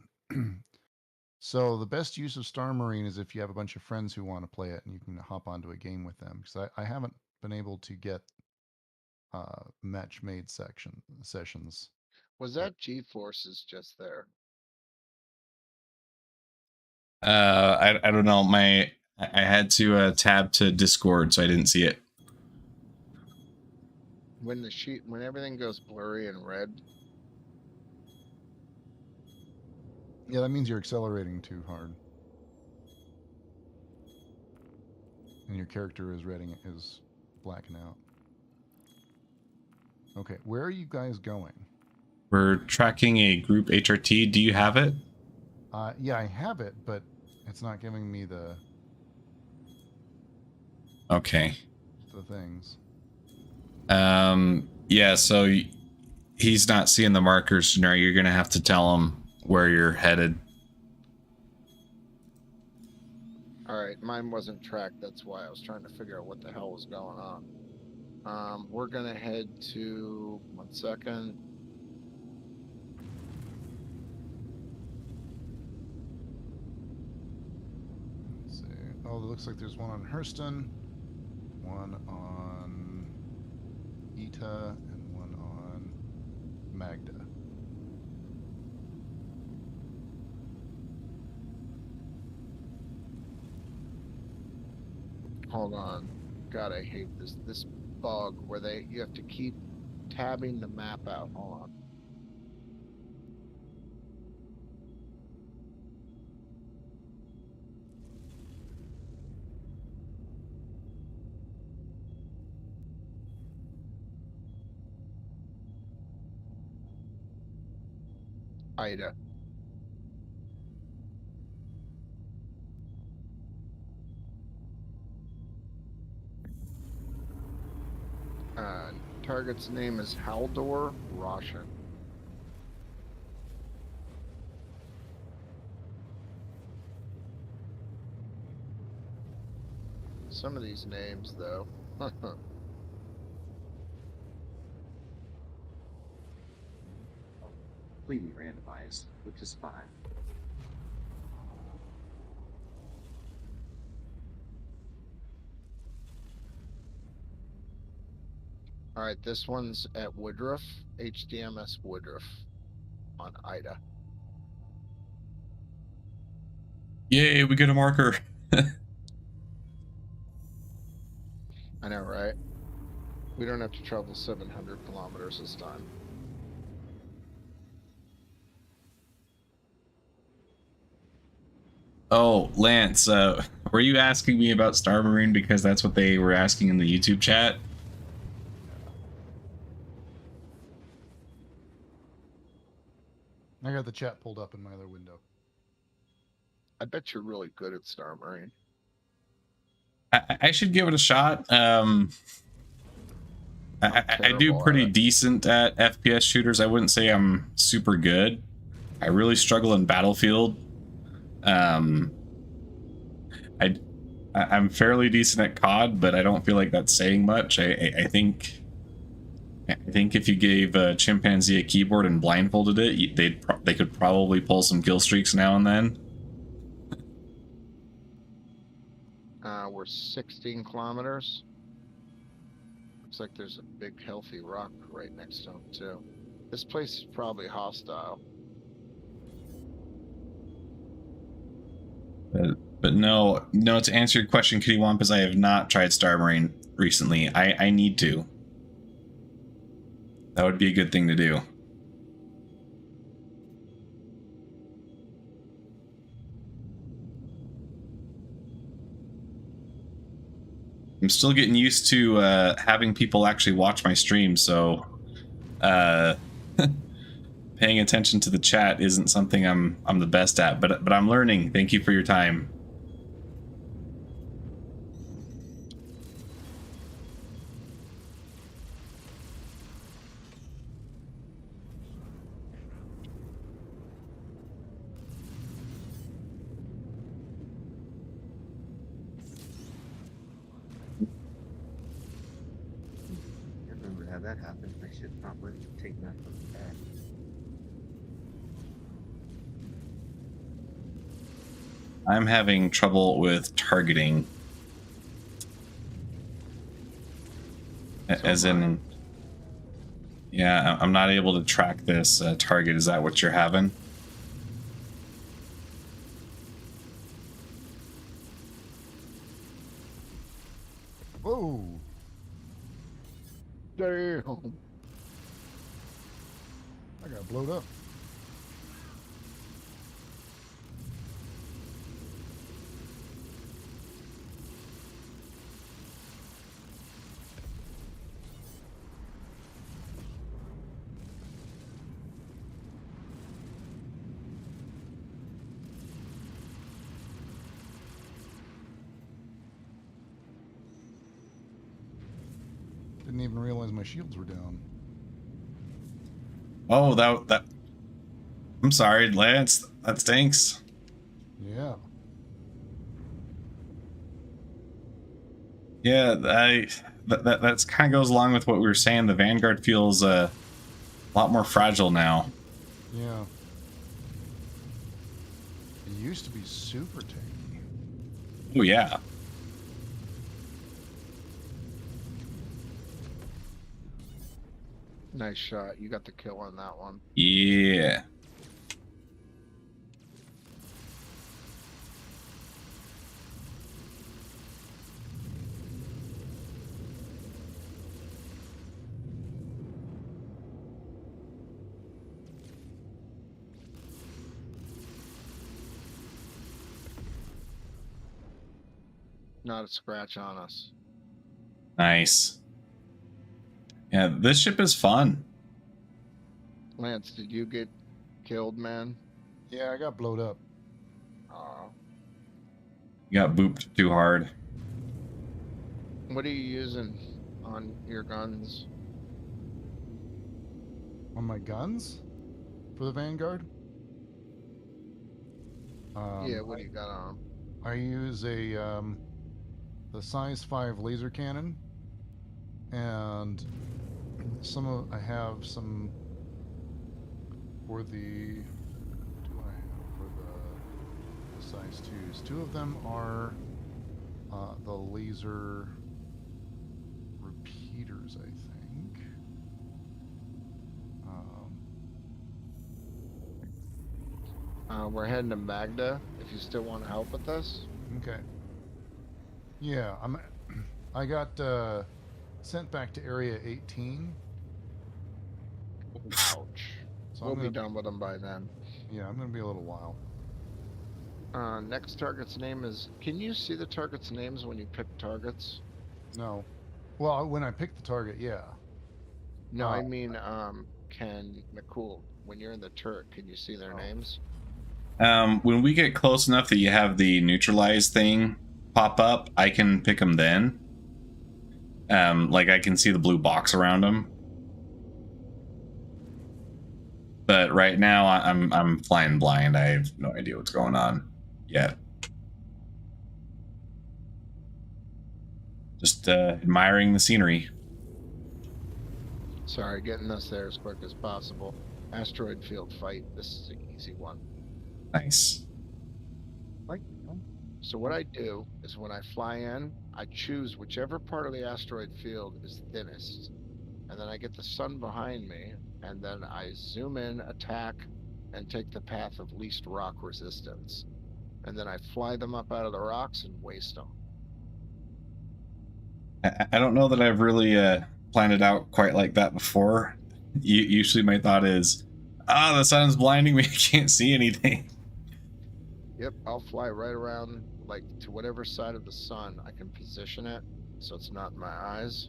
So the best use of Star Marine is if you have a bunch of friends who want to play it and you can hop onto a game with them. Because I haven't been able to get match-made sessions. Was that G-Forces just there? I don't know. I had to tab to Discord, so I didn't see it. When when everything goes blurry and red. Yeah, that means you're accelerating too hard. And your character is blacking out. Okay, where are you guys going? We're tracking a group HRT. Do you have it? Yeah, I have it, but it's not giving me the Okay. things. Yeah, so he's not seeing the markers, Janari. You're gonna have to tell him where you're headed. All right, mine wasn't tracked. That's why I was trying to figure out what the hell was going on. We're gonna head to 1 second. Let's see. Oh, it looks like there's one on Hurston, one on Ita, and one on Magda. Hold on. God, I hate this bug where you have to keep tabbing the map out. Hold on. Ida. Target's name is Haldor Roshan. Some of these names, though. Completely randomized, which is fine. All right, this one's at Woodruff, HDMS Woodruff on Ida. Yay, we get a marker. I know, right? We don't have to travel 700 kilometers this time. Oh, Lance, were you asking me about Star Marine because that's what they were asking in the YouTube chat? I got the chat pulled up in my other window. I bet you're really good at Star Marine. I should give it a shot. I do terrible pretty at it. decent at FPS shooters. I wouldn't say I'm super good. I really struggle in Battlefield. I'm fairly decent at COD, but I don't feel like that's saying much. I think if you gave a chimpanzee a keyboard and blindfolded it, they could probably pull some kill streaks now and then. We're 16 kilometers. Looks like there's a big healthy rock right next to him too. This place is probably hostile. But no, to answer your question, Kitty Wampus, I have not tried Star Marine recently. I need to. That would be a good thing to do. I'm still getting used to having people actually watch my stream, so paying attention to the chat isn't something I'm the best at, but I'm learning. Thank you for your time. I remember how that happened. I should probably take that from the back. I'm having trouble with targeting. As in, yeah, I'm not able to track this target. Is that what you're having? Whoa! Damn. I got blowed up. Didn't even realize my shields were down. Oh, that. I'm sorry, Lance. That stinks. Yeah. Yeah, that's kind of goes along with what we were saying. The Vanguard feels a lot more fragile now. Yeah. It used to be super tanky. Oh yeah. Nice shot. You got the kill on that one. Yeah. Not a scratch on us. Nice. Yeah, this ship is fun. Lance, did you get killed, man? Yeah, I got blowed up. You got booped too hard. What are you using on your guns? On my guns? For the Vanguard? Yeah, what do you got on 'em? I use a the size 5 laser cannon, and I have some for the. What do I have for the size 2s? Two of them are the laser repeaters, I think. We're heading to Magda. If if you still want to help with this. Okay. Yeah, I got sent back to Area 18. Ouch. So We'll I'm be gonna, done with them by then. yeah, I'm gonna be a little while. Next target's name is. Can you see the target's names when you pick targets? No. Well, when I pick the target, yeah. No, I mean, can McCool, when you're in the turret, can you see their names? When we get close enough that you have the neutralize thing pop up, I can pick them then. Like I can see the blue box around them. But right now I'm flying blind. I have no idea what's going on yet. Just admiring the scenery. Sorry, getting us there as quick as possible. Asteroid field fight. This is an easy one. Nice. So what I do is when I fly in, I choose whichever part of the asteroid field is thinnest. And then I get the sun behind me, and then I zoom in, attack, and take the path of least rock resistance. And then I fly them up out of the rocks and waste them. I don't know that I've really planned it out quite like that before. Usually my thought is, the sun's blinding me, I can't see anything. Yep, I'll fly right around, like, to whatever side of the sun I can position it, so it's not in my eyes.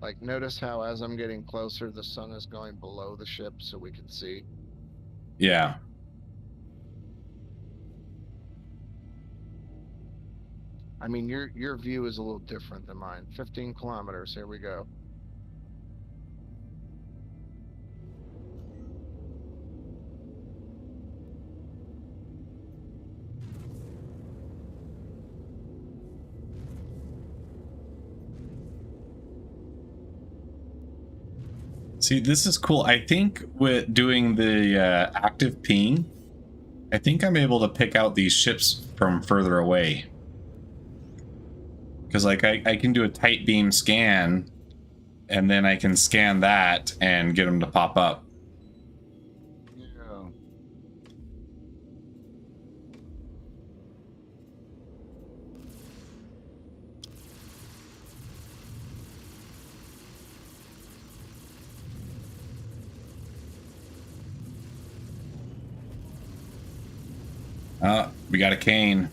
Like, notice how as I'm getting closer, the sun is going below the ship so we can see. Yeah. I mean, your view is a little different than mine. 15 kilometers, here we go. See, this is cool. I think with doing the active ping, I think I'm able to pick out these ships from further away. Because like I can do a tight beam scan, and then I can scan that and get them to pop up. Yeah. We got a cane.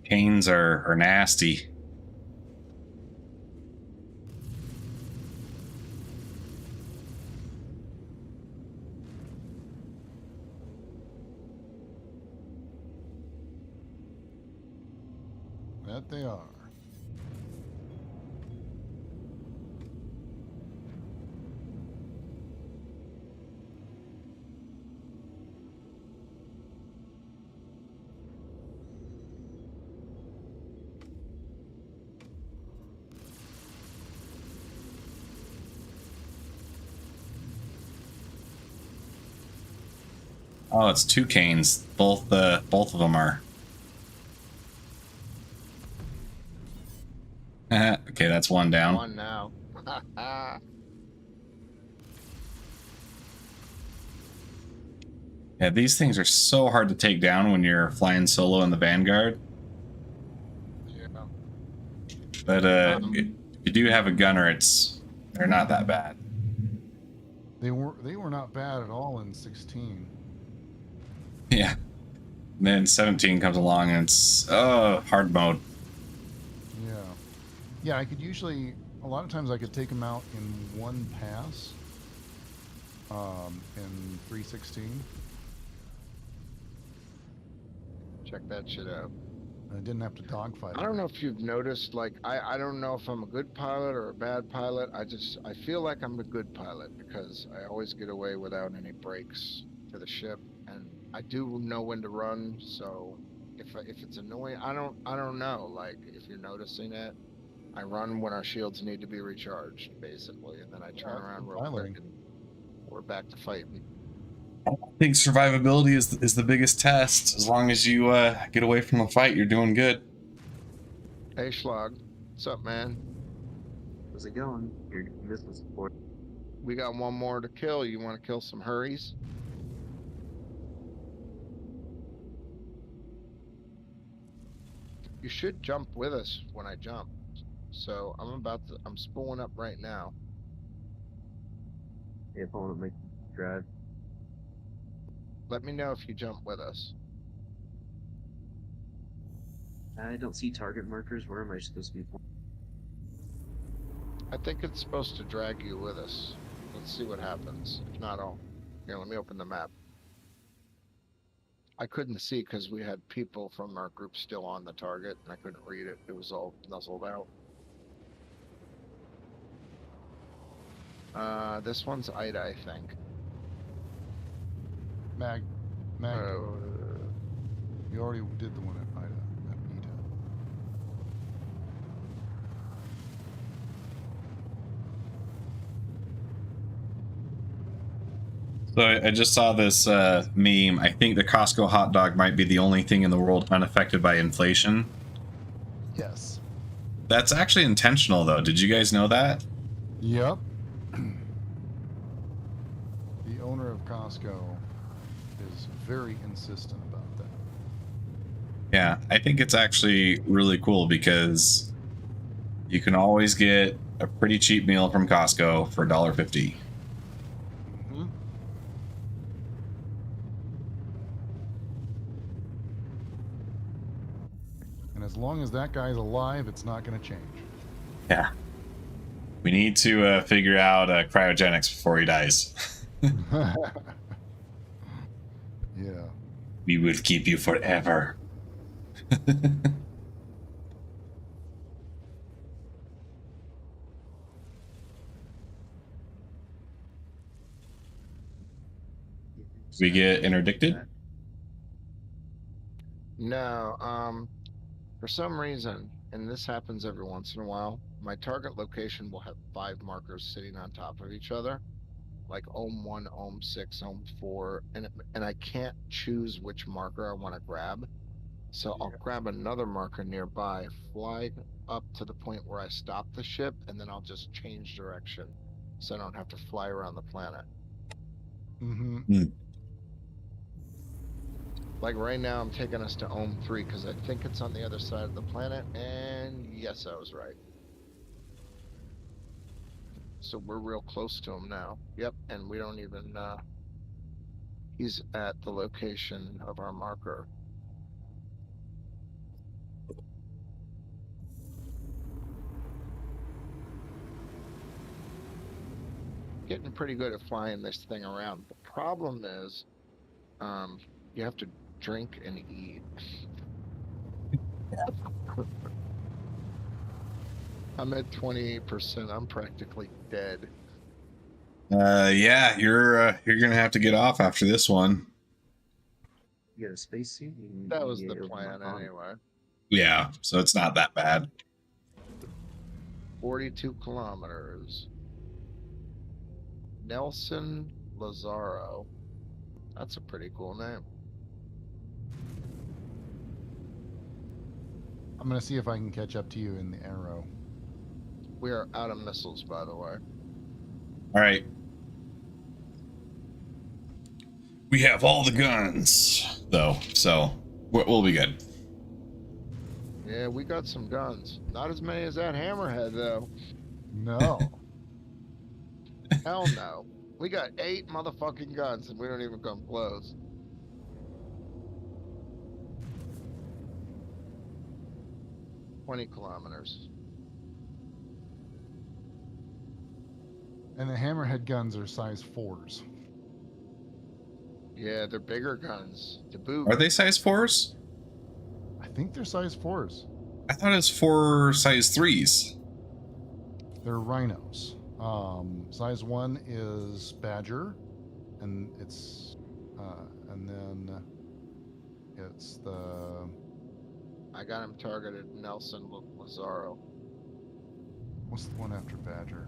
Canes are nasty. That they are. Oh, it's two canes. Both of them are. Okay, that's one down. One now. Yeah, these things are so hard to take down when you're flying solo in the Vanguard. Yeah. But if you do have a gunner, they're not that bad. They were not bad at all in 16. Yeah. And then 17 comes along and it's hard mode. Yeah. Yeah, I could usually, a lot of times I could take them out in one pass in 316. Check that shit out. I didn't have to dogfight. I don't know if you've noticed, like, I don't know if I'm a good pilot or a bad pilot. I feel like I'm a good pilot because I always get away without any breaks to the ship, and I do know when to run, so if it's annoying, I don't know. Like if you're noticing it, I run when our shields need to be recharged, basically, and then I turn that's around what real I quick learned. and we're back to fighting. I think survivability is the biggest test. As long as you get away from the fight, you're doing good. Hey Schlog, what's up, man? How's it going? Your missile support. We got one more to kill. You want to kill some hurries? You should jump with us when I jump. So I'm spooling up right now. Yeah, opponent make drive. Let me know if you jump with us. I don't see target markers. Where am I supposed to be? I think it's supposed to drag you with us. Let's see what happens. If not, here, let me open the map. I couldn't see because we had people from our group still on the target and I couldn't read it. It was all nuzzled out. This one's Ida, I think. Mag, you already did the one at Ida, at Ida. So I just saw this meme. I think the Costco hot dog might be the only thing in the world unaffected by inflation. Yes. That's actually intentional, though. Did you guys know that? Yep. The owner of Costco is very insistent about that. Yeah, I think it's actually really cool because you can always get a pretty cheap meal from Costco for $1.50. Mm-hmm. And as long as that guy's alive, it's not going to change. Yeah. We need to figure out cryogenics before he dies. Yeah. We will keep you forever. We get interdicted? No, for some reason, and this happens every once in a while, my target location will have 5 markers sitting on top of each other, like ohm 1, ohm 6, ohm 4, and I can't choose which marker I want to grab. So I'll grab another marker nearby, fly up to the point where I stop the ship, and then I'll just change direction so I don't have to fly around the planet. Mm-hmm. Like right now, I'm taking us to ohm 3 because I think it's on the other side of the planet, and yes, I was right. So we're real close to him now. Yep, and we don't even, he's at the location of our marker. Getting pretty good at flying this thing around. The problem is, you have to drink and eat. I'm at 28%. I'm practically dead. Yeah, you're gonna have to get off after this one. You got a spacesuit? That was the plan anyway. Yeah, so it's not that bad. 42 kilometers. Nelson Lazaro. That's a pretty cool name. I'm going to see if I can catch up to you in the Arrow. We are out of missiles, by the way. All right. We have all the guns, though, so we'll be good. Yeah, we got some guns. Not as many as that hammerhead, though. No. Hell no. We got 8 motherfucking guns, and we don't even come close. "20 kilometers. And the Hammerhead guns are size 4s. Yeah, they're bigger guns. To boot. Are they size 4s? I think they're size 4s. I thought it was 4 size 3s. They're rhinos. Size 1 is Badger, and it's It's the I got him targeted. Nelson Lazaro. what's the one after Badger?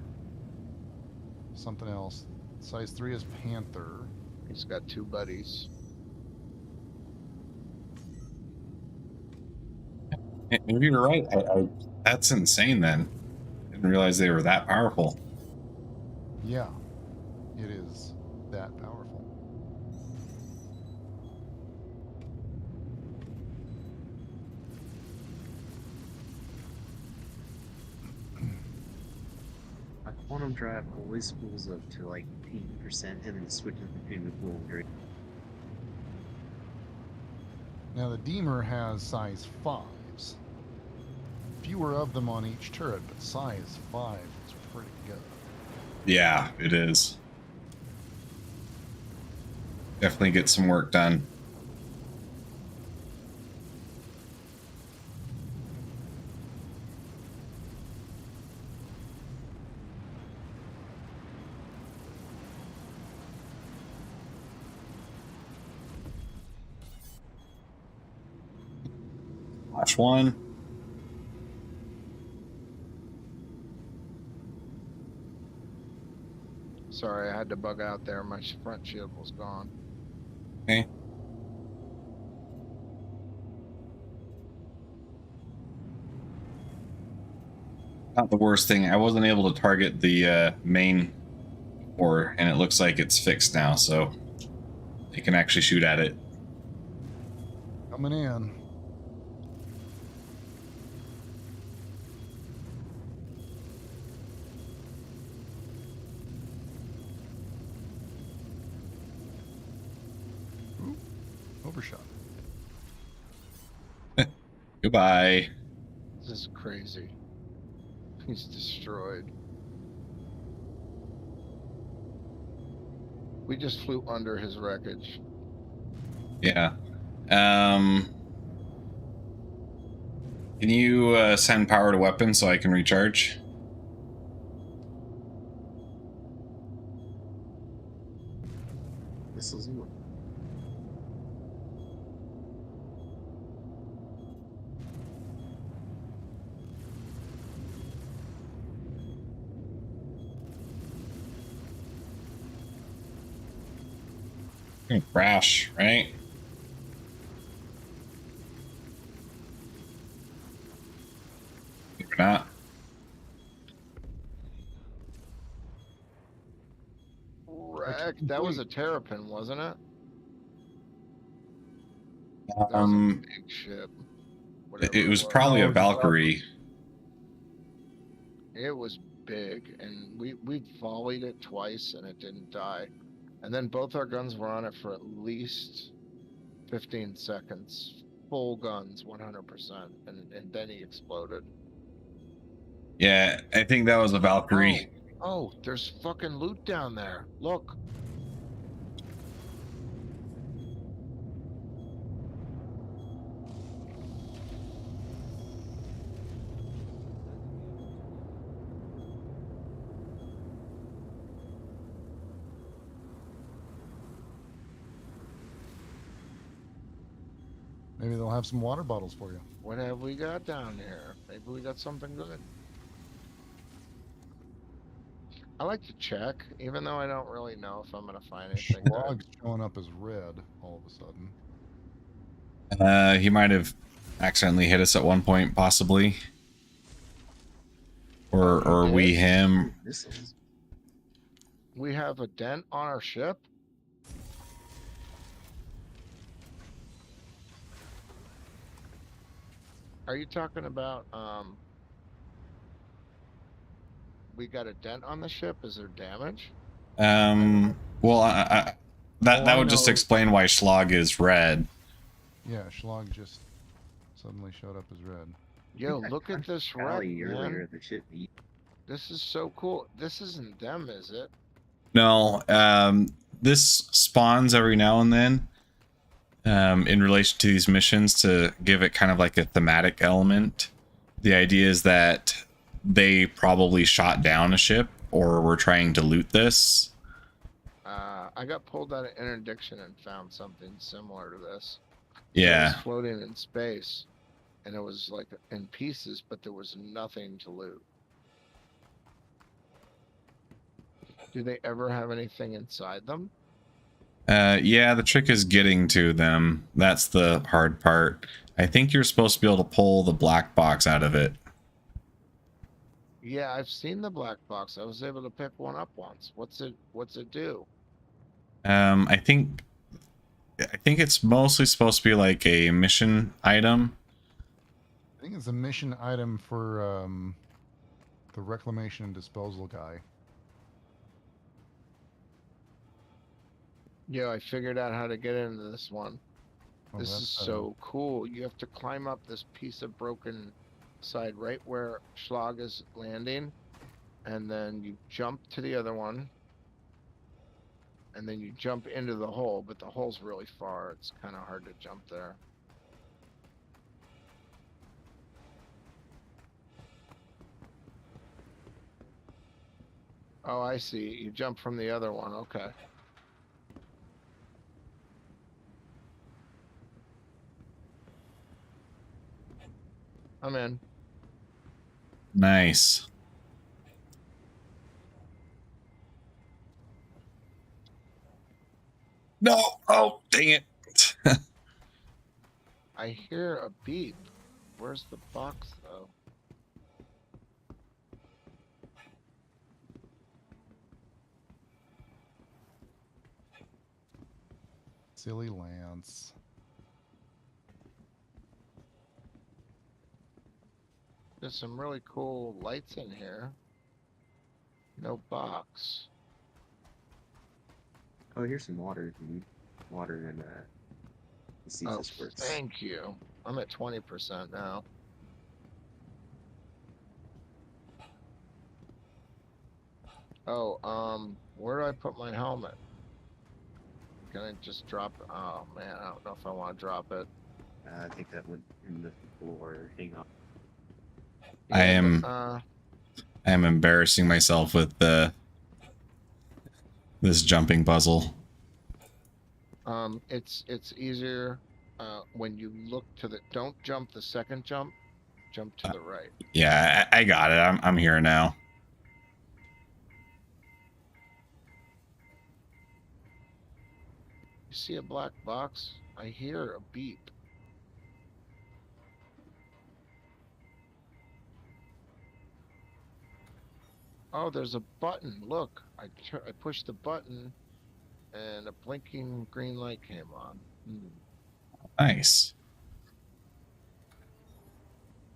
Something else. Size 3 is Panther. He's got 2 buddies. Maybe you're right. That's insane. Then didn't realize they were that powerful. Yeah, it is that powerful. My quantum drive always spools up to like 80% and then switches between the cool and green. Now the Deemer has size 5s. Fewer of them on each turret, but size 5 is pretty good. Yeah, it is. Definitely get some work done. Last one. Sorry, I had to bug out there. My front shield was gone. Okay. Not the worst thing. I wasn't able to target the main ore, and it looks like it's fixed now, so you can actually shoot at it. Coming in. Ooh, overshot. Goodbye. This is crazy. He's destroyed. We just flew under his wreckage. Yeah. Can you send power to weapons so I can recharge? This is what. Crash, right? Maybe not. Wreck. That was a Terrapin, wasn't it? That was a big ship. It was probably a Valkyrie. It was big, and we volleyed it twice, and it didn't die. And then both our guns were on it for at least 15 seconds. Full guns, 100%, and then he exploded. Yeah, I think that was a Valkyrie. Oh, there's fucking loot down there. Look. Maybe they'll have some water bottles for you. What have we got down here? Maybe we got something good. I like to check, even though I don't really know if I'm gonna find anything. Log's showing up as red all of a sudden. He might have accidentally hit us at one point, possibly. Or we him. We have a dent on our ship. Are you talking about we got a dent on the ship? Is there damage? Well, that would just explain why Schlag is red. Yeah, Schlag just suddenly showed up as red. Yo, look at this wreck, man. The ship beat. This is so cool. This isn't them, is it? No, this spawns every now and then in relation to these missions to give it kind of like a thematic element. The idea is that they probably shot down a ship or were trying to loot this. I got pulled out of interdiction and found something similar to this. It Yeah. was floating in space, and it was like in pieces, but there was nothing to loot. Do they ever have anything inside them? Yeah, the trick is getting to them. That's the hard part. I think you're supposed to be able to pull the black box out of it. Yeah, I've seen the black box. I was able to pick one up once. What's it do? I think it's mostly supposed to be like a mission item. I think it's a mission item for the reclamation and disposal guy. Yeah, I figured out how to get into this one. Oh, This is that's, so cool. You have to climb up this piece of broken side right where Schlag is landing, and then you jump to the other one, and then you jump into the hole, but the hole's really far. It's kind of hard to jump there. Oh, I see. You jump from the other one. Okay. I'm in. Nice. No! Oh, dang it. I hear a beep. Where's the box, though? silly Lance. There's some really cool lights in here. No box. Oh, here's some water. Dude. Water and the season Oh, squirts. thank you. I'm at 20% now. Oh, where do I put my helmet? Can I just drop it? Oh man, I don't know if I want to drop it. I think that went in the floor. Hang on. I am embarrassing myself with this jumping puzzle. It's easier when you look to the. Don't jump the second jump. Jump to the right. Yeah, I got it. I'm here now. You see a black box? I hear a beep. Oh, there's a button. Look, I pushed the button, and a blinking green light came on. Nice.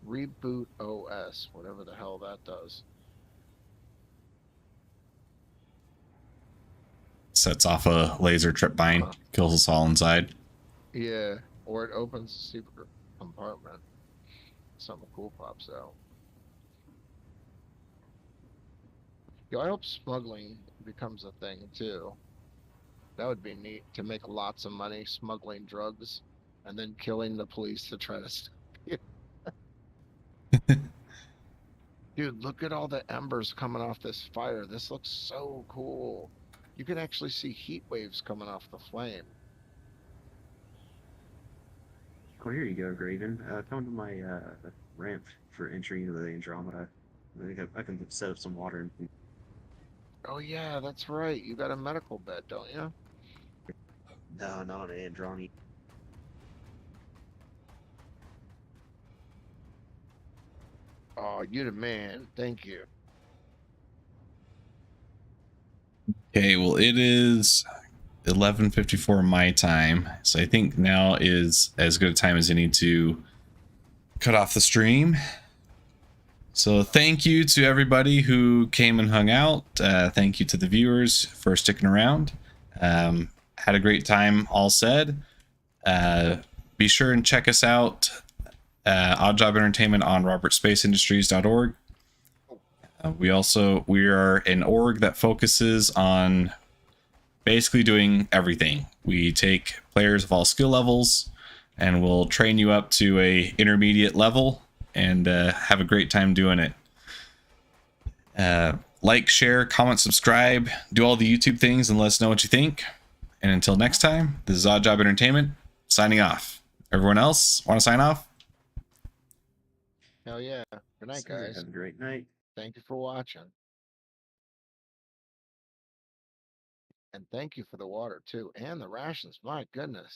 Reboot OS, whatever the hell that does. Sets off a laser trip mine, kills us all inside. Yeah, or it opens a secret compartment. Something cool pops out. Yo, I hope smuggling becomes a thing too. That would be neat to make lots of money smuggling drugs and then killing the police to try to stop you. Dude, look at all the embers coming off this fire. This looks so cool. You can actually see heat waves coming off the flame. Oh, here you go, Graven. Come to my ramp for entry into the Andromeda. I think I can set up some water and food. Oh yeah, that's right. You got a medical bed, don't you? No, not an Androni. Oh, you the man. Thank you. Okay, well it is 11:54 my time, so I think now is as good a time as any to cut off the stream. So thank you to everybody who came and hung out. Thank you to the viewers for sticking around. Had a great time, all said. Be sure and check us out, Odd Job Entertainment on robertspaceindustries.org. We are an org that focuses on basically doing everything. We take players of all skill levels and we'll train you up to a intermediate level and have a great time doing it. Like, share, comment, subscribe, do all the YouTube things and let us know what you think. And until next time, this is Odd Job Entertainment, signing off. Everyone else want to sign off? Hell yeah. Good night, Sir, guys. have a great night. Thank you for watching. And thank you for the water too, and the rations. My goodness.